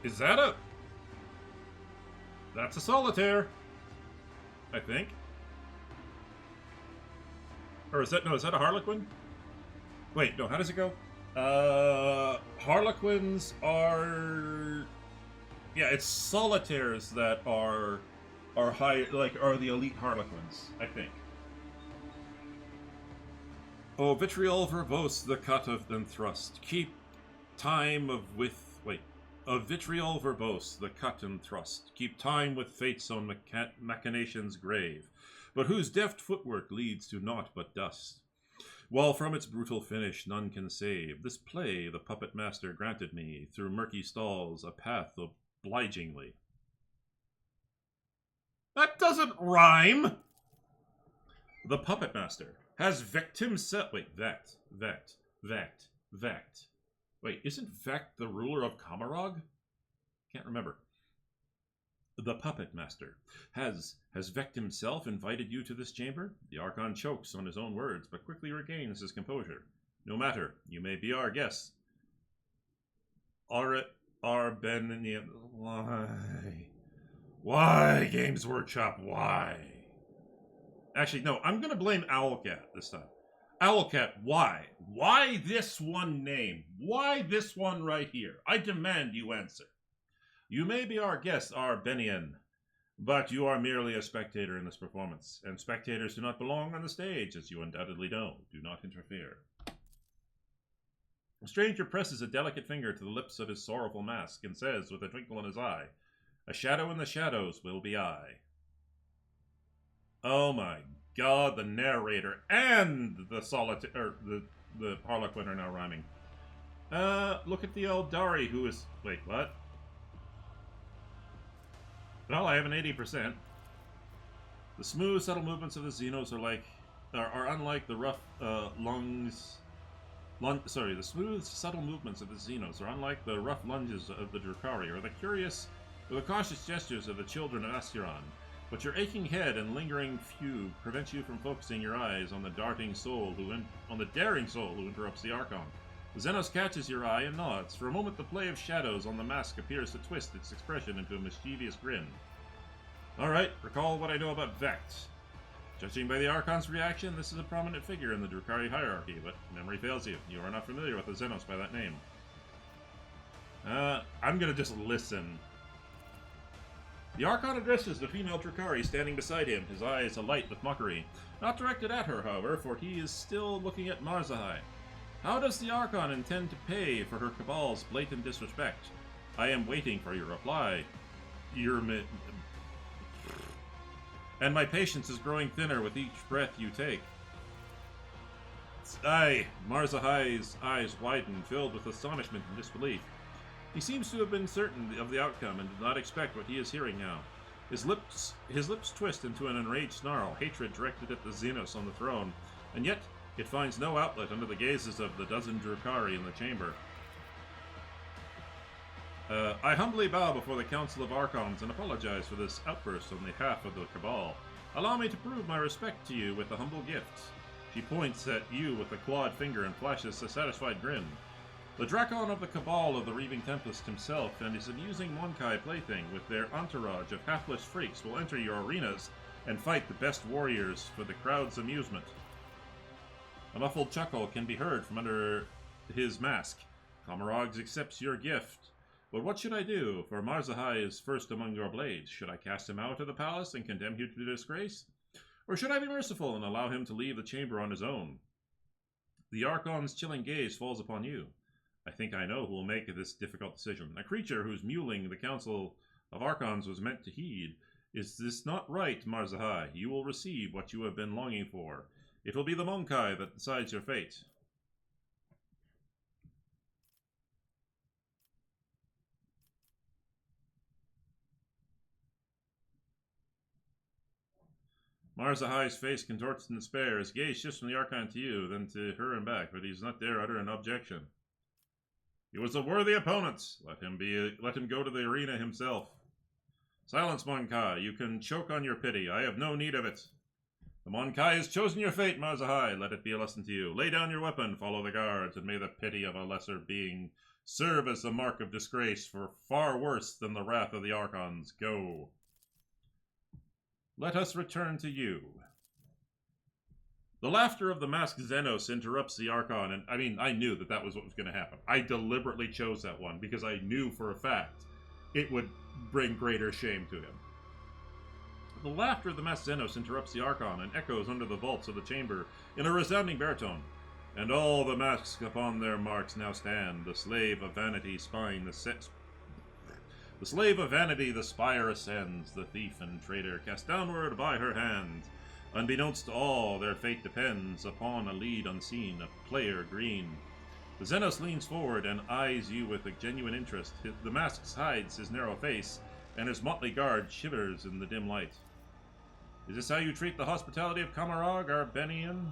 Is that a... That's a solitaire. I think. Or is that... No, is that a Harlequin? Wait, no, how does it go? Harlequins are... Yeah, it's solitaires that are high... Like, are the elite Harlequins, I think. Oh, vitriol verbose, the cut of and thrust. Keep time of with... Wait. Of vitriol verbose, the cut and thrust, keep time with fate's own machinations grave, but whose deft footwork leads to naught but dust. While from its brutal finish none can save, this play the puppet master granted me, through murky stalls, a path obligingly. That doesn't rhyme! The puppet master has Vect himself... Wait, Vect. Wait, isn't Vect the ruler of Camarog? Can't remember. The puppet master. Has Vect himself invited you to this chamber? The Archon chokes on his own words, but quickly regains his composure. No matter, you may be our guest. Arbenian. Why? Why, Games Workshop? Why? Actually, no, I'm gonna blame Owlcat this time. Owlcat, why? Why this one name? Why this one right here? I demand you answer. You may be our guest, Arbenian, but you are merely a spectator in this performance, and spectators do not belong on the stage, as you undoubtedly know. Do not interfere. The stranger presses a delicate finger to the lips of his sorrowful mask and says, with a twinkle in his eye, "A shadow in the shadows will be I." Oh my god, the narrator and the the Harlequin are now rhyming. Look at the Eldari who is... Wait, what? Well, I have an 80%. The smooth, subtle movements of the Xenos are unlike the rough the smooth, subtle movements of the Xenos are unlike the rough lunges of the Drukhari, or the cautious gestures of the children of Asteron. But your aching head and lingering fugue prevent you from focusing your eyes on the daring soul who interrupts the Archon. The Xenos catches your eye and nods. For a moment, the play of shadows on the mask appears to twist its expression into a mischievous grin. Alright, recall what I know about Vect. Judging by the Archon's reaction, this is a prominent figure in the Drukhari hierarchy, but memory fails you. You are not familiar with the Xenos by that name. I'm gonna just listen. The Archon addresses the female Drukhari standing beside him, his eyes alight with mockery. Not directed at her, however, for he is still looking at Marzahai. How does the Archon intend to pay for her Cabal's blatant disrespect? I am waiting for your reply. And my patience is growing thinner with each breath you take. Marzahai's eyes widen, filled with astonishment and disbelief. He seems to have been certain of the outcome and did not expect what he is hearing now. His lips twist into an enraged snarl, hatred directed at the Xenos on the throne, and yet it finds no outlet under the gazes of the dozen Drukhari in the chamber. I humbly bow before the Council of Archons and apologize for this outburst on behalf of the Cabal. Allow me to prove my respect to you with a humble gift. She points at you with a clawed finger and flashes a satisfied grin. The Drakon of the Cabal of the Reaving Tempest himself and his amusing Monkai plaything with their entourage of hapless freaks will enter your arenas and fight the best warriors for the crowd's amusement. A muffled chuckle can be heard from under his mask. Kamarog accepts your gift. But what should I do? For Marzahai is first among your blades. Should I cast him out of the palace and condemn you to disgrace? Or should I be merciful and allow him to leave the chamber on his own? The Archon's chilling gaze falls upon you. I think I know who will make this difficult decision. A creature whose mewling the Council of Archons was meant to heed. Is this not right, Marzahai? You will receive what you have been longing for. It will be the Monkai that decides your fate. Marzahai's face contorts in despair. His gaze shifts from the Archon to you, then to her and back, but he does not dare utter an objection. He was a worthy opponent. Let him go to the arena himself. Silence, Monkai. You can choke on your pity. I have no need of it. The Monkai has chosen your fate, Marzahai. Let it be a lesson to you. Lay down your weapon, follow the guards, and may the pity of a lesser being serve as the mark of disgrace for far worse than the wrath of the Archons. Go. Let us return to you. The laughter of the masked Xenos interrupts the Archon, and I knew that was what was going to happen. I deliberately chose that one because I knew for a fact it would bring greater shame to him. The laughter of the masked Xenos interrupts the Archon and echoes under the vaults of the chamber in a resounding baritone. And all the masks upon their marks now stand, the slave of vanity spine the slave of vanity the spire ascends, the thief and traitor cast downward by her hand. Unbeknownst to all, their fate depends upon a lead unseen, a player green. The Xenos leans forward and eyes you with a genuine interest. The mask hides his narrow face, and his motley guard shivers in the dim light. Is this how you treat the hospitality of Kamarog, Arbenian?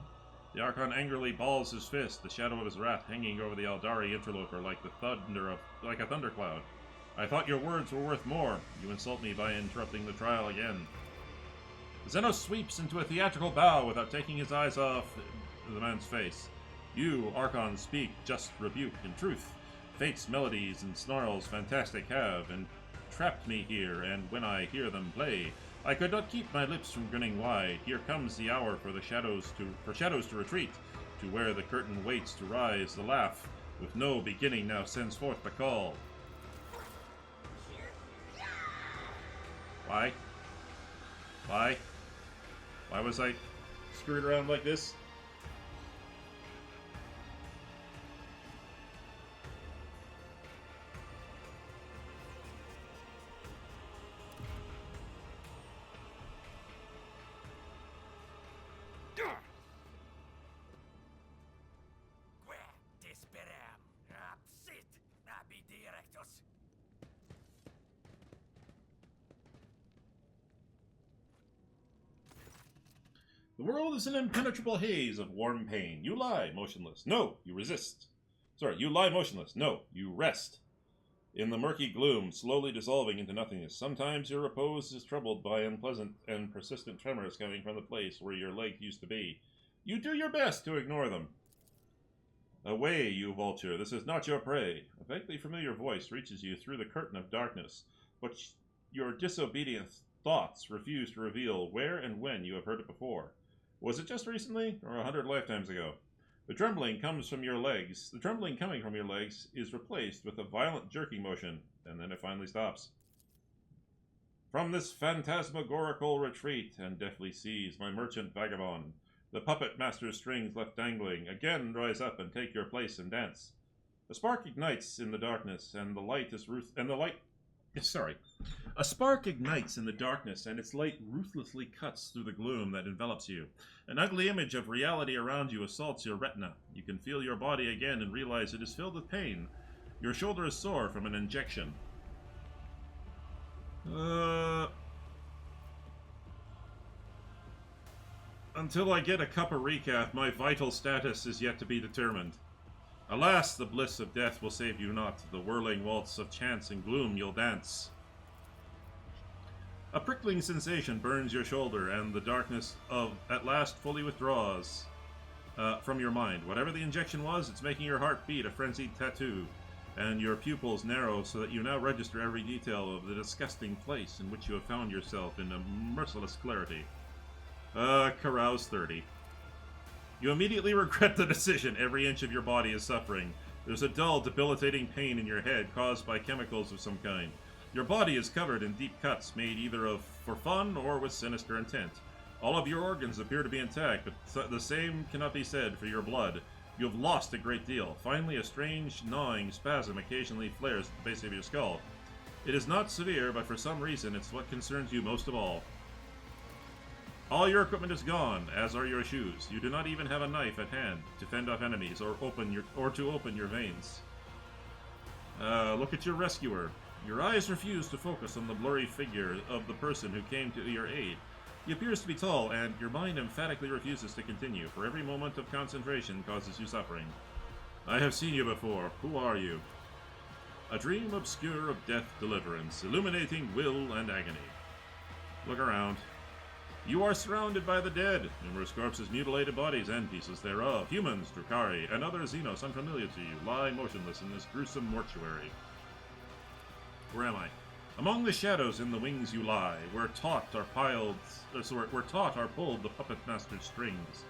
The Archon angrily balls his fist, the shadow of his wrath hanging over the Eldari interloper like a thundercloud. I thought your words were worth more. You insult me by interrupting the trial again. Xenos sweeps into a theatrical bow without taking his eyes off the man's face. You, Archon, speak just rebuke. In truth, fate's melodies and snarls fantastic have entrapped me here, and when I hear them play, I could not keep my lips from grinning wide. Here comes the hour for the shadows to retreat, to where the curtain waits to rise. The laugh, with no beginning, now sends forth the call. Why? Why? Why was I screwed around like this? The world is an impenetrable haze of warm pain. You lie motionless. No, you resist. Sorry, you lie motionless. No, you rest. In the murky gloom, slowly dissolving into nothingness. Sometimes your repose is troubled by unpleasant and persistent tremors coming from the place where your leg used to be. You do your best to ignore them. Away, you vulture. This is not your prey. A vaguely familiar voice reaches you through the curtain of darkness, but your disobedient thoughts refuse to reveal where and when you have heard it before. Was it just recently, or 100 lifetimes ago? The trembling coming from your legs is replaced with a violent jerking motion, and then it finally stops. From this phantasmagorical retreat, and deftly seize my merchant vagabond, the puppet master's strings left dangling, again rise up and take your place and dance. A spark ignites in the darkness, and A spark ignites in the darkness, and its light ruthlessly cuts through the gloom that envelops you. An ugly image of reality around you assaults your retina. You can feel your body again and realize it is filled with pain. Your shoulder is sore from an injection. Until I get a cup of recap, my vital status is yet to be determined. Alas, the bliss of death will save you not. The whirling waltz of chance and gloom you'll dance. A prickling sensation burns your shoulder, and the darkness at last fully withdraws from your mind. Whatever the injection was, it's making your heart beat a frenzied tattoo, and your pupils narrow so that you now register every detail of the disgusting place in which you have found yourself in a merciless clarity. Carouse 30. You immediately regret the decision. Every inch of your body is suffering. There's a dull, debilitating pain in your head caused by chemicals of some kind. Your body is covered in deep cuts made either for fun or with sinister intent. All of your organs appear to be intact, but the same cannot be said for your blood. You have lost a great deal. Finally, a strange, gnawing spasm occasionally flares at the base of your skull. It is not severe, but for some reason it's what concerns you most of all. All your equipment is gone, as are your shoes. You do not even have a knife at hand to fend off enemies or to open your veins. Look at your rescuer. Your eyes refuse to focus on the blurry figure of the person who came to your aid. He appears to be tall, and your mind emphatically refuses to continue, for every moment of concentration causes you suffering. I have seen you before. Who are you? A dream obscure of death deliverance, illuminating will and agony. Look around. You are surrounded by the dead, numerous corpses, mutilated bodies, and pieces thereof. Humans, Drukhari, and other Xenos unfamiliar to you lie motionless in this gruesome mortuary. Where am I? Among the shadows in the wings you lie, where taut are pulled the puppet master's strings.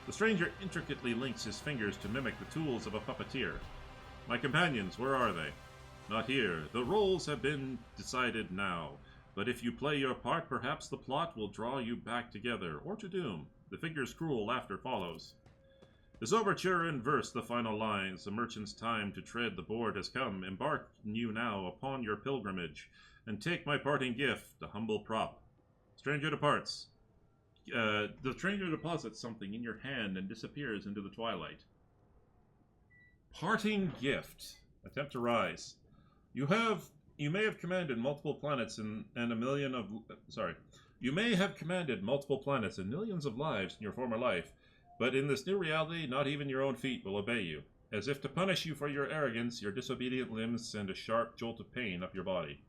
The stranger intricately links his fingers to mimic the tools of a puppeteer. My companions, where are they? Not here. The roles have been decided now. But if you play your part, perhaps the plot will draw you back together, or to doom. The figure's cruel laughter follows. This overture in verse, the final lines. The merchant's time to tread the board has come. Embark you now upon your pilgrimage, and take my parting gift, a humble prop. Stranger departs. The stranger deposits something in your hand and disappears into the twilight. Parting gift. Attempt to rise. You may have commanded multiple planets and a million of... You may have commanded multiple planets and millions of lives in your former life, but in this new reality, not even your own feet will obey you. As if to punish you for your arrogance, your disobedient limbs send a sharp jolt of pain up your body.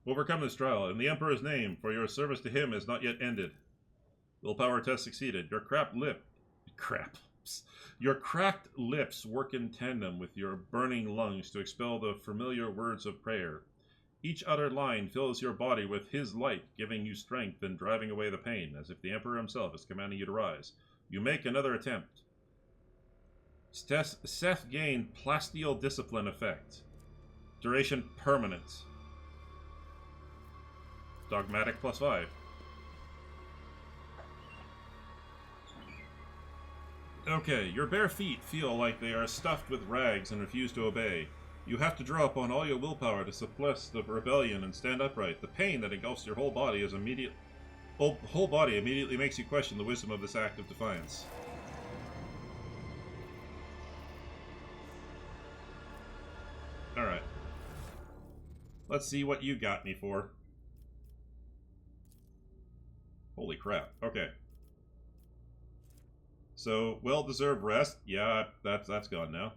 Overcome this trial, in the Emperor's name, for your service to him has not yet ended. Willpower test succeeded. Your cracked lip Crap. Your cracked lips work in tandem with your burning lungs to expel the familiar words of prayer. Each uttered line fills your body with his light, giving you strength and driving away the pain, as if the Emperor himself is commanding you to rise. You make another attempt. Seth gained Plasteel Discipline effect. Duration permanent. Dogmatic +5. Okay, your bare feet feel like they are stuffed with rags and refuse to obey. You have to draw upon all your willpower to suppress the rebellion and stand upright. The pain that engulfs your whole body immediately makes you question the wisdom of this act of defiance. Alright. Let's see what you got me for. Holy crap. Okay. So, well-deserved rest. Yeah, that's gone now.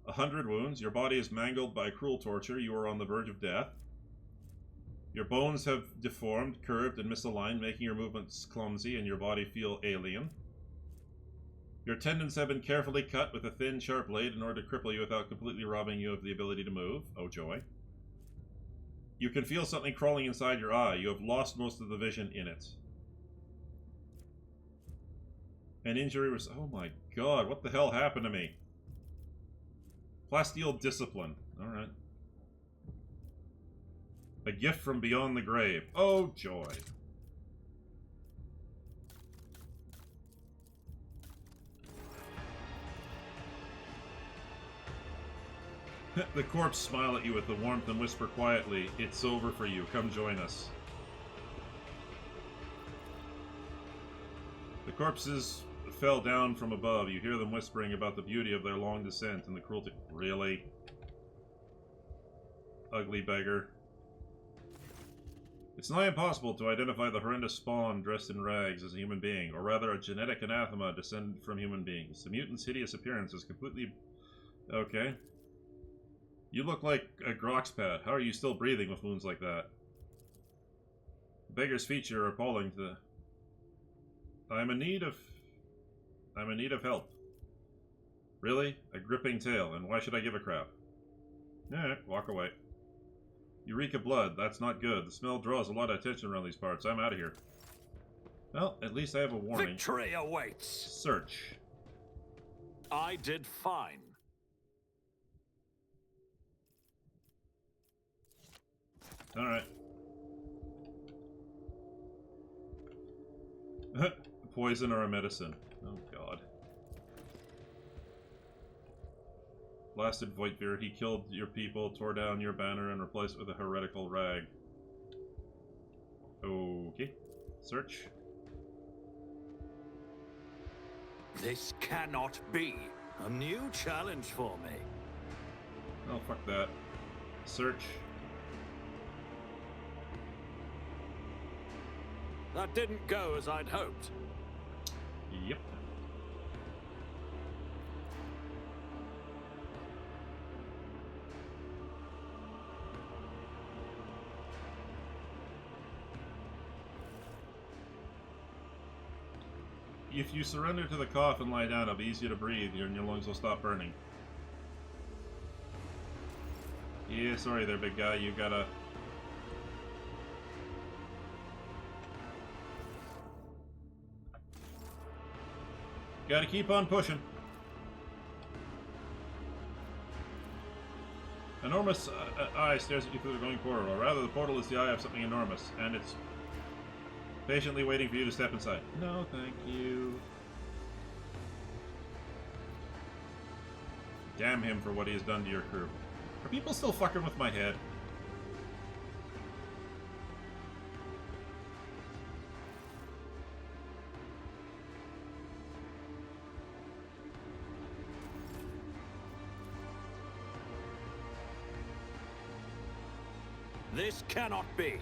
100 wounds. Your body is mangled by cruel torture. You are on the verge of death. Your bones have deformed, curved, and misaligned, making your movements clumsy and your body feel alien. Your tendons have been carefully cut with a thin, sharp blade in order to cripple you without completely robbing you of the ability to move. Oh, joy. You can feel something crawling inside your eye. You have lost most of the vision in it. An injury was... Oh my god, what the hell happened to me? Plasteel Discipline. Alright. A gift from beyond the grave. Oh, joy. The corpse smile at you with the warmth and whisper quietly, "It's over for you. Come join us." The corpses fell down from above. You hear them whispering about the beauty of their long descent and the cruelty. Really? Ugly beggar. It's nigh impossible to identify the horrendous spawn dressed in rags as a human being, or rather a genetic anathema descended from human beings. The mutant's hideous appearance is completely... Okay. You look like a Groxpat. How are you still breathing with wounds like that? The beggar's features are appalling to... I'm in need of help. Really? A gripping tale, and why should I give a crap? Walk away. You reek of blood. That's not good. The smell draws a lot of attention around these parts. I'm out of here. Well, at least I have a warning. Victory awaits! Search. I did fine. Alright. Poison or a medicine? Oh god. Blasted Voidbeard, he killed your people, tore down your banner, and replaced it with a heretical rag. Okay. Search. This cannot be. A new challenge for me. Oh, fuck that. Search. That didn't go as I'd hoped. Yep. If you surrender to the cough and lie down, it'll be easier to breathe, and your lungs will stop burning. Yeah, sorry there, big guy. You gotta... Gotta keep on pushing. Enormous eye stares at you through the glowing portal, or rather the portal is the eye of something enormous, and it's patiently waiting for you to step inside. No, thank you. Damn him for what he has done to your crew. Are people still fucking with my head? This cannot be.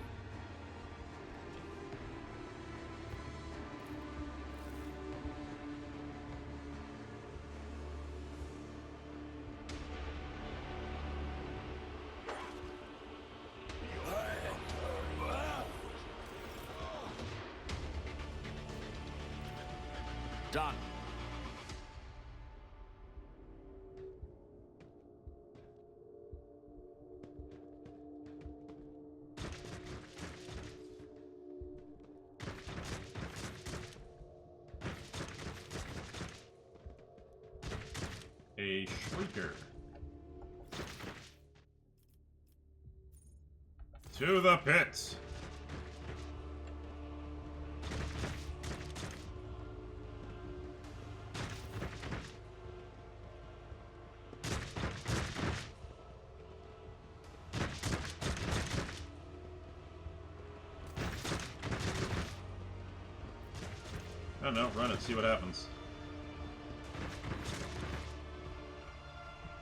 Done. Shrieker. To the pits! I don't know, run it, see what happens.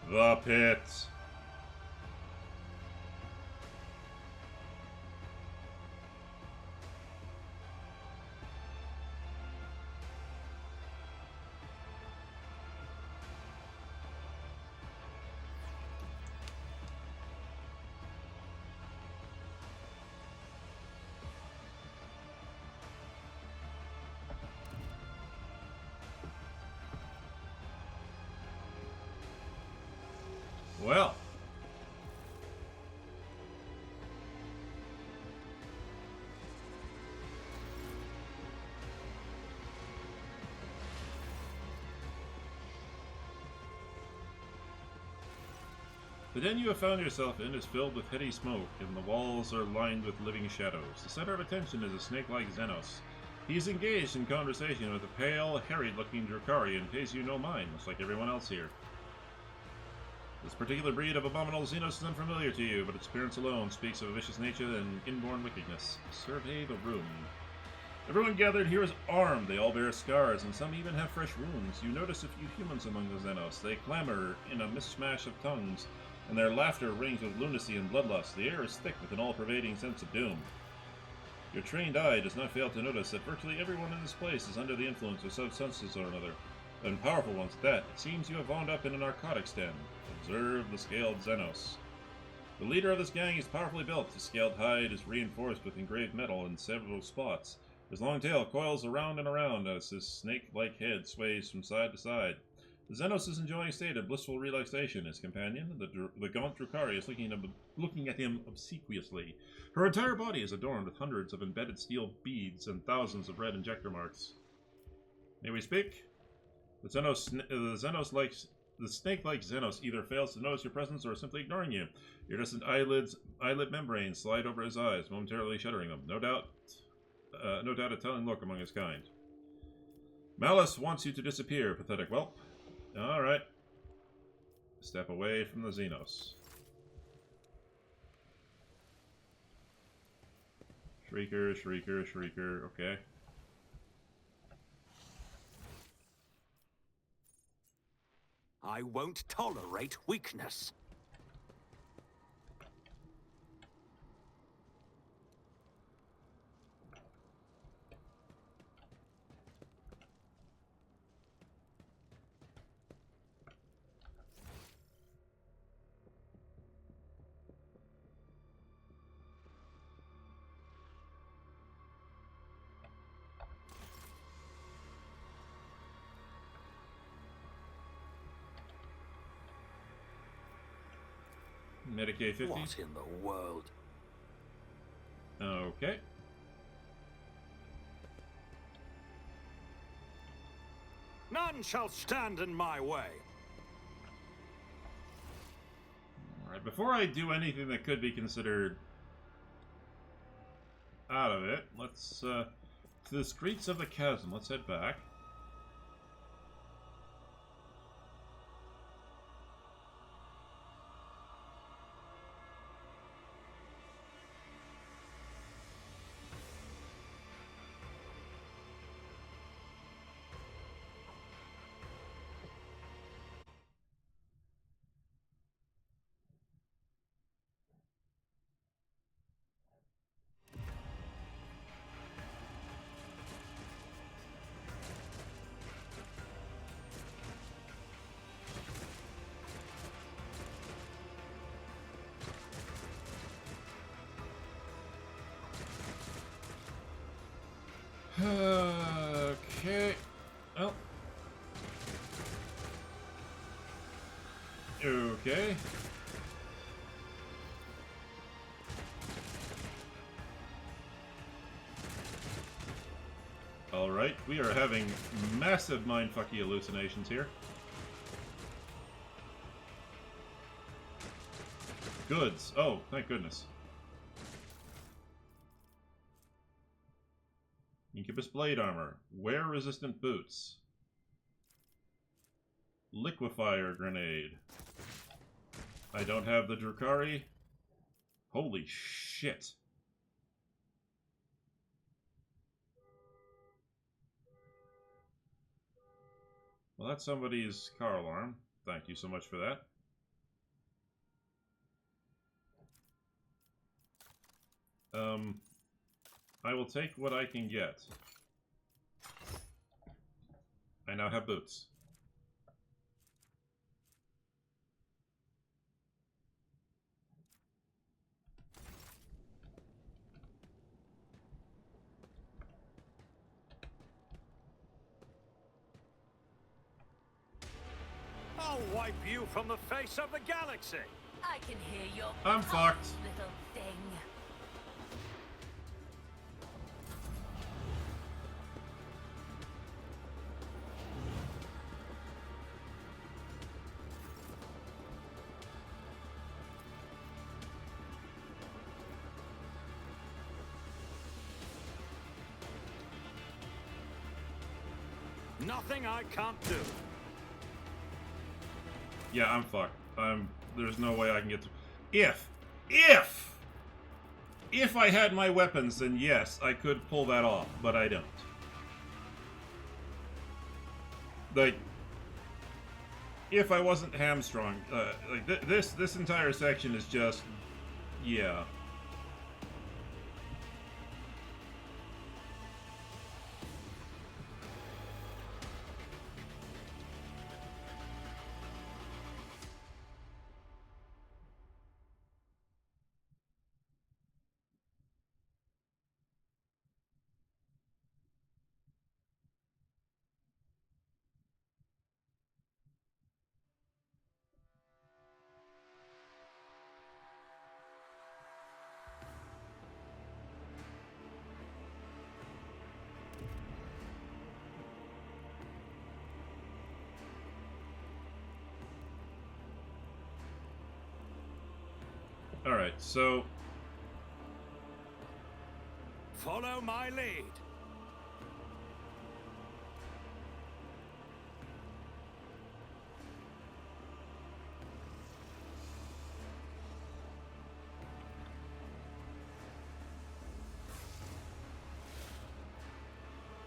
The pits. Well. The den you have found yourself in is filled with heady smoke, and the walls are lined with living shadows. The center of attention is a snake-like Xenos. He is engaged in conversation with a pale, harried-looking Drukhari and pays you no mind, much like everyone else here. This particular breed of abominable Xenos is unfamiliar to you, but its appearance alone speaks of a vicious nature and inborn wickedness. Survey the room. Everyone gathered here is armed. They all bear scars, and some even have fresh wounds. You notice a few humans among the Xenos. They clamor in a mishmash of tongues, and their laughter rings with lunacy and bloodlust. The air is thick with an all-pervading sense of doom. Your trained eye does not fail to notice that virtually everyone in this place is under the influence of some substance or another, and powerful ones at that. It seems you have wound up in a narcotics den. Observe the scaled Xenos. The leader of this gang is powerfully built. His scaled hide is reinforced with engraved metal in several spots. His long tail coils around and around as his snake-like head sways from side to side. The Xenos is enjoying a state of blissful relaxation. His companion, the gaunt Drukhari, is looking at him obsequiously. Her entire body is adorned with hundreds of embedded steel beads and thousands of red injector marks. May we speak? The snake-like Xenos either fails to notice your presence or is simply ignoring you. Your distant eyelid membranes slide over his eyes, momentarily shuttering them. No doubt a telling look among his kind. Malice wants you to disappear, pathetic whelp. Alright. Step away from the Xenos. Shrieker, shrieker, shrieker. Okay. I won't tolerate weakness. Medicaid 50. What in the world? Okay. None shall stand in my way. Alright, before I do anything that could be considered out of it, let's, to the streets of the chasm, let's head back. Okay. Oh. Okay. Alright, we are having massive mindfucky hallucinations here. Goods. Oh, thank goodness. Incubus blade armor. Wear-resistant boots. Liquefier grenade. I don't have the Drukari. Holy shit. Well, that's somebody's car alarm. Thank you so much for that. I will take what I can get. I now have boots. I'll wipe you from the face of the galaxy. I can hear your I'm fucked. little thing. Nothing I can't do. Yeah, I'm fucked. There's no way I can get to... If I had my weapons, then yes, I could pull that off, but I don't. Like, if I wasn't hamstrung, like this entire section is just, yeah. Alright, so... Follow my lead.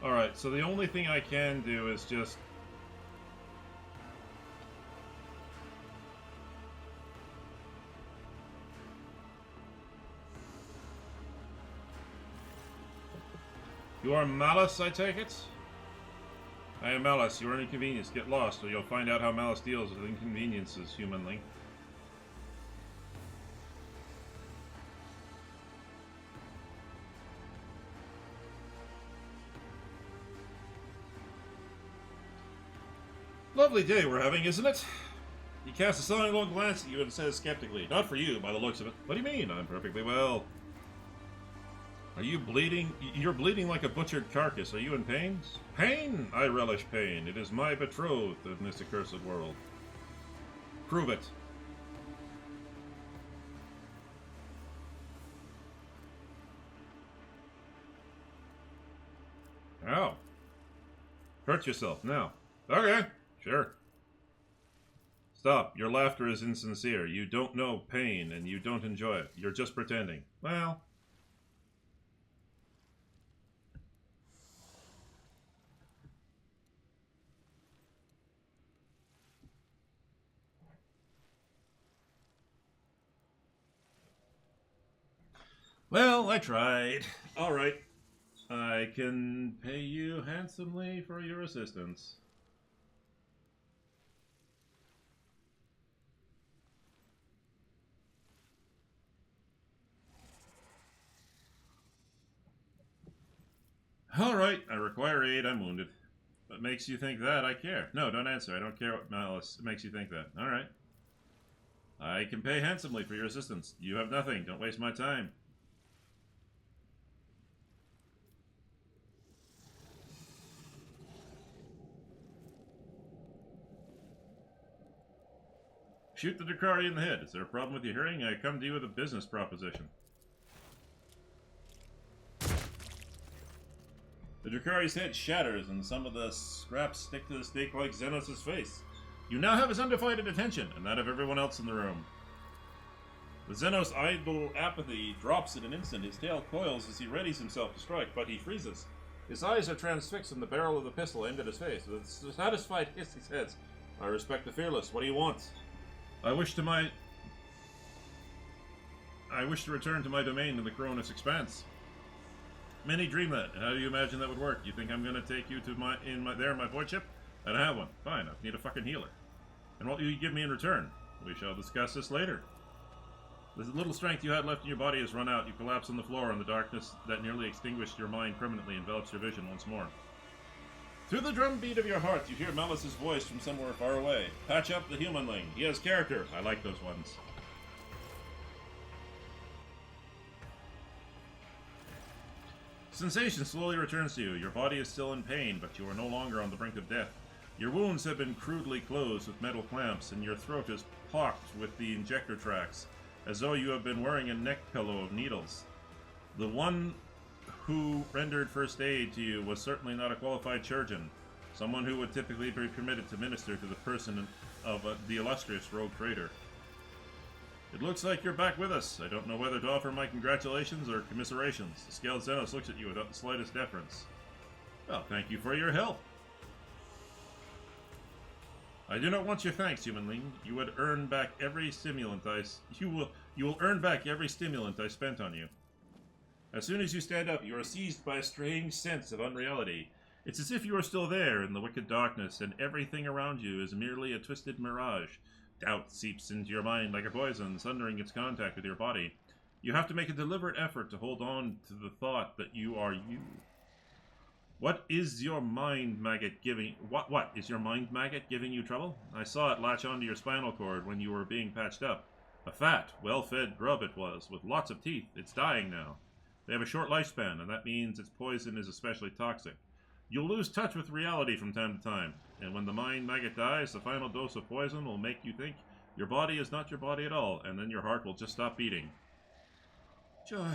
Alright, so the only thing I can do is just... You are Malice, I take it? I am Malice. You are an inconvenience. Get lost, or you'll find out how Malice deals with inconveniences, humanly. Lovely day we're having, isn't it? He casts a sidelong glance at you and says skeptically, "Not for you, by the looks of it." What do you mean? I'm perfectly well. Are you bleeding? You're bleeding like a butchered carcass. Are you in pain? Pain? I relish pain. It is my betrothed in this accursed world. Prove it. Ow. Hurt yourself now. Okay, sure. Stop. Your laughter is insincere. You don't know pain, and you don't enjoy it. You're just pretending. Well... Well, I tried. All right. I can pay you handsomely for your assistance. All right. I require aid. I'm wounded. What makes you think that? I care. No, don't answer. I don't care what malice makes you think that. All right. I can pay handsomely for your assistance. You have nothing. Don't waste my time. Shoot the Drakari in the head. Is there a problem with your hearing? I come to you with a business proposition. The Drakari's head shatters, and some of the scraps stick to the stake like Xenos' face. You now have his undivided attention, and that of everyone else in the room. The Xenos' idle apathy drops in an instant. His tail coils as he readies himself to strike, but he freezes. His eyes are transfixed on the barrel of the pistol aimed at his face. With a satisfied hiss, he says, I respect the fearless. What do you want? I wish to return to my domain in the Cronus Expanse. Many dream that. How do you imagine that would work? You think I'm going to take you to my void ship? I don't have one. Fine, I need a fucking healer. And what will you give me in return? We shall discuss this later. The little strength you had left in your body has run out. You collapse on the floor, and the darkness that nearly extinguished your mind permanently envelops your vision once more. Through the drumbeat of your heart, you hear Melis's voice from somewhere far away. Patch up the humanling. He has character. I like those ones. Sensation slowly returns to you. Your body is still in pain, but you are no longer on the brink of death. Your wounds have been crudely closed with metal clamps, and your throat is pocked with the injector tracks, as though you have been wearing a neck pillow of needles. The one who rendered first aid to you was certainly not a qualified surgeon, someone who would typically be permitted to minister to the person of the illustrious rogue trader. It looks like you're back with us. I don't know whether to offer my congratulations or commiserations. The scaled Xenos looks at you without the slightest deference. Well, thank you for your help. I do not want your thanks, humanling. You would earn back every stimulant you will earn back every stimulant I spent on you. As soon as you stand up, you are seized by a strange sense of unreality. It's as if you are still there in the wicked darkness, and everything around you is merely a twisted mirage. Doubt seeps into your mind like a poison, sundering its contact with your body. You have to make a deliberate effort to hold on to the thought that you are you. What is your mind maggot giving? What is your mind maggot giving you trouble? I saw it latch onto your spinal cord when you were being patched up. A fat, well-fed grub it was, with lots of teeth. It's dying now. They have a short lifespan, and that means its poison is especially toxic. You'll lose touch with reality from time to time, and when the mind maggot dies, the final dose of poison will make you think your body is not your body at all, and then your heart will just stop beating. Joy.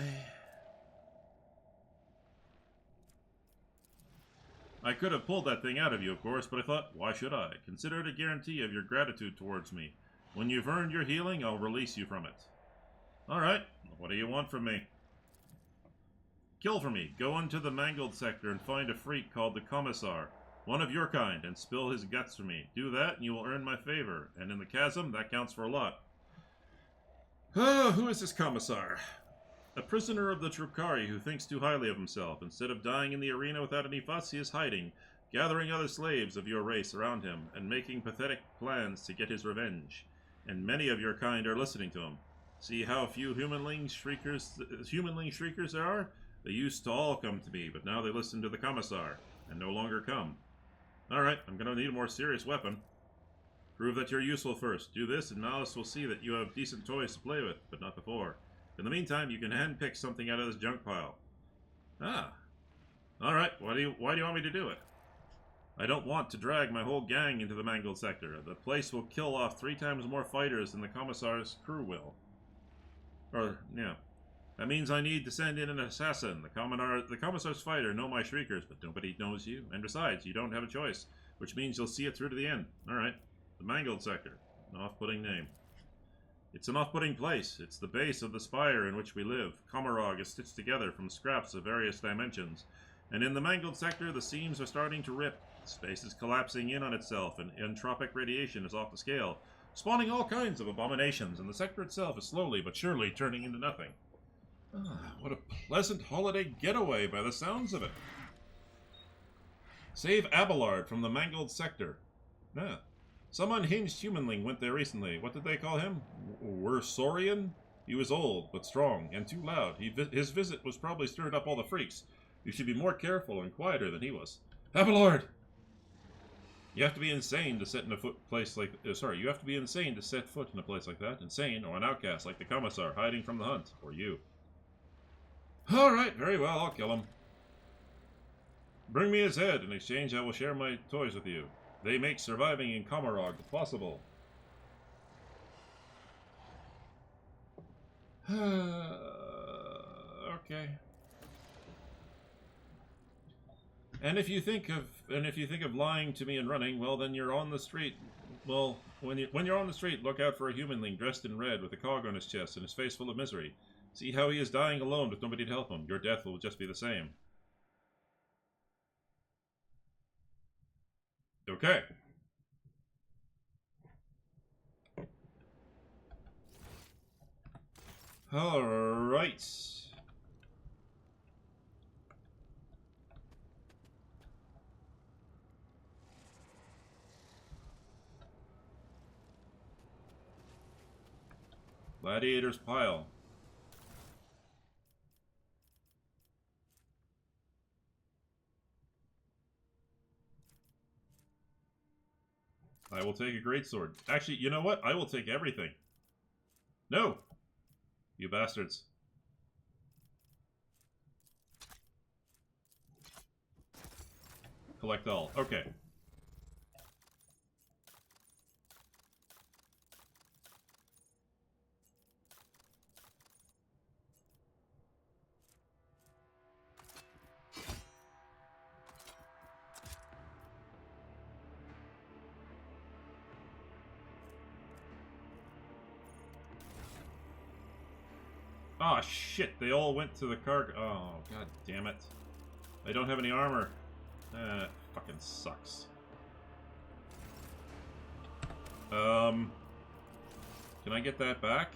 I could have pulled that thing out of you, of course, but I thought, why should I? Consider it a guarantee of your gratitude towards me. When you've earned your healing, I'll release you from it. Alright, what do you want from me? Kill for me. Go into the mangled sector and find a freak called the Commissar, one of your kind, and spill his guts for me. Do that, and you will earn my favor. And in the chasm, that counts for a lot. Who is this Commissar? A prisoner of the Drakari who thinks too highly of himself. Instead of dying in the arena without any fuss, he is hiding, gathering other slaves of your race around him, and making pathetic plans to get his revenge. And many of your kind are listening to him. See how few humanling shriekers there are? They used to all come to me, but now they listen to the Commissar, and no longer come. Alright, I'm gonna need a more serious weapon. Prove that you're useful first. Do this, and Malice will see that you have decent toys to play with, but not before. In the meantime, you can handpick something out of this junk pile. Ah. Alright, why do you want me to do it? I don't want to drag my whole gang into the mangled sector. The place will kill off 3 times more fighters than the Commissar's crew will. Yeah. That means I need to send in an assassin. The Commissar's fighter know my shriekers, but nobody knows you. And besides, you don't have a choice, which means you'll see it through to the end. Alright. The mangled sector. An off-putting name. It's an off-putting place. It's the base of the spire in which we live. Komarog is stitched together from scraps of various dimensions. And in the mangled sector, the seams are starting to rip. Space is collapsing in on itself, and entropic radiation is off the scale, spawning all kinds of abominations, and the sector itself is slowly but surely turning into nothing. What a pleasant holiday getaway by the sounds of it. Save Abelard from the mangled sector. Some unhinged humanling went there recently. What did they call him? Wursorian? He was old, but strong, and too loud. His visit was probably stirred up all the freaks. You should be more careful and quieter than he was. Abelard! You have to be insane to set in a place like... you have to be insane to set foot in a place like that. Insane, or an outcast like the Commissar, hiding from the hunt. Or you. Alright, very well, I'll kill him. Bring me his head. In exchange, I will share my toys with you. They make surviving in Komarog possible. Okay. And if you think of lying to me and running, well, then you're on the street. Well, when you're on the street, look out for a humanling dressed in red with a cog on his chest and his face full of misery. See how he is dying alone with nobody to help him. Your death will just be the same. Okay. All right. Gladiator's Pile. I will take a greatsword. Actually, you know what? I will take everything. No! You bastards. Collect all. Okay. Oh shit, they all went to the cargo. Oh, god damn it. I don't have any armor. That fucking sucks. Can I get that back?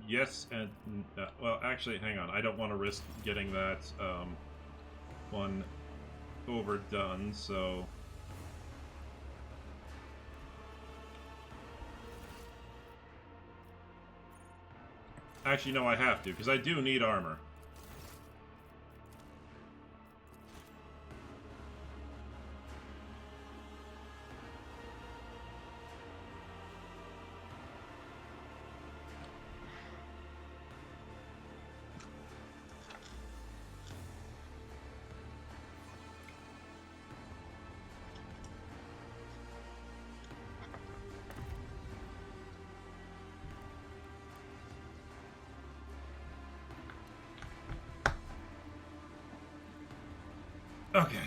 Yes, and... well, actually, hang on. I don't want to risk getting that, one overdone, so... Actually, no, I have to, because I do need armor. Okay.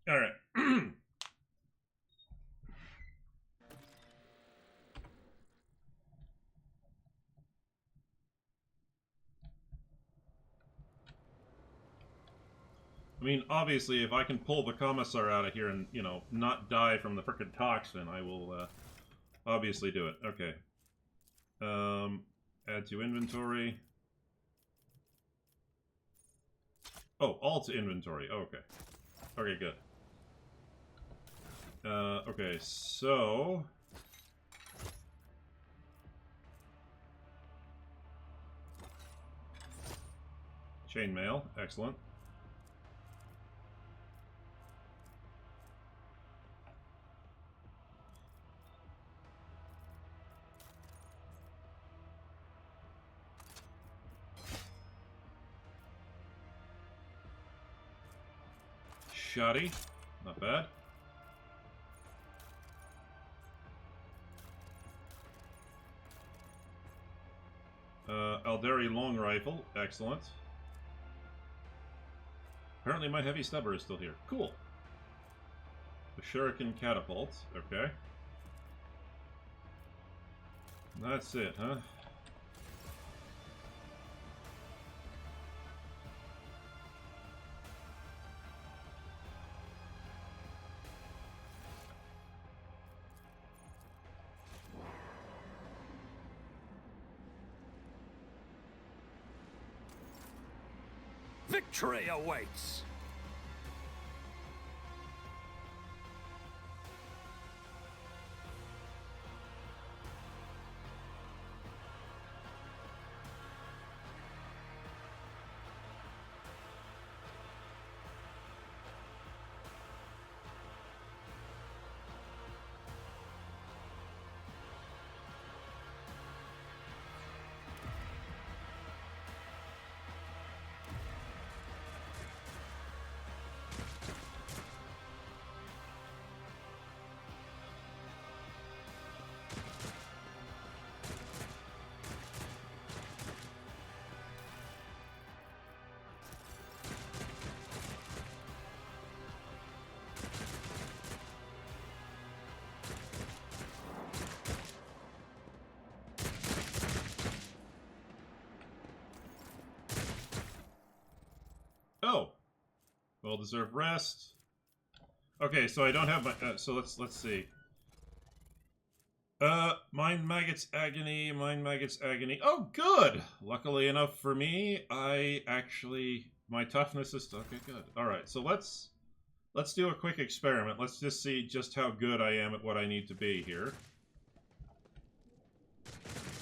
All right. I mean, obviously, if I can pull the commissar out of here and, you know, not die from the frickin' toxin, I will, obviously do it. Okay. Add to inventory. Oh, all to inventory. Oh, okay. Okay, good. Okay, so... Chainmail, excellent. Shoddy, not bad. Alderi long rifle. Excellent. Apparently my heavy stubber is still here. Cool. The shuriken catapult. Okay. That's it, huh? Victory awaits! Oh, well-deserved rest. Okay, so I don't have my. So let's see. Mind Maggot's Agony, Mind Maggot's Agony. Oh, good! Luckily enough for me, I actually... My toughness is... Okay, good. Alright, so let's do a quick experiment. Let's just see just how good I am at what I need to be here.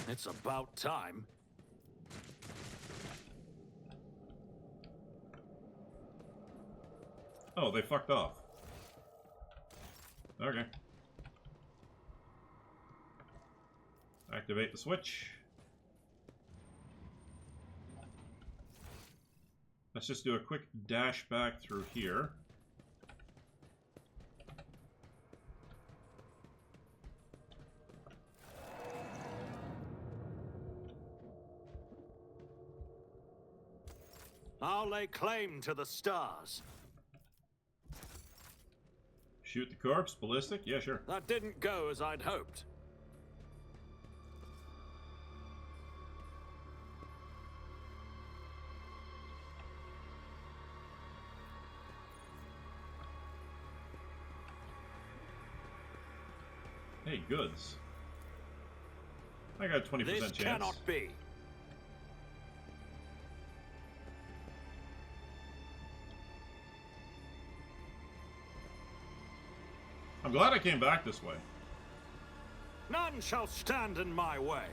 It's about time. Oh, they fucked off. Okay. Activate the switch. Let's just do a quick dash back through here. I'll lay claim to the stars. Shoot the corpse, ballistic? Yeah, sure. That didn't go as I'd hoped. Hey, goods. I got a 20% This chance. cannot be. I'm glad I came back this way. None shall stand in my way.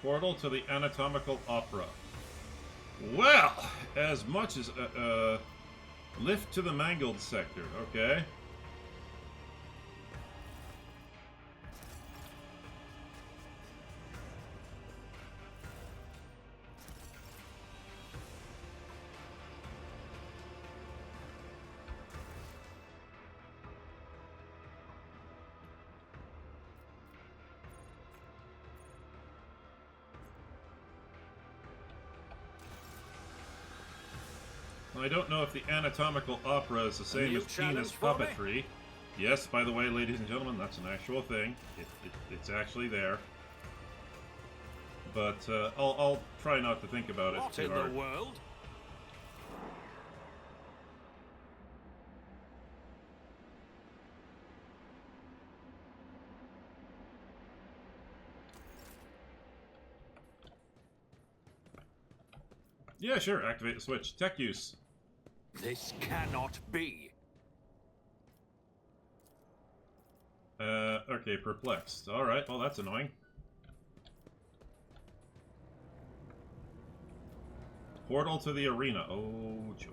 Portal to the Anatomical Opera. Well, as much as lift to the Mangled sector, okay. I don't know if the anatomical opera is the same as penis puppetry. Yes, by the way, ladies and gentlemen, that's an actual thing. It's actually there. But I'll try not to think about it too hard. What in the world? Yeah, sure. Activate the switch. Tech use. This cannot be. Okay, perplexed. Alright, well that's annoying. Portal to the arena. Oh, joy.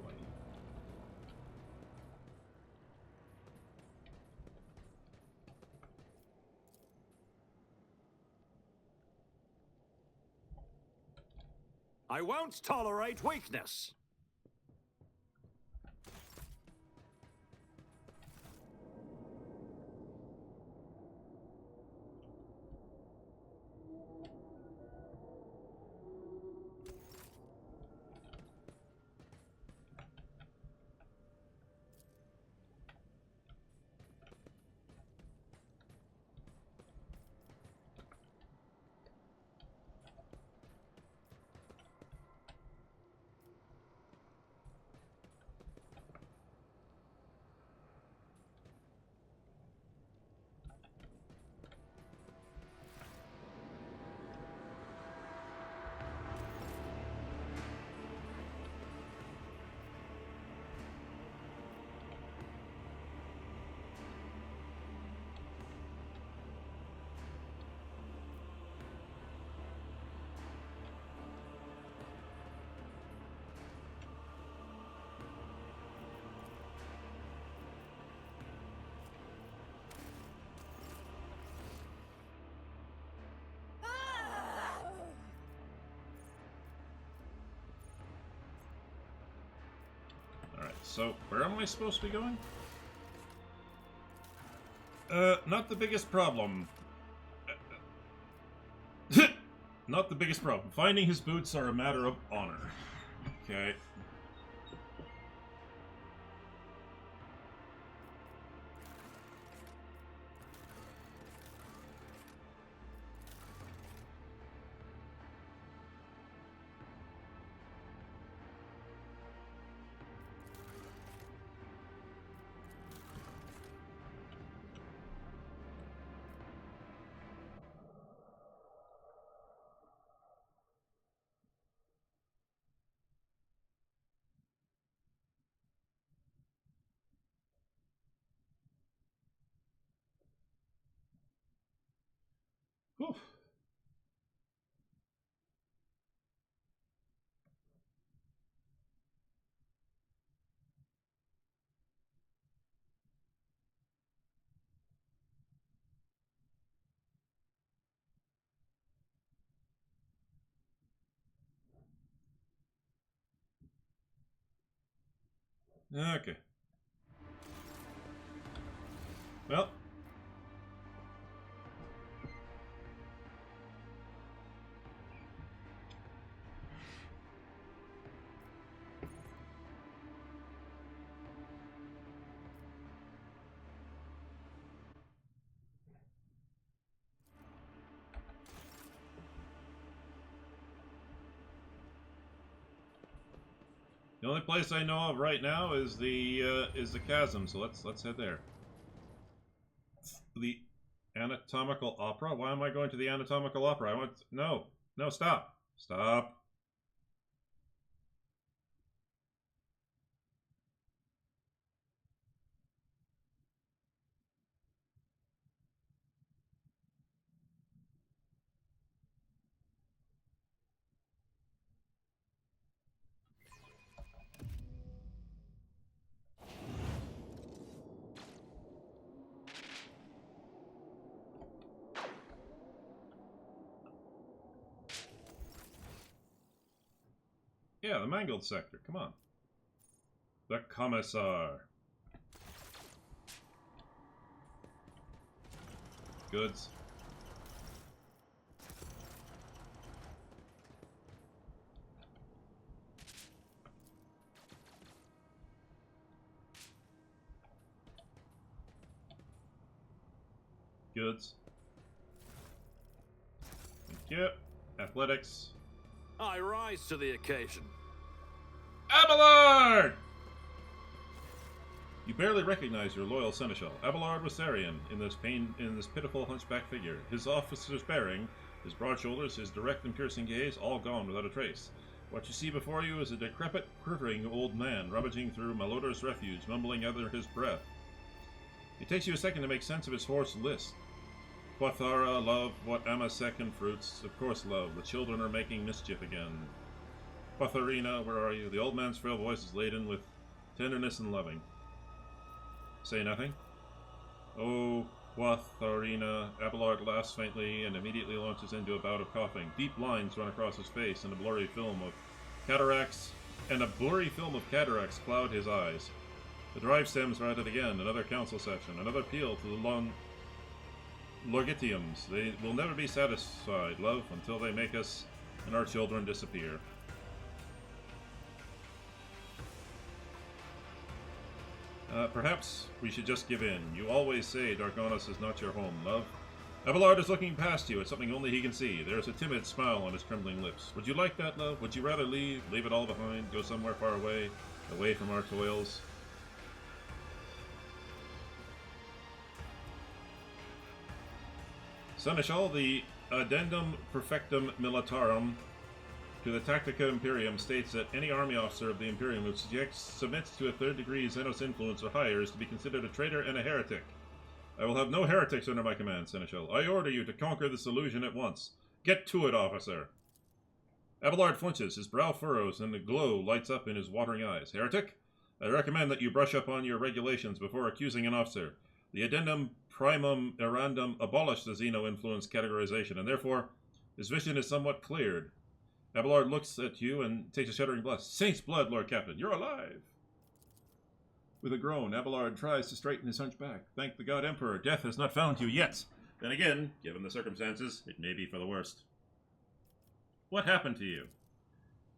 I won't tolerate weakness. Alright, so where am I supposed to be going? Not the biggest problem. Not the biggest problem. Finding his boots are a matter of honor. Okay. Whew. Okay. Well. The only place I know of right now is the chasm, so let's head there. The anatomical opera? Why am I going to the anatomical opera? I want no, stop, stop. Yeah, the mangled sector. Come on. The Commissar. Goods. Goods. Thank you. Athletics. I rise to the occasion. Abelard! You barely recognize your loyal seneschal. Abelard was Sarian in this pitiful hunchback figure. His officer's bearing, his broad shoulders, his direct and piercing gaze, all gone without a trace. What you see before you is a decrepit, quivering old man rummaging through malodorous refuse, mumbling under his breath. It takes you a second to make sense of his hoarse list. Quathara, love, what Amasek and fruits, of course love. The children are making mischief again. Quatharina, where are you? The old man's frail voice is laden with tenderness and loving. Say nothing? Oh, Arena. Abelard laughs faintly and immediately launches into a bout of coughing. Deep lines run across his face, and a blurry film of cataracts cloud his eyes. The drive stems are at it again. Another council session. Another appeal to the Logitiums. They will never be satisfied, love, until they make us and our children disappear. Perhaps we should just give in. You always say Dargonis is not your home, love. Abelard is looking past you at something only he can see. There is a timid smile on his trembling lips. Would you like that, love? Would you rather leave it all behind, go somewhere far away from our toils? Seneschal, the Addendum Perfectum Militarum to the Tactica Imperium states that any army officer of the Imperium who submits to a third degree Xenos influence or higher is to be considered a traitor and a heretic. I will have no heretics under my command, Seneschal. I order you to conquer this illusion at once. Get to it, officer. Abelard flinches, his brow furrows, and the glow lights up in his watering eyes. Heretic? I recommend that you brush up on your regulations before accusing an officer. The Addendum Primum Erandum abolished the Xeno influence categorization, and therefore his vision is somewhat cleared. Abelard looks at you and takes a shuddering breath. Saint's blood, Lord Captain, you're alive! With a groan, Abelard tries to straighten his hunchback. Thank the God Emperor, death has not found you yet. Then again, given the circumstances, it may be for the worst. What happened to you?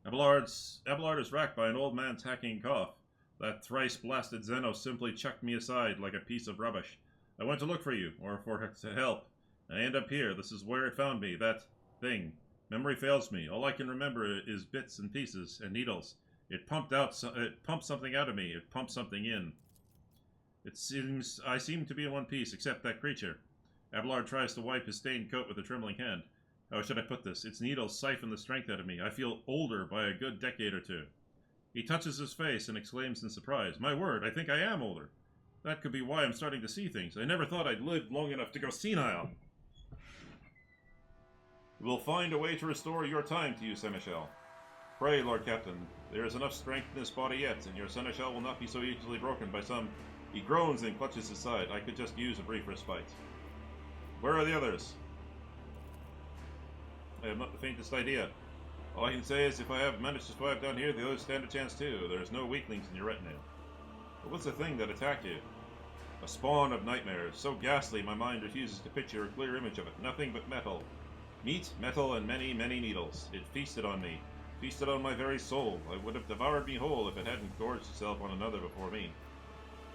Abelard is racked by an old man's hacking cough. That thrice-blasted Xenos simply chucked me aside like a piece of rubbish. I went to look for you, or for help. I end up here. This is where it found me, that thing. Memory fails me. All I can remember is bits and pieces and needles. It pumped something out of me. It pumped something in. I seem to be in one piece, except that creature. Abelard tries to wipe his stained coat with a trembling hand. How should I put this? Its needles siphon the strength out of me. I feel older by a good decade or two. He touches his face and exclaims in surprise, My word, I think I am older. That could be why I'm starting to see things. I never thought I'd live long enough to go senile. We'll find a way to restore your time to you, Seneschal. Pray, Lord Captain, there is enough strength in this body yet, and your Seneschal will not be so easily broken by some... He groans and clutches his side. I could just use a brief respite. Where are the others? I have not the faintest idea. All I can say is if I have managed to survive down here, the others stand a chance too. There's no weaklings in your retinue. But what's the thing that attacked you? A spawn of nightmares, so ghastly my mind refuses to picture a clear image of it. Nothing but metal. Meat, metal, and many, many needles. It feasted on me. Feasted on my very soul. It would have devoured me whole if it hadn't gorged itself on another before me.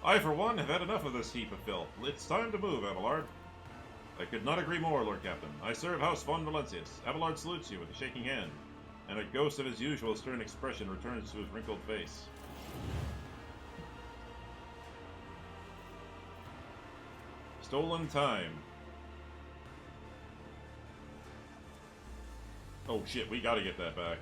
I, for one, have had enough of this heap of filth. It's time to move, Abelard. I could not agree more, Lord Captain. I serve House von Valencius. Abelard salutes you with a shaking hand, and a ghost of his usual stern expression returns to his wrinkled face. Stolen time. Oh shit, we gotta get that back.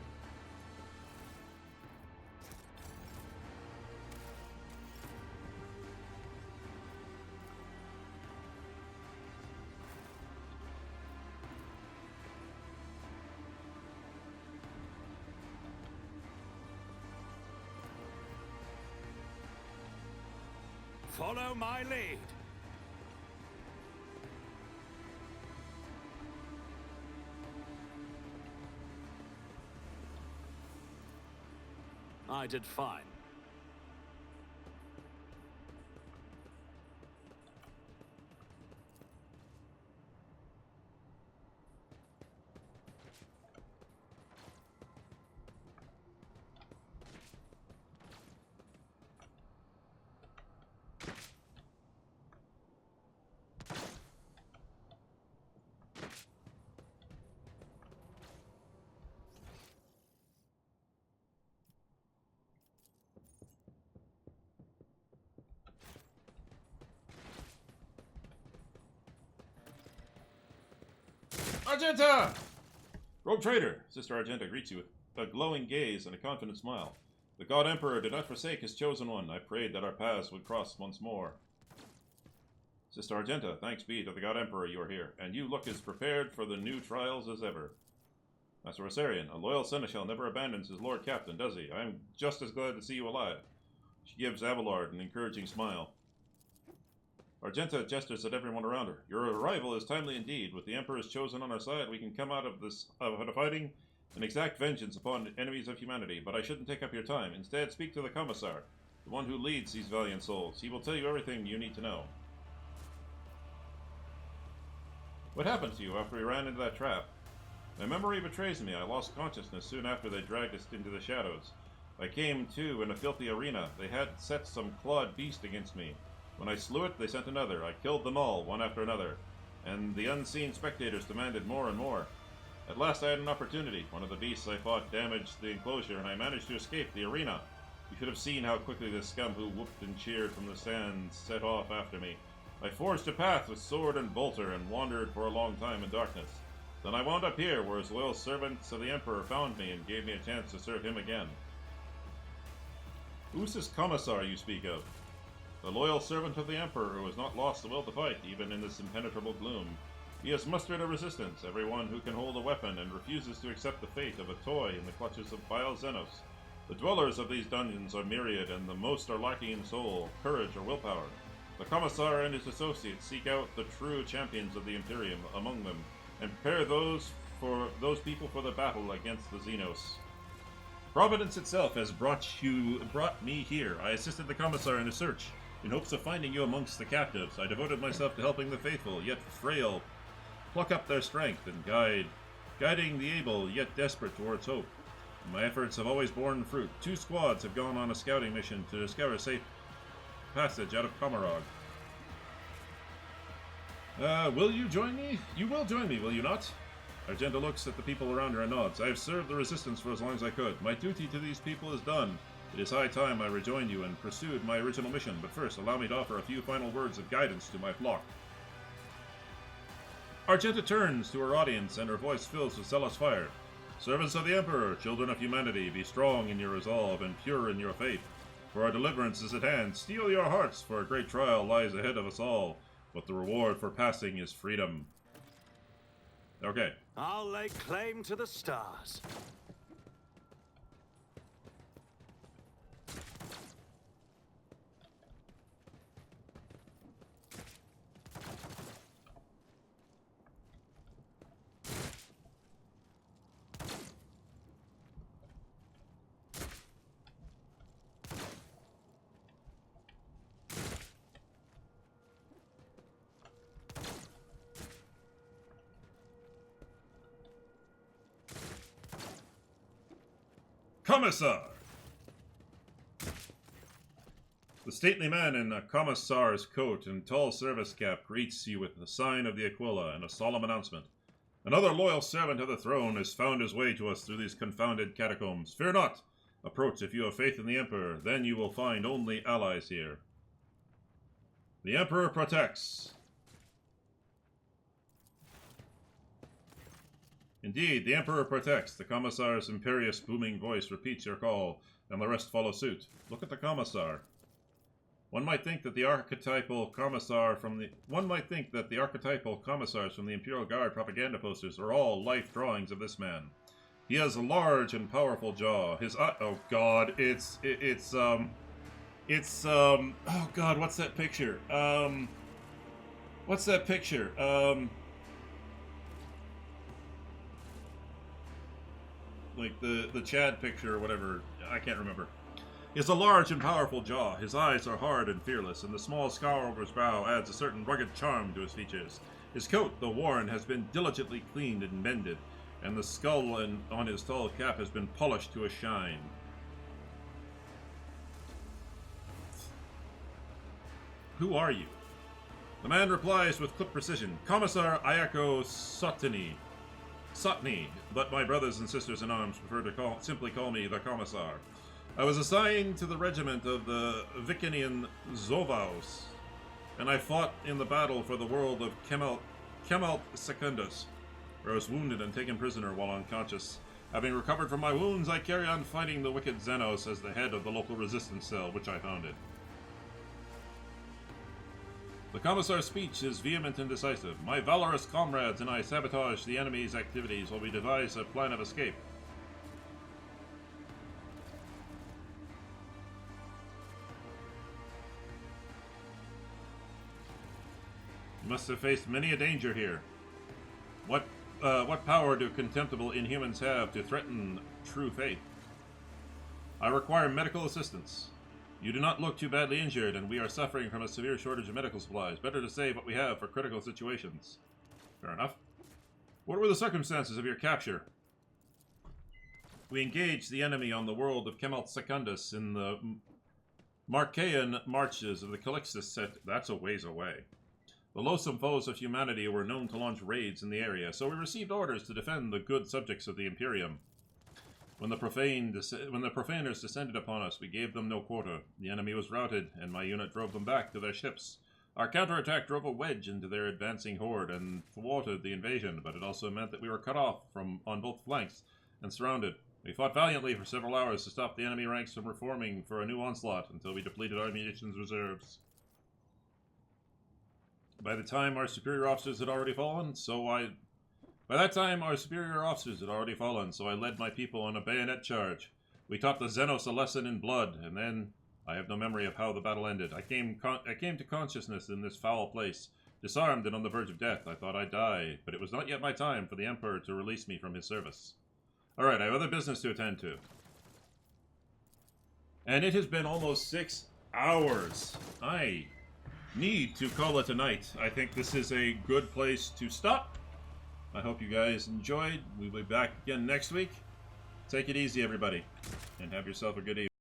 Follow my lead. I did fine. Argenta! Rogue Trader! Sister Argenta greets you with a glowing gaze and a confident smile. The God Emperor did not forsake his chosen one. I prayed that our paths would cross once more. Sister Argenta, thanks be to the God Emperor you are here, and you look as prepared for the new trials as ever. Master Rosarian, a loyal seneschal never abandons his Lord Captain, does he? I am just as glad to see you alive. She gives Abelard an encouraging smile. Argenta gestures at everyone around her. Your arrival is timely indeed. With the Emperor's chosen on our side, we can come out of the fighting and exact vengeance upon enemies of humanity. But I shouldn't take up your time. Instead, speak to the Commissar, the one who leads these valiant souls. He will tell you everything you need to know. What happened to you after we ran into that trap? My memory betrays me. I lost consciousness soon after they dragged us into the shadows. I came to in a filthy arena. They had set some clawed beast against me. When I slew it, they sent another. I killed them all, one after another, and the unseen spectators demanded more and more. At last I had an opportunity. One of the beasts I fought damaged the enclosure, and I managed to escape the arena. You should have seen how quickly the scum who whooped and cheered from the sands set off after me. I forged a path with sword and bolter and wandered for a long time in darkness. Then I wound up here, where his loyal servants of the Emperor found me and gave me a chance to serve him again. Who's this Commissar you speak of? The loyal servant of the Emperor who has not lost the will to fight, even in this impenetrable gloom. He has mustered a resistance, everyone who can hold a weapon, and refuses to accept the fate of a toy in the clutches of vile Xenos. The dwellers of these dungeons are myriad, and the most are lacking in soul, courage, or willpower. The Commissar and his associates seek out the true champions of the Imperium among them, and prepare those people for the battle against the Xenos. Providence itself has brought me here. I assisted the Commissar in a search, in hopes of finding you amongst the captives. I devoted myself to helping the faithful, yet frail, pluck up their strength and guiding the able, yet desperate towards hope. My efforts have always borne fruit. 2 squads have gone on a scouting mission to discover a safe passage out of Komarog. Will you join me? You will join me, will you not? Argenta looks at the people around her and nods. I have served the Resistance for as long as I could. My duty to these people is done. It is high time I rejoined you and pursued my original mission, but first allow me to offer a few final words of guidance to my flock. Argenta turns to her audience and her voice fills with zealous fire. Servants of the Emperor, children of humanity, be strong in your resolve and pure in your faith. For our deliverance is at hand. Steel your hearts, for a great trial lies ahead of us all, but the reward for passing is freedom. Okay. I'll lay claim to the stars. Commissar! The stately man in a commissar's coat and tall service cap greets you with the sign of the Aquila and a solemn announcement. Another loyal servant of the throne has found his way to us through these confounded catacombs. Fear not! Approach if you have faith in the Emperor, then you will find only allies here. The Emperor protects. Indeed, the Emperor protects. The Commissar's imperious, booming voice repeats your call, and the rest follow suit. Look at the Commissar. One might think that the archetypal commissars from the Imperial Guard propaganda posters are all life drawings of this man. He has a large and powerful jaw. His oh god, oh god, what's that picture? What's that picture? Like the Chad picture or whatever, I can't remember. He has a large and powerful jaw. His eyes are hard and fearless, and the small scar over his brow adds a certain rugged charm to his features. His coat, though worn, has been diligently cleaned and mended, and the skull on his tall cap has been polished to a shine. Who are you? The man replies with clip precision, Commissar Ayako Sotny, but my brothers and sisters in arms prefer to simply call me the Commissar. I was assigned to the regiment of the Vicinian Zovaos, and I fought in the battle for the world of Kemalt Secundus, where I was wounded and taken prisoner while unconscious. Having recovered from my wounds, I carry on fighting the wicked Xenos as the head of the local resistance cell, which I founded. The Commissar's speech is vehement and decisive. My valorous comrades and I sabotage the enemy's activities while we devise a plan of escape. must have faced many a danger here. What power do contemptible inhumans have to threaten true faith? I require medical assistance. You do not look too badly injured, and we are suffering from a severe shortage of medical supplies. Better to save what we have for critical situations. Fair enough. What were the circumstances of your capture? We engaged the enemy on the world of Kemalt Secundus in the Marcaean marches of the Calixtus set. That's a ways away. The loathsome foes of humanity were known to launch raids in the area, so we received orders to defend the good subjects of the Imperium. When the profaners descended upon us, we gave them no quarter. The enemy was routed, and my unit drove them back to their ships. Our counterattack drove a wedge into their advancing horde and thwarted the invasion, but it also meant that we were cut off on both flanks and surrounded. We fought valiantly for several hours to stop the enemy ranks from reforming for a new onslaught until we depleted our munitions reserves. By that time, our superior officers had already fallen, so I led my people on a bayonet charge. We taught the Xenos a lesson in blood, and then I have no memory of how the battle ended. I came to consciousness in this foul place, disarmed and on the verge of death. I thought I'd die, but it was not yet my time for the Emperor to release me from his service. Alright, I have other business to attend to. And it has been almost 6 hours. I need to call it a night. I think this is a good place to stop. I hope you guys enjoyed. We'll be back again next week. Take it easy, everybody, and have yourself a good evening.